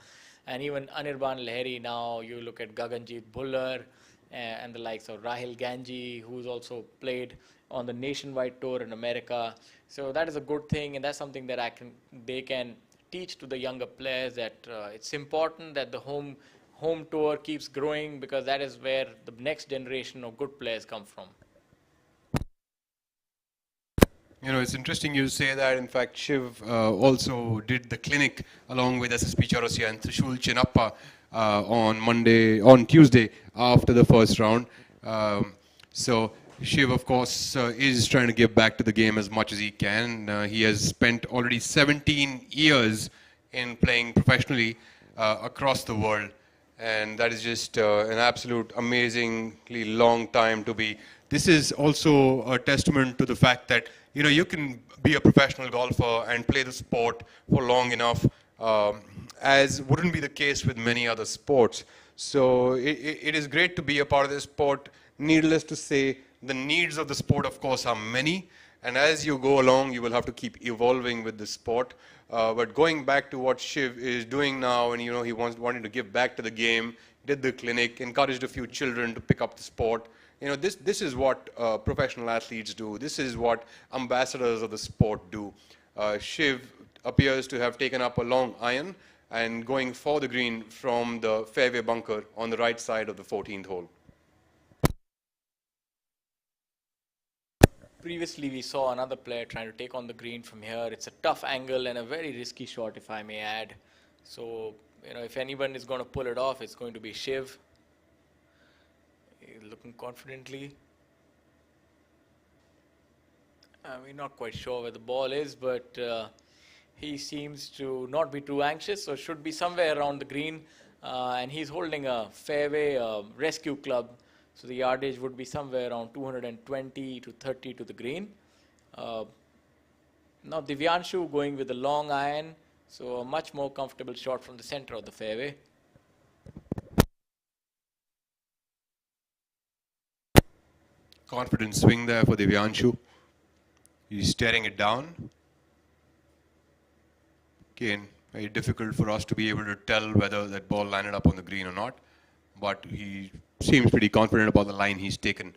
and even Anirban Lahiri now, you look at Gaganjeet Bhullar and the likes of Rahil Ganji, who's also played on the nationwide tour in America. So that is a good thing, and that's something that they can teach to the younger players, that it's important that the home tour keeps growing, because that is where the next generation of good players come from. It's interesting you say that. In fact, Shiv also did the clinic along with SSP Chaurasia and Trishul Chinappa on Tuesday after the first round. So Shiv, of course, is trying to give back to the game as much as he can. He has spent already 17 years in playing professionally across the world, and that is just an absolute amazingly long time to be. This is also a testament to the fact that you can be a professional golfer and play the sport for long enough, as wouldn't be the case with many other sports. So it is great to be a part of this sport. Needless to say, the needs of the sport, of course, are many, and as you go along, you will have to keep evolving with the sport. But going back to what Shiv is doing now, and he wanted to give back to the game, did the clinic, encouraged a few children to pick up the sport. This is what professional athletes do. This is what ambassadors of the sport do. Shiv appears to have taken up a long iron and going for the green from the fairway bunker on the right side of the 14th hole. Previously, we saw another player trying to take on the green from here. It's a tough angle and a very risky shot, if I may add. So, if anyone is going to pull it off, it's going to be Shiv. He's looking confidently. We're not quite sure where the ball is, but he seems to not be too anxious, so should be somewhere around the green. And he's holding a fairway rescue club. So the yardage would be somewhere around 220 to 30 to the green. Now Divyanshu going with the long iron, so a much more comfortable shot from the center of the fairway. Confident swing there for Divyanshu. He's staring it down. Again, very difficult for us to be able to tell whether that ball landed up on the green or not, but he seems pretty confident about the line he's taken.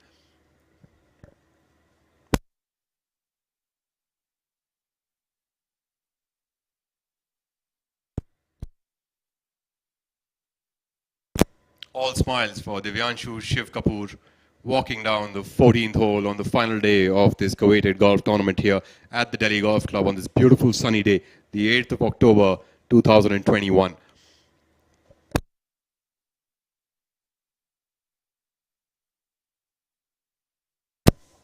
All smiles for Divyanshu Shiv Kapoor walking down the 14th hole on the final day of this coveted golf tournament here at the Delhi Golf Club on this beautiful sunny day, the 8th of October 2021.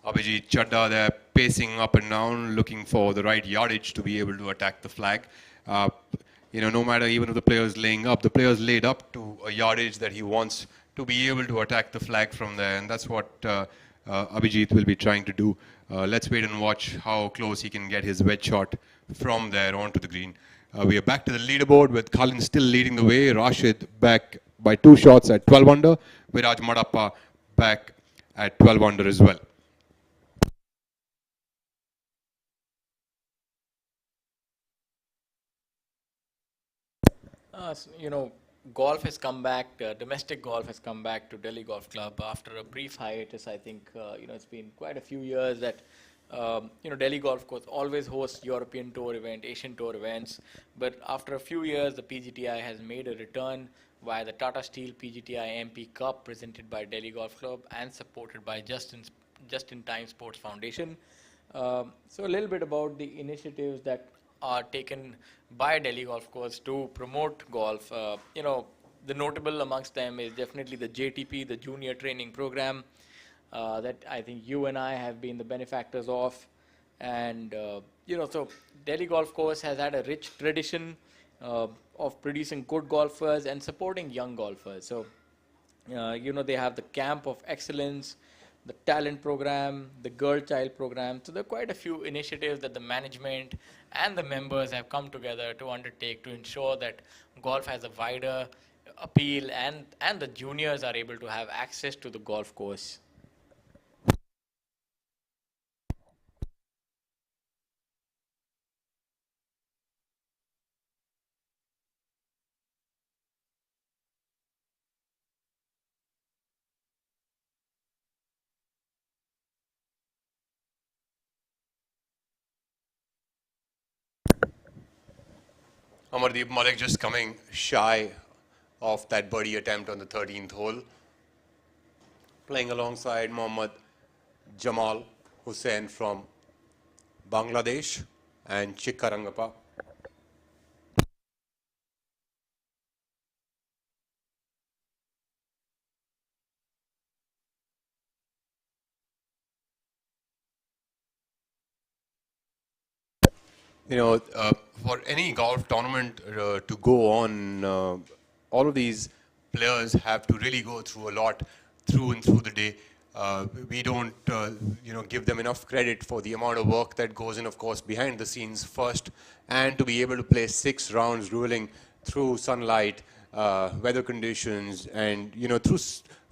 Abhijit Chadda there pacing up and down, looking for the right yardage to be able to attack the flag. No matter even if the player's laying up, the player's laid up to a yardage that he wants to be able to attack the flag from there, and that's what Abhijit will be trying to do. Let's wait and watch how close he can get his wedge shot from there onto the green. We are back to the leaderboard with Khalin still leading the way, Rashid back by 2 shots at 12 under, Viraj Madappa back at 12 under as well. Golf has come back, domestic golf has come back to Delhi Golf Club after a brief hiatus. I think, it's been quite a few years that, Delhi Golf Course always hosts European Tour event, Asian Tour events. But after a few years, the PGTI has made a return via the Tata Steel PGTI MP Cup presented by Delhi Golf Club and supported by Just in Time Sports Foundation. So a little bit about the initiatives that are taken by Delhi Golf Course to promote golf. The notable amongst them is definitely the JTP, the Junior Training Program, that I think you and I have been the benefactors of. And, so Delhi Golf Course has had a rich tradition of producing good golfers and supporting young golfers. So, they have the Camp of Excellence, the talent program, the girl child program. So there are quite a few initiatives that the management and the members have come together to undertake to ensure that golf has a wider appeal and the juniors are able to have access to the golf course. Amardeep Malik just coming shy of that birdie attempt on the 13th hole. Playing alongside Mohammad Jamal Hussain from Bangladesh and Chikkarangappa You know, for any golf tournament to go on, all of these players have to really go through a lot through and through the day. We don't, give them enough credit for the amount of work that goes in, of course, behind the scenes first, and to be able to play 6 rounds rolling through sunlight, weather conditions, and through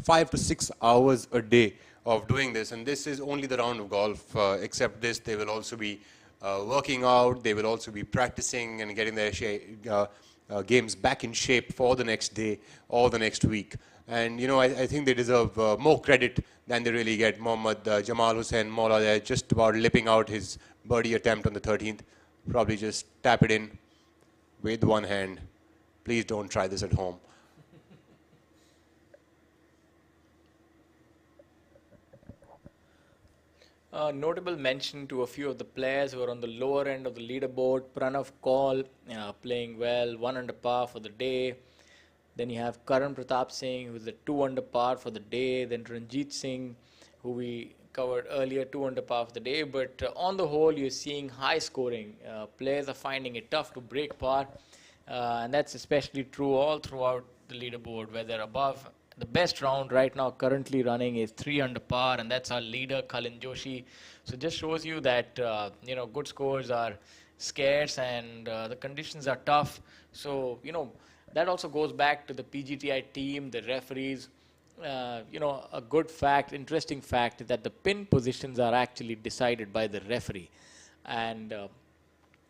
5 to 6 hours a day of doing this. And this is only the round of golf. Except this, they will also be working out. They will also be practicing and getting their games back in shape for the next day or the next week. And I think they deserve more credit than they really get. Mohammad Jamal Hussain Mola there, just about lipping out his birdie attempt on the 13th. Probably just tap it in with one hand. Please don't try this at home. Notable mention to a few of the players who are on the lower end of the leaderboard. Pranav Kaul playing well, 1 under par for the day. Then you have Karan Pratap Singh, who's the 2 under par for the day. Then Ranjit Singh, who we covered earlier, 2 under par for the day. But on the whole, you're seeing high scoring. Players are finding it tough to break par. And that's especially true all throughout the leaderboard, whether above. The best round right now currently running is 3 under par, and that's our leader, Kalin Joshi. So it just shows you that, good scores are scarce and the conditions are tough. So, that also goes back to the PGTI team, the referees. A good fact, interesting fact, is that the pin positions are actually decided by the referee. And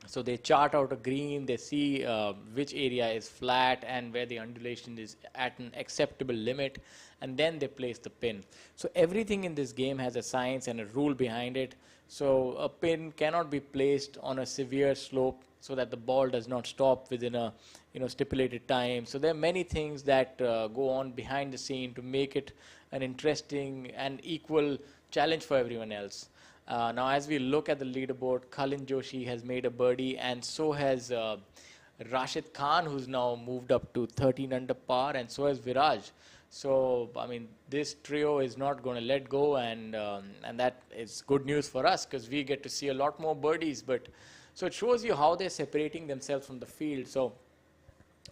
so they chart out a green, they see which area is flat and where the undulation is at an acceptable limit, and then they place the pin. So everything in this game has a science and a rule behind it. So a pin cannot be placed on a severe slope so that the ball does not stop within a stipulated time. So there are many things that go on behind the scene to make it an interesting and equal challenge for everyone else. Now, as we look at the leaderboard, Kalin Joshi has made a birdie, and so has Rashid Khan, who's now moved up to 13 under par, and so has Viraj. So, I mean, this trio is not going to let go, and that is good news for us because we get to see a lot more birdies. But so it shows you how they're separating themselves from the field. So,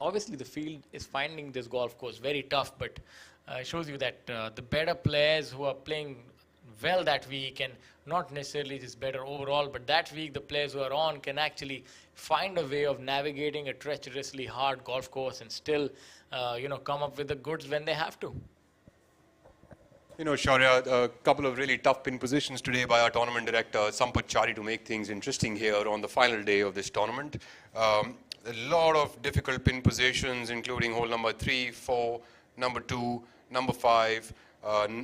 obviously, the field is finding this golf course very tough, but it shows you that the better players who are playing well that week, and not necessarily just better overall, but that week the players who are on can actually find a way of navigating a treacherously hard golf course and still, come up with the goods when they have to. Shaurya, a couple of really tough pin positions today by our tournament director, Sampath Chari, to make things interesting here on the final day of this tournament. A lot of difficult pin positions, including hole number 3, 4, number 2, number 5,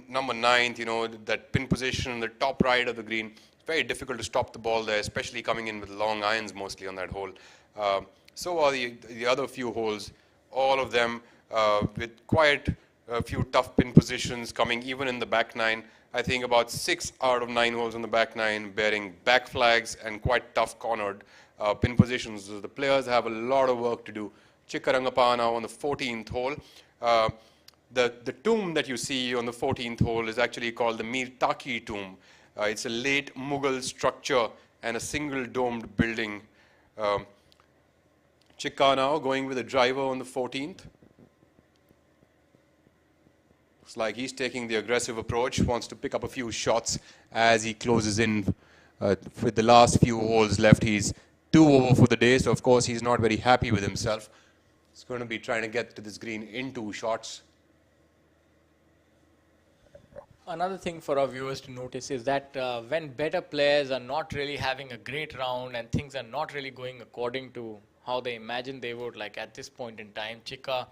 number 9th, that pin position on the top right of the green. Very difficult to stop the ball there, especially coming in with long irons mostly on that hole. So are the other few holes, all of them with quite a few tough pin positions coming even in the back 9. I think about 6 out of 9 holes on the back 9 bearing back flags and quite tough cornered pin positions. So the players have a lot of work to do. Chikkarangappa now on the 14th hole. The tomb that you see on the 14th hole is actually called the Mir Taki tomb. It's a late Mughal structure and a single domed building. Chikka now going with a driver on the 14th. Looks like he's taking the aggressive approach, wants to pick up a few shots as he closes in with the last few holes left. He's 2 over for the day, so of course he's not very happy with himself. He's going to be trying to get to this green in 2 shots. Another thing for our viewers to notice is that when better players are not really having a great round and things are not really going according to how they imagined they would, like at this point in time, Chikka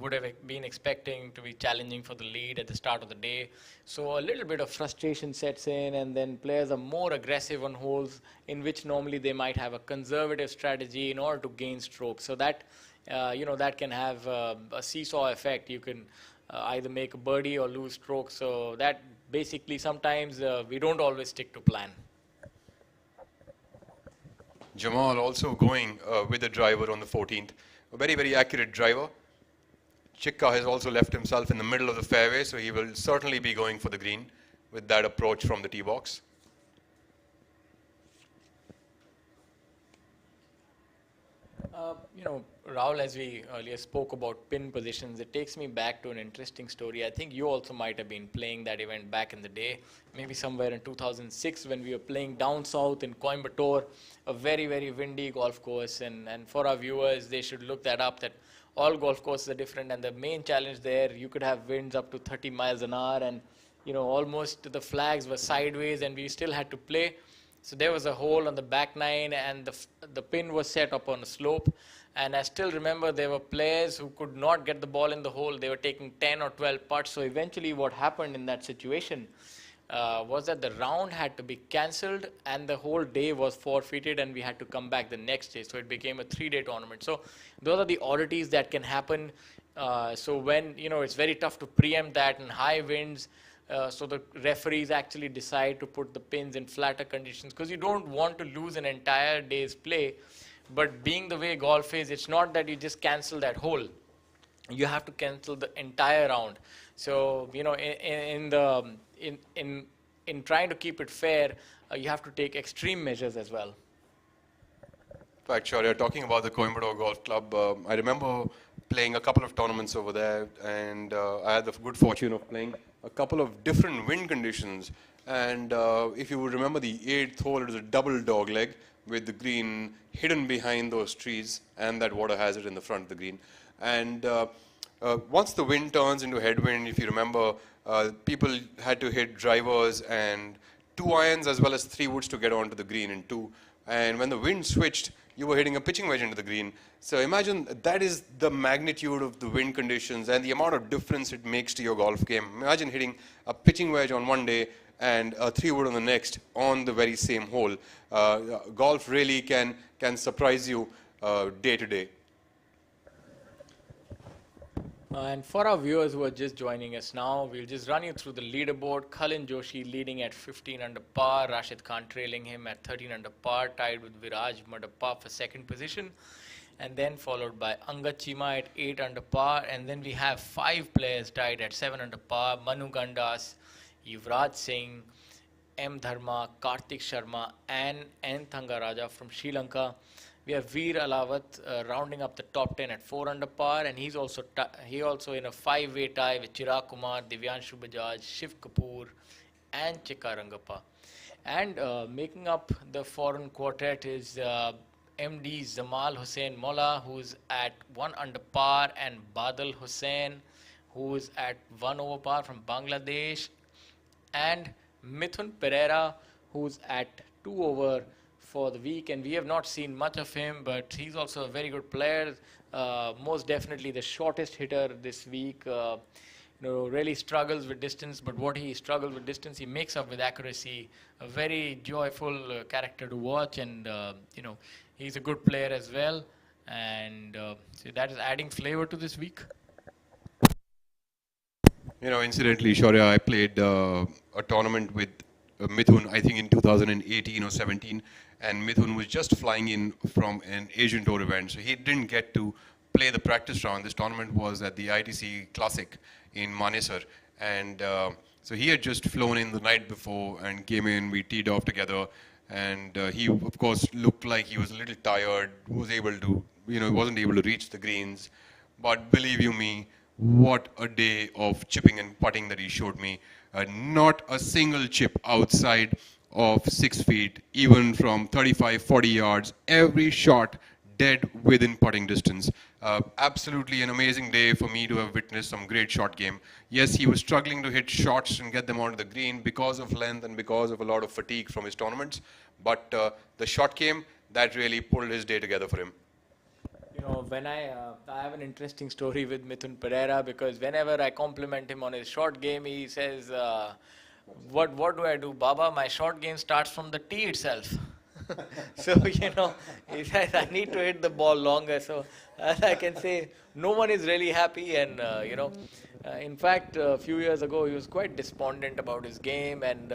would have been expecting to be challenging for the lead at the start of the day. So a little bit of frustration sets in, and then players are more aggressive on holes in which normally they might have a conservative strategy in order to gain strokes. So that, that can have a seesaw effect. You can either make a birdie or lose strokes. So that basically sometimes we don't always stick to plan. Jamal also going with a driver on the 14th. A very, very accurate driver. Chikka has also left himself in the middle of the fairway, so he will certainly be going for the green with that approach from the tee box. Rahul, as we earlier spoke about pin positions, it takes me back to an interesting story. I think you also might have been playing that event back in the day, maybe somewhere in 2006 when we were playing down south in Coimbatore, a very, very windy golf course. And for our viewers, they should look that up, that all golf courses are different. And the main challenge there, you could have winds up to 30 miles an hour, and almost the flags were sideways, and we still had to play. So there was a hole on the back nine, and the pin was set up on a slope. And I still remember there were players who could not get the ball in the hole. They were taking 10 or 12 putts. So eventually what happened in that situation was that the round had to be cancelled, and the whole day was forfeited, and we had to come back the next day. So it became a 3-day tournament. So those are the oddities that can happen. So when, it's very tough to preempt that in high winds. So the referees actually decide to put the pins in flatter conditions, because you don't want to lose an entire day's play. But being the way golf is, it's not that you just cancel that hole. You have to cancel the entire round. So in trying to keep it fair, you have to take extreme measures as well. In fact, sure, you're talking about the Coimbatore Golf Club. I remember playing a couple of tournaments over there, and I had the good fortune of playing a couple of different wind conditions. And if you would remember the 8th hole, it was a double dog leg with the green hidden behind those trees and that water hazard in the front of the green. And once the wind turns into headwind, if you remember, people had to hit drivers and 2 irons as well as 3 woods to get onto the green in 2. And when the wind switched, you were hitting a pitching wedge into the green. So imagine that is the magnitude of the wind conditions and the amount of difference it makes to your golf game. Imagine hitting a pitching wedge on one day and a 3-wood on the next on the very same hole. Golf really can surprise you day to day. And for our viewers who are just joining us now, we'll just run you through the leaderboard. Khalin Joshi leading at 15 under par, Rashid Khan trailing him at 13 under par, tied with Viraj Madappa for second position, and then followed by Angad Chima at 8 under par. And then we have 5 players tied at 7 under par: Manu Gandas, Yuvraj Singh, M. Dharma, Kartik Sharma, and N. Thangaraja from Sri Lanka. We have Veer Alawat rounding up the top 10 at 4 under par, and he's also in a 5-way tie with Chirag Kumar, Divyanshu Bajaj, Shiv Kapoor, and Chikka Rangappa. And making up the foreign quartet is MD Zamal Hussain Molla, who's at 1 under par, and Badal Hussain, who's at 1 over par from Bangladesh, and Mithun Pereira, who's at 2 over for the week. And we have not seen much of him, but he's also a very good player. Most definitely the shortest hitter this week. Really struggles with distance, but what he struggles with distance, he makes up with accuracy. A very joyful character to watch, and he's a good player as well. And so that is adding flavor to this week. Incidentally, Shaurya, I played a tournament with Mithun, I think in 2018 or 17, and Mithun was just flying in from an Asian Tour event, so he didn't get to play the practice round. This tournament was at the ITC Classic in Manesar, and so he had just flown in the night before and came in. We teed off together, and he, of course, looked like he was a little tired, wasn't able to reach the greens, but believe you me, what a day of chipping and putting that he showed me. Not a single chip outside of 6 feet, even from 35, 40 yards. Every shot dead within putting distance. Absolutely an amazing day for me to have witnessed some great shot game. Yes, he was struggling to hit shots and get them onto the green because of length and because of a lot of fatigue from his tournaments. But the shot game, that really pulled his day together for him. When I have an interesting story with Mithun Pereira, because whenever I compliment him on his short game, he says, what do I do, Baba? My short game starts from the tee itself. So, he says, I need to hit the ball longer. So, as I can say, no one is really happy. And, in fact, a few years ago, he was quite despondent about his game. And,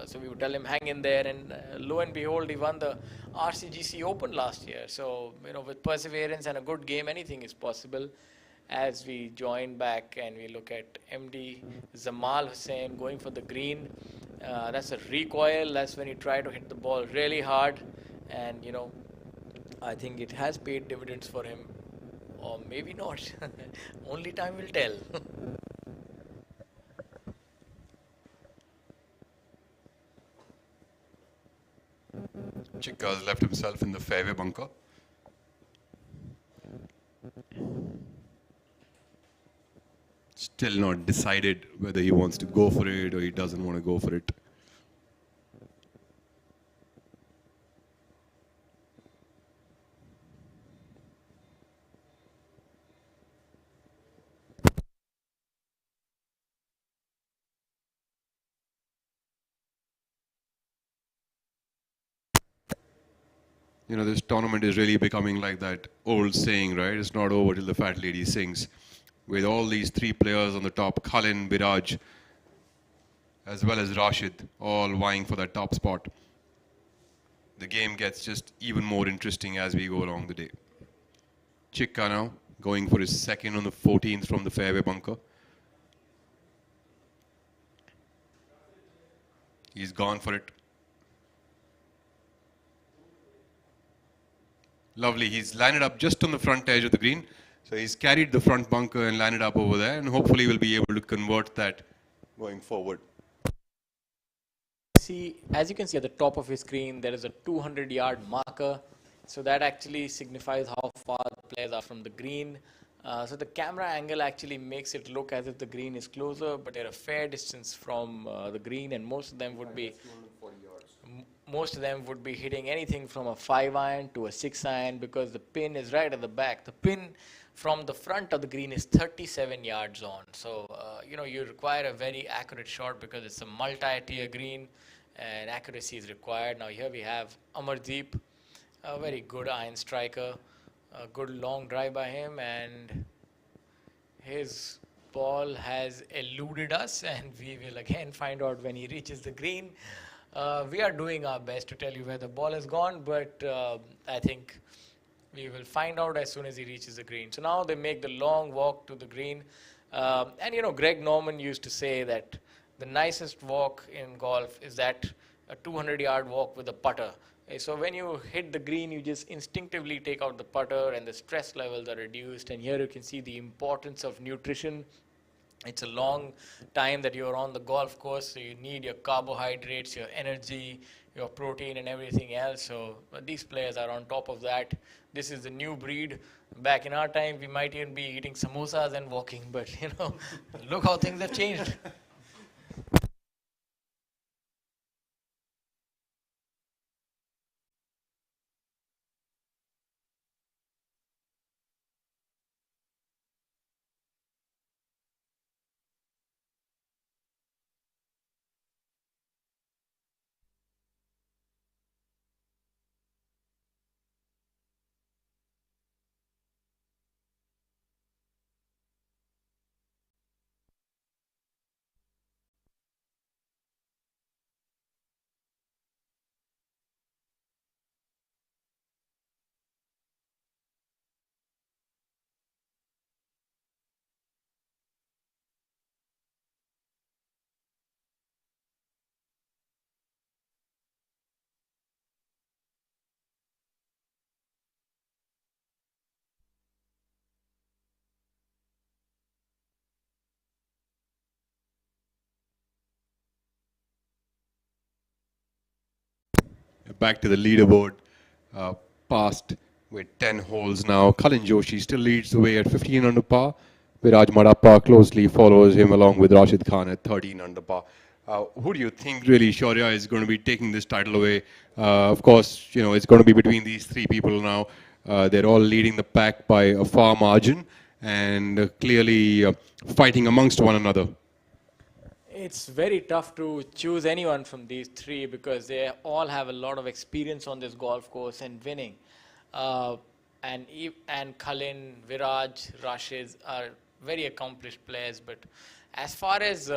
so we would tell him, hang in there. And lo and behold, he won the RCGC Open last year. So, with perseverance and a good game, anything is possible. As we join back and we look at MD Zamal Hussain going for the green. That's a recoil. That's when you try to hit the ball really hard. And, I think it has paid dividends for him, or maybe not. Only time will tell. Chicka has left himself in the fairway bunker. Still not decided whether he wants to go for it or he doesn't want to go for it. You know, this tournament is really becoming like that old saying, right? It's not over till the fat lady sings. With all these three players on the top, Khalin, Biraj, as well as Rashid, all vying for that top spot. The game gets just even more interesting as we go along the day. Chikka now going for his second on the 14th from the fairway bunker. He's gone for it. Lovely. He's landed up just on the front edge of the green. So he's carried the front bunker and landed up over there, and hopefully we'll be able to convert that going forward. See, as you can see at the top of his screen, there is a 200-yard marker. So that actually signifies how far the players are from the green. So the camera angle actually makes it look as if the green is closer, but they're a fair distance from the green, and most of them would be hitting anything from a 5-iron to a 6-iron, because the pin is right at the back. The pin from the front of the green is 37 yards on. So, you require a very accurate shot because it's a multi-tier green and accuracy is required. Now here we have Amardeep, a very good iron striker, a good long drive by him, and his ball has eluded us, and we will again find out when he reaches the green. We are doing our best to tell you where the ball has gone, but I think we will find out as soon as he reaches the green. So now they make the long walk to the green. And Greg Norman used to say that the nicest walk in golf is that a 200-yard walk with a putter. So when you hit the green, you just instinctively take out the putter and the stress levels are reduced. And here you can see the importance of nutrition. It's a long time that you're on the golf course, so you need your carbohydrates, your energy, your protein and everything else. So these players are on top of that. This is the new breed. Back in our time, we might even be eating samosas and walking, but look how things have changed. Back to the leaderboard, past with 10 holes now. Kalin Joshi still leads the way at 15 under par. Viraj Madappa closely follows him along with Rashid Khan at 13 under par. Who do you think really, Shaurya, is going to be taking this title away? Of course, it's going to be between these three people now. They're all leading the pack by a far margin and clearly fighting amongst one another. It's very tough to choose anyone from these three because they all have a lot of experience on this golf course and winning. And Khalin, Viraj, Rashid are very accomplished players. But as far as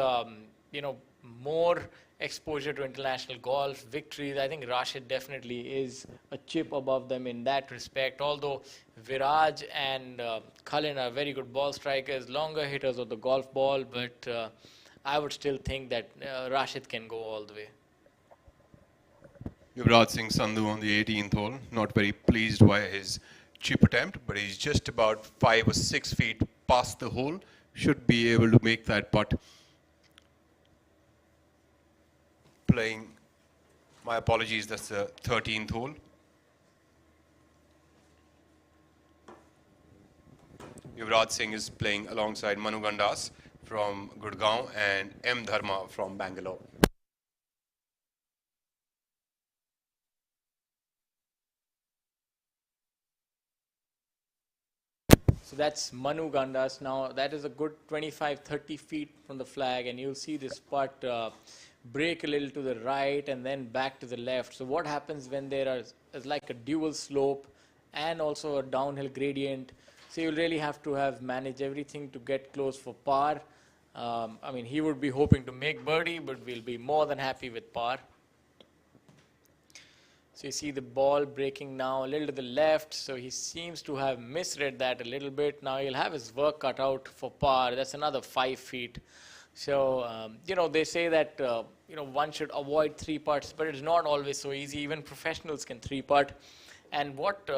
more exposure to international golf victories, I think Rashid definitely is a chip above them in that respect. Although Viraj and Khalin are very good ball strikers, longer hitters of the golf ball, but I would still think that Rashid can go all the way. Yuvraj Singh Sandhu on the 18th hole, not very pleased by his chip attempt, but he's just about 5 or 6 feet past the hole, should be able to make that putt. Playing, my apologies, that's the 13th hole. Yuvraj Singh is playing alongside Manu Gandas from Gurgaon and M. Dharma from Bangalore. So that's Manu Gandas. Now that is a good 25, 30 feet from the flag, and you'll see this putt break a little to the right and then back to the left. So what happens when there is like a dual slope and also a downhill gradient? So you'll really have to have managed everything to get close for par. I mean, he would be hoping to make birdie, but we'll be more than happy with par. So you see the ball breaking now a little to the left. So he seems to have misread that a little bit. Now he'll have his work cut out for par. That's another 5 feet. So, they say that, one should avoid 3 putts, but it's not always so easy. Even professionals can 3 putt. And what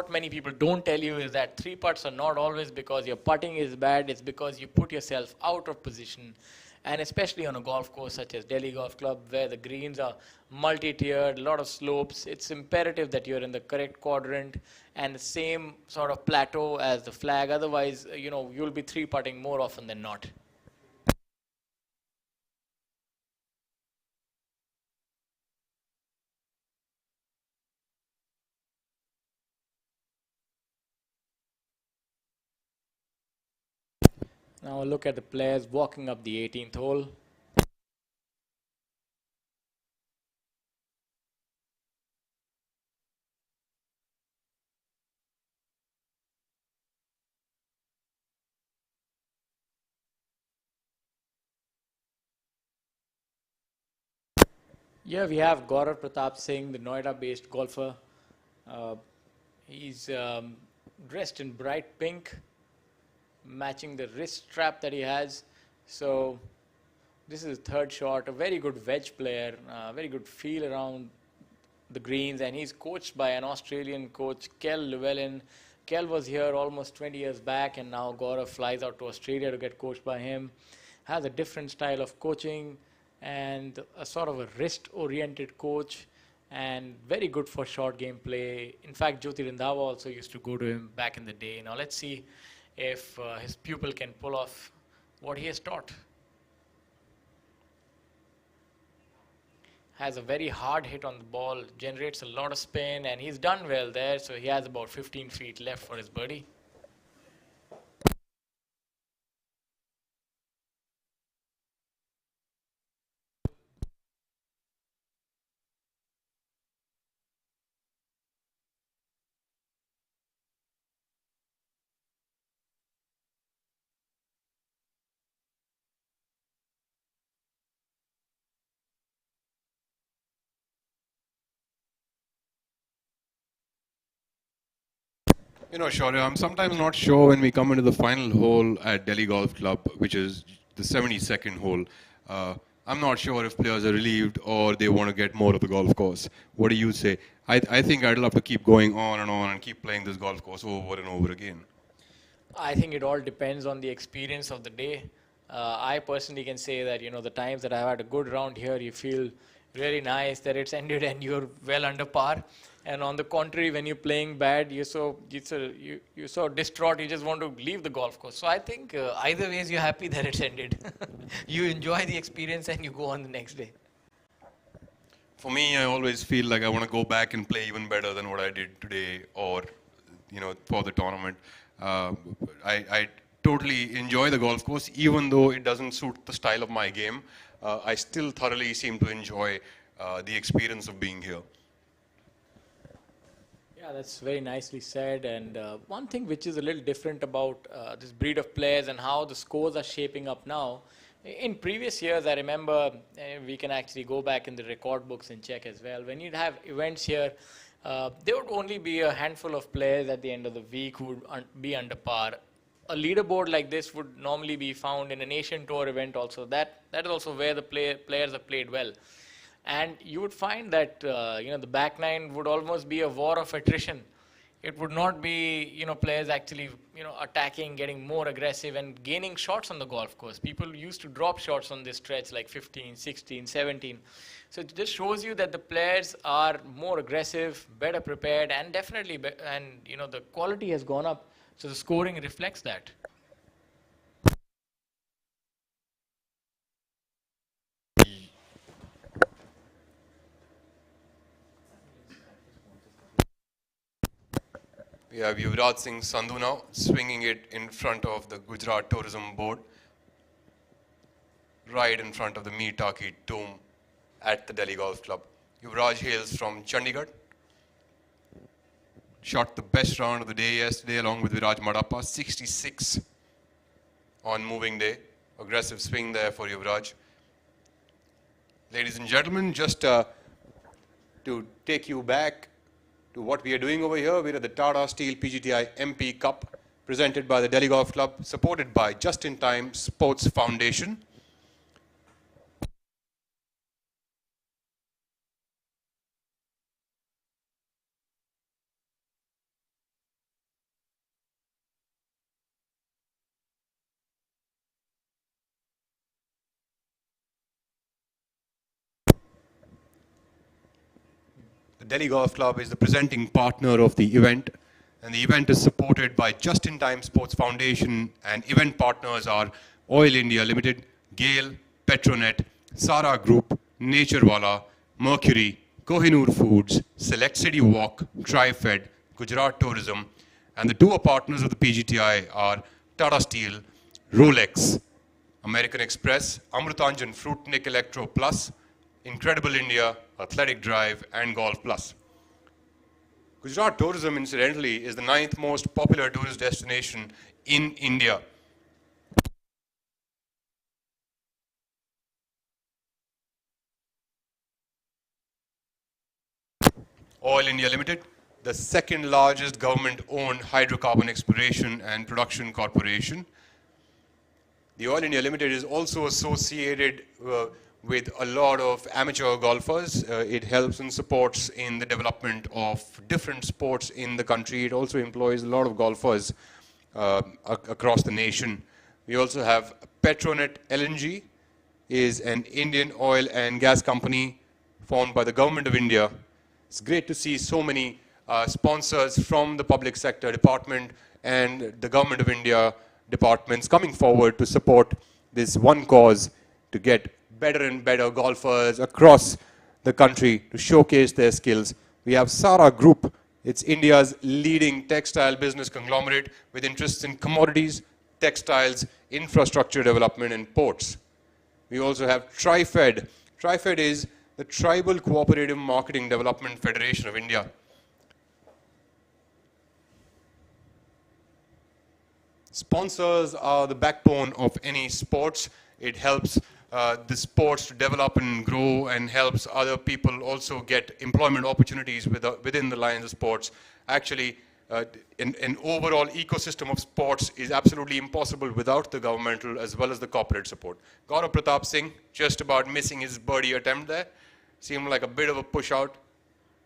many people don't tell you is that 3 putts are not always because your putting is bad. It's because you put yourself out of position. And especially on a golf course such as Delhi Golf Club, where the greens are multi-tiered, a lot of slopes, it's imperative that you're in the correct quadrant and the same sort of plateau as the flag. Otherwise, you'll be 3-putting more often than not. Now look at the players walking up the 18th hole. Here we have Gaurav Pratap Singh, the Noida-based golfer. He's dressed in bright pink, matching the wrist strap that he has. So this is his third shot, a very good wedge player, very good feel around the greens, and he's coached by an Australian coach, Kel Llewellyn. Kel was here almost 20 years back, and now Gaurav flies out to Australia to get coached by him. Has a different style of coaching and a sort of a wrist-oriented coach, and very good for short game play. In fact, Jyoti Randhawa also used to go to him back in the day. Now let's see if his pupil can pull off what he has taught. Has a very hard hit on the ball, generates a lot of spin, and he's done well there. So he has about 15 feet left for his birdie. Shaurya, I'm sometimes not sure when we come into the final hole at Delhi Golf Club, which is the 72nd hole. I'm not sure if players are relieved or they want to get more of the golf course. What do you say? I think I'd love to keep going on and keep playing this golf course over and over again. I think it all depends on the experience of the day. I personally can say that, the times that I've had a good round here, you feel really nice that it's ended and you're well under par. And on the contrary, when you're playing bad, you're so distraught, you just want to leave the golf course. So I think either ways, you're happy that it's ended. You enjoy the experience and you go on the next day. For me, I always feel like I want to go back and play even better than what I did today or, for the tournament. I totally enjoy the golf course, even though it doesn't suit the style of my game. I still thoroughly seem to enjoy the experience of being here. Yeah, that's very nicely said. And one thing which is a little different about this breed of players and how the scores are shaping up now. In previous years, I remember, we can actually go back in the record books and check as well. When you'd have events here, there would only be a handful of players at the end of the week who would be under par. A leaderboard like this would normally be found in an Asian Tour event also. That is also where the players have played well. And you would find that the back nine would almost be a war of attrition. It would not be players actually attacking, getting more aggressive and gaining shots on the golf course. People used to drop shots on this stretch like 15, 16, 17. So it just shows you that the players are more aggressive, better prepared, and definitely and the quality has gone up. So the scoring reflects that. We have Yuvraj Singh Sandhu now, swinging it in front of the Gujarat Tourism Board, right in front of the Mir Taki Dome at the Delhi Golf Club. Yuvraj hails from Chandigarh. Shot the best round of the day yesterday along with Viraj Madappa, 66 on moving day. Aggressive swing there for Yuvraj. Ladies and gentlemen, just to take you back to what we are doing over here, we're at the Tata Steel PGTI MP Cup, presented by the Delhi Golf Club, supported by Just in Time Sports Foundation. The Delhi Golf Club is the presenting partner of the event, and the event is supported by Just in Time Sports Foundation, and event partners are Oil India Limited, GAIL, Petronet, Sara Group, Naturewala, Mercury, Kohinoor Foods, Select City Walk, TriFed, Gujarat Tourism, and the tour partners of the PGTI are Tata Steel, Rolex, American Express, Amrutanjan Fruit Nick Electro Plus, Incredible India, Athletic Drive, and Golf Plus. Gujarat Tourism, incidentally, is the 9th most popular tourist destination in India. Oil India Limited, the second largest government-owned hydrocarbon exploration and production corporation. The Oil India Limited is also associated with a lot of amateur golfers. It helps and supports in the development of different sports in the country. It also employs a lot of golfers across the nation. We also have Petronet LNG, is an Indian oil and gas company formed by the government of India. It's great to see so many sponsors from the public sector department and the government of India departments coming forward to support this one cause, to get better and better golfers across the country to showcase their skills. We have Sara Group. It's India's leading textile business conglomerate with interests in commodities, textiles, infrastructure development, and ports. We also have TriFed. TriFed is the Tribal Cooperative Marketing Development Federation of India. Sponsors are the backbone of any sports. It helps the sports to develop and grow, and helps other people also get employment opportunities within the lines of sports. Actually, an overall ecosystem of sports is absolutely impossible without the governmental as well as the corporate support. Gaurav Pratap Singh just about missing his birdie attempt there. Seemed like a bit of a push out.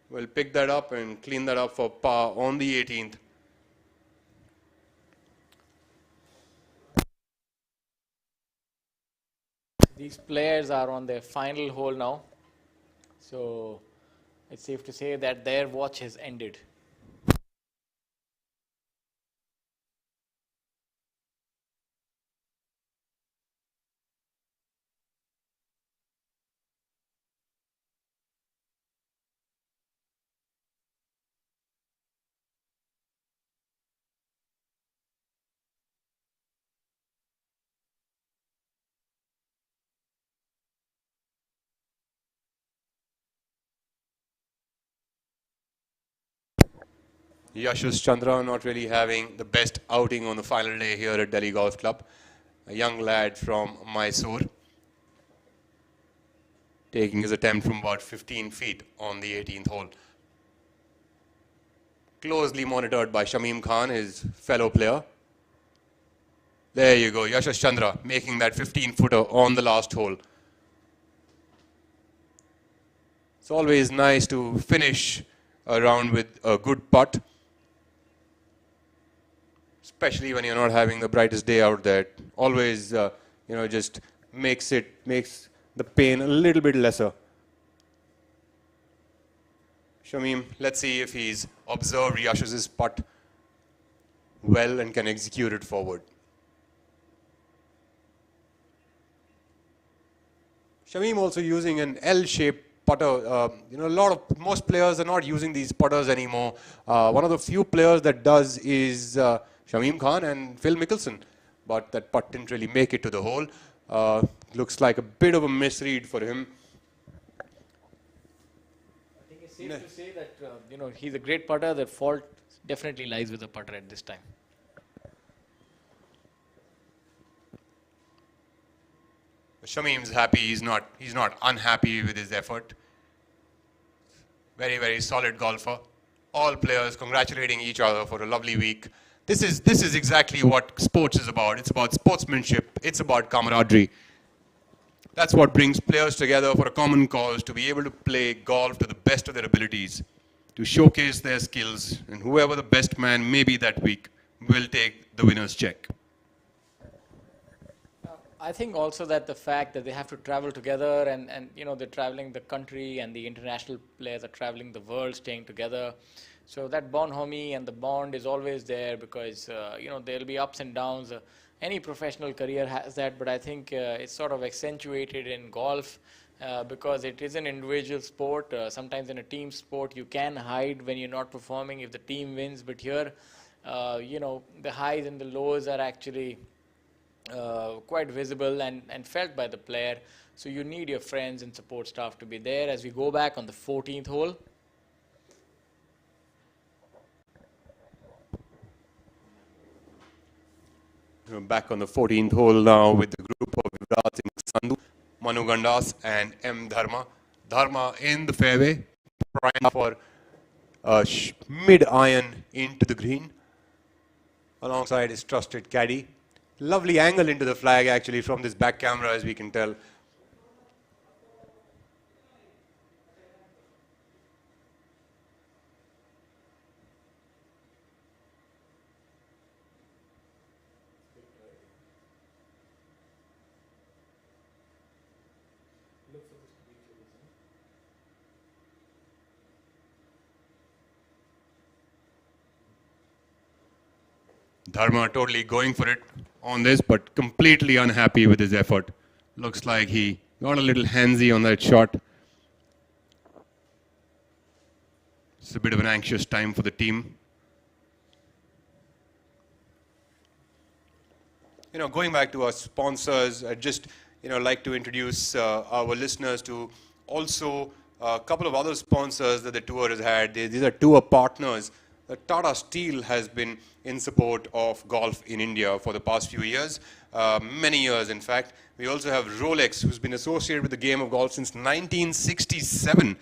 We'll pick that up and clean that up for par on the 18th. These players are on their final hole now. So it's safe to say that their watch has ended. Yashas Chandra not really having the best outing on the final day here at Delhi Golf Club. A young lad from Mysore, taking his attempt from about 15 feet on the 18th hole. Closely monitored by Shamim Khan, his fellow player. There you go, Yashas Chandra making that 15-footer on the last hole. It's always nice to finish a round with a good putt, especially when you're not having the brightest day out there. Always, just makes the pain a little bit lesser. Shamim, let's see if he's observed Yash's putt well and can execute it forward. Shamim also using an L-shaped putter. Most players are not using these putters anymore. One of the few players that does is Shamim Khan and Phil Mickelson, but that putt didn't really make it to the hole. Looks like a bit of a misread for him. I think it's safe to say that he's a great putter. The fault definitely lies with the putter at this time. Shamim's happy. He's not unhappy with his effort. Very, very solid golfer. All players congratulating each other for a lovely week. This is exactly what sports is about. It's about sportsmanship. It's about camaraderie. That's what brings players together for a common cause, to be able to play golf to the best of their abilities, to showcase their skills, and whoever the best man may be that week will take the winner's check. I think also that the fact that they have to travel together and they're traveling the country, and the international players are traveling the world, staying together. So that bonhomie and the bond is always there, because there'll be ups and downs. Any professional career has that, but I think it's sort of accentuated in golf because it is an individual sport. Sometimes in a team sport you can hide when you're not performing if the team wins, but here the highs and the lows are actually quite visible and felt by the player. So you need your friends and support staff to be there. As we go back on the 14th hole, We're back on the 14th hole now with the group of Yuvraj Singh Sandhu, Manu Gandas and M. Dharma. Dharma in the fairway, prime for mid-iron into the green, alongside his trusted caddy. Lovely angle into the flag actually from this back camera, as we can tell. Dharma totally going for it on this, but completely unhappy with his effort. Looks like he got a little handsy on that shot. It's a bit of an anxious time for the team. Going back to our sponsors, I'd just like to introduce our listeners to also a couple of other sponsors that the tour has had. These are tour partners. Tata Steel has been in support of golf in India for the past few years, many years in fact. We also have Rolex, who's been associated with the game of golf since 1967.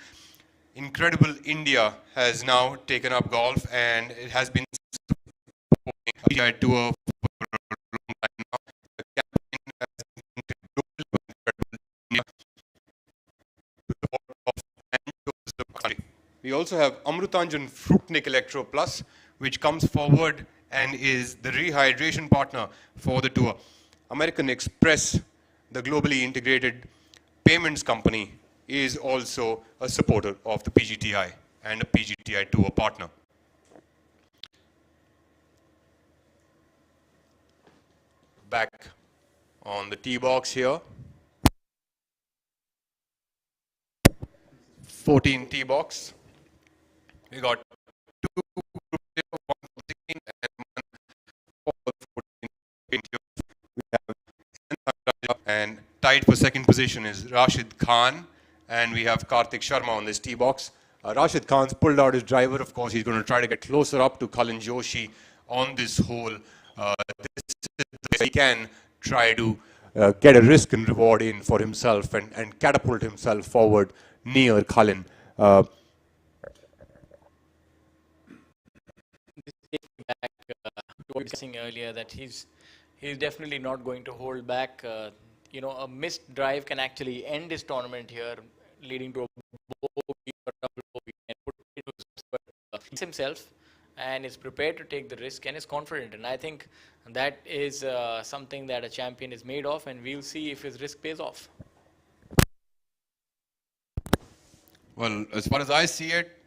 Incredible India has now taken up golf, and it has been supporting a PGTI tour for a long time now. The campaign has been globally incredible India to support golf and tours of the country. We also have Amrutanjan Fruitnik Electro Plus, which comes forward and is the rehydration partner for the tour. American Express, the globally integrated payments company, is also a supporter of the PGTI and a PGTI tour partner. Back on the tee box here. 14 tee box. We got two groups here, one for 16 and one for 14. We have and tied for second position is Rashid Khan, and we have Karthik Sharma on this tee box. Rashid Khan's pulled out his driver. Of course, he's going to try to get closer up to Cullen Joshi on this hole. This is the way he can try to get a risk and reward in for himself and catapult himself forward near Cullen. back to what we were saying earlier, that he's definitely not going to hold back. A missed drive can actually end his tournament here, leading to a bogey himself and is prepared to take the risk and is confident. And I think that is something that a champion is made of, and we'll see if his risk pays off. Well, as far as I see it,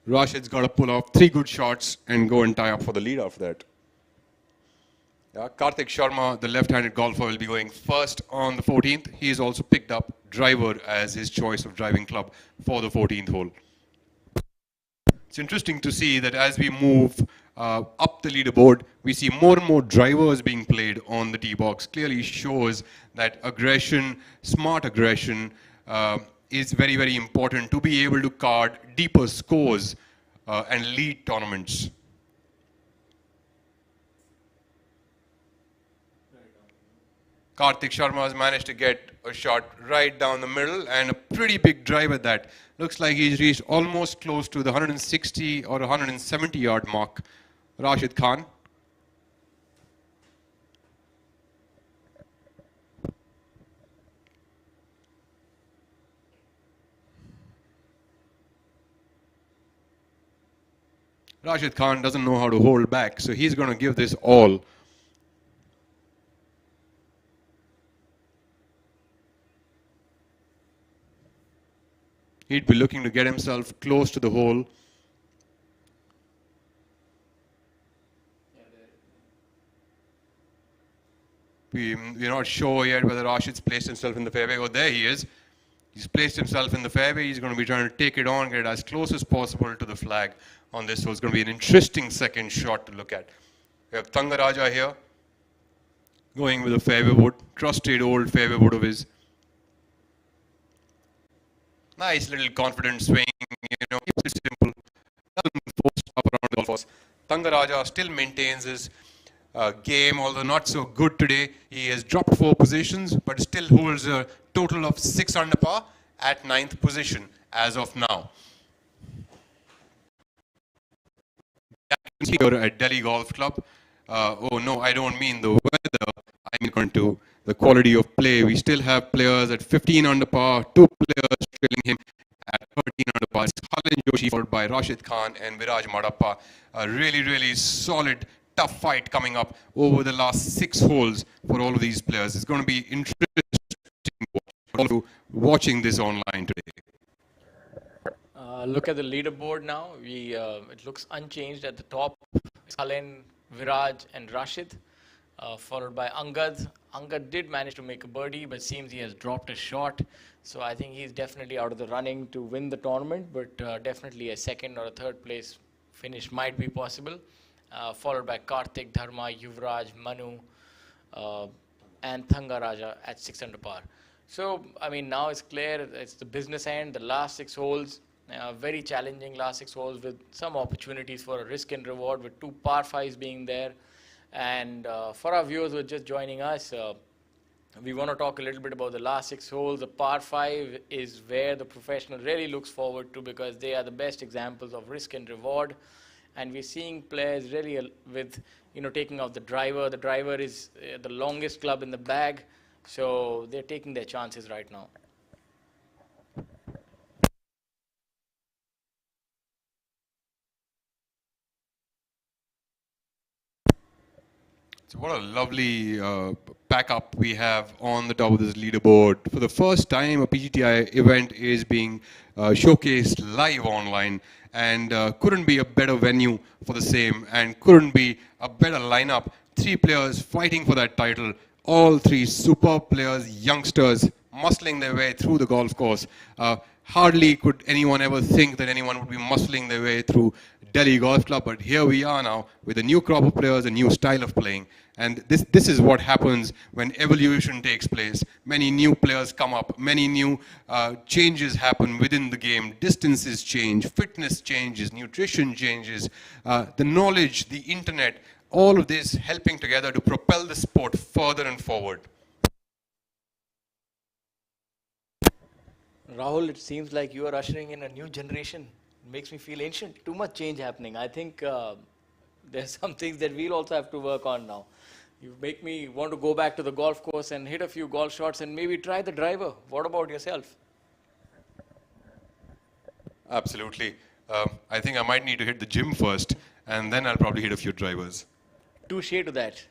Rashid's got to pull off 3 good shots and go and tie up for the lead after that. Yeah, Karthik Sharma, the left-handed golfer, will be going first on the 14th. He has also picked up driver as his choice of driving club for the 14th hole. It's interesting to see that as we move up the leaderboard, we see more and more drivers being played on the tee box. Clearly shows that aggression, smart aggression, is very, very important to be able to card deeper scores and lead tournaments. Karthik Sharma has managed to get a shot right down the middle and a pretty big drive at that. Looks like he's reached almost close to the 160 or 170 yard mark. Rashid Khan. Rashid Khan doesn't know how to hold back, so he's going to give this all. He'd be looking to get himself close to the hole. We're not sure yet whether Rashid's placed himself in the fairway. Oh, there he is. He's placed himself in the fairway. He's going to be trying to take it on, get it as close as possible to the flag on this. So it's going to be an interesting second shot to look at. We have Thangaraja here, going with a fairway wood, trusted old fairway wood of his. Nice little confident swing, keeps it simple. Doesn't force up around the golf course. Thangaraja still maintains his game, although not so good today. He has dropped 4 positions, but still holds a total of 6 under par at 9th position as of now. Here at Delhi Golf Club. Oh no, I don't mean the weather. I mean according to the quality of play. We still have players at 15 under par, 2 players trailing him at 13 under par. It's Khalid Joshi followed by Rashid Khan and Viraj Madappa. A really, really solid, tough fight coming up over the last 6 holes for all of these players. It's going to be interesting for all of you watching this online today. Look at the leaderboard now. It looks unchanged at the top. Khalid, Viraj and Rashid, followed by Angad. Angad did manage to make a birdie, but seems he has dropped a shot. So I think he's definitely out of the running to win the tournament, but definitely a 2nd or a 3rd place finish might be possible. Followed by Karthik, Dharma, Yuvraj, Manu, and Thangaraja at 6 under par. So, I mean, now it's clear it's the business end, the last 6 holes. Very challenging last 6 holes with some opportunities for a risk and reward, with 2 par 5s being there. And for our viewers who are just joining us, we want to talk a little bit about the last 6 holes. The par 5 is where the professional really looks forward to, because they are the best examples of risk and reward. And we're seeing players really with, taking out the driver. The driver is the longest club in the bag, so they're taking their chances right now. So what a lovely pack-up we have on the top of this leaderboard. For the first time, a PGTI event is being showcased live online, and couldn't be a better venue for the same, and couldn't be a better lineup. 3 players fighting for that title. All 3 superb players, youngsters, muscling their way through the golf course. Hardly could anyone ever think that anyone would be muscling their way through Delhi Golf Club, but here we are now with a new crop of players, a new style of playing. And this is what happens when evolution takes place. Many new players come up, many new changes happen within the game. Distances change, fitness changes, nutrition changes, the knowledge, the internet, all of this helping together to propel the sport further and forward. Rahul, it seems like you are ushering in a new generation. It makes me feel ancient. Too much change happening. I think there's some things that we'll also have to work on now. You make me want to go back to the golf course and hit a few golf shots and maybe try the driver. What about yourself? Absolutely. I think I might need to hit the gym first, and then I'll probably hit a few drivers. Touche to that.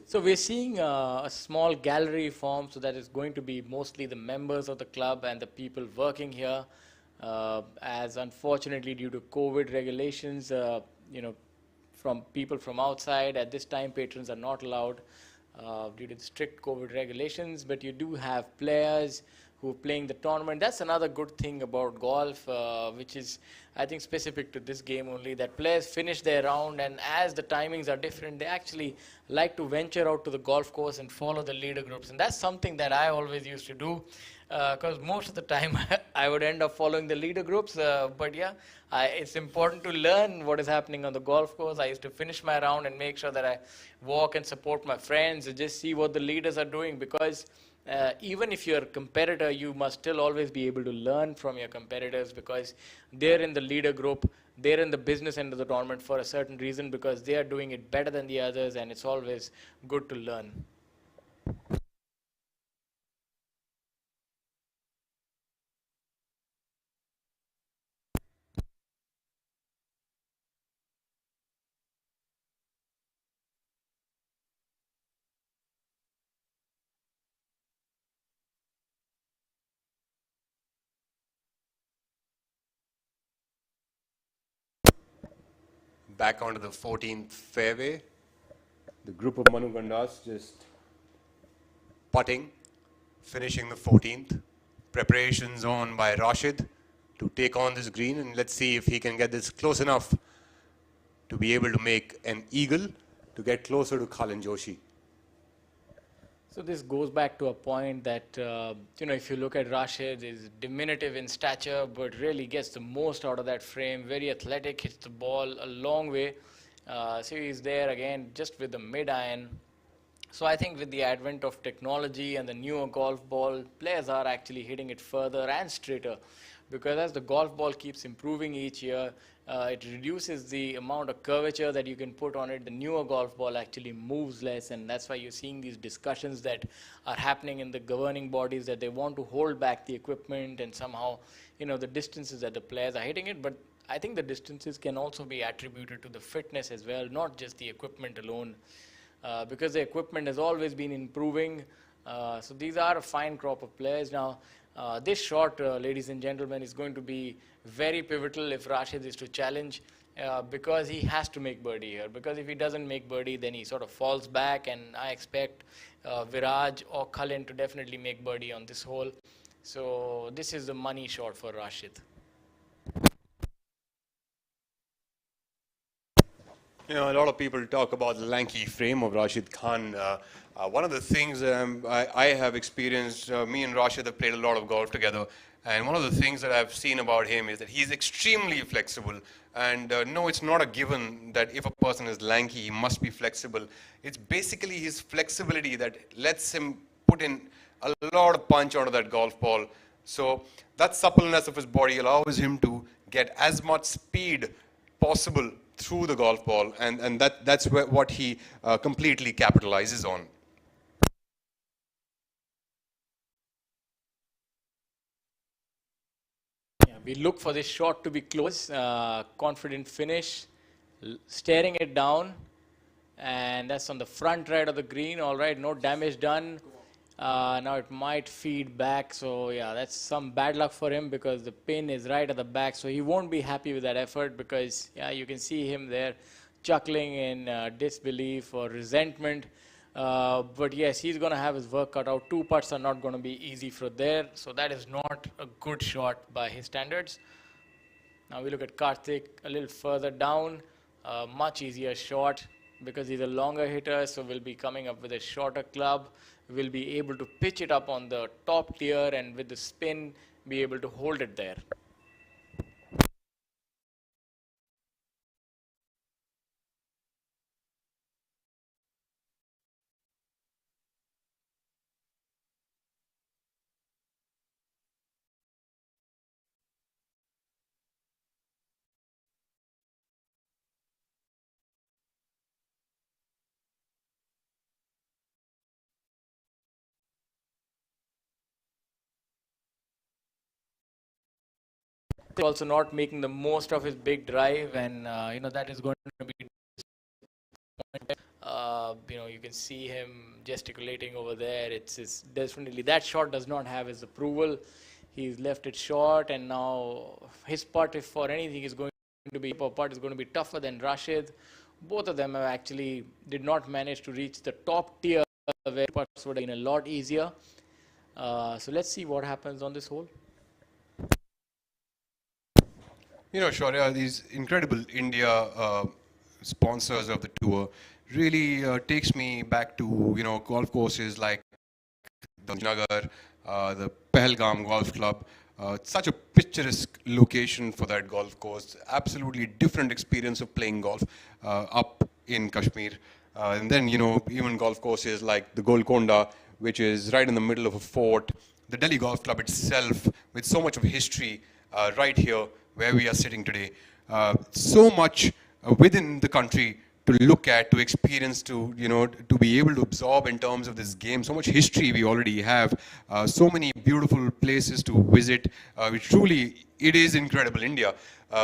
So we're seeing a small gallery form, so that is going to be mostly the members of the club and the people working here. As unfortunately, due to COVID regulations, you know, from people from outside at this time, patrons are not allowed due to the strict COVID regulations. But you do have players who are playing the tournament. That's another good thing about golf, which is, I think, specific to this game only, that players finish their round, and as the timings are different, they actually like to venture out to the golf course and follow the leader groups. And that's something that I always used to do, because most of the time I would end up following the leader groups. But yeah, it's important to learn what is happening on the golf course. I used to finish my round and make sure that I walk and support my friends and just see what the leaders are doing, because even if you're a competitor, you must still always be able to learn from your competitors, because they're in the leader group, they're in the business end of the tournament for a certain reason, because they are doing it better than the others, and it's always good to learn. Back onto the 14th fairway. The group of Manu Gandas just putting, finishing the 14th. Preparations on by Rashid to take on this green, and let's see if he can get this close enough to be able to make an eagle to get closer to Khalin Joshi. So this goes back to a point that, if you look at Rashid, is diminutive in stature, but really gets the most out of that frame. Very athletic, hits the ball a long way. So he's there again, just with the mid iron. So I think with the advent of technology and the newer golf ball, players are actually hitting it further and straighter, because as the golf ball keeps improving each year, it reduces the amount of curvature that you can put on it. The newer golf ball actually moves less, and that's why you're seeing these discussions that are happening in the governing bodies, that they want to hold back the equipment, and somehow, the distances that the players are hitting it. But I think the distances can also be attributed to the fitness as well, not just the equipment alone, because the equipment has always been improving. So these are a fine crop of players. Now, this shot, ladies and gentlemen, is going to be very pivotal if Rashid is to challenge, because he has to make birdie here. Because if he doesn't make birdie, then he sort of falls back, and I expect Viraj or Khalin to definitely make birdie on this hole. So this is the money shot for Rashid. A lot of people talk about the lanky frame of Rashid Khan. One of the things I have experienced, me and Rashid have played a lot of golf together, and one of the things that I've seen about him is that he's extremely flexible. And no, it's not a given that if a person is lanky, he must be flexible. It's basically his flexibility that lets him put in a lot of punch onto that golf ball. So that suppleness of his body allows him to get as much speed possible through the golf ball, and that's what he completely capitalizes on. Yeah, we look for this shot to be close, confident finish, staring it down, and that's on the front right of the green. All right, no damage done. Now it might feed back, so yeah, that's some bad luck for him, because the pin is right at the back, so he won't be happy with that effort, because yeah, you can see him there chuckling in disbelief or resentment. But yes, he's going to have his work cut out. Two putts are not going to be easy for there, so that is not a good shot by his standards. Now we look at Karthik a little further down, much easier shot, because he's a longer hitter, so we'll be coming up with a shorter club. We'll be able to pitch it up on the top tier, and with the spin, be able to hold it there. also not making the most of his big drive, and that is going to be you can see him gesticulating over there. It's definitely that shot does not have his approval. He's left it short, and now his putt, if for anything, is going to be putt is going to be tougher than Rashid. Both of them have actually did not manage to reach the top tier, where putts would have been a lot easier. So let's see what happens on this hole. Shaurya, these incredible India sponsors of the tour really takes me back to, golf courses like the Nagar, the Pahalgam Golf Club. Such a picturesque location for that golf course. Absolutely different experience of playing golf up in Kashmir. And then, even golf courses like the Golconda, which is right in the middle of a fort. The Delhi Golf Club itself, with so much of history right here where we are sitting today. So much within the country to look at, to experience, to be able to absorb in terms of this game. So much history we already have. So many beautiful places to visit. Truly, it is incredible, India.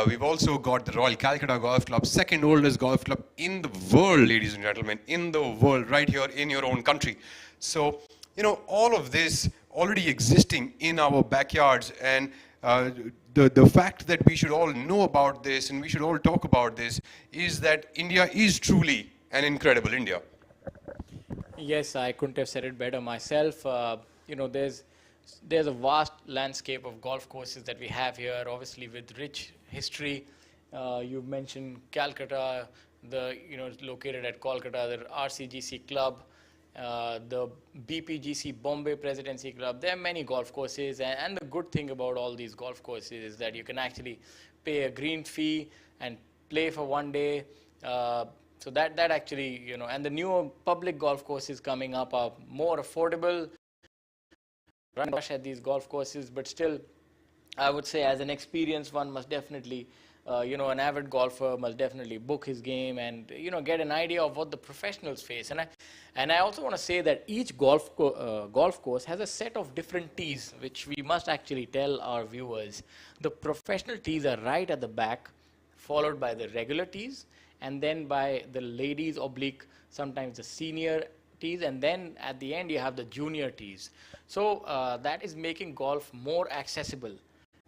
We've also got the Royal Calcutta Golf Club, second oldest golf club in the world, ladies and gentlemen, in the world, right here in your own country. So, all of this already existing in our backyards, and the fact that we should all know about this and we should all talk about this is that India is truly an incredible India. Yes, I couldn't have said it better myself. There's a vast landscape of golf courses that we have here, obviously with rich history. You've mentioned Calcutta, it's located at Kolkata, the RCGC Club, the BPGC Bombay Presidency Club. There are many golf courses, and the good thing about all these golf courses is that you can actually pay a green fee and play for one day. So that actually, and the newer public golf courses coming up are more affordable. Rush at these golf courses, but still, I would say as an experienced one must definitely, an avid golfer must definitely book his game and, get an idea of what the professionals face. And I also want to say that each golf course has a set of different tees, which we must actually tell our viewers. The professional tees are right at the back, followed by the regular tees, and then by the ladies oblique, sometimes the senior tees, and then at the end you have the junior tees. So that is making golf more accessible.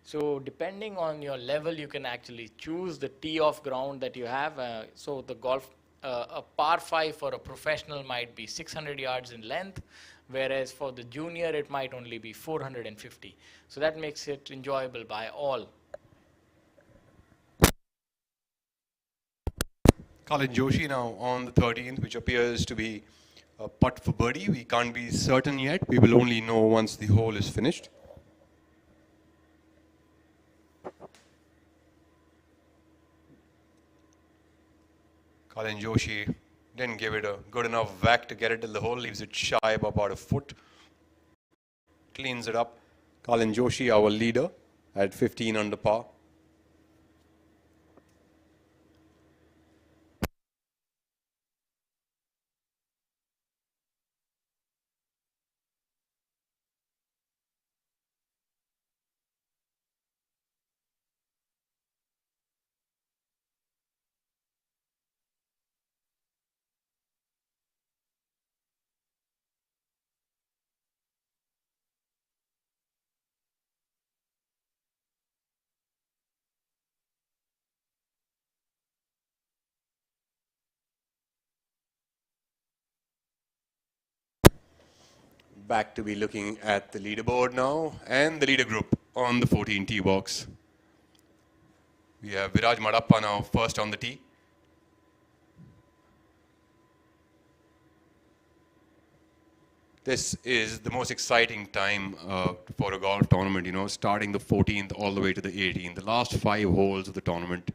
So depending on your level, you can actually choose the tee off ground that you have. So the a par 5 for a professional might be 600 yards in length, whereas for the junior it might only be 450. So that makes it enjoyable by all. Colin Joshi now on the 13th, which appears to be a putt for birdie. We can't be certain yet. We will only know once the hole is finished. Colin Joshi didn't give it a good enough whack to get it to the hole, leaves it shy of about a foot. Cleans it up. Colin Joshi, our leader, at 15 under par. Back to be looking at the leaderboard now and the leader group on the 14 tee box. We have Viraj Madappa now first on the tee. This is the most exciting time for a golf tournament, starting the 14th all the way to the 18th, the last 5 holes of the tournament.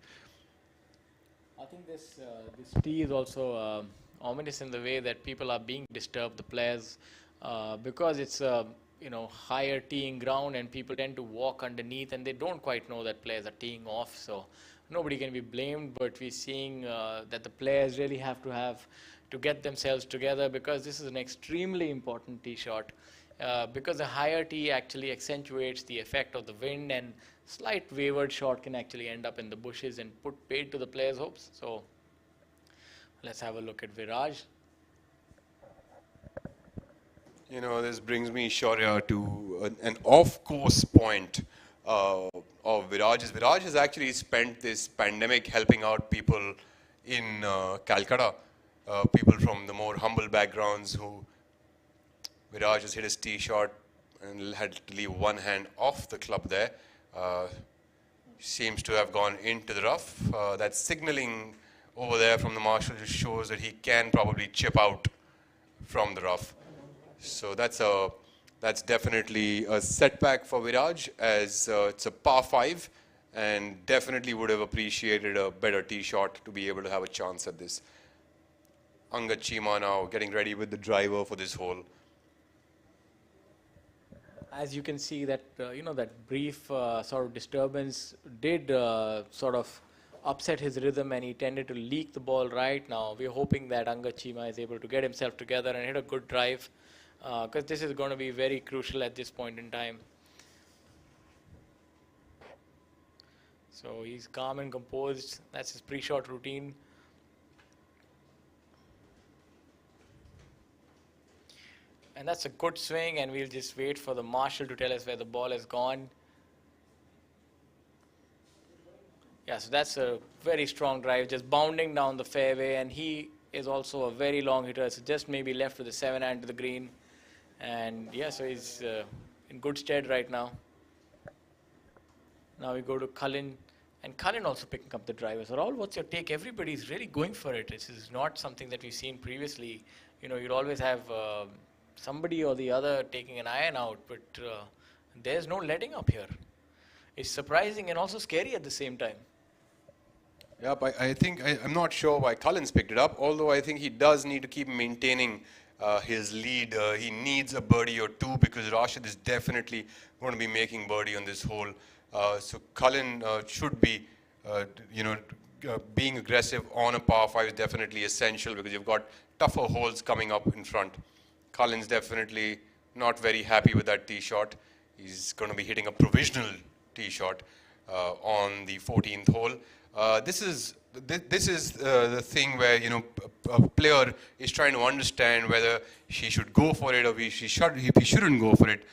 I think this tee is also ominous in the way that people are being disturbed, the players, because it's higher teeing ground and people tend to walk underneath and they don't quite know that players are teeing off. So nobody can be blamed, but we're seeing that the players really have to get themselves together, because this is an extremely important tee shot. because the higher tee actually accentuates the effect of the wind, and slight wayward shot can actually end up in the bushes and put paid to the player's hopes. So let's have a look at Viraj. You know, this brings me, Shaurya, to an off-course point of Viraj. Viraj has actually spent this pandemic helping out people in Calcutta, people from the more humble backgrounds who Viraj has hit his tee shot and had to leave one hand off the club there. Seems to have gone into the rough. That signaling over there from the marshal just shows that he can probably chip out from the rough. So that's definitely a setback for Viraj, as it's a par 5 and definitely would have appreciated a better tee shot to be able to have a chance at this. Angad Cheema now getting ready with the driver for this hole. As you can see, that that brief sort of disturbance did sort of upset his rhythm, and he tended to leak the ball right now. We're hoping that Angad Cheema is able to get himself together and hit a good drive, because this is going to be very crucial at this point in time. So he's calm and composed. That's his pre-shot routine. And that's a good swing, and we'll just wait for the marshal to tell us where the ball has gone. Yeah, so that's a very strong drive, just bounding down the fairway, and he is also a very long hitter, so just maybe left with a 7-iron to the green. And yeah, so he's in good stead right now. Now we go to Cullen, and Cullen also picking up the driver. So Rahul, what's your take? Everybody's really going for it. This is not something that we've seen previously. You know, you'd always have somebody or the other taking an iron out, but there's no letting up here. It's surprising and also scary at the same time. Yep, I'm not sure why Cullen's picked it up, although I think he does need to keep maintaining his lead. He needs a birdie or two, because Rashid is definitely going to be making birdie on this hole. So Cullen should be, being aggressive on a par 5 is definitely essential, because you've got tougher holes coming up in front. Cullen's definitely not very happy with that tee shot. He's going to be hitting a provisional tee shot on the 14th hole. This is the thing where, you know, a player is trying to understand whether she should go for it or if he shouldn't go for it.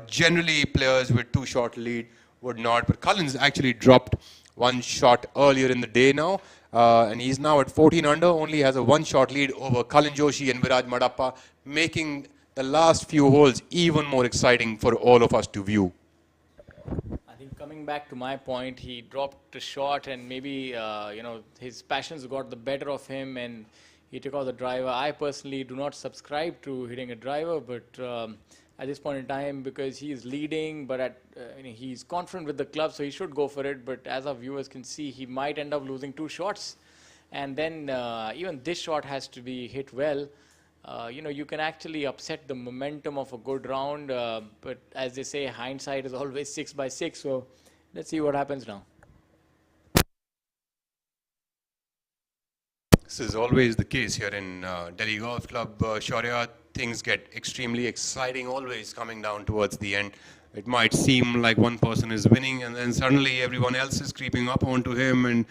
Generally, players with 2 shot lead would not, but Cullen's actually dropped 1 shot earlier in the day now, and he's now at 14 under, only has a 1 shot lead over Cullen Joshi and Viraj Madappa, making the last few holes even more exciting for all of us to view. I think coming back to my point, he dropped a shot, and maybe his passions got the better of him, and he took out the driver. I personally do not subscribe to hitting a driver, but at this point in time, because he is leading, but he's confident with the club, so he should go for it. But as our viewers can see, he might end up losing 2 shots, and then even this shot has to be hit well. You can actually upset the momentum of a good round, but as they say, hindsight is always 6 by 6. So let's see what happens now. This is always the case here in Delhi Golf Club, Shaurya. Things get extremely exciting always coming down towards the end. It might seem like one person is winning, and then suddenly everyone else is creeping up onto him, and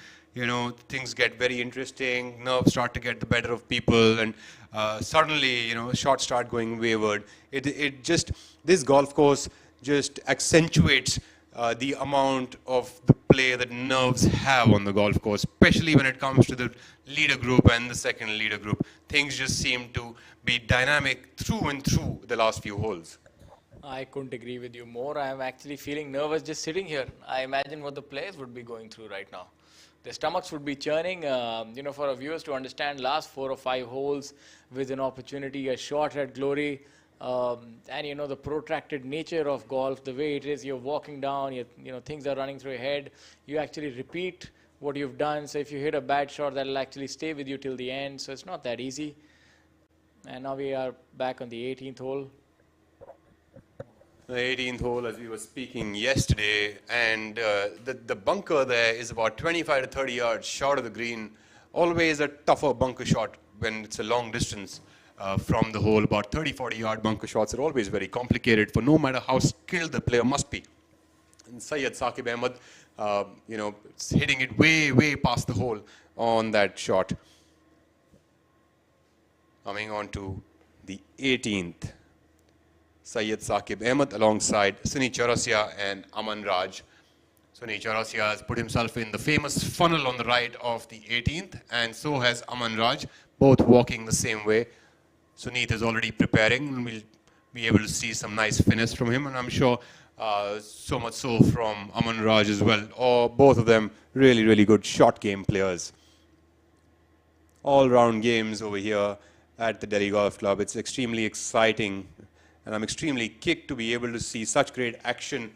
things get very interesting. Nerves start to get the better of people, and suddenly shots start going wayward. This golf course just accentuates the amount of the play that nerves have on the golf course, especially when it comes to the leader group and the second leader group. Things just seem to be dynamic through and through the last few holes. I couldn't agree with you more. I am actually feeling nervous just sitting here. I imagine what the players would be going through right now. Their stomachs would be churning. For our viewers to understand, last 4 or 5 holes with an opportunity, a shot at glory, and the protracted nature of golf, the way it is, you're walking down, things are running through your head. You actually repeat what you've done. So if you hit a bad shot, that'll actually stay with you till the end. So it's not that easy. And now we are back on the 18th hole. The 18th hole, as we were speaking yesterday, and the bunker there is about 25 to 30 yards short of the green. Always a tougher bunker shot when it's a long distance. from the hole. About 30-40 yard bunker shots are always very complicated for no matter how skilled the player must be. And Syed Saqib Ahmed, it's hitting it way past the hole on that shot. Coming on to the 18th. Syed Saqib Ahmed alongside Sunny Chaurasia and Aman Raj. Sunny Chaurasia has put himself in the famous funnel on the right of the 18th, and so has Aman Raj, both walking the same way. Suneet is already preparing, and we'll be able to see some nice finish from him, and I'm sure so much so from Aman Raj as well. Both of them really good short game players. All-round games over here at the Delhi Golf Club. It's extremely exciting, and I'm extremely kicked to be able to see such great action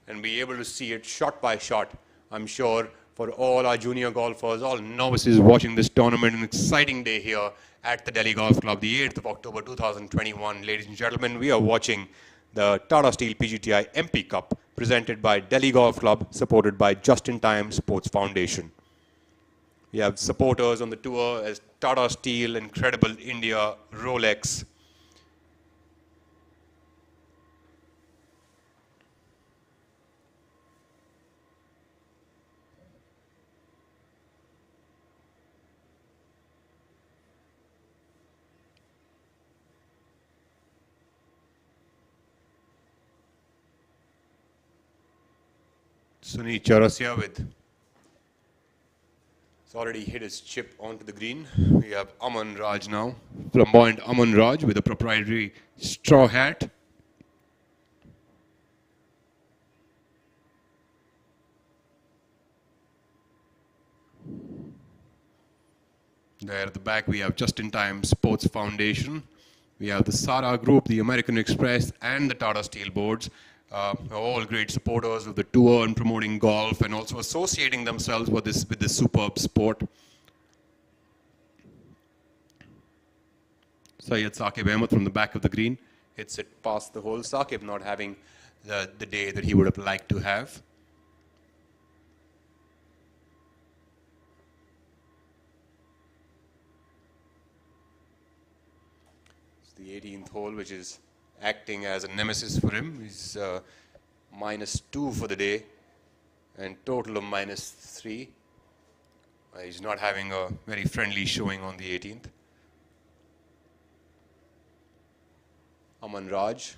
and be able to see it shot by shot. I'm sure for all our junior golfers, all novices watching this tournament, an exciting day here at the Delhi Golf Club, the 8th of October 2021. Ladies and gentlemen, we are watching the Tata Steel PGTI MP Cup presented by Delhi Golf Club, supported by Just in Time Sports Foundation. We have supporters on the tour as Tata Steel, Incredible India, Rolex. Sunny Chaurasia it's already hit his chip onto the green. We have Aman Raj now, flamboyant Aman Raj with a proprietary straw hat. There at the back we have Just in Time Sports Foundation. We have the Sara Group, the American Express, and the Tata Steel boards. All great supporters of the tour and promoting golf and also associating themselves with this superb sport. Syed Saqib Ahmed from the back of the green hits it past the hole. Saqib not having the day that he would have liked to have. It's the 18th hole, which is acting as a nemesis for him. He's -2 for the day and total of -3. He's not having a very friendly showing on the 18th. Aman Raj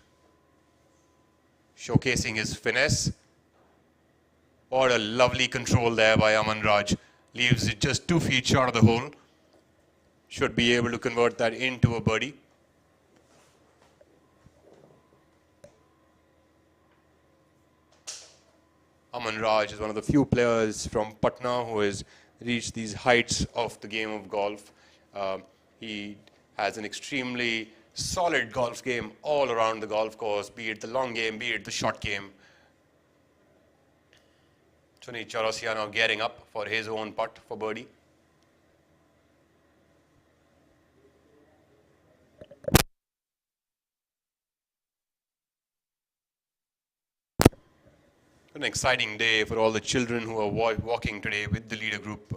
showcasing his finesse. What a lovely control there by Aman Raj. Leaves it just 2 feet short of the hole. Should be able to convert that into a birdie. Aman Raj is one of the few players from Patna who has reached these heights of the game of golf. He has an extremely solid golf game all around the golf course, be it the long game, be it the short game. Sunny Chaurasia now gearing up for his own putt for birdie. An exciting day for all the children who are walking today with the leader group,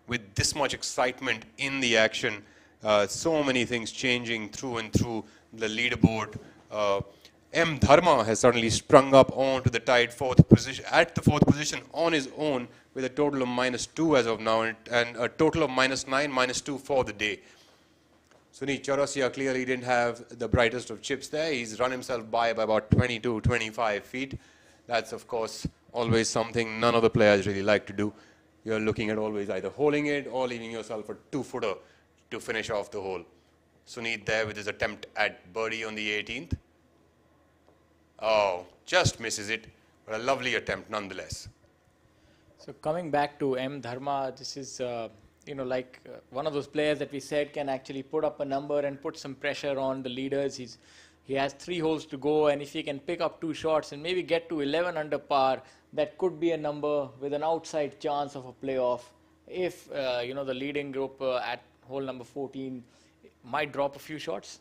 with this much excitement in the action. So many things changing through and through the leaderboard. M. Dharma has suddenly sprung up onto the tied 4th position, at the 4th position on his own with a total of -2 as of now and a total of -9, -2 for the day. Sunny Chaurasia clearly didn't have the brightest of chips there. He's run himself by about 22, 25 feet. That's, of course, always something none of the players really like to do. You're looking at always either holding it or leaving yourself a 2-footer to finish off the hole. Suneet there with his attempt at birdie on the 18th. Oh, just misses it, but a lovely attempt nonetheless. So coming back to M. Dharma, this is, one of those players that we said can actually put up a number and put some pressure on the leaders. He has 3 holes to go, and if he can pick up 2 shots and maybe get to 11 under par, that could be a number with an outside chance of a playoff. If, the leading group at hole number 14 might drop a few shots.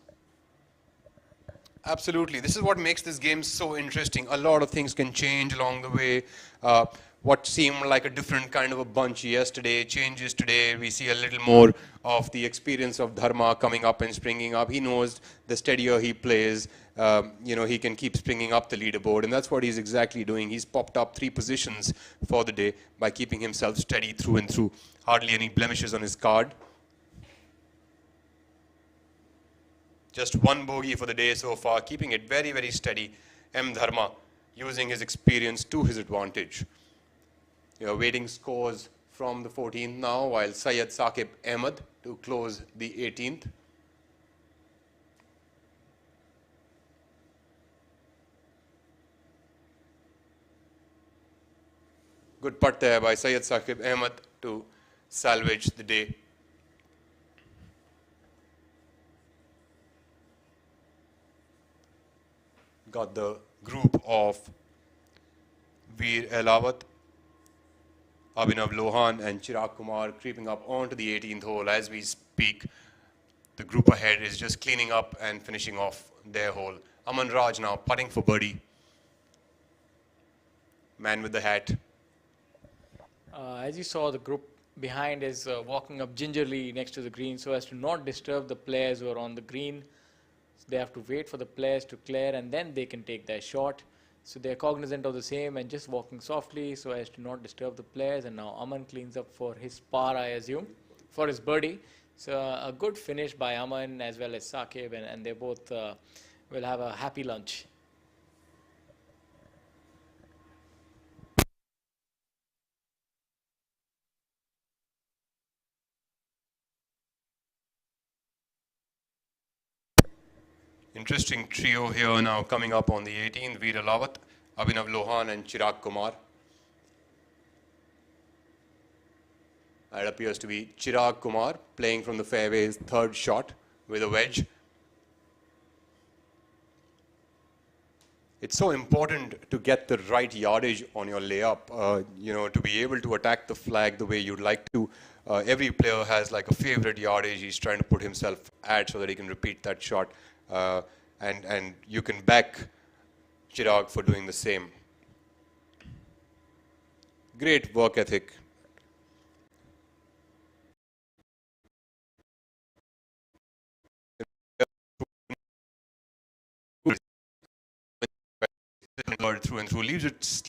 Absolutely. This is what makes this game so interesting. A lot of things can change along the way. what seemed like a different kind of a bunch yesterday changes today. We see a little more of the experience of Dharma coming up and springing up. He knows the steadier he plays, he can keep springing up the leaderboard, and that's what he's exactly doing. He's popped up 3 positions for the day by keeping himself steady through and through. Hardly any blemishes on his card. Just 1 bogey for the day so far, keeping it very, very steady. M. Dharma using his experience to his advantage. Waiting scores from the 14th now, while Syed Saqib Ahmed to close the 18th. Good putt there by Syed Saqib Ahmed to salvage the day. Got the group of Veer Elawat, Abhinav Lohan and Chirag Kumar creeping up onto the 18th hole as we speak. The group ahead is just cleaning up and finishing off their hole. Aman Raj now putting for birdie. Man with the hat. As you saw, the group behind is walking up gingerly next to the green so as to not disturb the players who are on the green. So they have to wait for the players to clear and then they can take their shot. So they're cognizant of the same and just walking softly so as to not disturb the players. And now Aman cleans up for his par, I assume, for his birdie. So a good finish by Aman as well as Saqib, and they both will have a happy lunch. Interesting trio here now coming up on the 18th. Veer Elawat, Abhinav Lohan and Chirag Kumar. That appears to be Chirag Kumar playing from the fairway's 3rd shot with a wedge. It's so important to get the right yardage on your layup, to be able to attack the flag the way you'd like to. Every player has like a favorite yardage he's trying to put himself at so that he can repeat that shot. And you can back Chirag for doing the same. Great work ethic. Through and through, leaves it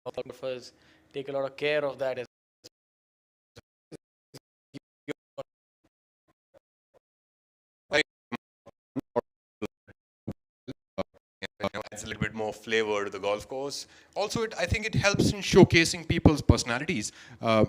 Photographers take a lot of care of that. adds a little bit more flavor to the golf course. Also, I think it helps in showcasing people's personalities.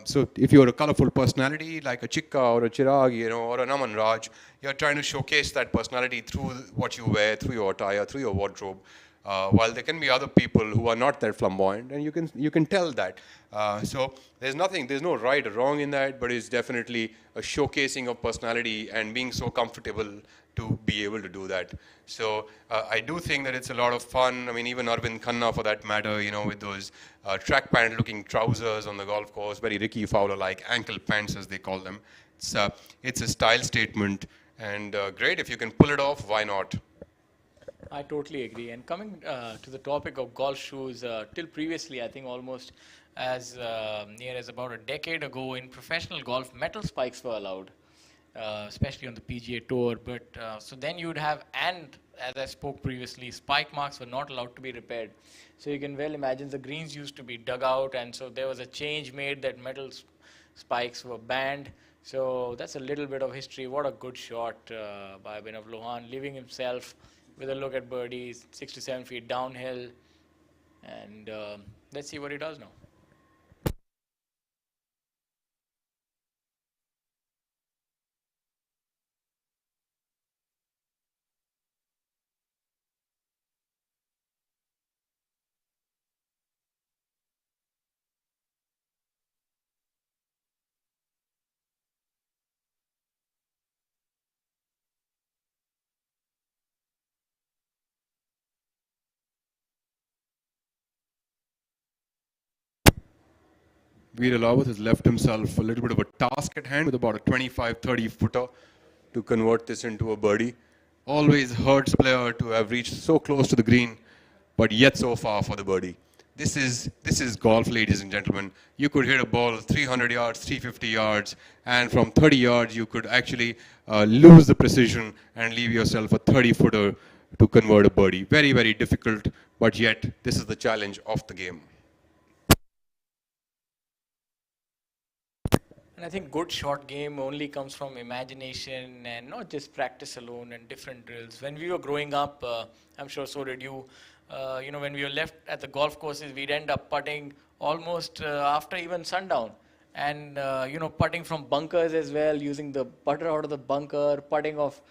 So if you're a colorful personality like a Chikka or a Chirag, or an Aman Raj, you're trying to showcase that personality through what you wear, through your attire, through your wardrobe. While there can be other people who are not that flamboyant, and you can tell that. So there's no right or wrong in that, but it's definitely a showcasing of personality and being so comfortable to be able to do that. So I do think that it's a lot of fun. I mean, even Arvind Khanna, for that matter, with those track pant looking trousers on the golf course, very Ricky Fowler-like ankle pants as they call them. It's a style statement, and great if you can pull it off. Why not? I totally agree. And coming to the topic of golf shoes, till previously, I think almost as near as about a decade ago in professional golf, metal spikes were allowed, especially on the PGA Tour. But so then you'd have, and as I spoke previously, spike marks were not allowed to be repaired. So you can well imagine the greens used to be dug out, and so there was a change made that metal spikes were banned. So that's a little bit of history. What a good shot by Abhinav Lohan, leaving himself with a look at birdies, 6 to 7 feet downhill. And let's see what he does now. Veer Lawat has left himself a little bit of a task at hand with about a 25-30 footer to convert this into a birdie. Always hurts player to have reached so close to the green, but yet so far for the birdie. This is golf, ladies and gentlemen. You could hit a ball 300 yards, 350 yards, and from 30 yards you could actually lose the precision and leave yourself a 30-footer to convert a birdie. Very, very difficult, but yet this is the challenge of the game. And I think good short game only comes from imagination and not just practice alone and different drills. When we were growing up, I'm sure so did you, when we were left at the golf courses, we'd end up putting almost after even sundown. And, putting from bunkers as well, using the putter out of the bunker, putting off,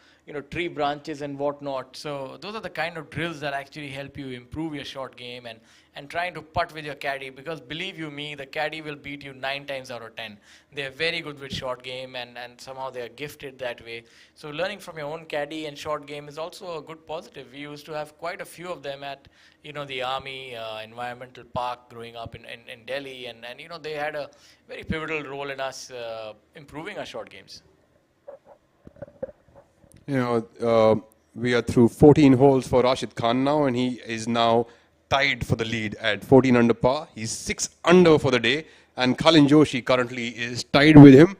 tree branches and whatnot. So those are the kind of drills that actually help you improve your short game and trying to putt with your caddy, because believe you me, the caddy will beat you 9 times out of 10. They're very good with short game and somehow they're gifted that way. So learning from your own caddy and short game is also a good positive. We used to have quite a few of them at, the Army Environmental Park growing up in Delhi, and they had a very pivotal role in us improving our short games. We are through 14 holes for Rashid Khan now, and he is now tied for the lead at 14 under par. He's 6 under for the day, and Cullen Joshi currently is tied with him.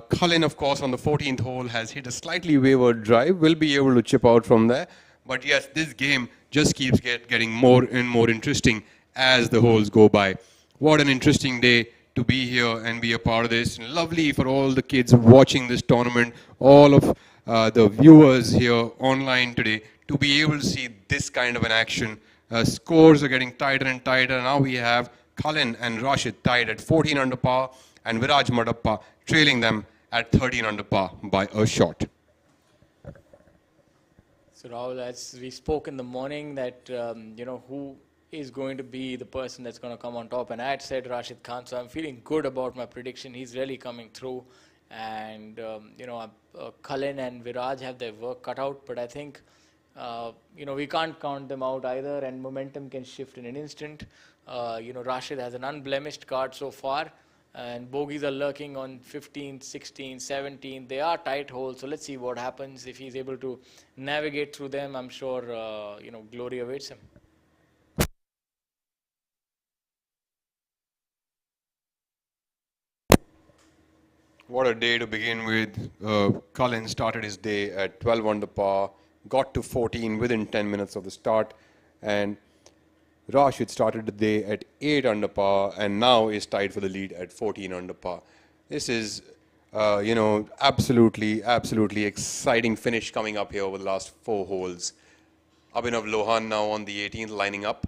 Cullen, of course, on the 14th hole has hit a slightly wayward drive, will be able to chip out from there. But yes, this game just keeps getting more and more interesting as the holes go by. What an interesting day to be here and be a part of this. Lovely for all the kids watching this tournament, all of the viewers here online today, to be able to see this kind of an action. Scores are getting tighter and tighter. Now we have Cullen and Rashid tied at 14 under par and Viraj Madappa trailing them at 13 under par by a shot. So Rahul, as we spoke in the morning that, who is going to be the person that's going to come on top, and I had said Rashid Khan, so I'm feeling good about my prediction. He's really coming through, and Cullen and Viraj have their work cut out, but I think we can't count them out either, and momentum can shift in an instant. Rashid has an unblemished card so far, and bogeys are lurking on 15, 16, 17. They are tight holes, so let's see what happens. If he's able to navigate through them, I'm sure glory awaits him. What a day to begin with. Cullen started his day at 12 under par, got to 14 within 10 minutes of the start, and Rashid started the day at 8 under par and now is tied for the lead at 14 under par. This is, absolutely exciting finish coming up here over the last 4 holes. Abhinav Lohan now on the 18th lining up.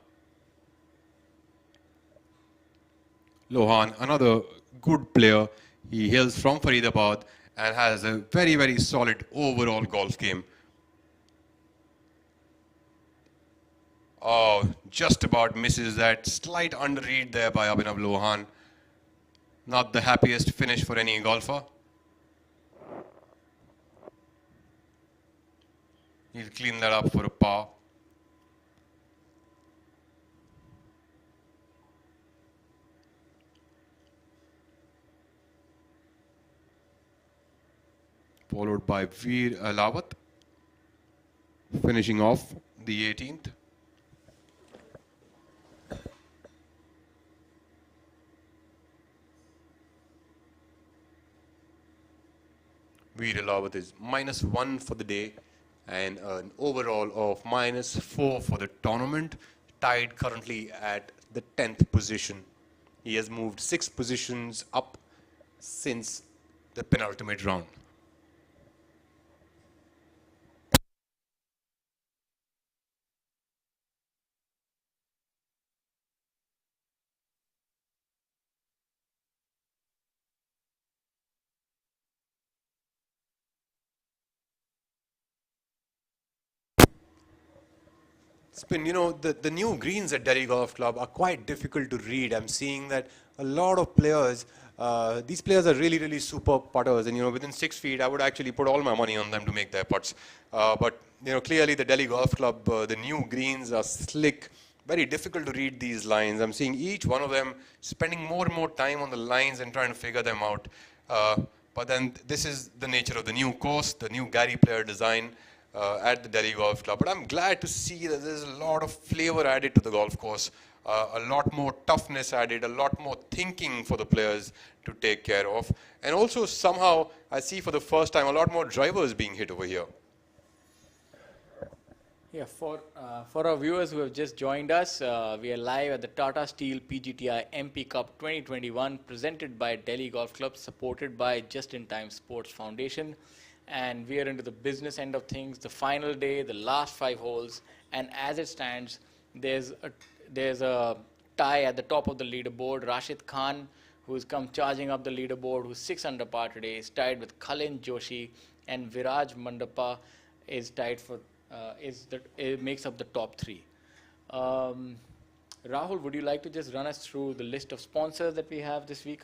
Lohan, another good player. He hails from Faridabad and has a very, very solid overall golf game. Oh, just about misses that. Slight underread there by Abhinav Lohan. Not the happiest finish for any golfer. He'll clean that up for a par. Followed by Veer Alawat, finishing off the 18th. Veer Alawat is -1 for the day and an overall of -4 for the tournament, tied currently at the 10th position. He has moved 6 positions up since the penultimate round. Spin, the new greens at Delhi Golf Club are quite difficult to read. I'm seeing that a lot of players, these players are really, really super putters, and within 6 feet, I would actually put all my money on them to make their putts. But clearly the Delhi Golf Club, the new greens are slick. very difficult to read these lines. I'm seeing each one of them spending more and more time on the lines and trying to figure them out. But then this is the nature of the new course, the new Gary Player design at the Delhi Golf Club. But I'm glad to see that there's a lot of flavor added to the golf course, a lot more toughness added, a lot more thinking for the players to take care of. And also somehow I see for the first time a lot more drivers being hit over here. Yeah, for our viewers who have just joined us, we are live at the Tata Steel PGTI MP Cup 2021 presented by Delhi Golf Club, supported by Just in Time Sports Foundation. And we are into the business end of things, the final day, the last 5 holes. And as it stands, there's a tie at the top of the leaderboard. Rashid Khan, who's come charging up the leaderboard, who's 6 under par today, is tied with Khalin Joshi, and Viraj Mandapa is tied for it makes up the top 3. Rahul, would you like to just run us through the list of sponsors that we have this week?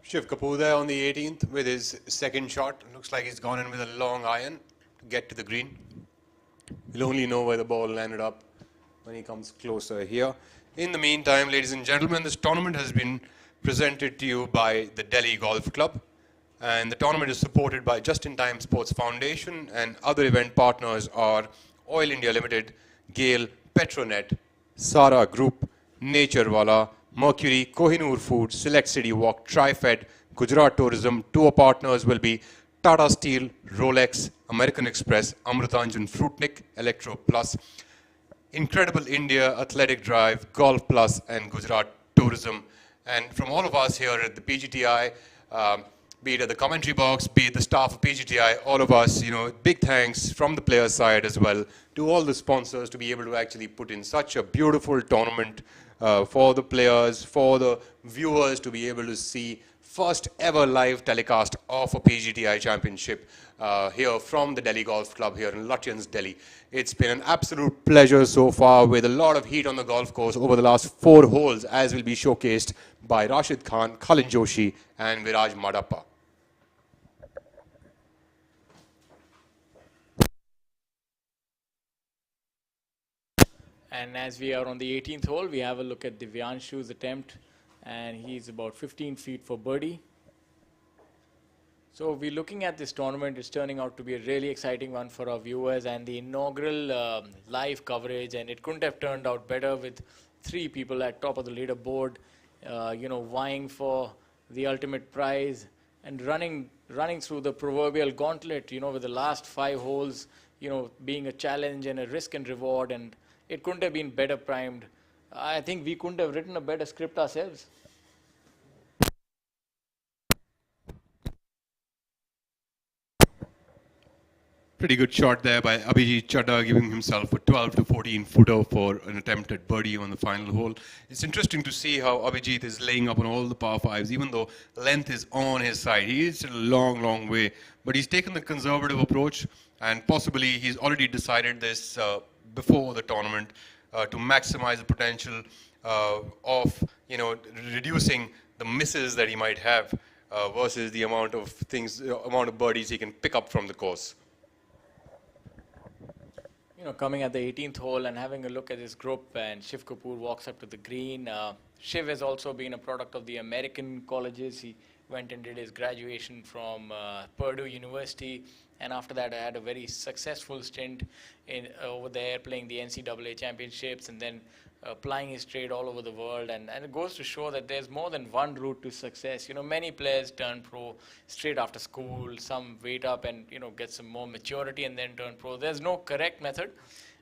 Shiv Kapoor there on the 18th with his second shot. Looks like he's gone in with a long iron to get to the green. He'll only know where the ball landed up when he comes closer here. In the meantime, ladies and gentlemen, this tournament has been presented to you by the Delhi Golf Club. And the tournament is supported by Just in Time Sports Foundation, and other event partners are Oil India Limited, GAIL, Petronet, Sara Group, Naturewala, Mercury, Kohinoor Foods, Select City Walk, TriFed, Gujarat Tourism. Tour partners will be Tata Steel, Rolex, American Express, Amrutanjan Fruitnik, Electro Plus, Incredible India, Athletic Drive, Golf Plus, and Gujarat Tourism. And from all of us here at the PGTI, be it at the commentary box, be it the staff of PGTI, all of us, big thanks from the players' side as well to all the sponsors to be able to actually put in such a beautiful tournament for the players, for the viewers to be able to see first ever live telecast of a PGTI championship here from the Delhi Golf Club here in Lutyens, Delhi. It's been an absolute pleasure so far, with a lot of heat on the golf course over the last 4 holes, as will be showcased by Rashid Khan, Khalin Joshi and Viraj Mandapa. And as we are on the 18th hole, we have a look at Divyanshu's attempt, and he's about 15 feet for birdie. So we're looking at this tournament. It's turning out to be a really exciting one for our viewers, and the inaugural live coverage, and it couldn't have turned out better with 3 people at top of the leaderboard, vying for the ultimate prize and running through the proverbial gauntlet, with the last 5 holes, being a challenge and a risk and reward, and it couldn't have been better primed. I think we couldn't have written a better script ourselves. Pretty good shot there by Abhijit Chadha, giving himself a 12 to 14 footer for an attempt at birdie on the final hole. It's interesting to see how Abhijit is laying up on all the par 5s, even though length is on his side. He is still a long, long way, but he's taken the conservative approach, and possibly he's already decided this before the tournament to maximize the potential of reducing the misses that he might have versus the amount of birdies he can pick up from the course. Coming at the 18th hole and having a look at this group, and Shiv Kapoor walks up to the green. Shiv has also been a product of the American colleges. He went and did his graduation from Purdue University, and after that I had a very successful stint over there playing the NCAA championships, and then applying his trade all over the world. And it goes to show that there's more than one route to success. Many players turn pro straight after school. Some wait up and get some more maturity and then turn pro. There's no correct method,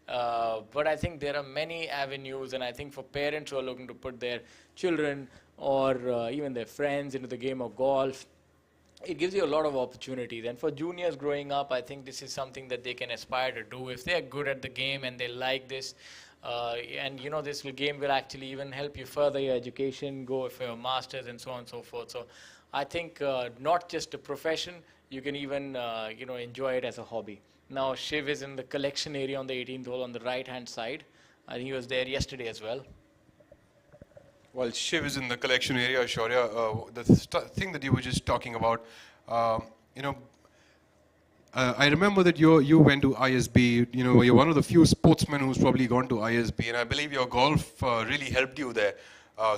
but I think there are many avenues, and I think for parents who are looking to put their children or even their friends into the game of golf, it gives you a lot of opportunities. And for juniors growing up, I think this is something that they can aspire to do if they're good at the game and they like this. And this game will actually even help you further your education, go for your masters and so on and so forth. So I think not just a profession, you can even enjoy it as a hobby. Now Shiv is in the collection area on the 18th hole on the right hand side. I think he was there yesterday as well. Well, Shiv is in the collection area, Shaurya. The thing that you were just talking about, you know, I remember that you went to ISB. You know, you're one of the few sportsmen who's probably gone to ISB, and I believe your golf really helped you there.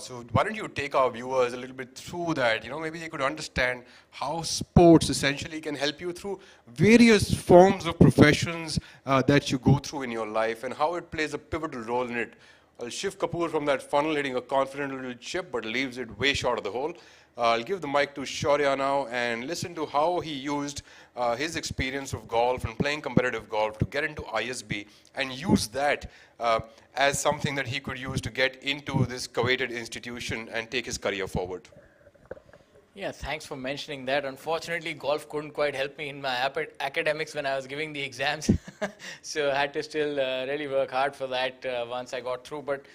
So why don't you take our viewers a little bit through that? You know, maybe they could understand how sports essentially can help you through various forms of professions that you go through in your life, and how it plays a pivotal role in it. Well, Shiv Kapoor from that funnel hitting a confident little chip, but leaves it way short of the hole. I'll give the mic to Shaurya now and listen to how he used his experience of golf and playing competitive golf to get into ISB and use that as something that he could use to get into this coveted institution and take his career forward. Yeah, thanks for mentioning that. Unfortunately, golf couldn't quite help me in my academics when I was giving the exams. So I had to still really work hard for that once I got through. But,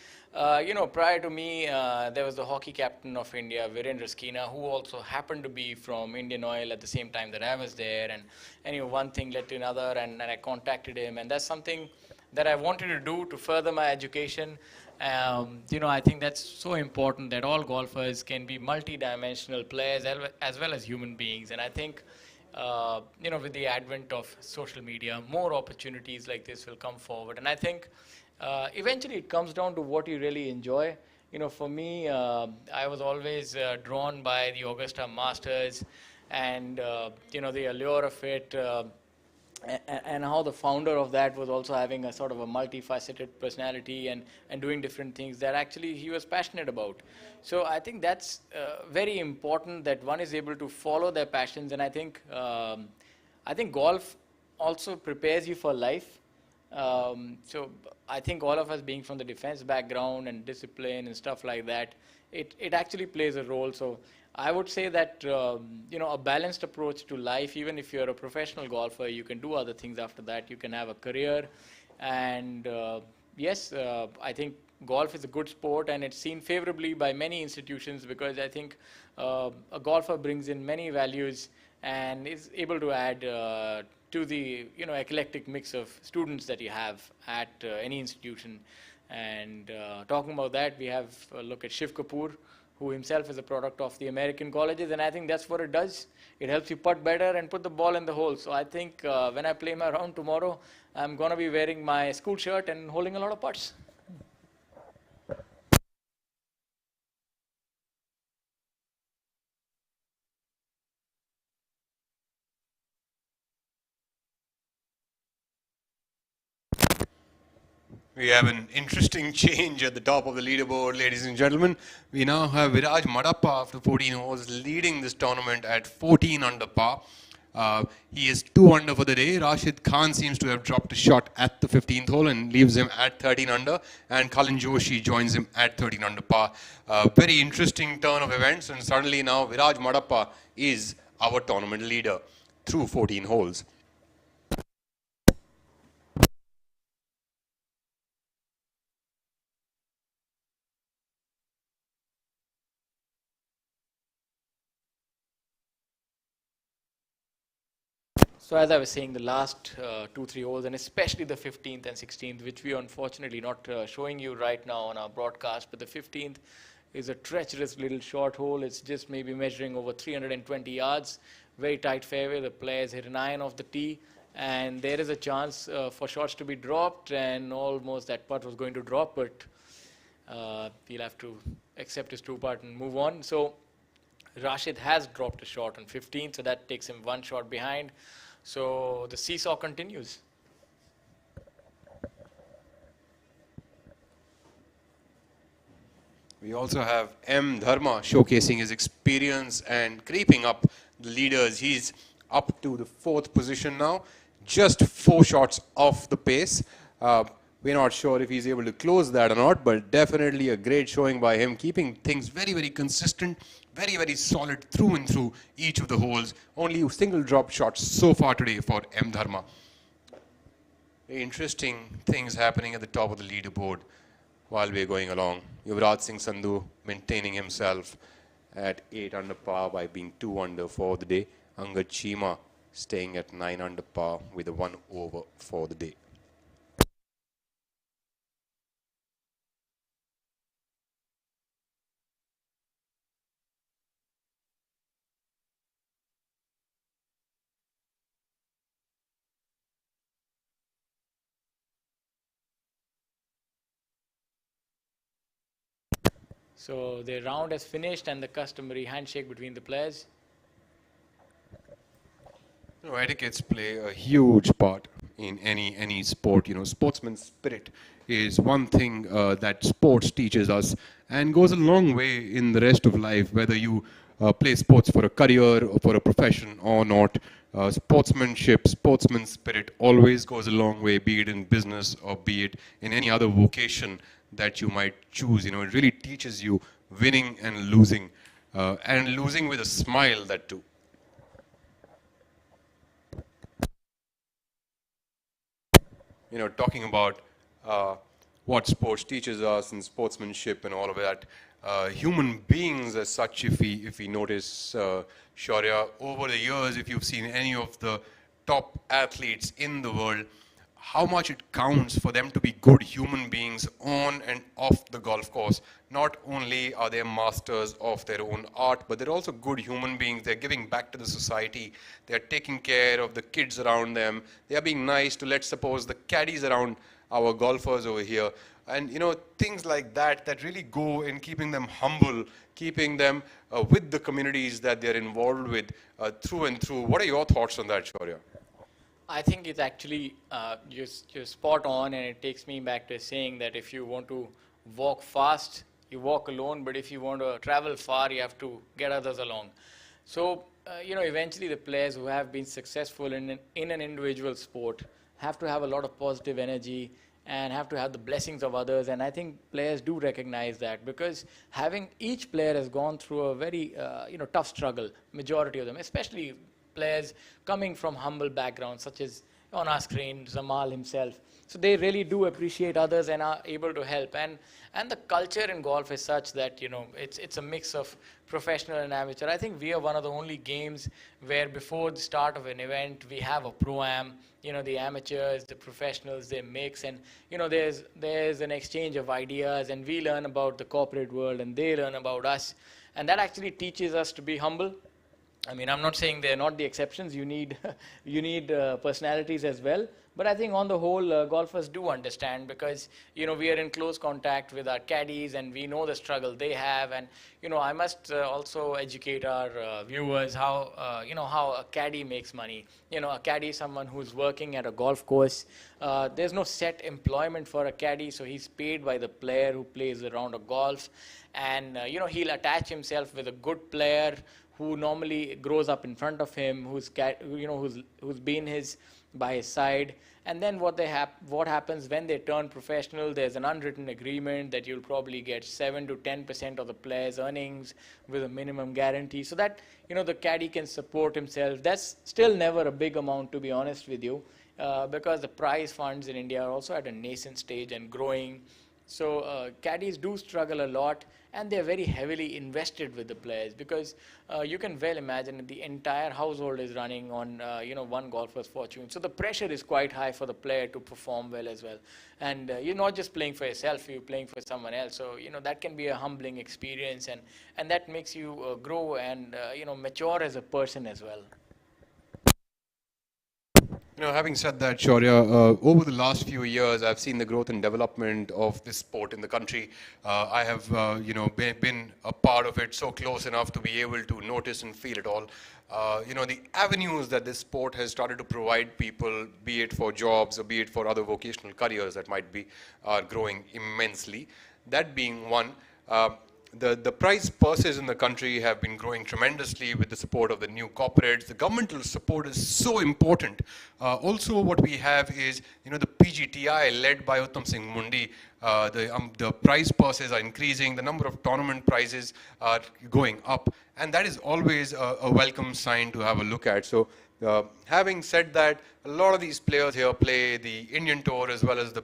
you know, prior to me, there was the hockey captain of India, Virendra Skeena, who also happened to be from Indian Oil at the same time that I was there. And you know, one thing led to another, and I contacted him. And that's something that I wanted to do to further my education. You know, I think that's so important that all golfers can be multi-dimensional players as well as human beings. And I think, you know, with the advent of social media, more opportunities like this will come forward. And I think eventually it comes down to what you really enjoy. You know, for me, I was always drawn by the Augusta Masters and, you know, the allure of it. And how the founder of that was also having a sort of a multifaceted personality and doing different things that actually he was passionate about. So I think that's very important that one is able to follow their passions, and I think golf also prepares you for life. So I think all of us being from the defense background and discipline and stuff like that, it actually plays a role. So I would say that, you know, a balanced approach to life, even if you're a professional golfer, you can do other things after that. You can have a career. And yes, I think golf is a good sport, and it's seen favorably by many institutions because I think a golfer brings in many values and is able to add to the, you know, eclectic mix of students that you have at any institution. And talking about that, we have a look at Shiv Kapoor, who himself is a product of the American colleges, and I think that's what it does. It helps you putt better and put the ball in the hole. So I think when I play my round tomorrow, I'm going to be wearing my school shirt and holding a lot of putts. We have an interesting change at the top of the leaderboard, ladies and gentlemen. We now have Viraj Madappa after 14 holes leading this tournament at 14 under par. He is 2 under for the day. Rashid Khan seems to have dropped a shot at the 15th hole and leaves him at 13 under. And Kalin Joshi joins him at 13 under par. Very interesting turn of events, and suddenly now Viraj Madappa is our tournament leader through 14 holes. So as I was saying, the last 2-3 holes, and especially the 15th and 16th, which we are unfortunately not showing you right now on our broadcast, but the 15th is a treacherous little short hole. It's just maybe measuring over 320 yards, very tight fairway. The players hit an iron off the tee, and there is a chance for shots to be dropped, and almost that putt was going to drop, but he'll have to accept his 2 putt and move on. So Rashid has dropped a shot on 15, so that takes him 1 shot behind. So the seesaw continues. We also have M. Dharma showcasing his experience and creeping up the leaders. He's up to the 4th position now, just 4 shots off the pace. We're not sure if he's able to close that or not, but definitely a great showing by him, keeping things very, very consistent, very, very solid through and through each of the holes. Only single drop shots so far today for M. Dharma. Very interesting things happening at the top of the leaderboard while we're going along. Yuvraj Singh Sandhu maintaining himself at 8 under par by being 2 under for the day. Angad Chima staying at 9 under par with a 1 over for the day. So the round has finished and the customary handshake between the players. Etiquettes play a huge part in any sport. Sportsman's spirit is one thing that sports teaches us and goes a long way in the rest of life, whether you play sports for a career or for a profession or not. Sportsmanship, sportsman's spirit always goes a long way, be it in business or be it in any other vocation that you might choose. It really teaches you winning and losing with a smile, that too. Talking about what sports teaches us and sportsmanship and all of that. Human beings as such, if we notice, Shaurya, over the years, if you've seen any of the top athletes in the world, how much it counts for them to be good human beings on and off the golf course. Not only are they masters of their own art, but they're also good human beings. They're giving back to the society. They're taking care of the kids around them. They are being nice to, let's suppose, the caddies around our golfers over here. And things like that really go in keeping them humble, keeping them with the communities that they're involved with through and through. What are your thoughts on that, Shaurya? I think it's actually you're spot on, and it takes me back to saying that if you want to walk fast, you walk alone, but if you want to travel far, you have to get others along. So, eventually the players who have been successful in an individual sport have to have a lot of positive energy and have to have the blessings of others. And I think players do recognize that, because each player has gone through a very, tough struggle, majority of them, especially players coming from humble backgrounds, such as on our screen, Zamal himself. So they really do appreciate others and are able to help. And the culture in golf is such that, it's a mix of professional and amateur. I think we are one of the only games where before the start of an event, we have a pro-am, the amateurs, the professionals, they mix, and, there's an exchange of ideas, and we learn about the corporate world and they learn about us. And that actually teaches us to be humble. I mean, I'm not saying they're not the exceptions. You need personalities as well. But I think on the whole, golfers do understand, because, we are in close contact with our caddies and we know the struggle they have. And, I must also educate our viewers how a caddy makes money. A caddy is someone who's working at a golf course. There's no set employment for a caddy, so he's paid by the player who plays a round of golf. And, he'll attach himself with a good player who normally grows up in front of him, who's been by his side. And then what happens when they turn professional, there's an unwritten agreement that you'll probably get 7 to 10% of the player's earnings with a minimum guarantee, so that the caddy can support himself. That's still never a big amount, to be honest with you, because the prize funds in India are also at a nascent stage and growing. So caddies do struggle a lot, and they're very heavily invested with the players, because you can well imagine that the entire household is running on one golfer's fortune. So the pressure is quite high for the player to perform well as well. And you're not just playing for yourself, you're playing for someone else. So that can be a humbling experience, and that makes you grow and mature as a person as well. Having said that, Shaurya, over the last few years, I've seen the growth and development of this sport in the country. I have, been a part of it so close enough to be able to notice and feel it all. The avenues that this sport has started to provide people, be it for jobs or be it for other vocational careers that might be, are growing immensely. That being one. The prize purses in the country have been growing tremendously with the support of the new corporates. The governmental support is so important. Also, what we have is, the PGTI led by Uttam Singh Mundi. The prize purses are increasing. The number of tournament prizes are going up, and that is always a welcome sign to have a look at. So, having said that, a lot of these players here play the Indian Tour as well as the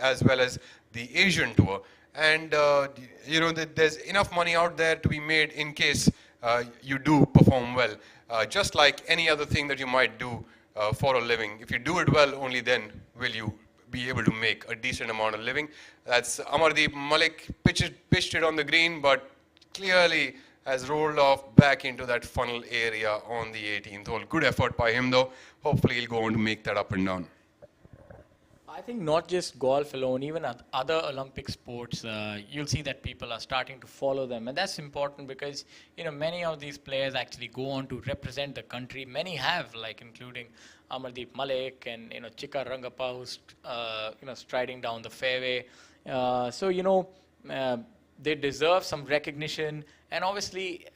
as well as the Asian Tour. And there's enough money out there to be made in case you do perform well. Just like any other thing that you might do for a living. If you do it well, only then will you be able to make a decent amount of living. That's Amardeep Malik pitched it on the green, but clearly has rolled off back into that funnel area on the 18th hole. Good effort by him though. Hopefully he'll go on to make that up and down. I think not just golf alone, even other Olympic sports, you'll see that people are starting to follow them. And that's important because, many of these players actually go on to represent the country. Many have, like including Amardeep Malik and, Chika Rangappa, who's, striding down the fairway. Uh, they deserve some recognition, and obviously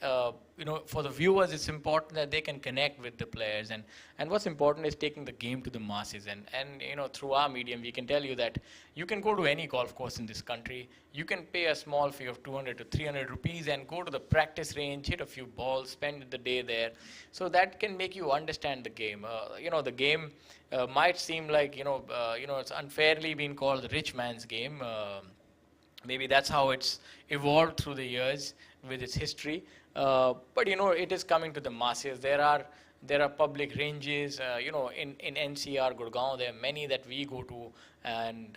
for the viewers it's important that they can connect with the players, and what's important is taking the game to the masses, and through our medium we can tell you that you can go to any golf course in this country, you can pay a small fee of 200 to 300 rupees and go to the practice range, hit a few balls, spend the day there. So that can make you understand the game. The game might seem like it's unfairly being called the rich man's game. Maybe that's how it's evolved through the years with its history. But it is coming to the masses. There are public ranges, in NCR, Gurgaon. There are many that we go to, and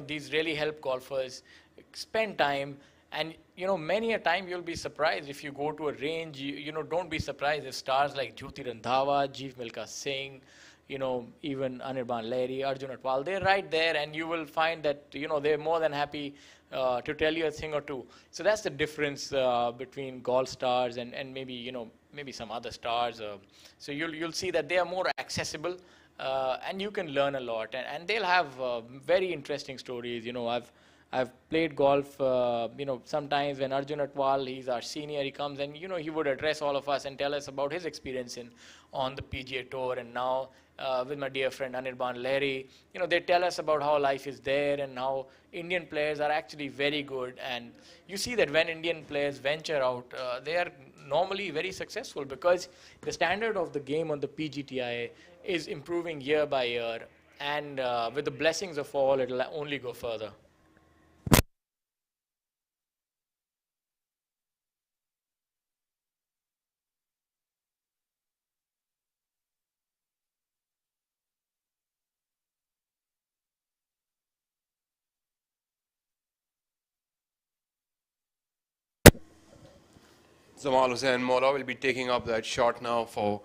these really help golfers spend time. And many a time you'll be surprised if you go to a range. Don't be surprised if stars like Jyoti Randhawa, Jeev Milkha Singh, even Anirban Lahiri, Arjun Atwal, they're right there, and you will find that, they're more than happy to tell you a thing or two. So that's the difference between golf stars and maybe some other stars. So you'll see that they are more accessible, and you can learn a lot, and they'll have very interesting stories. I've played golf, sometimes when Arjun Atwal, he's our senior, he comes and, he would address all of us and tell us about his experience on the PGA Tour. And now with my dear friend Anirban Lahiri, they tell us about how life is there and how Indian players are actually very good. And you see that when Indian players venture out, they are normally very successful because the standard of the game on the PGTI is improving year by year. And with the blessings of all, it'll only go further. Jamal Hussain Mola will be taking up that shot now for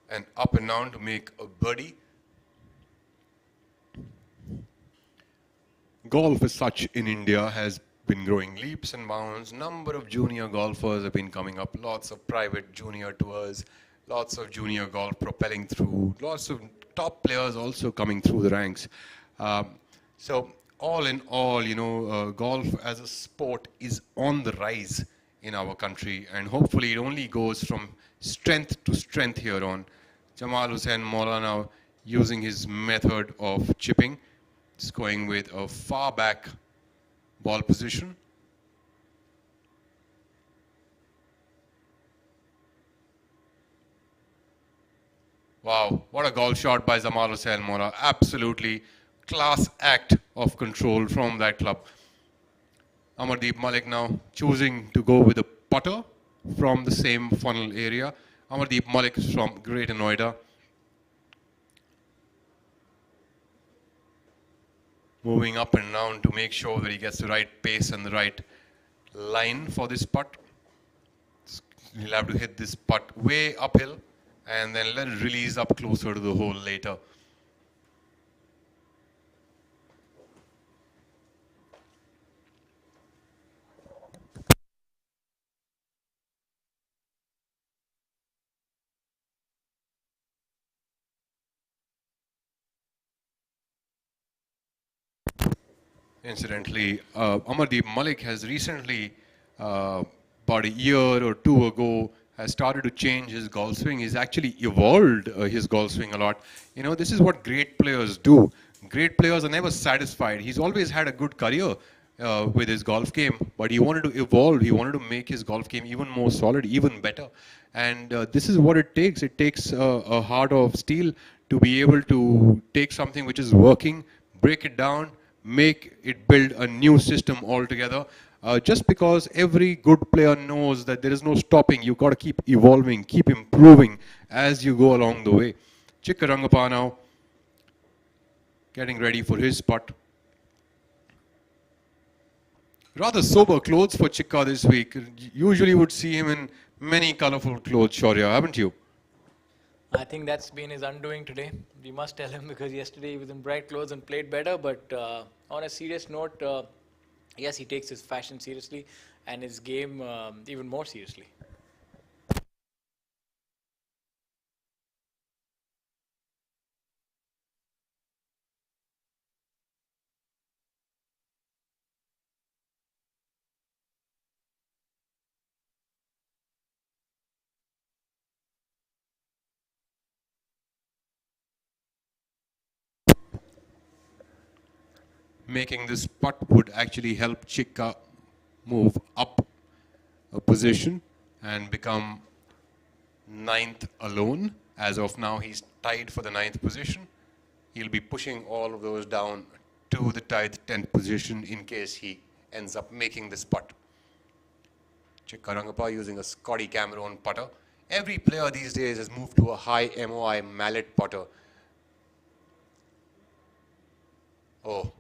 an up and down to make a birdie. Golf as such in India has been growing leaps and bounds. Number of junior golfers have been coming up. Lots of private junior tours, lots of junior golf propelling through, lots of top players also coming through the ranks. So all in all, golf as a sport is on the rise in our country, and hopefully it only goes from strength to strength here on. Jamal Hussain Mola now using his method of chipping. It's going with a far back ball position. Wow, what a golf shot by Jamal Hussain Mola. Absolutely class act of control from that club. Amardeep Malik now choosing to go with a putter from the same funnel area. Amardeep Malik is from Greater Noida. Moving up and down to make sure that he gets the right pace and the right line for this putt. He'll have to hit this putt way uphill and then let it release up closer to the hole later. Incidentally, Amardeep Malik has recently, about a year or two ago, has started to change his golf swing. He's actually evolved his golf swing a lot. This is what great players do. Great players are never satisfied. He's always had a good career with his golf game, but he wanted to evolve. He wanted to make his golf game even more solid, even better. And this is what it takes. It takes a heart of steel to be able to take something which is working, break it down, make it build a new system altogether. Just because every good player knows that there is no stopping, you've got to keep evolving, keep improving as you go along the way. Chika Rangappa now getting ready for his putt. Rather sober clothes for Chika this week. Usually would see him in many colorful clothes, Shaurya, haven't you? I think that's been his undoing today. We must tell him because yesterday he was in bright clothes and played better. But on a serious note, yes, he takes his fashion seriously and his game even more seriously. Making this putt would actually help Chikka move up a position and become ninth alone. As of now, he's tied for the ninth position. He'll be pushing all of those down to the tied 10th position in case he ends up making this putt. Chikka Rangappa using a Scotty Cameron putter. Every player these days has moved to a high MOI mallet putter. Oh,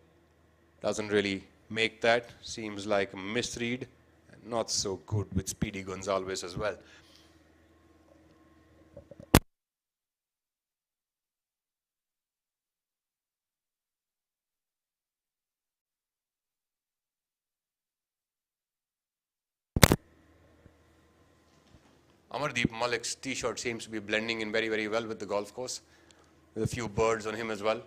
doesn't really make that. Seems like a misread. And not so good with Speedy Gonzalez as well. Amardeep Malik's t-shirt seems to be blending in very, very well with the golf course, with a few birds on him as well.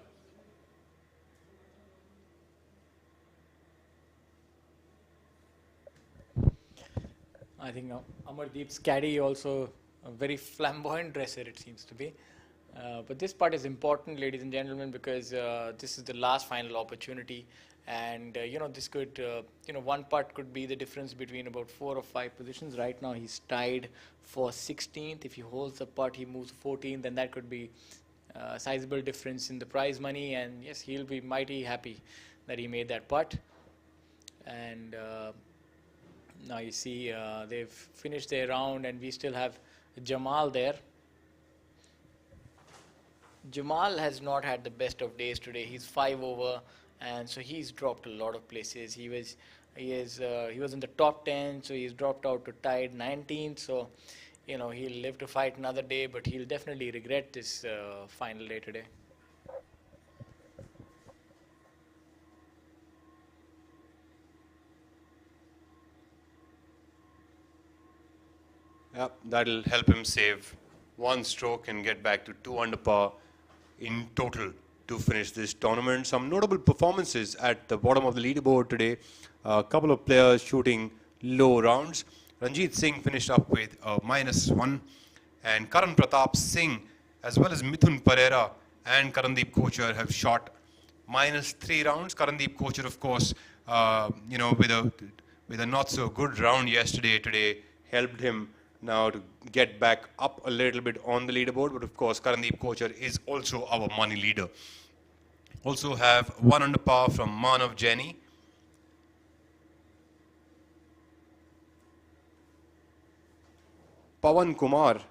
I think Amardeep's caddy also a very flamboyant dresser, it seems to be. But this part is important, ladies and gentlemen, because this is the last final opportunity. And, this could, one putt could be the difference between about 4 or 5 positions. Right now, he's tied for 16th. If he holds the putt, he moves 14th, then that could be a sizable difference in the prize money. And yes, he'll be mighty happy that he made that putt. And now you see they've finished their round and we still have Jamal there. Jamal has not had the best of days today. He's 5 over, and so he's dropped a lot of places. He was in the top 10, so he's dropped out to tied 19th. So, he'll live to fight another day, but he'll definitely regret this final day today. Yep, that'll help him save one stroke and get back to 2 under par in total to finish this tournament. Some notable performances at the bottom of the leaderboard today. A couple of players shooting low rounds. Ranjit Singh finished up with a -1, and Karan Pratap Singh as well as Mithun Pereira and Karandeep Kochar have shot -3 rounds. Karandeep Kochar, of course, with a not so good round yesterday, today helped him now to get back up a little bit on the leaderboard. But of course, Karandeep Kochar is also our money leader. Also have 1 under par from Manav Jaini. Pawan Kumar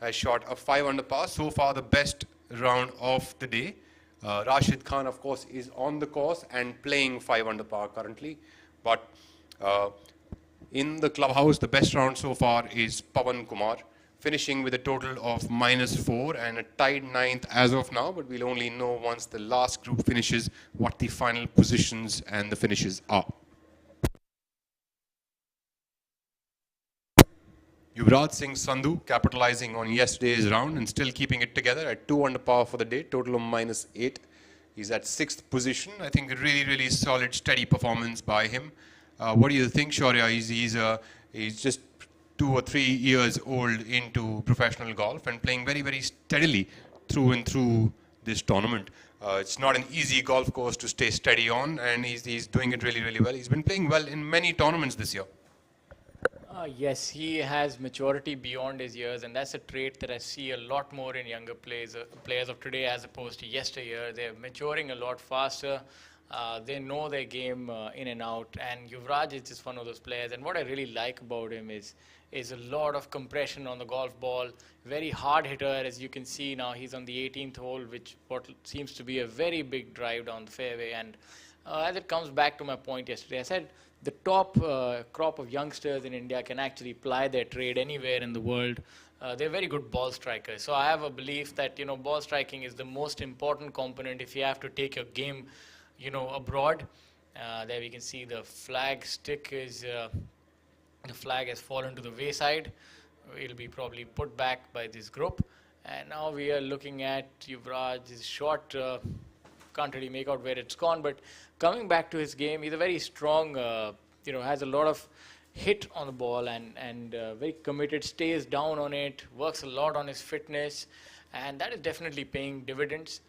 has shot a 5 under par. So far, the best round of the day. Rashid Khan, of course, is on the course and playing 5 under par currently. But in the clubhouse, the best round so far is Pawan Kumar, finishing with a total of -4 and a tied 9th as of now. But we'll only know once the last group finishes what the final positions and the finishes are. Yuvraj Singh Sandhu capitalizing on yesterday's round and still keeping it together at 2 under par for the day, total of -8. He's at 6th position. I think a really, really solid, steady performance by him. What do you think, Shaurya? He's just 2 or 3 years old into professional golf and playing very, very steadily through and through this tournament. It's not an easy golf course to stay steady on, and he's doing it really, really well. He's been playing well in many tournaments this year. Yes, he has maturity beyond his years, and that's a trait that I see a lot more in younger players of today as opposed to yesteryear. They're maturing a lot faster. They know their game in and out, and Yuvraj is just one of those players. And what I really like about him is a lot of compression on the golf ball. Very hard hitter, as you can see now. He's on the 18th hole, which what seems to be a very big drive down the fairway. And as it comes back to my point yesterday, I said the top crop of youngsters in India can actually ply their trade anywhere in the world. they're very good ball strikers. So I have a belief that, ball striking is the most important component if you have to take your game, abroad. There we can see the flag stick is, the flag has fallen to the wayside. It'll be probably put back by this group. And now we are looking at Yuvraj's shot. Can't really make out where it's gone, but coming back to his game, he's a very strong, has a lot of hit on the ball and very committed, stays down on it, works a lot on his fitness, and that is definitely paying dividends.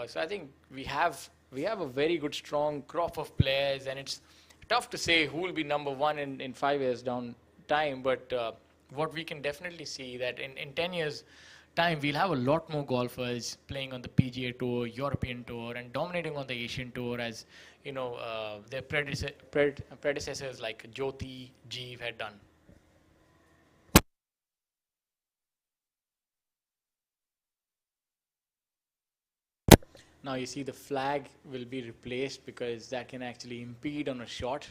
So I think we have a very good, strong crop of players, and it's tough to say who will be number one in 5 years down time, but what we can definitely see that in 10 years time, we'll have a lot more golfers playing on the PGA Tour, European Tour, and dominating on the Asian Tour as, their predecessors like Jyoti, Jeev had done. Now you see the flag will be replaced because that can actually impede on a shot.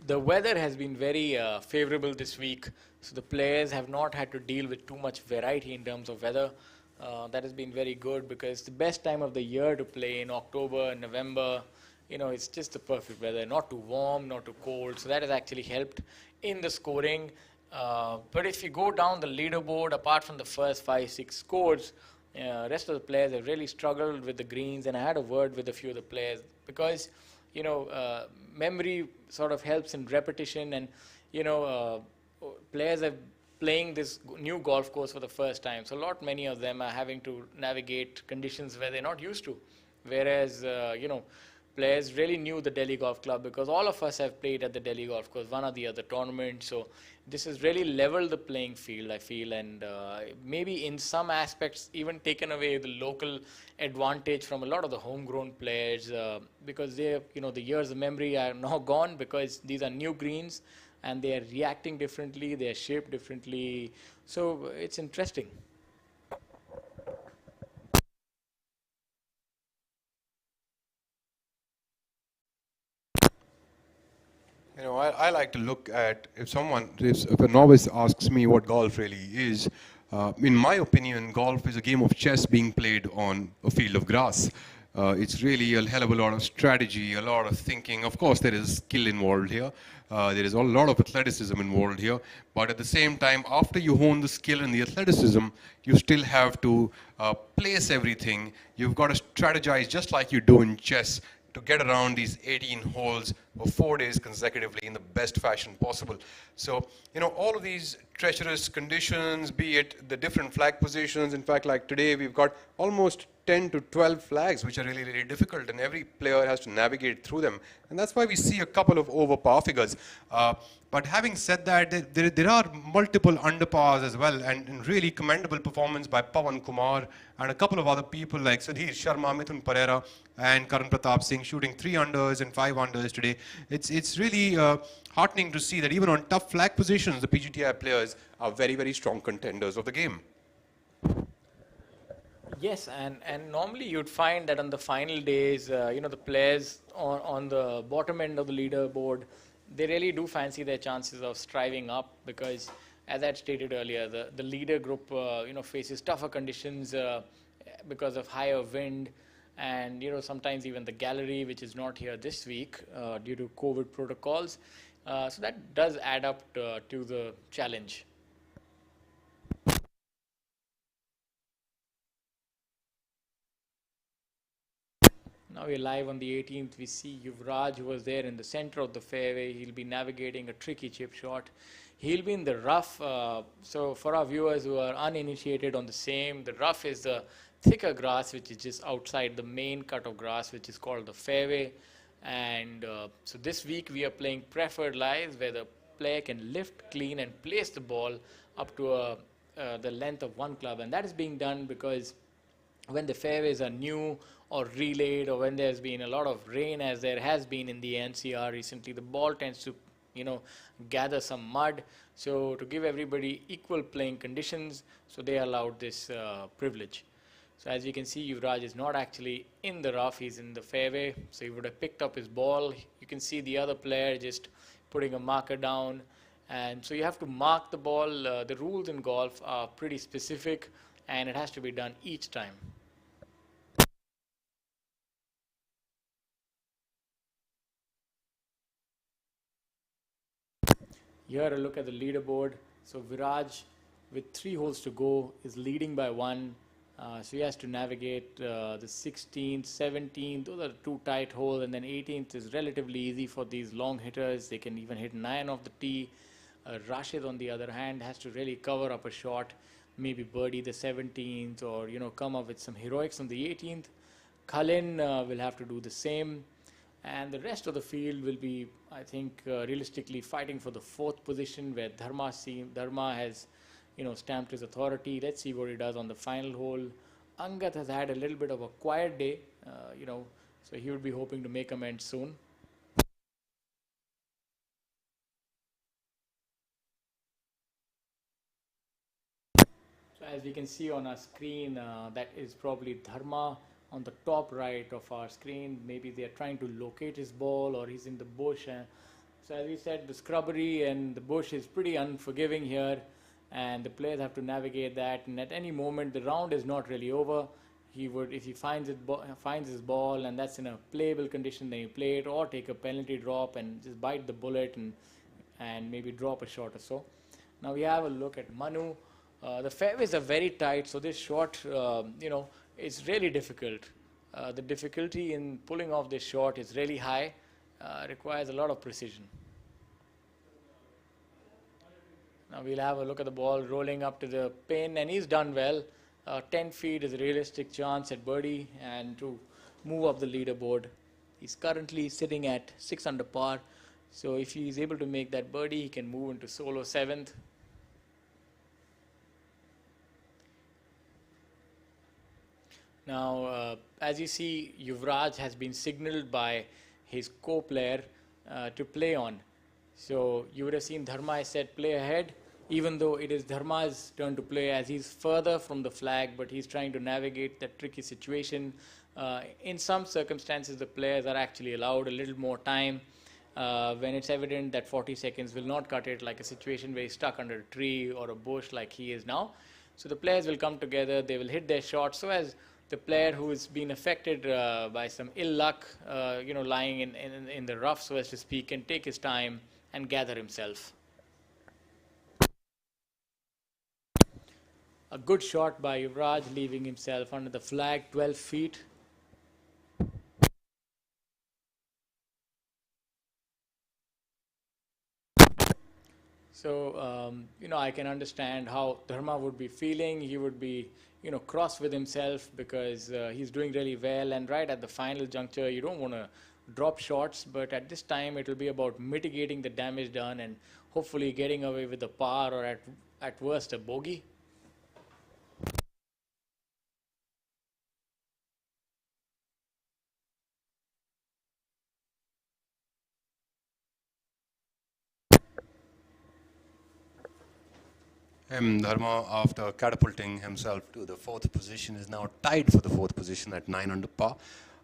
The weather has been very favorable this week, so the players have not had to deal with too much variety in terms of weather. That has been very good because the best time of the year to play in October, November, it's just the perfect weather, not too warm, not too cold, so that has actually helped in the scoring. But if you go down the leaderboard, apart from the first 5-6 scores, rest of the players have really struggled with the greens, and I had a word with a few of the players because memory sort of helps in repetition, and players are playing this new golf course for the first time, so many of them are having to navigate conditions where they're not used to, whereas players really knew the Delhi Golf Club because all of us have played at the Delhi Golf Course, one or the other tournament. So this has really leveled the playing field, I feel, and maybe in some aspects even taken away the local advantage from a lot of the homegrown players because they, the years of memory are now gone because these are new greens and they are reacting differently, they are shaped differently. So it's interesting. I like to look at if a novice asks me what golf really is, in my opinion, golf is a game of chess being played on a field of grass. It's really a hell of a lot of strategy, a lot of thinking. Of course, there is skill involved here. There is a lot of athleticism involved here. But at the same time, after you hone the skill and the athleticism, you still have to place everything. You've got to strategize just like you do in chess to get around these 18 holes for 4 days consecutively in the best fashion possible. So, all of these treacherous conditions, be it the different flag positions, in fact, like today, we've got almost 10 to 12 flags, which are really, really difficult, and every player has to navigate through them. And that's why we see a couple of over par figures. But having said that, there are multiple underpars as well, and really commendable performance by Pawan Kumar and a couple of other people like Sudhir Sharma, Mithun Pereira, and Karan Pratap Singh shooting 3 unders and 5 unders today. It's really heartening to see that even on tough flag positions, the PGTI players are very, very strong contenders of the game. Yes, and normally you'd find that on the final days, the players on the bottom end of the leaderboard, they really do fancy their chances of striving up because, as I had stated earlier, the leader group, faces tougher conditions because of higher wind and, sometimes even the gallery, which is not here this week due to COVID protocols. So that does add up to the challenge. Now we're live on the 18th. We see Yuvraj, who was there in the center of the fairway. He'll be navigating a tricky chip shot. He'll be in the rough. So for our viewers who are uninitiated on the same, the rough is the thicker grass, which is just outside the main cut of grass, which is called the fairway. And so this week we are playing preferred lies, where the player can lift, clean, and place the ball up to the length of one club. And that is being done because when the fairways are new or relayed, or when there's been a lot of rain, as there has been in the NCR recently, the ball tends to gather some mud. So to give everybody equal playing conditions, so they allowed this privilege. So as you can see, Yuvraj is not actually in the rough, he's in the fairway. So he would have picked up his ball. You can see the other player just putting a marker down. And so you have to mark the ball. The rules in golf are pretty specific, and it has to be done each time. Here a look at the leaderboard. So Viraj, with 3 holes to go, is leading by 1. So he has to navigate the 16th, 17th. Those are 2 tight holes, and then 18th is relatively easy for these long hitters. They can even hit 9 off the tee. Rashid, on the other hand, has to really cover up a shot, maybe birdie the 17th, or come up with some heroics on the 18th. Khalin will have to do the same. And the rest of the field will be, I think, realistically fighting for the 4th position, where Dharma has, stamped his authority. Let's see what he does on the final hole. Angat has had a little bit of a quiet day, so he would be hoping to make amends soon. So as we can see on our screen, that is probably Dharma on the top right of our screen. Maybe they are trying to locate his ball, or he's in the bush. So as we said, the scrubbery and the bush is pretty unforgiving here, and the players have to navigate that. And at any moment, the round is not really over. He would, if he finds his ball and that's in a playable condition, then he play it, or take a penalty drop and just bite the bullet and maybe drop a shot or so. Now we have a look at Manu. The fairways are very tight, so this shot, it's really difficult. The difficulty in pulling off this shot is really high, requires a lot of precision. Now we'll have a look at the ball rolling up to the pin, and he's done well. 10 feet is a realistic chance at birdie and to move up the leaderboard. He's currently sitting at 6 under par, so if he's able to make that birdie, he can move into solo 7th. Now, as you see, Yuvraj has been signaled by his co-player to play on. So you would have seen Dharma has said play ahead, even though it is Dharma's turn to play, as he's further from the flag, but he's trying to navigate that tricky situation. In some circumstances, the players are actually allowed a little more time when it's evident that 40 seconds will not cut it, like a situation where he's stuck under a tree or a bush like he is now. So the players will come together, they will hit their shots so as the player who has been affected by some ill luck, lying in the rough, so as to speak, can take his time and gather himself. A good shot by Yuvraj, leaving himself under the flag, 12 feet. So, I can understand how Dharma would be feeling. He would be, cross with himself because he's doing really well. And right at the final juncture, you don't want to drop shots. But at this time, it will be about mitigating the damage done and hopefully getting away with a par, or at worst, a bogey. Dharma, after catapulting himself to the 4th position, is now tied for the 4th position at 9 under par,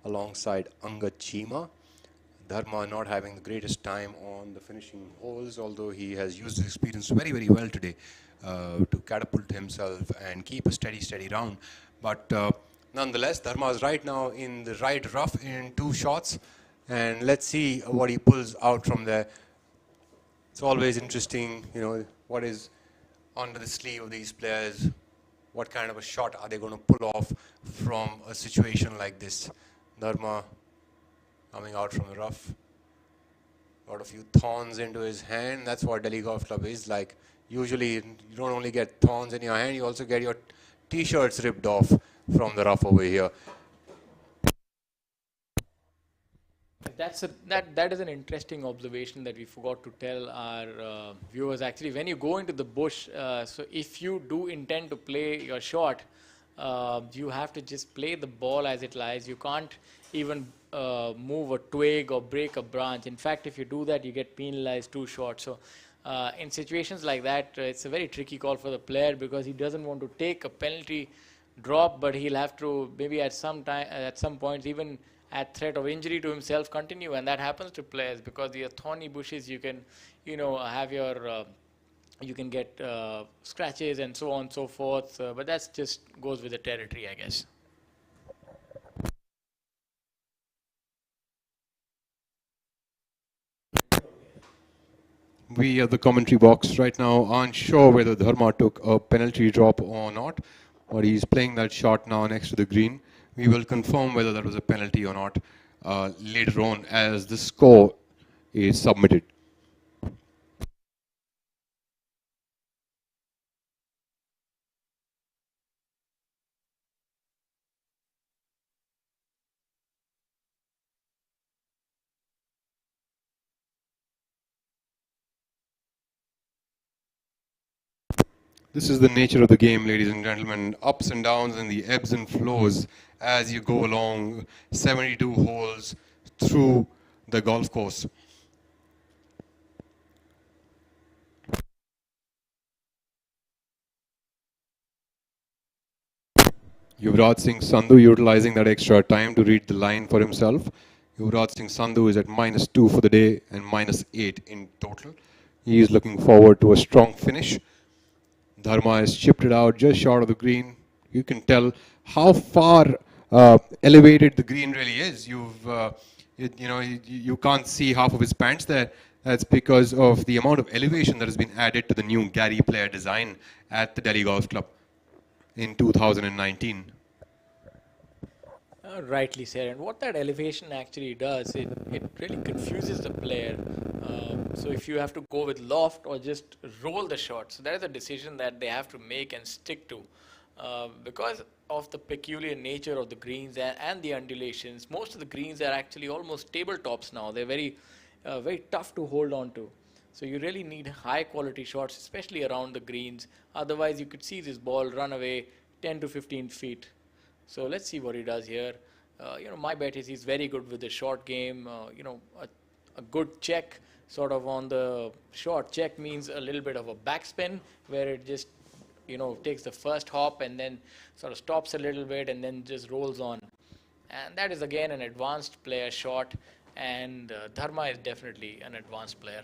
alongside Angad Chima. Dharma not having the greatest time on the finishing holes, although he has used his experience very, very well today to catapult himself and keep a steady round. But nonetheless, Dharma is right now in the right rough in 2 shots, and let's see what he pulls out from there. It's always interesting, what is under the sleeve of these players. What kind of a shot are they going to pull off from a situation like this? Dharma coming out from the rough. Got a few thorns into his hand. That's what Delhi Golf Club is like. Usually you don't only get thorns in your hand, you also get your t-shirts ripped off from the rough over here. That is an interesting observation that we forgot to tell our viewers. Actually, when you go into the bush, so if you do intend to play your shot, you have to just play the ball as it lies. You can't even move a twig or break a branch. In fact, if you do that, you get penalized 2 shots. So in situations like that, it's a very tricky call for the player because he doesn't want to take a penalty drop, but he'll have to maybe at some time, at some points, even at threat of injury to himself, continue. And that happens to players because the thorny bushes, you can, have your you can get scratches and so on and so forth. But that's just goes with the territory, I guess. We at the commentary box right now aren't sure whether Dharma took a penalty drop or not, but he's playing that shot now next to the green. We will confirm whether that was a penalty or not later on as the score is submitted. This is the nature of the game, ladies and gentlemen. Ups and downs and the ebbs and flows as you go along 72 holes through the golf course. Yuvraj Singh Sandhu utilizing that extra time to read the line for himself. Yuvraj Singh Sandhu is at -2 for the day and -8 in total. He is looking forward to a strong finish. Dharma has chipped it out just short of the green. You can tell how far elevated the green really is. You can't see half of his pants there. That's because of the amount of elevation that has been added to the new Gary Player design at the Delhi Golf Club in 2019. Rightly said. And what that elevation actually does, it really confuses the player. So if you have to go with loft or just roll the shot, so that is a decision that they have to make and stick to. Because of the peculiar nature of the greens and the undulations, most of the greens are actually almost tabletops now. They're very tough to hold on to. So you really need high quality shots, especially around the greens. Otherwise, you could see this ball run away 10 to 15 feet. So let's see what he does here. My bet is he's very good with the short game. A good check sort of on the short check means a little bit of a backspin where it just, takes the first hop and then sort of stops a little bit and then just rolls on. And that is again an advanced player shot. And Dharma is definitely an advanced player.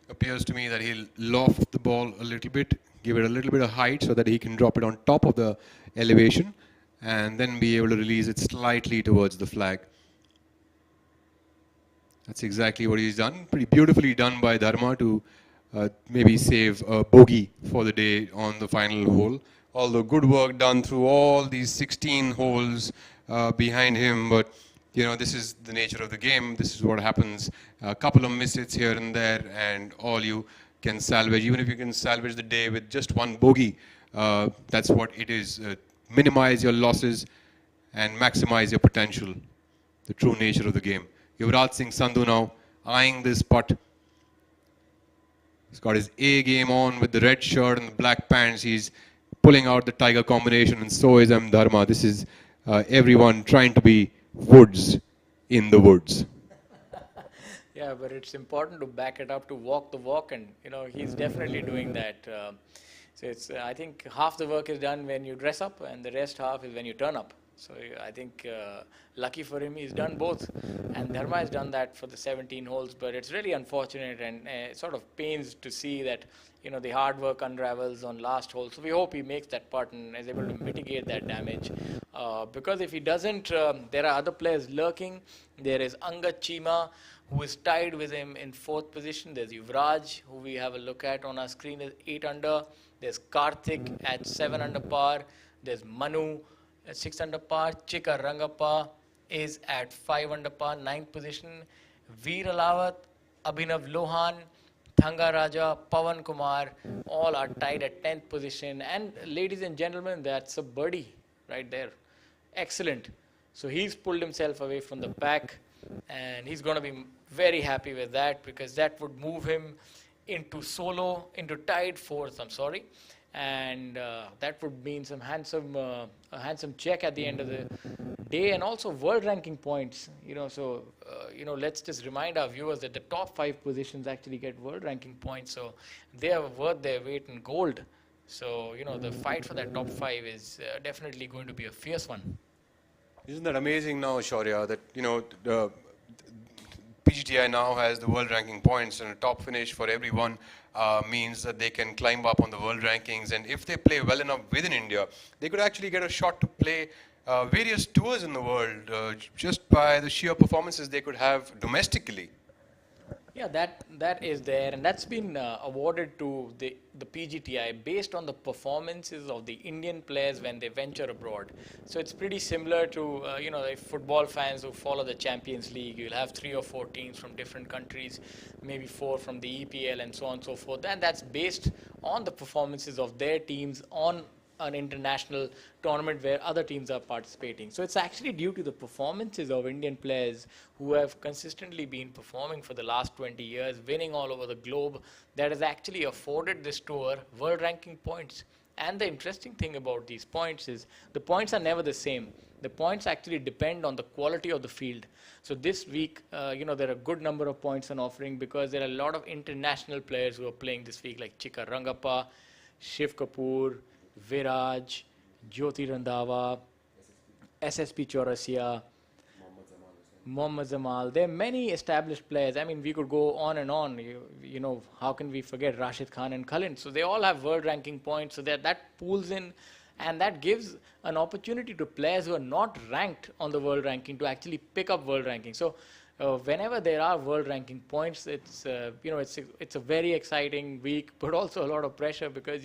Appears to me that he'll loft the ball a little bit, give it a little bit of height so that he can drop it on top of the elevation and then be able to release it slightly towards the flag. That's exactly what he's done. Pretty beautifully done by Dharma to maybe save a bogey for the day on the final hole. Although good work done through all these 16 holes behind him, but this is the nature of the game. This is what happens. A couple of misses here and there, and all you can salvage. Even if you can salvage the day with just one bogey, that's what it is. Minimize your losses and maximize your potential. The true nature of the game. Yuvraj Singh Sandhu now eyeing this putt. He's got his A game on with the red shirt and the black pants. He's pulling out the tiger combination, and so is M. Dharma. This is everyone trying to be Woods in the woods. Yeah, but it's important to back it up, to walk the walk, and he's definitely doing that. So it's I think half the work is done when you dress up, and the rest half is when you turn up. So I think lucky for him, he's done both, and Dharma has done that for the 17 holes. But it's really unfortunate, and it sort of pains to see that the hard work unravels on last hole. So we hope he makes that putt and is able to mitigate that damage. Because if he doesn't, there are other players lurking. There is Angad Chima, who is tied with him in 4th position. There's Yuvraj, who we have a look at on our screen, is 8 under. There's Karthik at 7 under par. There's Manu at 6 under par. Chika Rangappa is at 5 under par, 9th position. Veer Alawat, Abhinav Lohan, Thanga Raja, Pawan Kumar, all are tied at 10th position. And ladies and gentlemen, that's a birdie right there. Excellent. So he's pulled himself away from the pack, and he's going to be very happy with that because that would move him into tied 4th, and that would mean some a handsome check at the end of the day, and also world ranking points. Let's just remind our viewers that the top 5 positions actually get world ranking points, so they are worth their weight in gold. So the fight for that top 5 is definitely going to be a fierce one. Isn't that amazing now, Shaurya, that, the PGTI now has the world ranking points, and a top finish for everyone means that they can climb up on the world rankings. And if they play well enough within India, they could actually get a shot to play various tours in the world just by the sheer performances they could have domestically. Yeah, that is there, and that's been awarded to the PGTI based on the performances of the Indian players when they venture abroad. So it's pretty similar to if football fans who follow the Champions League, you'll have 3 or 4 teams from different countries, maybe 4 from the EPL and so on and so forth, and that's based on the performances of their teams on an international tournament where other teams are participating. So it's actually due to the performances of Indian players who have consistently been performing for the last 20 years, winning all over the globe, that has actually afforded this tour world ranking points. And the interesting thing about these points is the points are never the same. The points actually depend on the quality of the field. So this week, there are a good number of points on offering because there are a lot of international players who are playing this week, like Chika Rangappa, Shiv Kapoor, Viraj, Jyoti Randhawa, SSP Chaurasia, Mohammad Zamal. There are many established players. I mean, we could go on and on. How can we forget Rashid Khan and Khalin? So they all have world ranking points. So that pools in, and that gives an opportunity to players who are not ranked on the world ranking to actually pick up world ranking. So whenever there are world ranking points, it's a very exciting week, but also a lot of pressure because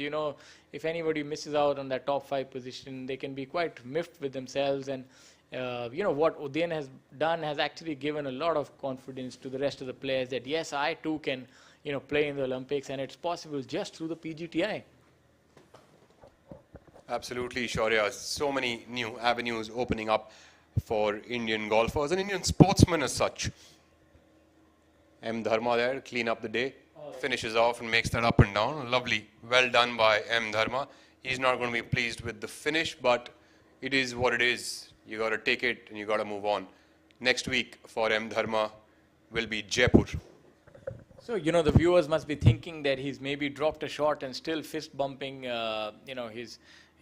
if anybody misses out on that top 5 position, they can be quite miffed with themselves. And what Udayan has done has actually given a lot of confidence to the rest of the players that yes, I too can play in the Olympics, and it's possible just through the PGTI. Absolutely, Shaurya. So many new avenues opening up for Indian golfers and Indian sportsmen as such. M. Dharma there, clean up the day, finishes off and makes that up and down. Lovely. Well done by M. Dharma. He's not going to be pleased with the finish, but it is what it is. You got to take it and you got to move on. Next week for M. Dharma will be Jaipur. So, the viewers must be thinking that he's maybe dropped a shot and still fist bumping,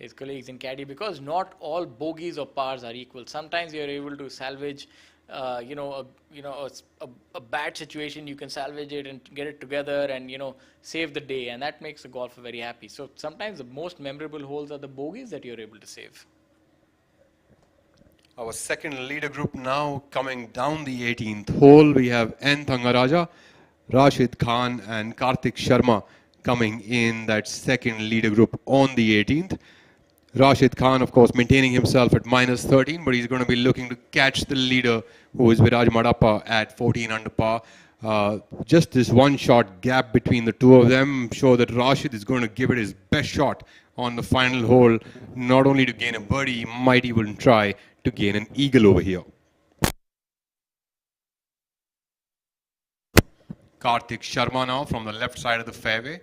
his colleagues in caddy, because not all bogeys or pars are equal. Sometimes you're able to salvage, a bad situation. You can salvage it and get it together and save the day, and that makes the golfer very happy. So sometimes the most memorable holes are the bogeys that you're able to save. Our second leader group now coming down the 18th hole. We have N. Thangaraja, Rashid Khan and Karthik Sharma coming in that second leader group on the 18th. Rashid Khan, of course, maintaining himself at minus 13, but he's going to be looking to catch the leader, who is Viraj Madappa, at 14 under par. Just this one shot gap between the two of them. I'm sure that Rashid is going to give it his best shot on the final hole, not only to gain a birdie, he might even try to gain an eagle over here. Karthik Sharma now from the left side of the fairway.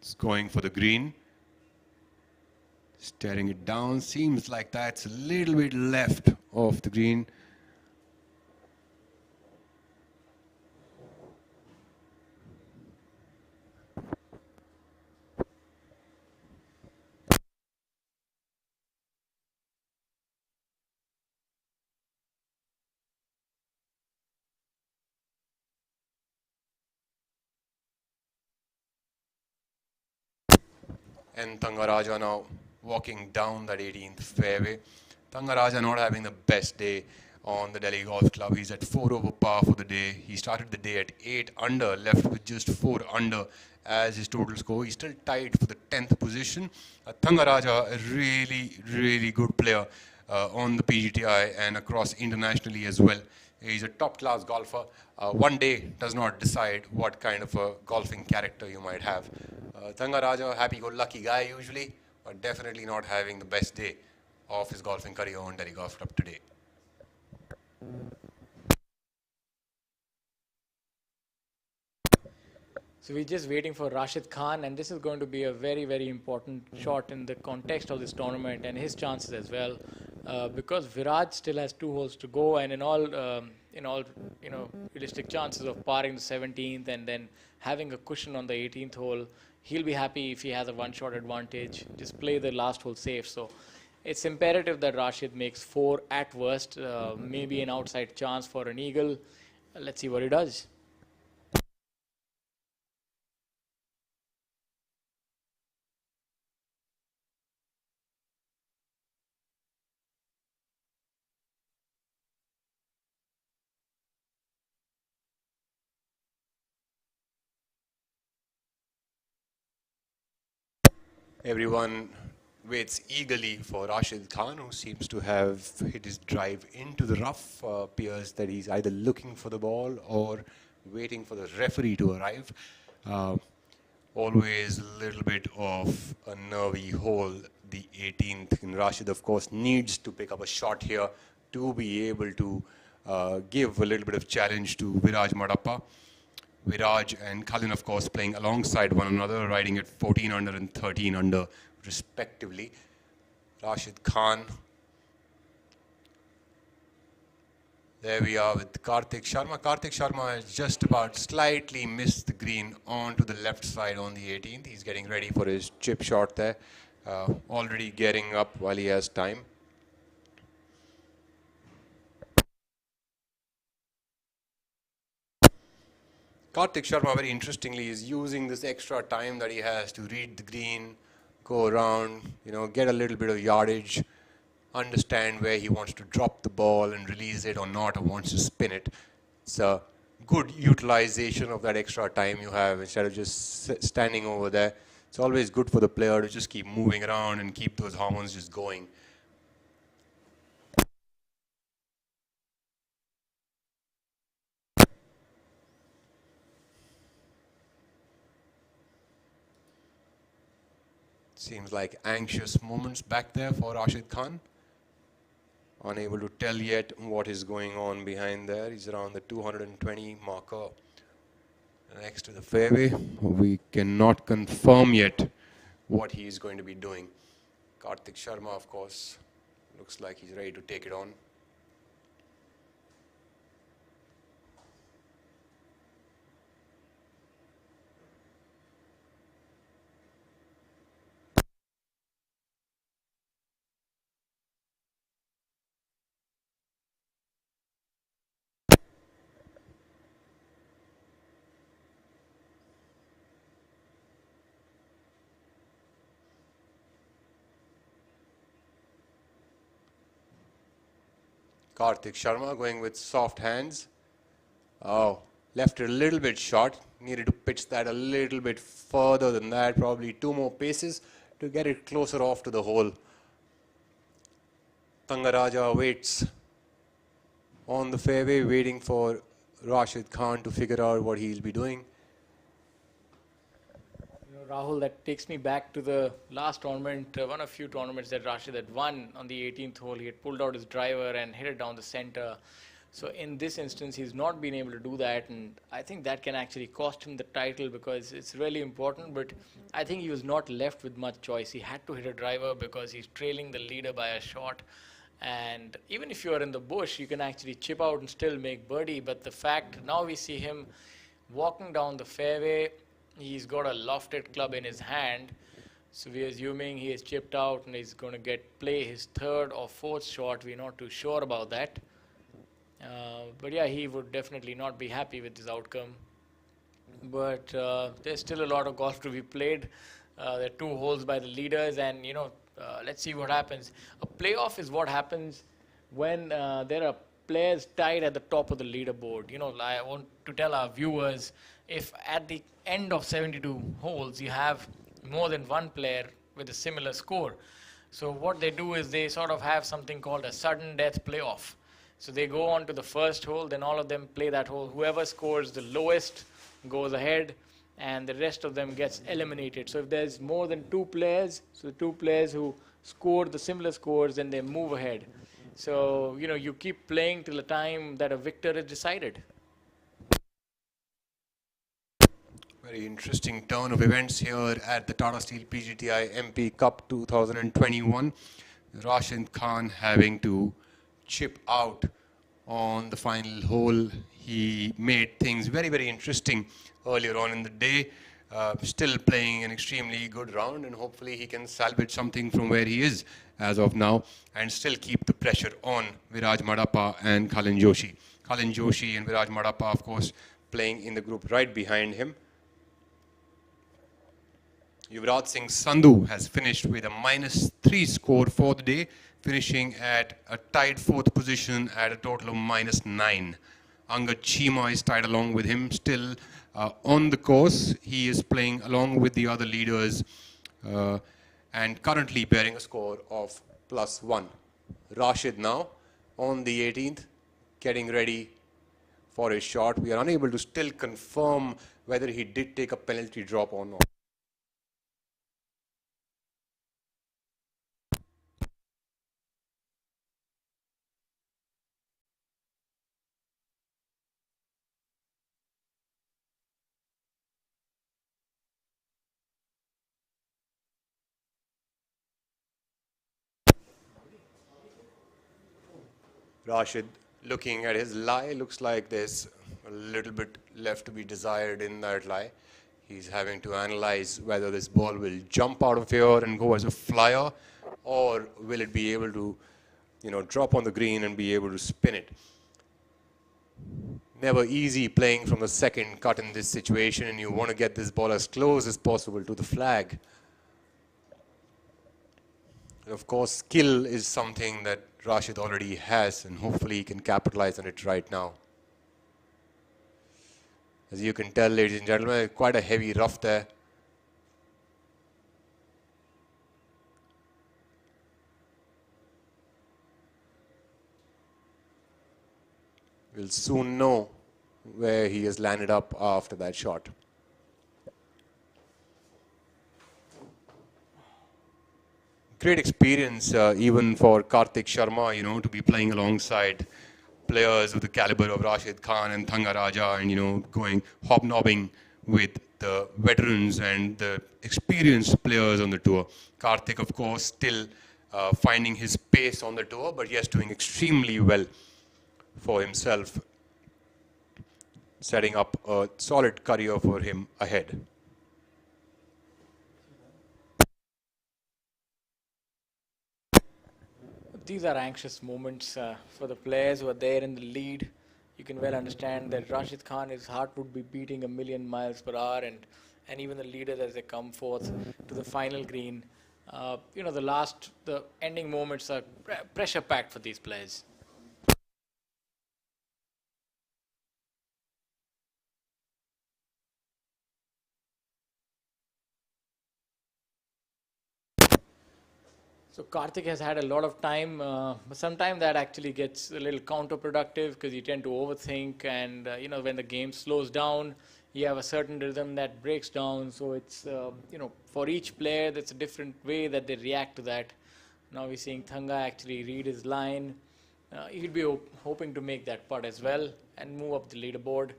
It's going for the green. Staring it down. Seems like that's a little bit left of the green. And Thangaraja now walking down that 18th fairway. Thangaraja not having the best day on the Delhi Golf Club. He's at 4 over par for the day. He started the day at 8 under, left with just 4 under as his total score. He's still tied for the 10th position. Thangaraja, a really, really good player on the PGTI and across internationally as well. He's a top-class golfer. One day does not decide what kind of a golfing character you might have. Thangaraja, happy-go-lucky guy usually, but definitely not having the best day of his golfing career on Delhi Golf Club today. So we're just waiting for Rashid Khan, and this is going to be a very, very important shot in the context of this tournament and his chances as well, because Viraj still has 2 holes to go, and in all, realistic chances of parring the 17th and then having a cushion on the 18th hole, he'll be happy if he has a one-shot advantage. Just play the last hole safe. So it's imperative that Rashid makes 4 at worst, maybe an outside chance for an eagle. Let's see what he does. Everyone waits eagerly for Rashid Khan, who seems to have hit his drive into the rough. Appears that he's either looking for the ball or waiting for the referee to arrive. Uh, Always a little bit of a nervy hole, the 18th. And Rashid, of course, needs to pick up a shot here to be able to give a little bit of challenge to Viraj Madappa. Viraj and Cullen, of course, playing alongside one another, riding at 14 under and 13 under, respectively. Rashid Khan. There we are with Karthik Sharma. Karthik Sharma has just about slightly missed the green onto the left side on the 18th. He's getting ready for his chip shot there. Already getting up while he has time. Karthik Sharma, very interestingly, is using this extra time that he has to read the green, go around, get a little bit of yardage, understand where he wants to drop the ball and release it or not, or wants to spin it. It's a good utilization of that extra time you have instead of just standing over there. It's always good for the player to just keep moving around and keep those hormones just going. Seems like anxious moments back there for Rashid Khan. Unable to tell yet what is going on behind there. He's around the 220 marker next to the fairway. We cannot confirm yet what he is going to be doing. Karthik Sharma, of course, looks like he's ready to take it on. Karthik Sharma going with soft hands. Oh, left it a little bit short. Needed to pitch that a little bit further than that. Probably 2 more paces to get it closer off to the hole. Tangaraja waits on the fairway, waiting for Rashid Khan to figure out what he'll be doing. Rahul, that takes me back to the last tournament, one of few tournaments that Rashid had won on the 18th hole. He had pulled out his driver and hit it down the center. So in this instance, he's not been able to do that, and I think that can actually cost him the title because it's really important, but I think he was not left with much choice. He had to hit a driver because he's trailing the leader by a shot, and even if you're in the bush, you can actually chip out and still make birdie, but the fact, now we see him walking down the fairway. He's got a lofted club in his hand, so we're assuming he is chipped out and he's going to play his 3rd or 4th shot. We're not too sure about that. But yeah, he would definitely not be happy with this outcome. But there's still a lot of golf to be played. There are 2 holes by the leaders, and let's see what happens. A playoff is what happens when there are players tied at the top of the leaderboard. I want to tell our viewers, if at the end of 72 holes you have more than one player with a similar score, so what they do is they sort of have something called a sudden death playoff. So they go on to the first hole, then all of them play that hole. Whoever scores the lowest goes ahead, and the rest of them gets eliminated. So if there's more than 2 players, so the 2 players who score the similar scores, then they move ahead. So, you keep playing till the time that a victor is decided. Very interesting turn of events here at the Tata Steel PGTI MP Cup 2021. Rashid Khan having to chip out on the final hole. He made things very, very interesting earlier on in the day. Still playing an extremely good round, and hopefully he can salvage something from where he is as of now and still keep the pressure on Viraj Madappa and Khalin Joshi. Khalin Joshi and Viraj Madappa, of course, playing in the group right behind him. Yuvraj Singh Sandhu has finished with a -3 score for the day, finishing at a tied 4th position at a total of -9. Angad Chima is tied along with him, still on the course. He is playing along with the other leaders and currently bearing a score of +1. Rashid now on the 18th, getting ready for his shot. We are unable to still confirm whether he did take a penalty drop or not. Rashid looking at his lie, looks like there's a little bit left to be desired in that lie. He's having to analyze whether this ball will jump out of here and go as a flyer, or will it be able to, drop on the green and be able to spin it. Never easy playing from the second cut in this situation, and you want to get this ball as close as possible to the flag. And of course, skill is something that Rashid already has, and hopefully he can capitalize on it right now. As you can tell, ladies and gentlemen, quite a heavy rough there. We'll soon know where he has landed up after that shot. Great experience even for Karthik Sharma, to be playing alongside players of the caliber of Rashid Khan and Thanga Raja, and, going hobnobbing with the veterans and the experienced players on the tour. Karthik, of course, still finding his pace on the tour, but yes, doing extremely well for himself, setting up a solid career for him ahead. These are anxious moments for the players who are there in the lead. You can well understand that Rashid Khan, his heart would be beating a million miles per hour, and even the leaders as they come forth to the final green. The ending moments are pressure packed for these players. So Karthik has had a lot of time, but sometimes that actually gets a little counterproductive because you tend to overthink, and when the game slows down, you have a certain rhythm that breaks down. So it's for each player, that's a different way that they react to that. Now we're seeing Thanga actually read his line. He'd be hoping to make that putt as well and move up the leaderboard.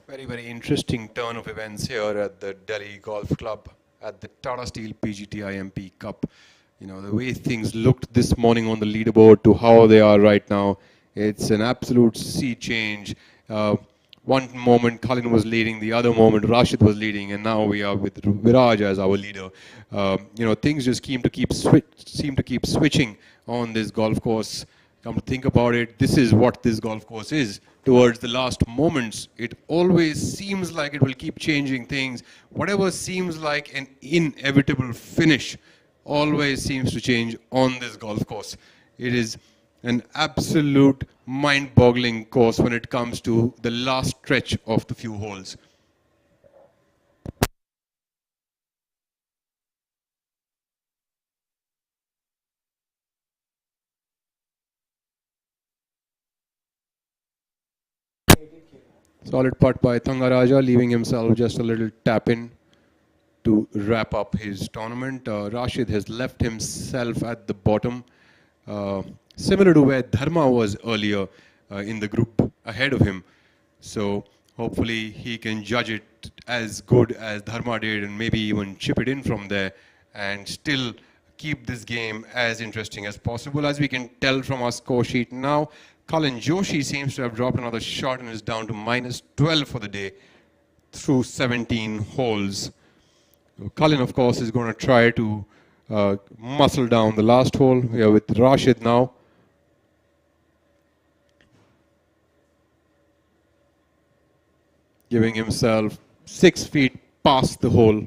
Very, very interesting turn of events here at the Delhi Golf Club at the Tata Steel PGTI MP Cup. The way things looked this morning on the leaderboard to how they are right now, it's an absolute sea change. One moment Khalin was leading, the other moment Rashid was leading, and now we are with Viraj as our leader. Things just seem to keep switching on this golf course. Come to think about it, this is what this golf course is. Towards the last moments, it always seems like it will keep changing things. Whatever seems like an inevitable finish always seems to change on this golf course. It is an absolute mind-boggling course when it comes to the last stretch of the few holes. Solid putt by Thanga Raja, leaving himself just a little tap in to wrap up his tournament. Rashid has left himself at the bottom, similar to where Dharma was earlier in the group ahead of him. So hopefully he can judge it as good as Dharma did and maybe even chip it in from there and still keep this game as interesting as possible. As we can tell from our score sheet now, Cullen Joshi seems to have dropped another shot and is down to minus 12 for the day through 17 holes. Cullen, of course, is going to try to muscle down the last hole. We are with Rashid now. Giving himself 6 feet past the hole.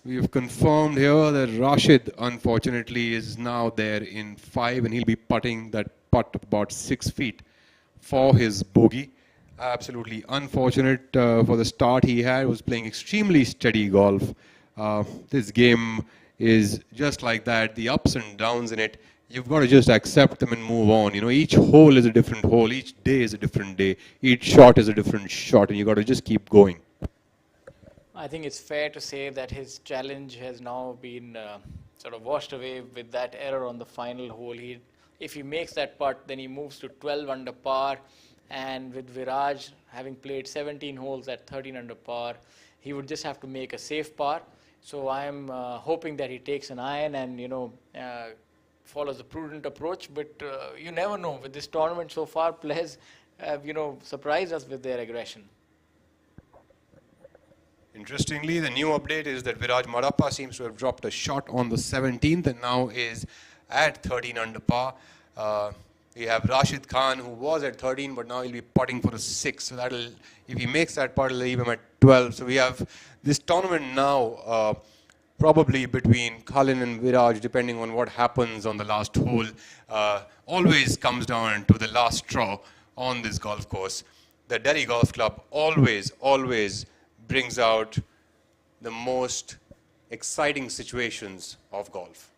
We have confirmed here that Rashid, unfortunately, is now there in 5 and he'll be putting that putt about 6 feet for his bogey. Absolutely unfortunate for the start he had. Was playing extremely steady golf. This game is just like that. The ups and downs in it, you've got to just accept them and move on. You know, each hole is a different hole. Each day is a different day. Each shot is a different shot, and you've got to just keep going. I think it's fair to say that his challenge has now been sort of washed away with that error on the final hole. If he makes that putt, then he moves to 12 under par. And with Viraj having played 17 holes at 13 under par, he would just have to make a safe par. So I'm hoping that he takes an iron and, follows a prudent approach. But you never know. With this tournament so far, players have, surprised us with their aggression. Interestingly, the new update is that Viraj Marappa seems to have dropped a shot on the 17th and now is at 13 under par. We have Rashid Khan, who was at 13, but now he'll be putting for a 6. So that'll, if he makes that putt, it'll leave him at 12. So we have this tournament now, probably between Cullen and Viraj, depending on what happens on the last hole, always comes down to the last straw on this golf course. The Delhi Golf Club always brings out the most exciting situations of golf.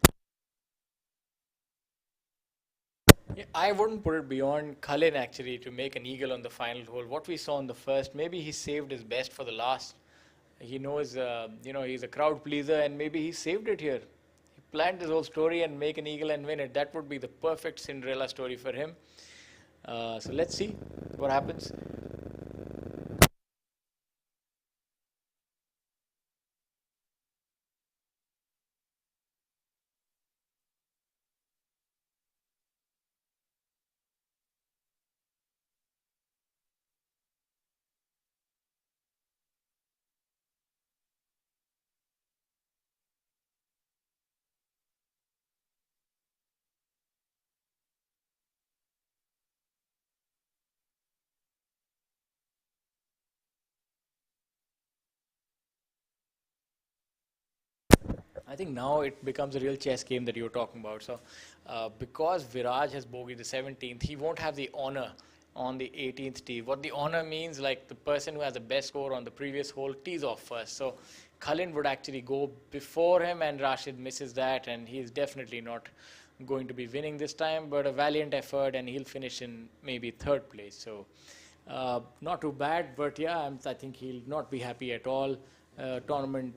Yeah, I wouldn't put it beyond Cullen actually to make an eagle on the final hole. What we saw on the first, maybe he saved his best for the last. He knows, he's a crowd pleaser and maybe he saved it here. He planned this whole story and make an eagle and win it. That would be the perfect Cinderella story for him. So let's see what happens. I think now it becomes a real chess game that you're talking about. So, because Viraj has bogeyed the 17th, he won't have the honor on the 18th tee. What the honor means, like the person who has the best score on the previous hole tees off first. So, Cullen would actually go before him, and Rashid misses that, and he's definitely not going to be winning this time. But a valiant effort, and he'll finish in maybe third place. So, not too bad, but yeah, I think he'll not be happy at all. Tournament,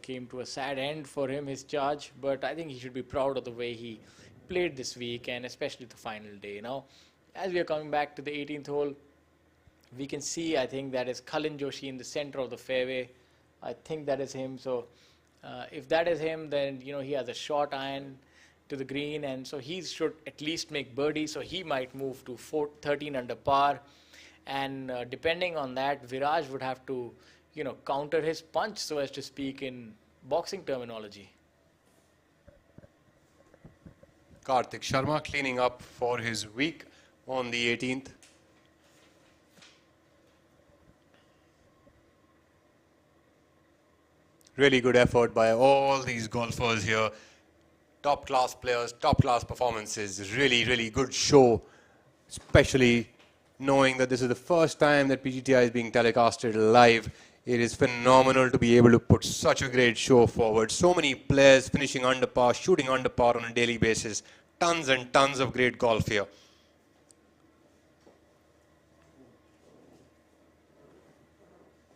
came to a sad end for him, his charge, but I think he should be proud of the way he played this week and especially the final day. Now, as we are coming back to the 18th hole, we can see, I think that is Cullen Joshi in the center of the fairway. I think that is him. So, if that is him, then, he has a short iron to the green, and so he should at least make birdie, so he might move to 13 under par. And depending on that, Viraj would have to counter his punch, so as to speak in boxing terminology. Karthik Sharma cleaning up for his week on the 18th. Really good effort by all these golfers here. Top class players, top class performances. Really good show, especially knowing that this is the first time that PGTI is being telecasted live. It is phenomenal to be able to put such a great show forward. So many players finishing under par, shooting under par on a daily basis. Tons and tons of great golf here.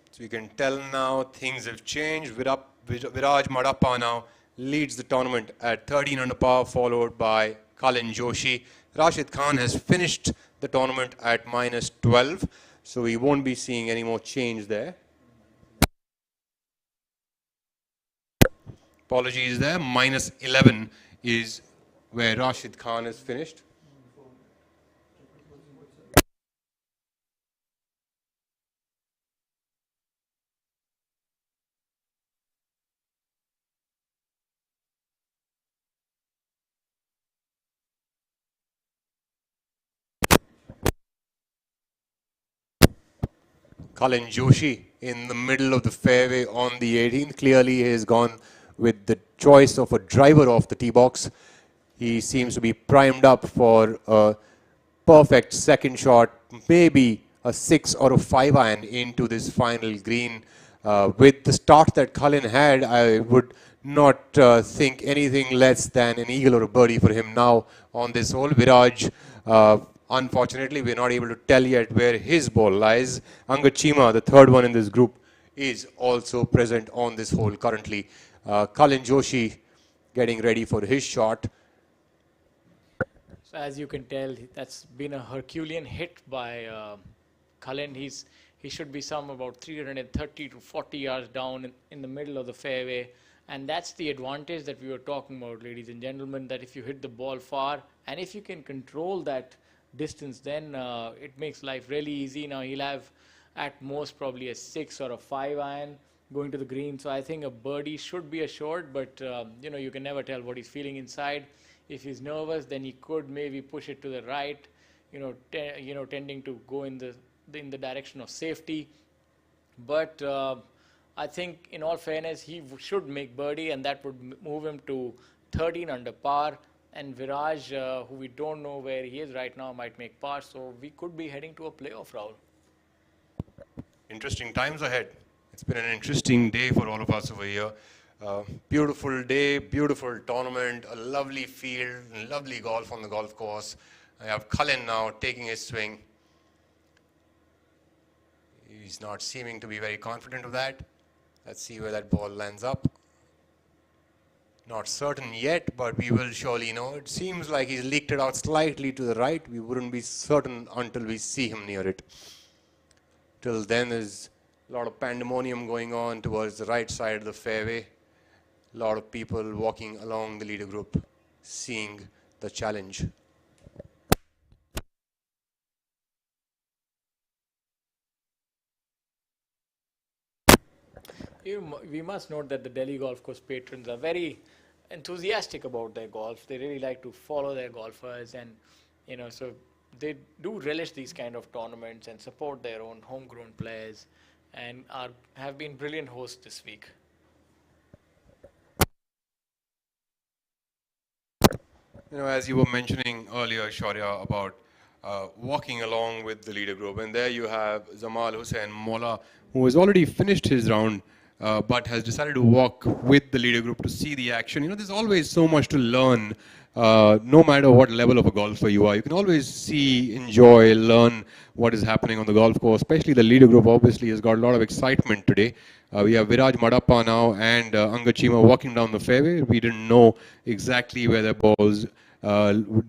So you can tell now things have changed. Viraj Marappa now leads the tournament at 13 under par, followed by Kalin Joshi. Rashid Khan has finished the tournament at minus 12, so we won't be seeing any more change there. Apologies there, minus 11 is where Rashid Khan has finished. Kalin Joshi in the middle of the fairway on the 18th. Clearly he has gone with the choice of a driver off the tee box. He seems to be primed up for a perfect second shot, maybe a 6 or a 5 iron into this final green. With the start that Kalin had, I would not think anything less than an eagle or a birdie for him now on this hole. Viraj, unfortunately, we're not able to tell yet where his ball lies. Angad Chima, the third one in this group, is also present on this hole currently. Kalin Joshi getting ready for his shot. So as you can tell, that's been a Herculean hit by Cullen. He should be some about 330 to 40 yards down in the middle of the fairway. And that's the advantage that we were talking about, ladies and gentlemen, that if you hit the ball far and if you can control that distance, then it makes life really easy. Now he'll have at most probably a 6 or a 5 iron going to the green. So I think a birdie should be assured, but you know, you can never tell what he's feeling inside. If he's nervous, then he could maybe push it to the right, tending to go in the direction of safety. But I think, in all fairness, he should make birdie, and that would move him to 13 under par. And Viraj, who we don't know where he is right now, might make par. So we could be heading to a playoff, Rahul. Interesting times ahead. It's been an interesting day for all of us over here. Beautiful day, beautiful tournament, a lovely field, lovely golf on the golf course. I have Cullen now taking his swing. He's not seeming to be very confident of that. Let's see where that ball lands up. Not certain yet, but we will surely know. It seems like he's leaked it out slightly to the right. We wouldn't be certain until we see him near it. Till then, there's a lot of pandemonium going on towards the right side of the fairway. A lot of people walking along the leader group, seeing the challenge. We must note that the Delhi Golf Course patrons are very enthusiastic about their golf. They really like to follow their golfers, and so they do relish these kind of tournaments and support their own homegrown players, and have been brilliant hosts this week. As you were mentioning earlier, Shaurya, about walking along with the leader group, and there you have Zamal Hussain Mola, who has already finished his round, but has decided to walk with the leader group to see the action. There's always so much to learn, no matter what level of a golfer you are. You can always see, enjoy, learn what is happening on the golf course. Especially the leader group obviously has got a lot of excitement today. We have Viraj Madappa now and Angad Chima walking down the fairway. We didn't know exactly where their balls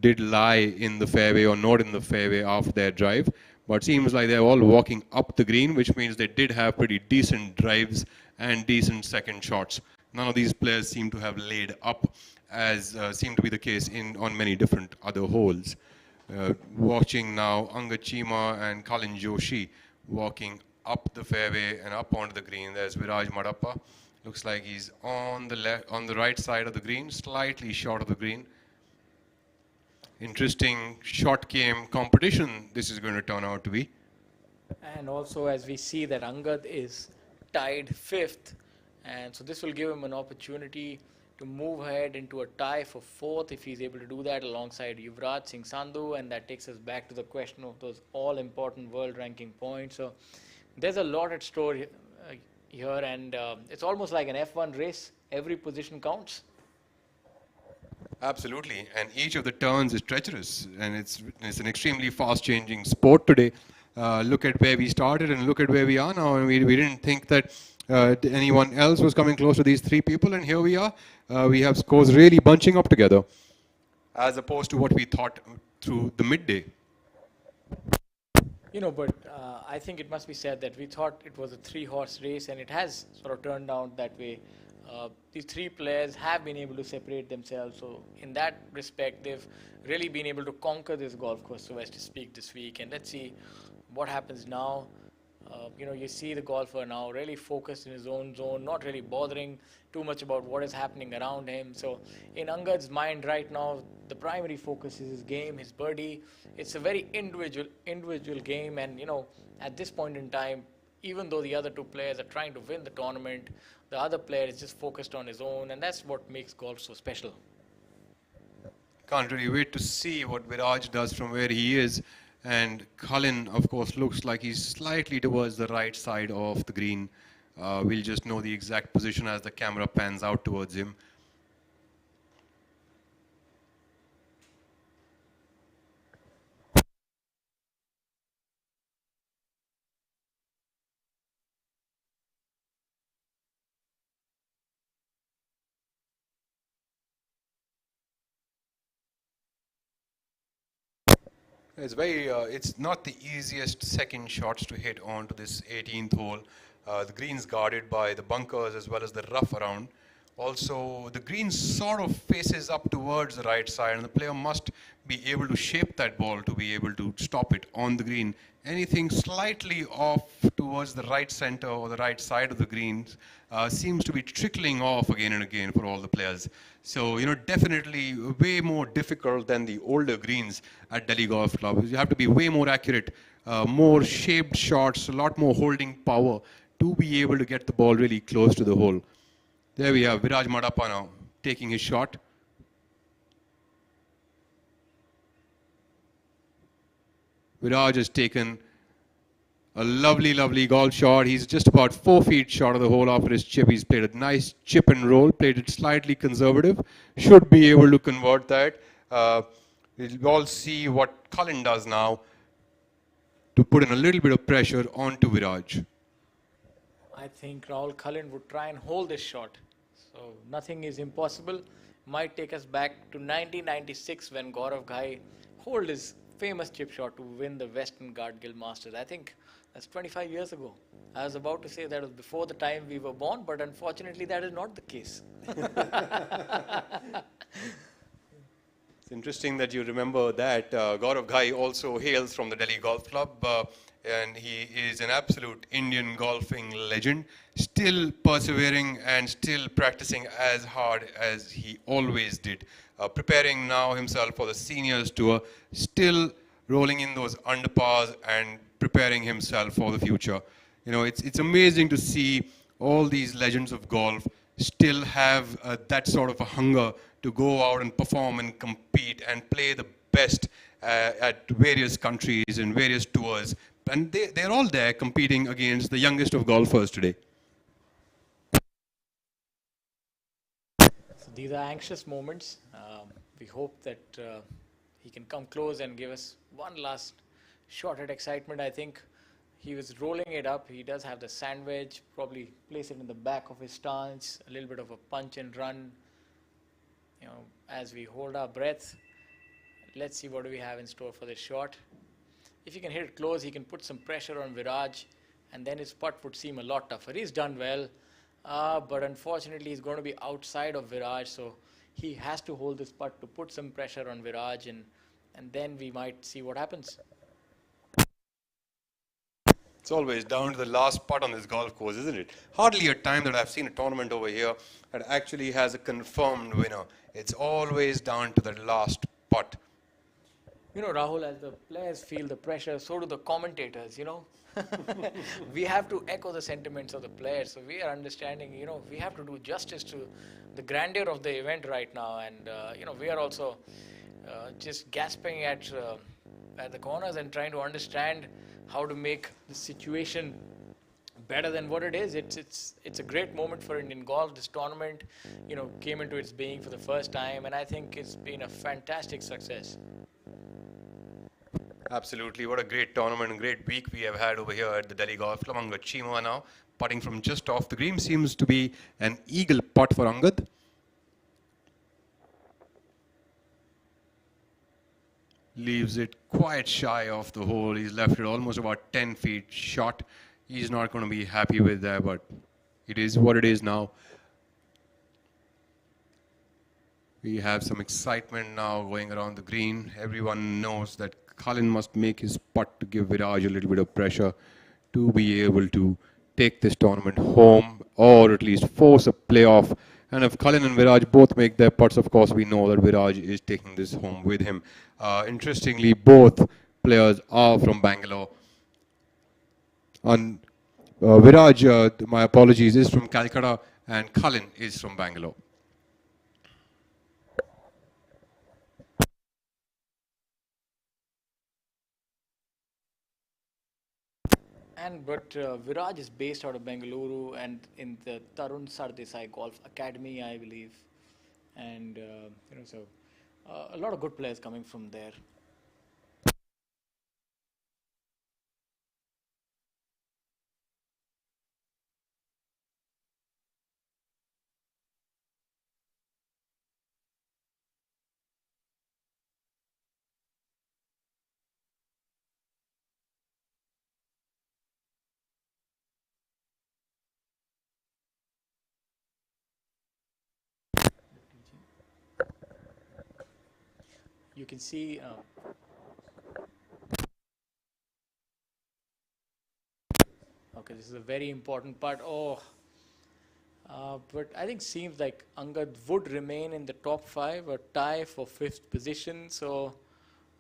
did lie in the fairway or not in the fairway after their drive. But seems like they're all walking up the green, which means they did have pretty decent drives and decent second shots. None of these players seem to have laid up, as seemed to be the case on many different other holes. Watching now Angad Chima and Kalin Joshi walking up the fairway and up onto the green. There's Viraj Madappa. Looks like he's on the right side of the green, slightly short of the green. Interesting short game competition this is going to turn out to be. And also, as we see that Angad is tied 5th, and so this will give him an opportunity to move ahead into a tie for 4th if he's able to do that alongside Yuvraj Singh Sandhu, and that takes us back to the question of those all-important world ranking points. So there's a lot at store here, and it's almost like an F1 race. Every position counts. Absolutely, and each of the turns is treacherous, and it's an extremely fast-changing sport today. Look at where we started and look at where we are now, and we didn't think that Anyone else was coming close to these three people, and here we are. We have scores really bunching up together, as opposed to what we thought through the midday. But I think it must be said that we thought it was a three-horse race, and it has sort of turned out that way. These three players have been able to separate themselves, so in that respect, they've really been able to conquer this golf course, so as to speak, this week. And let's see what happens now. You see the golfer now really focused in his own zone, not really bothering too much about what is happening around him. So in Angad's mind right now, the primary focus is his game, his birdie. It's a very individual game, and at this point in time, even though the other two players are trying to win the tournament, the other player is just focused on his own, and that's what makes golf so special. Can't really wait to see what Viraj does from where he is. And Cullen, of course, looks like he's slightly towards the right side of the green. We'll just know the exact position as the camera pans out towards him. It's not the easiest second shots to hit onto this 18th hole. The green's guarded by the bunkers as well as the rough around. Also, the green sort of faces up towards the right side, and the player must be able to shape that ball to be able to stop it on the green. Anything slightly off towards the right center or the right side of the greens seems to be trickling off again and again for all the players. So, definitely way more difficult than the older greens at Delhi Golf Club. You have to be way more accurate, more shaped shots, a lot more holding power to be able to get the ball really close to the hole. There we have Viraj Madappa now taking his shot. Viraj has taken a lovely golf shot. He's just about 4 feet short of the hole after his chip. He's played a nice chip and roll, played it slightly conservative. Should be able to convert that. We'll all see what Cullen does now to put in a little bit of pressure onto Viraj. I think Rahul Cullen would try and hold this shot. So nothing is impossible. Might take us back to 1996 when Gaurav Ghai holed his famous chip shot to win the Western Guard Masters. I think that's 25 years ago. I was about to say that was before the time we were born, but unfortunately that is not the case. It's interesting that you remember that. Gaurav Ghai also hails from the Delhi Golf Club, and he is an absolute Indian golfing legend, still persevering and still practicing as hard as he always did. Preparing now himself for the seniors tour, still rolling in those underpars and preparing himself for the future. It's amazing to see all these legends of golf still have that sort of a hunger to go out and perform and compete and play the best at various countries and various tours. And they're all there competing against the youngest of golfers today. So these are anxious moments. We hope that he can come close and give us one last shot at excitement. I think he was rolling it up. He does have the sand wedge, probably place it in the back of his stance, a little bit of a punch and run. As we hold our breath, let's see what do we have in store for this shot. If he can hit it close, he can put some pressure on Viraj, and then his putt would seem a lot tougher. He's done well, but unfortunately he's going to be outside of Viraj, so he has to hold this putt to put some pressure on Viraj, and then we might see what happens. It's always down to the last putt on this golf course, isn't it? Hardly a time that I've seen a tournament over here that actually has a confirmed winner. It's always down to the last putt. Rahul, as the players feel the pressure, so do the commentators, We have to echo the sentiments of the players. So we are understanding, we have to do justice to the grandeur of the event right now. And, we are also just gasping at the corners and trying to understand how to make the situation better than what it is. It's a great moment for Indian golf. This tournament, came into its being for the first time, and I think it's been a fantastic success. Absolutely. What a great tournament and great week we have had over here at the Delhi Golf Club. Angad Chima now putting from just off the green. Seems to be an eagle putt for Angad. Leaves it quite shy of the hole. He's left it almost about 10 feet short. He's not going to be happy with that, but it is what it is now. We have some excitement now going around the green. Everyone knows that Cullen must make his putt to give Viraj a little bit of pressure to be able to take this tournament home or at least force a playoff. And if Cullen and Viraj both make their putts, of course, we know that Viraj is taking this home with him. Interestingly, both players are from Bangalore. And Viraj, my apologies, is from Calcutta and Cullen is from Bangalore. But Viraj is based out of Bengaluru and in the Tarun Sardesai Golf Academy, I believe. And a lot of good players coming from there. You can see. Okay, this is a very important part. But I think seems like Angad would remain in the top 5 or tie for 5th position. So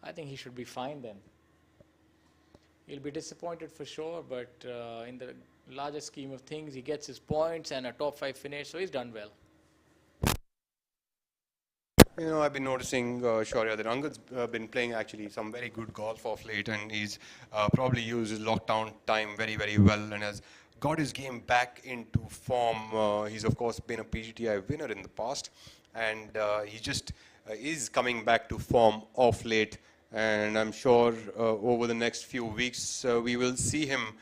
I think he should be fine then. He'll be disappointed for sure, but in the larger scheme of things, he gets his points and a top 5 finish, so he's done well. You know, I've been noticing, Shaurya, that Angad's been playing actually some very good golf of late, and he's probably used his lockdown time very, very well and has got his game back into form. He's, of course, been a PGTI winner in the past, and he just is coming back to form of late. And I'm sure over the next few weeks, we will see him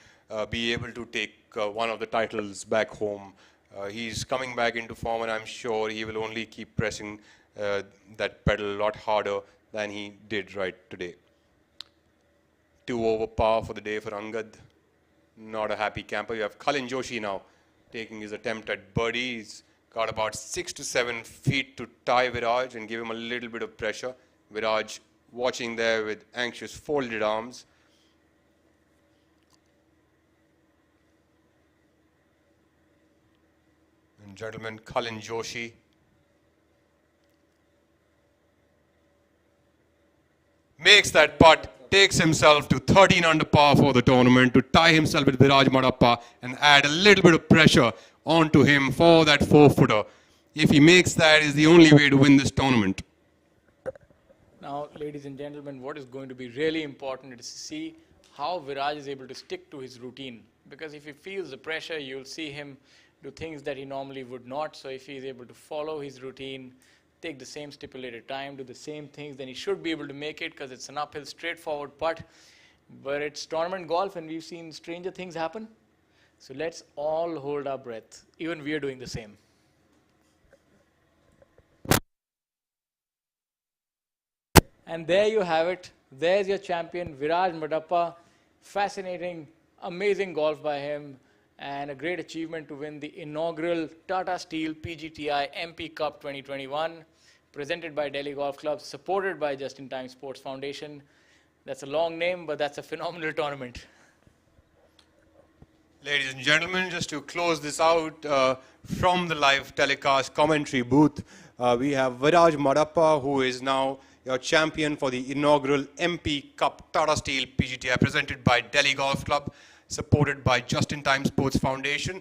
be able to take one of the titles back home. He's coming back into form, and I'm sure he will only keep pressing that pedal a lot harder than he did right today. 2 over par for the day for Angad. Not a happy camper. You have Cullen Joshi now taking his attempt at birdie. He's got about 6 to 7 feet to tie Viraj and give him a little bit of pressure. Viraj watching there with anxious folded arms. And gentlemen, Cullen Joshi makes that putt, takes himself to 13 under par for the tournament to tie himself with Viraj Madappa and add a little bit of pressure onto him for that 4-footer. If he makes that, is the only way to win this tournament. Now, ladies and gentlemen, what is going to be really important is to see how Viraj is able to stick to his routine. Because if he feels the pressure, you'll see him do things that he normally would not. So if he is able to follow his routine, take the same stipulated time, do the same things, then he should be able to make it because it's an uphill, straightforward putt. But it's tournament golf and we've seen stranger things happen. So let's all hold our breath. Even we are doing the same. And there you have it. There's your champion, Viraj Madappa. Fascinating, amazing golf by him. And a great achievement to win the inaugural Tata Steel PGTI MP Cup 2021. Presented by Delhi Golf Club, supported by Just in Time Sports Foundation. That's a long name, but that's a phenomenal tournament. Ladies and gentlemen, just to close this out from the live telecast commentary booth, we have Viraj Madappa, who is now your champion for the inaugural MP Cup Tata Steel PGTI, presented by Delhi Golf Club, supported by Just in Time Sports Foundation.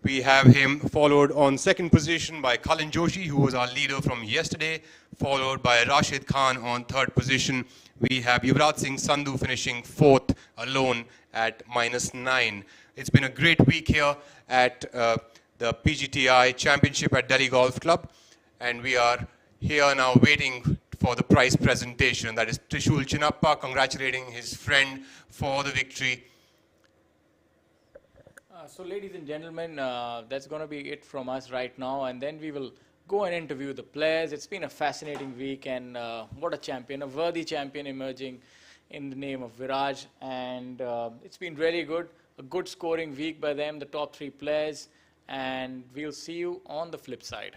We have him followed on second position by Cullen Joshi, who was our leader from yesterday, followed by Rashid Khan on third position. We have Yuvraj Singh Sandhu finishing fourth alone at -9. It's been a great week here at the PGTI Championship at Delhi Golf Club, and we are here now waiting for the prize presentation. That is Trishul Chinappa congratulating his friend for the victory. So, ladies and gentlemen, that's going to be it from us right now, and then we will go and interview the players. It's been a fascinating week, and what a champion, a worthy champion emerging in the name of Viraj, and it's been really good, a good scoring week by them, the top three players, and we'll see you on the flip side.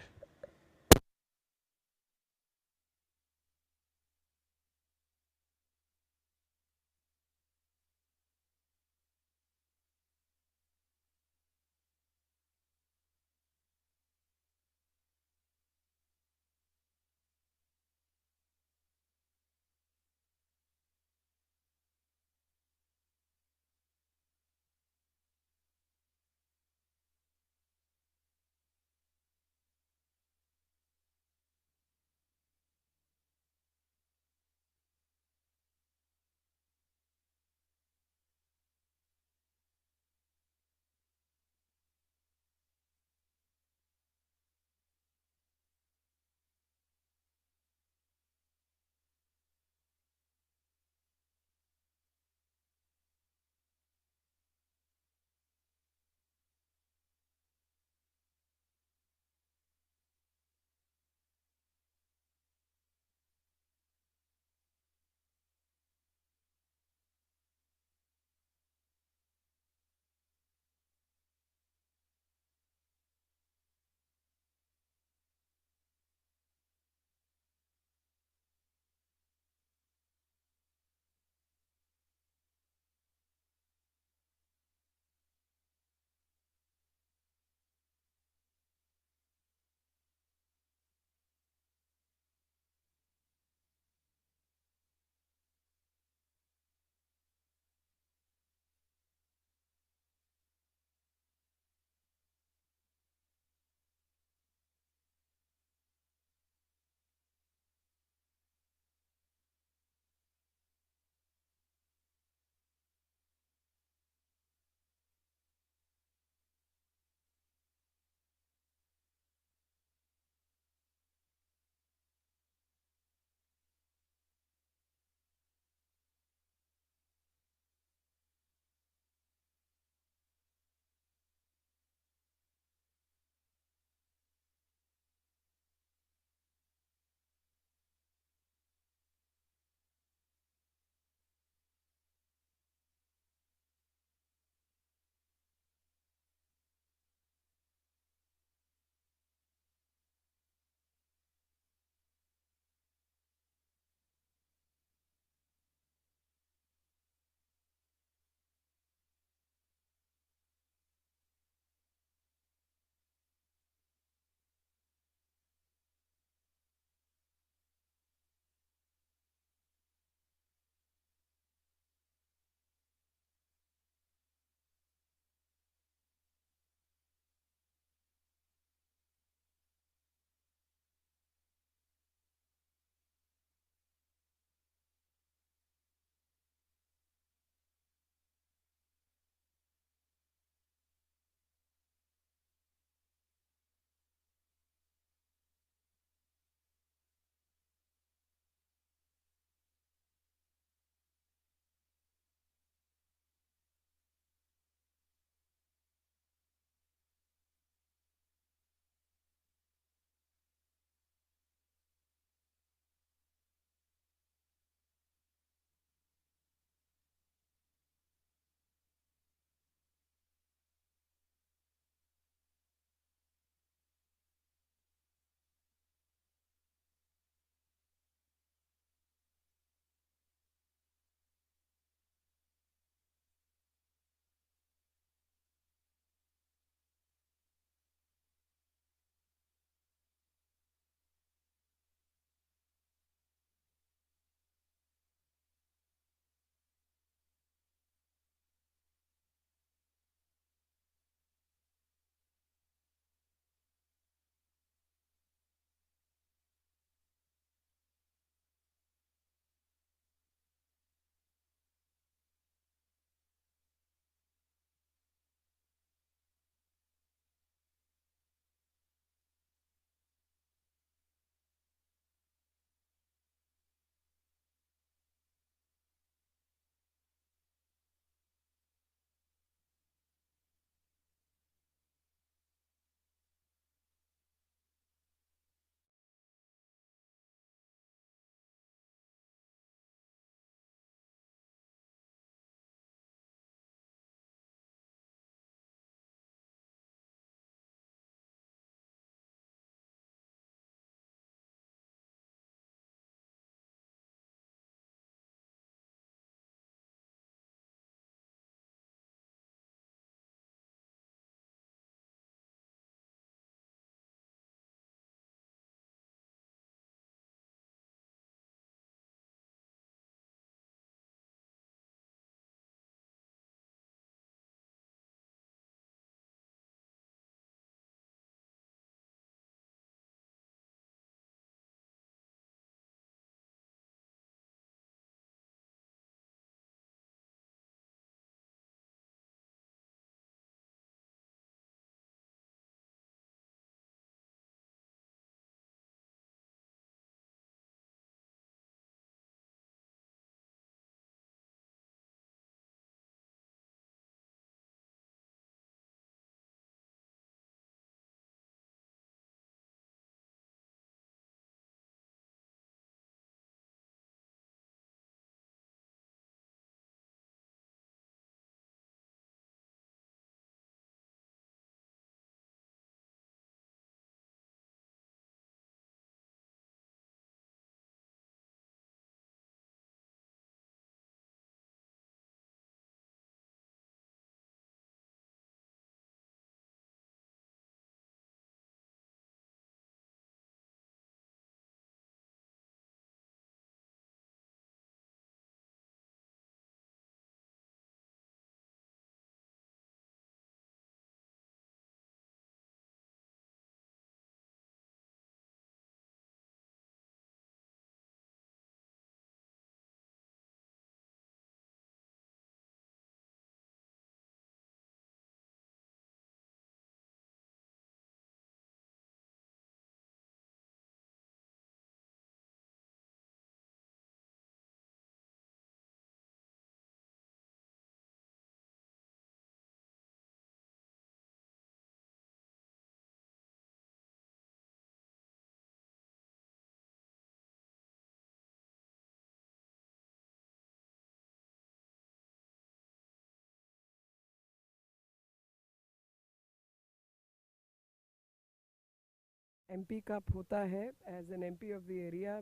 MP कप होता है as an MP of the area.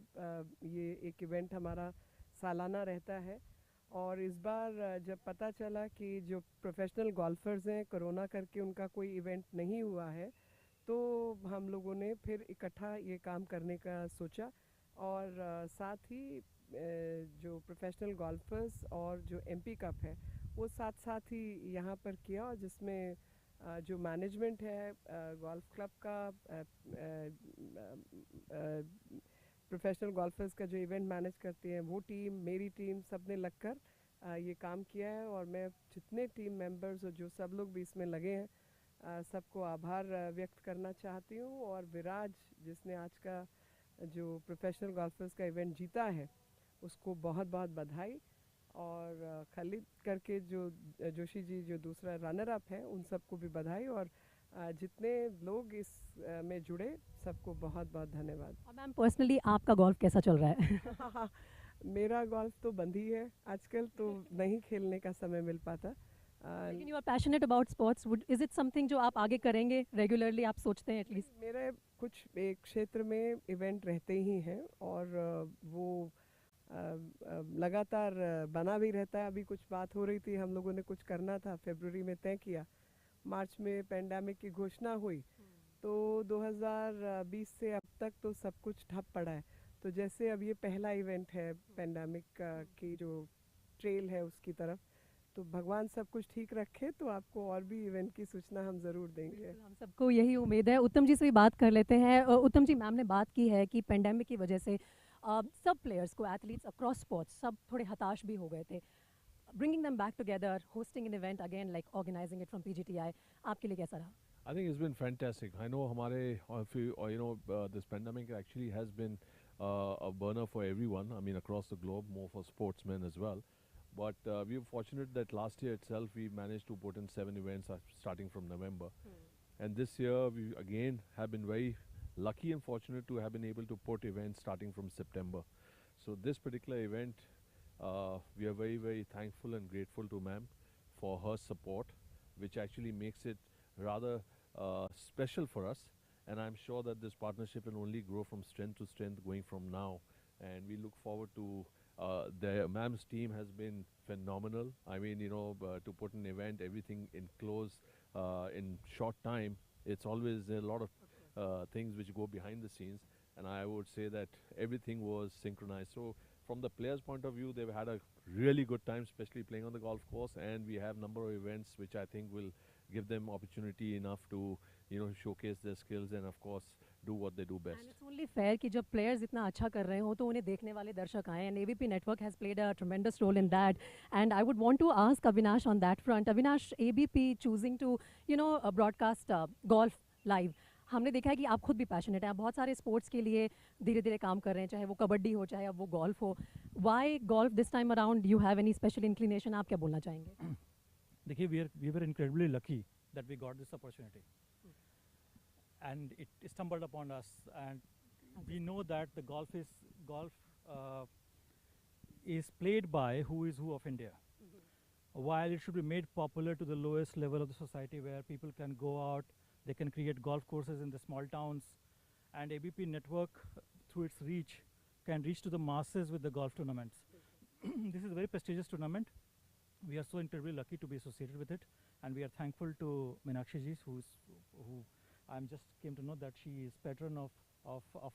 ये एक event हमारा सालाना रहता है और इस बार जब पता चला कि जो प्रोफेशनल गोल्फर्स हैं कोरोना करके उनका कोई इवेंट नहीं हुआ है तो हम लोगों ने फिर इकट्ठा ये काम करने का सोचा और साथ ही जो प्रोफेशनल गोल्फर्स और जो एमपी कप है वो साथ साथ ही यहाँ पर किया और जिसमें जो मैनेजमेंट है गोल्फ क्लब का प्रोफेशनल गोल्फर्स का जो इवेंट मैनेज करती है वो टीम मेरी टीम सब ने लगकर ये काम किया है और मैं जितने टीम मेंबर्स और जो सब लोग भी इसमें लगे हैं सबको आभार व्यक्त करना चाहती हूँ। और विराज जिसने आज का जो प्रोफेशनल गोल्फर्स का इवेंट जीता है उसको बहुत बहुत बधाई और खालिद करके जो जोशी जी जो दूसरा रनर अप है उन सबको भी बधाई और जितने लोग इस में जुड़े सबको बहुत बहुत धन्यवाद। मैम पर्सनली आपका गोल्फ कैसा चल रहा है? मेरा गोल्फ तो बंद ही है आजकल तो नहीं खेलने का समय मिल पाता। लेकिन you are passionate about sports, is it something जो आप आगे करेंगे रेगुलरली, आप सोचते हैं एटलीस्ट? मेरे कुछ एक क्षेत्र में इवेंट रहते ही हैं और वो लगातार बना भी रहता है। अभी कुछ बात हो रही थी, हम लोगों ने कुछ करना था, फरवरी में तय किया, मार्च में पेंडेमिक की घोषणा हुई तो 2020 से अब तक तो सब कुछ ठप पड़ा है। तो जैसे अब ये पहला इवेंट है पेंडेमिक की जो ट्रेल है उसकी तरफ, तो भगवान सब कुछ ठीक रखे तो आपको और भी इवेंट की सूचना हम ज़रूर देंगे। हम सबको यही उम्मीद है। उत्तम जी से भी बात कर लेते हैं। उत्तम जी, मैम ने बात की है कि पेंडेमिक की वजह से सब प्लेयर्स को, एथलीट्स अक्रॉस स्पोर्ट्स, सब थोड़े हताश भी हो गए थे। Bringing them back together, hosting an event again, like organising it from PGTI, आपके लिए कैसा रहा? I think it's been fantastic. I know this pandemic actually has been a burner for everyone. I mean, across the globe, more for sportsmen as well. But we were fortunate that last year itself we managed to put in 7 events starting from November. And this year we again have been very lucky and fortunate to have been able to put events starting from September. So this particular event, we are very, very thankful and grateful to ma'am for her support, which actually makes it rather special for us. And I'm sure that this partnership will only grow from strength to strength going from now. And we look forward to the ma'am's team has been phenomenal. I mean, to put an event, everything enclosed in short time, it's always a lot of things which go behind the scenes. And I would say that everything was synchronized. So from the players' point of view, they've had a really good time, especially playing on the golf course. And we have number of events which I think will give them opportunity enough to, showcase their skills and of course do what they do best. And it's only fair कि जब players इतना अच्छा कर रहे हो तो उन्हें देखने वाले दर्शक आए, and ABP Network has played a tremendous role in that. And I would want to ask Avinash on that front. Avinash, ABP choosing to, broadcast golf live. हमने देखा है कि आप खुद भी पैशनेट हैं, आप बहुत सारे स्पोर्ट्स के लिए धीरे धीरे काम कर रहे हैं, चाहे वो कबड्डी हो चाहे अब वो गोल्फ हो. Why golf this time around? You have any special inclination? आप क्या बोलना चाहेंगे? देखिए, we were incredibly lucky that we got this opportunity, and it stumbled upon us. And we know that the golf is played by who is who of India. While it should be made popular to the lowest level of the society, where people can go out, they can create golf courses in the small towns, and ABP Network, through its reach, can reach to the masses with the golf tournaments. This is a very prestigious tournament. We are so incredibly lucky to be associated with it, and we are thankful to Meenakshi ji, who I'm just came to know that she is patron of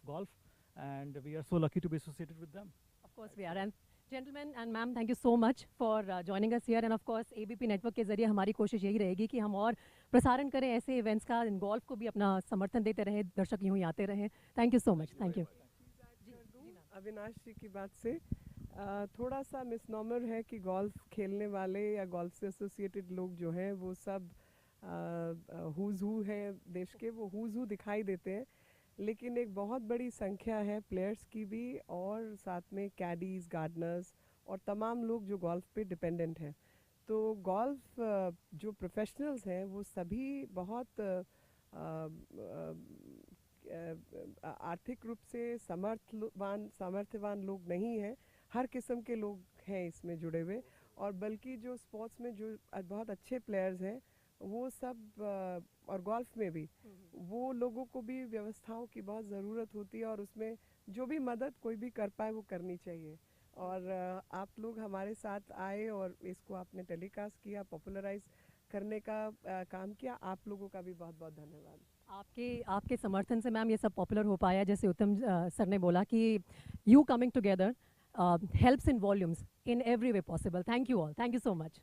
golf, and we are so lucky to be associated with them. Of course we are. And gentlemen and ma'am, thank you so much for joining us here. And of course ABP Network के जरिए हमारी कोशिश यही रहेगी कि हम और प्रसारण करें ऐसे इवेंट्स का, गोल्फ को भी अपना समर्थन देते रहें, दर्शक यूँ ही आते रहें. Thank you so much. Thank you. Avinash ji की बात से थोड़ा सा मिसनॉमर है कि गोल्फ खेलने वाले या गोल्फ से एसोसिएटेड लोग जो हैं वो सब हुज़ हू है देश के, वो हुज़ हू दिखाई देते हैं, लेकिन एक बहुत बड़ी संख्या है प्लेयर्स की भी और साथ में कैडीज़, गार्डनर्स और तमाम लोग जो गोल्फ पे डिपेंडेंट हैं. तो गोल्फ जो प्रोफेशनल्स हैं वो सभी बहुत आर्थिक रूप से सामर्थ्यवान लोग नहीं हैं. हर किस्म के लोग हैं इसमें जुड़े हुए, और बल्कि जो स्पोर्ट्स में जो बहुत अच्छे प्लेयर्स हैं वो सब और गोल्फ में भी वो लोगों को भी व्यवस्थाओं की बहुत ज़रूरत होती है, और उसमें जो भी मदद कोई भी कर पाए वो करनी चाहिए। और आप लोग हमारे साथ आए और इसको आपने टेलीकास्ट किया, पॉपुलराइज करने का काम किया, आप लोगों का भी बहुत बहुत धन्यवाद। आपके आपके समर्थन से मैम ये सब पॉपुलर हो पाया, जैसे उत्तम सर ने बोला कि you coming together helps in volumes in every way possible. Thank you all, thank you so much.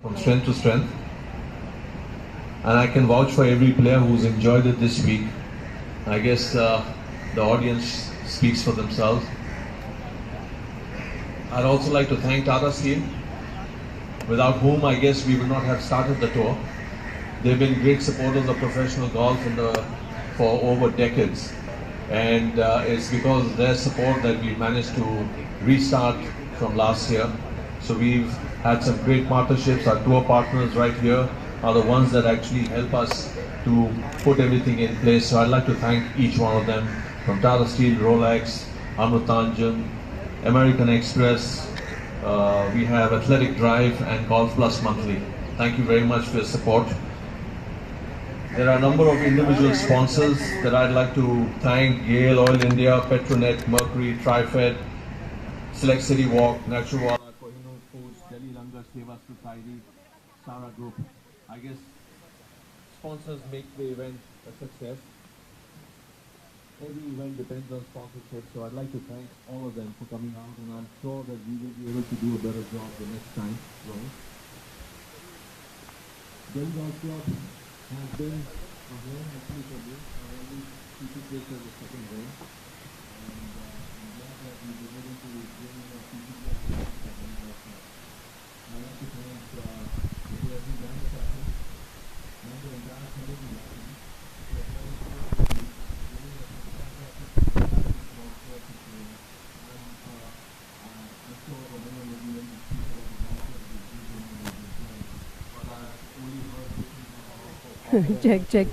from strength to strength. And I can vouch for every player who's enjoyed it this week. I guess the audience speaks for themselves. I'd also like to thank Tata Steel, without whom I guess we would not have started the tour. They've been great supporters of professional golf for over decades. And it's because of their support that we managed to restart from last year. So we've had some great partnerships. Our tour partners right here are the ones that actually help us to put everything in place. So I'd like to thank each one of them, from Tata Steel, Rolex, Amrutanjan, American Express, we have Athletic Drive and Golf Plus Monthly. Thank you very much for your support. There are a number of individual sponsors that I'd like to thank: Gale, Oil India, Petronet, Mercury, TriFed, Select City Walk, Natural Water, Kohinoor Foods, Delhi Langar, Seva Society, Sara Group. I guess sponsors make the event a success. Every event depends on sponsorship, so I'd like to thank all of them for coming out, and I'm sure that we will be able to do a better job the next time. Delhi Golf Club has been a home actually for me. I only treated this as a second home, and I'm glad that we've been able to bring a PGTI to the Delhi Golf Club. I'd like to thank the PSC Grand Captain and the entire committee for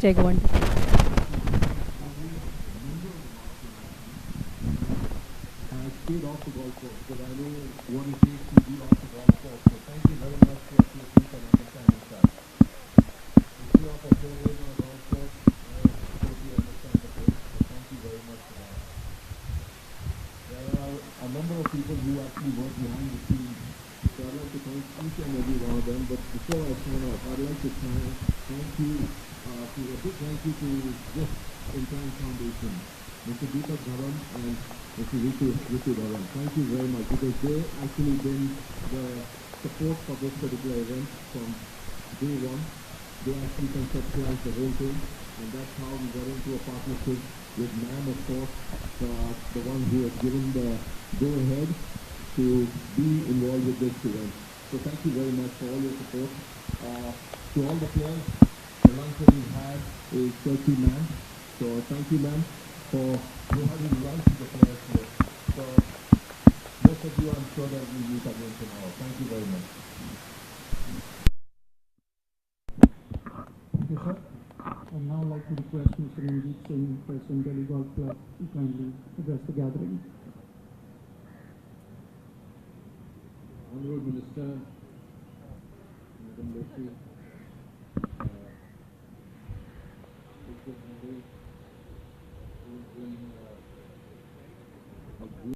check one. I stayed off the golf course because I know what it takes to be off the golf course. So thank you very much for your patience and understanding that. To stay off the fairways on a golf course, I totally understand the pain. So thank you very much for that. There are a number of people who actually work behind the scenes. So I'd like to thank each and every one of them. But before I sign off, I'd like to thank you, a big thank you to this entire foundation, Mr. Deepak Dharam and Mr. Ritu Dharam. Thank you very much, because they actually been the support for this particular event from day one. They actually conceptualized the whole thing, and that's how we got into a partnership with MAM, of course, the one who has given the go-ahead to be involved with this event. So thank you very much for all your support. To all the players, the lunch that we've had is courtesy ma'am. So thank you, ma'am, for providing lunch to the players here. So most of you, I'm sure that we'll meet again tomorrow. Thank you very much. Thank you, sir. I'd now like to request Mr. Ranjit Singh, President Delhi Golf Club, to kindly address the gathering. Honorable Minister, Madam Lucy, Mr. Henry, who's been a good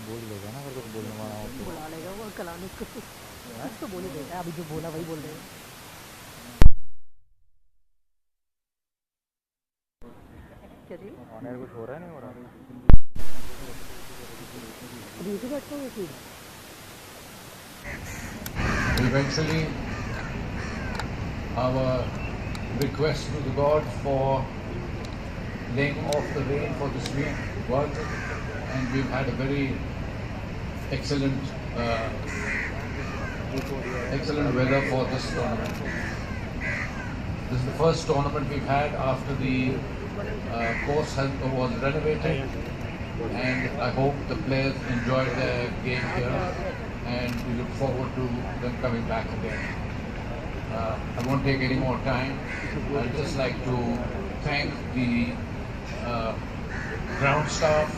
बोल देगा ना, अगर कुछ बोलने वाला हो तो बुला लेगा वो कलाने को, कुछ तो बोल ही देगा। अभी जो बोला वही बोल देगा। क्या जी? ऑनर कुछ हो रहा है, नहीं हो रहा? अभी इसी बैठता हूँ फिर। Eventually, our request to the God for laying off the rain for this week worked, and we've had a very excellent weather for this tournament. This is the first tournament we've had after the course was renovated, and I hope the players enjoyed their game here, and we look forward to them coming back again. I won't take any more time. I'd just like to thank the ground staff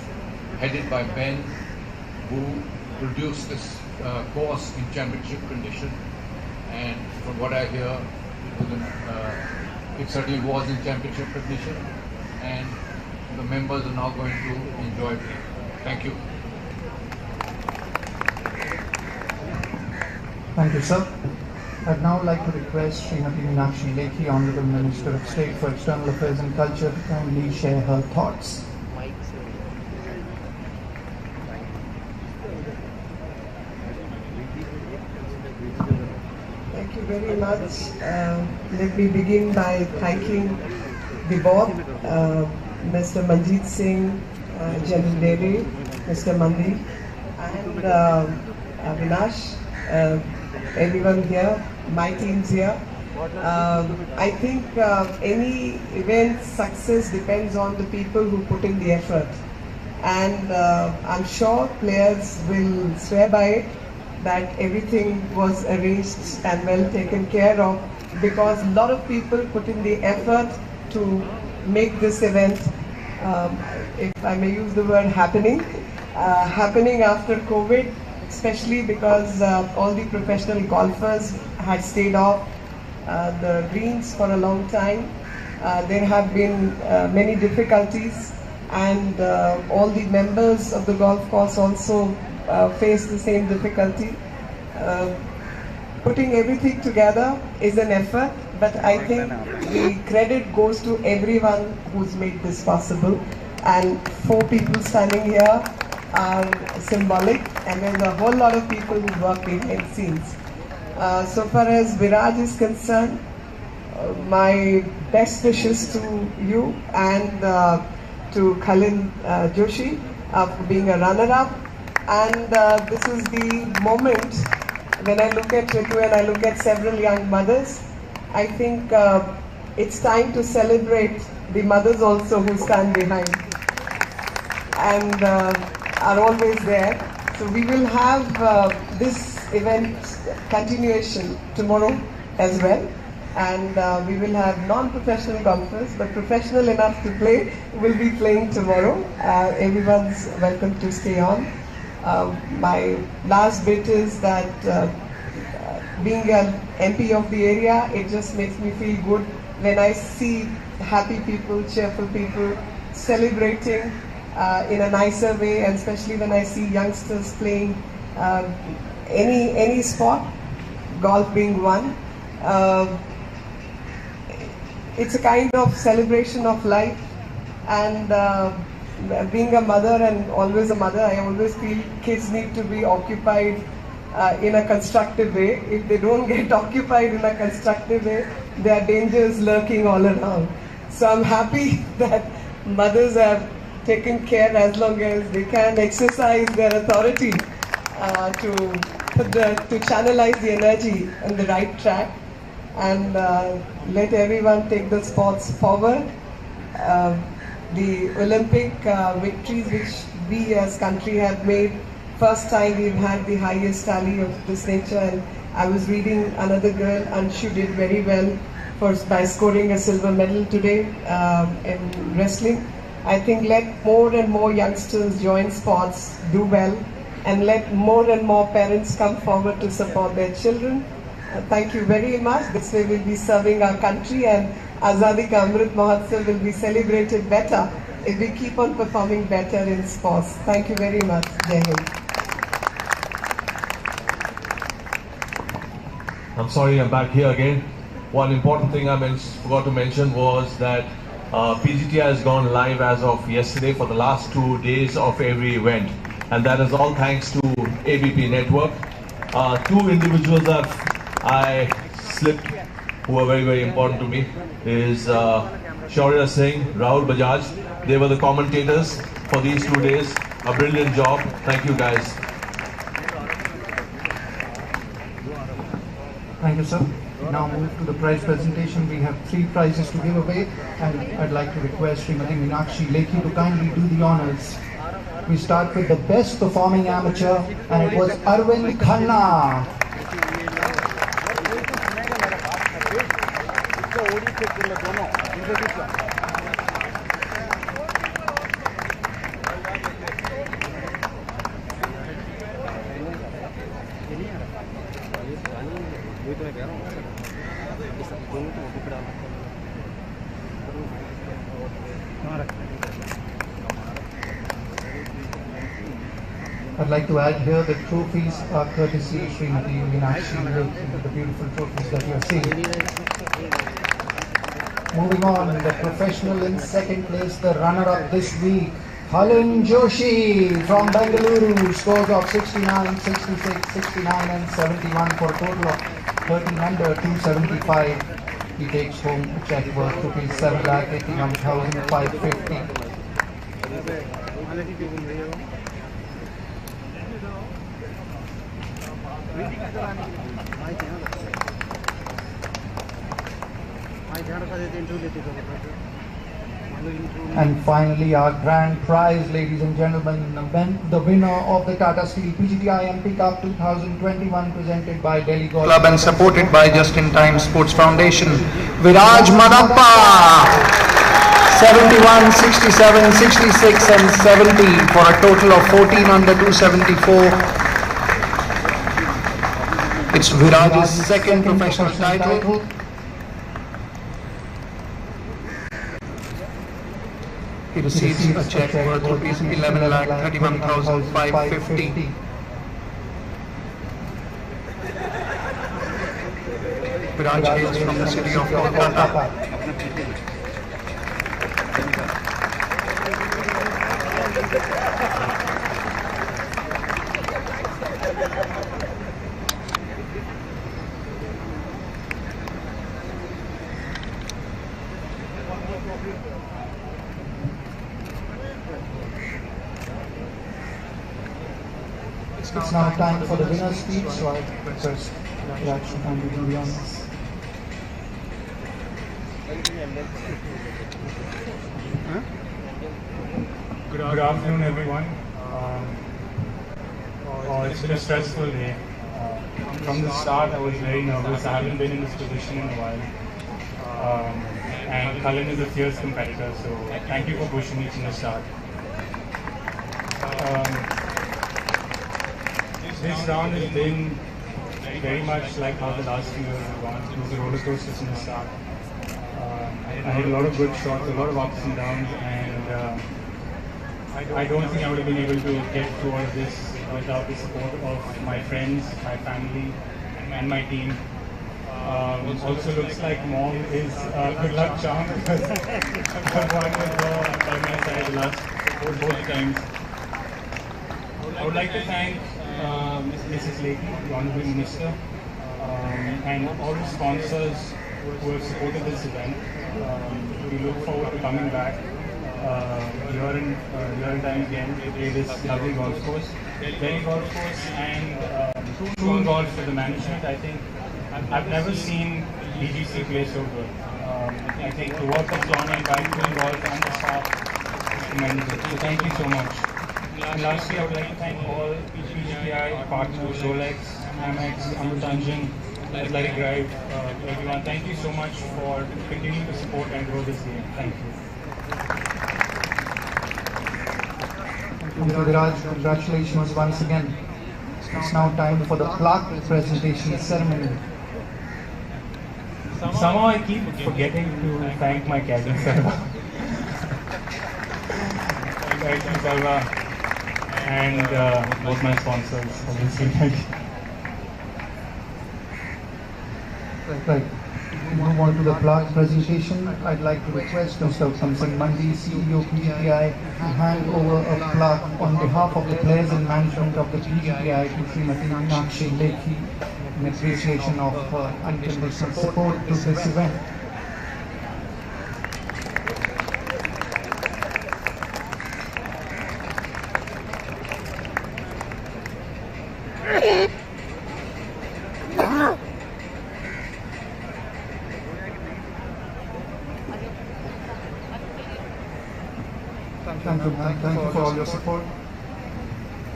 headed by Ben, who produced this course in championship condition, and from what I hear, it certainly was in championship condition, and the members are now going to enjoy it. Thank you. Thank you, sir. I'd now like to request Srimati Meenakshi Lekhi, Honorable Minister of State for External Affairs and Culture, to kindly share her thoughts. Thank you very much. Let me begin by thanking the board, Mr. Manjeet Singh, General Dele, Mr. Mandi, and Avinash, everyone here, my team's here. I think any event success depends on the people who put in the effort. And I'm sure players will swear by it, that everything was arranged and well taken care of, because a lot of people put in the effort to make this event, if I may use the word happening after COVID, especially because all the professional golfers had stayed off the greens for a long time. There have been many difficulties, and all the members of the golf course also face the same difficulty. Putting everything together is an effort, but I think the credit goes to everyone who's made this possible. And 4 people standing here are symbolic, and there's a whole lot of people who work behind the scenes. So far as Viraj is concerned, my best wishes to you and to Khalil Joshi for being a runner-up. And this is the moment when I look at Ritu and I look at several young mothers, I think it's time to celebrate the mothers also who stand behind and are always there. So we will have this event continuation tomorrow as well. And we will have non-professional golfers, but professional enough to play will be playing tomorrow. Everyone's welcome to stay on. My last bit is that being an MP of the area, it just makes me feel good when I see happy people, cheerful people celebrating in a nicer way, and especially when I see youngsters playing any sport, golf being one. It's a kind of celebration of life, and being a mother and always a mother, I always feel kids need to be occupied in a constructive way. If they don't get occupied in a constructive way, there are dangers lurking all around. So I'm happy that mothers are taken care as long as they can exercise their authority to channelize the energy on the right track, and let everyone take the sports forward. The Olympic victories which we as country have made, first time we've had the highest tally of this nature, and I was reading another girl, Anshu did very well by scoring a silver medal today in wrestling. I think let more and more youngsters join sports, do well, and let more and more parents come forward to support their children. Thank you very much. This way we'll be serving our country, and Azadi Ka Amrit Mahotsav will be celebrated better if we keep on performing better in sports. Thank you very much. Jai Hind. I'm sorry, I'm back here again. One important thing I forgot to mention was that PGTI has gone live as of yesterday for the last 2 days of every event. And that is all thanks to ABP Network. 2 individuals that I slipped who are very, very important to me is Shaurya Singh, Rahul Bajaj. They were the commentators for these 2 days. A brilliant job. Thank you guys. Thank you, sir. We now move to the prize presentation. We have 3 prizes to give away, and I'd like to request Srimati Meenakshi Lekhi to kindly do the honors. We start with the best performing amateur, and it was Arvind Khanna. I'd like to add here that trophies are courtesy of Srimati Meenakshi Lekhi, the beautiful trophies that you're seeing. Moving on, the professional in second place, the runner-up this week, Halin Joshi from Bengaluru, scores of 69, 66, 69 and 71 for a total of 13 under 275. He takes home a check worth rupees 7,81,550. And finally, our grand prize, ladies and gentlemen, the winner of the Tata Steel PGTI MP Cup 2021 presented by Delhi Golf Club and supported by Just In Time Sports Foundation, Viraj Madappa, 71, 67, 66 and 70 for a total of 14 under 274. It's Viraj's second professional title. He receives a check worth rupees 11,31,550. Viraj hails from the city of Tata. It's now time for the winner's speech, so I request Viraj to kindly do the honors. Good afternoon, everyone. It's been a stressful day. From the start, I was very nervous. I haven't been in this position in a while. And Cullen is a fierce competitor, so thank you for pushing me from the start. This round has been very much like how the last few years have gone. It was a roller coaster from the start. I had a lot of good shots, a lot of ups and downs, and I don't think I would have been able to get through all of this without the support of my friends, my family, and my team. Also looks like Mom is a good luck charm because I've won with her by my side the last both times. I would like to thank Mrs. Lekhi, the Honourable Minister, and all the sponsors who have supported this event. We look forward to coming back year and time again to play this lovely golf course. Delhi golf course and Toon Golf for the management. I think I've never seen DGC play so good. I think the work that's gone in by Toon Golf and the staff is tremendous. So thank you so much. And lastly, I would like to thank all PGTI partners, Rolex, Amex, Amritanjan, Athletic Drive, everyone. Thank you so much for continuing to support and grow this game. Thank you. Thank you, Viraj. Congratulations once again. It's now time for the plaque presentation ceremony. Somehow I keep forgetting to thank my caddy, Sarva. Thank you, Sarva. And both my sponsors, obviously. Thank you. Right. Move on to the plaque presentation. I'd like to request Mr. Samsung Mandi, CEO PGTI, to hand over a plaque on behalf of the players and management of the PGTI to Srimati Meenakshi Lekhi in appreciation of unconditional support to this event. Thank you for all your support.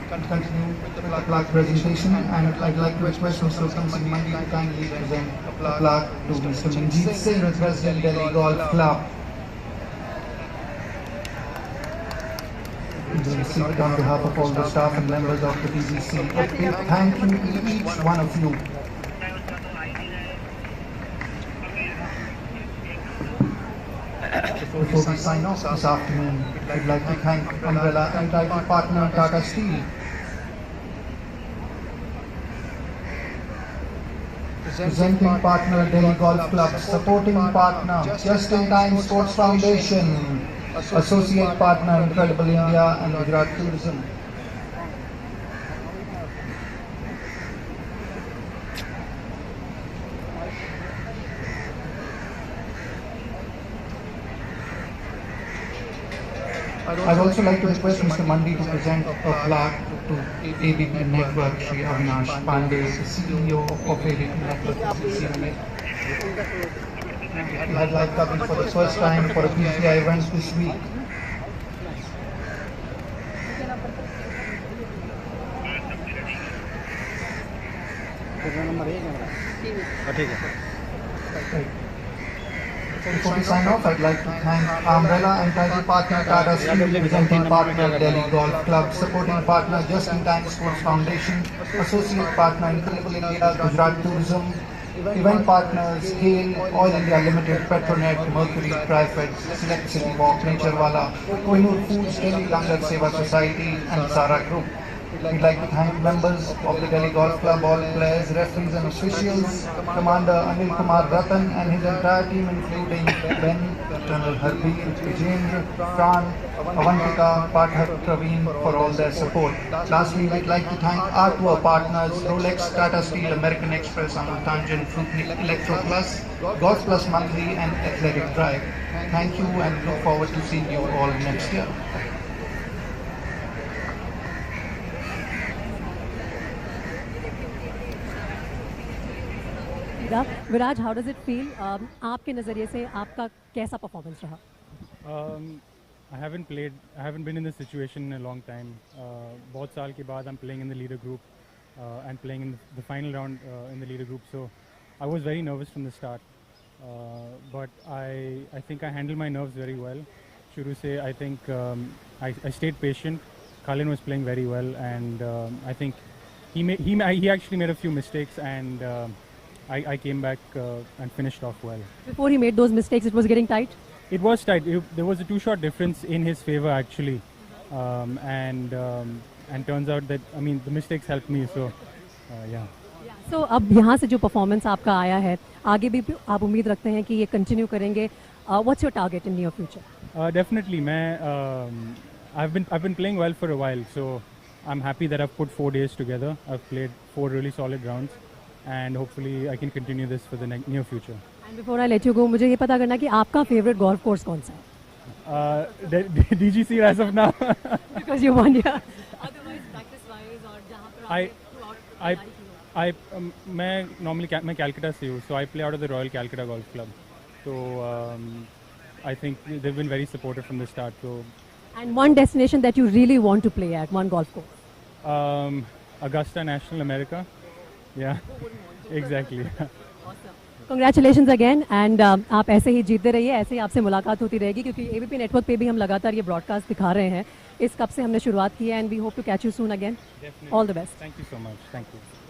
Continue with the plaque presentation, and I'd like to request Mr. Samsung Mandi to kindly present a plaque to Mr. Manjeet Singh, President Delhi Golf Club. We will receive it on behalf of all the staff and members of the DGC. A big thank you to each one of you. Before we sign off this afternoon, we'd like to thank Umbrella and title partner Tata Steel Presenting partner Delhi Golf Club, supporting partner Just in Time Sports Foundation, associate partner Incredible India and Gujarat Tourism. I'd also like to request Mr. Mandi to present a plaque to ABP Network, Shri Avinash Pandey, the CEO of ABP Network. I'd like Kabir for the first time for a PGTI event this week. Before we sign off, I'd like to thank Umbrella and title partner Tata Steel, presenting partner Delhi Golf Club, supporting partner Just in Time Sports Foundation, associate partner Incredible India, Gujarat Tourism, event partners Hale, Oil India Limited, Petronet, Mercury, Trifed, Select City Walk, Nature Wala, Kohinoor Foods, Delhi Langar Seva Society and Sara Group. We'd like to thank members of the Delhi Golf Club, all players, referees and officials, Commander Anil Kumar Ratan and his entire team including Ben, Colonel Harbeer, Vijendra, Fran, Avantika, Pathak, Praveen for all their support. Lastly, we'd like to thank our tour partners, Rolex, Tata Steel, American Express, Amul Tangent, Fruitnik, Electro Plus, Golf Plus Monthly and Athletic Drive. Thank you and look forward to seeing you all next year. Viraj, how does it feel? आपके नज़रिए से आपका कैसा performance रहा? I haven't been in this situation in a long time. बहुत साल के बाद I'm playing in the leader group and playing in the final round in the leader group. So I was very nervous from the start, but I think I handled my nerves very well. Shuru se, I think I stayed patient. Kalin was playing very well, and I think he actually made a few mistakes, and I came back and finished off well. Before he made those mistakes, it was getting tight? It was tight. There was a 2-shot difference in his favor actually, and turns out that the mistakes helped me. So yeah. So अब यहाँ से जो performance आपका आया है, आगे भी आप उम्मीद रखते हैं कि ये continue करेंगे? What's your target in near future? Definitely, I've been playing well for a while, so I'm happy that I've put 4 days together. I've played 4 really solid rounds, and hopefully I can continue this for the near future. And before I let you go, मुझे ये पता करना कि आपका favorite golf course कौन सा है? DGC as of now. Because you won, yeah. Otherwise, practice-wise और जहाँ पर मैं normally मैं Calcutta से हूँ, so I play out of the Royal Calcutta Golf Club. So I think they've been very supportive from the start. So. And one destination that you really want to play at, one golf course? Augusta National, America. Yeah, exactly. Awesome. Congratulations again, and आप ऐसे ही जीतते रहिए, ऐसे ही आपसे मुलाकात होती रहेगी क्योंकि ABP नेटवर्क पे भी हम लगातार ये ब्रॉडकास्ट दिखा रहे हैं. इस कप से हमने शुरुआत की है, and we hope to catch you soon again. Definitely. All the best. Thank you so much. Thank you.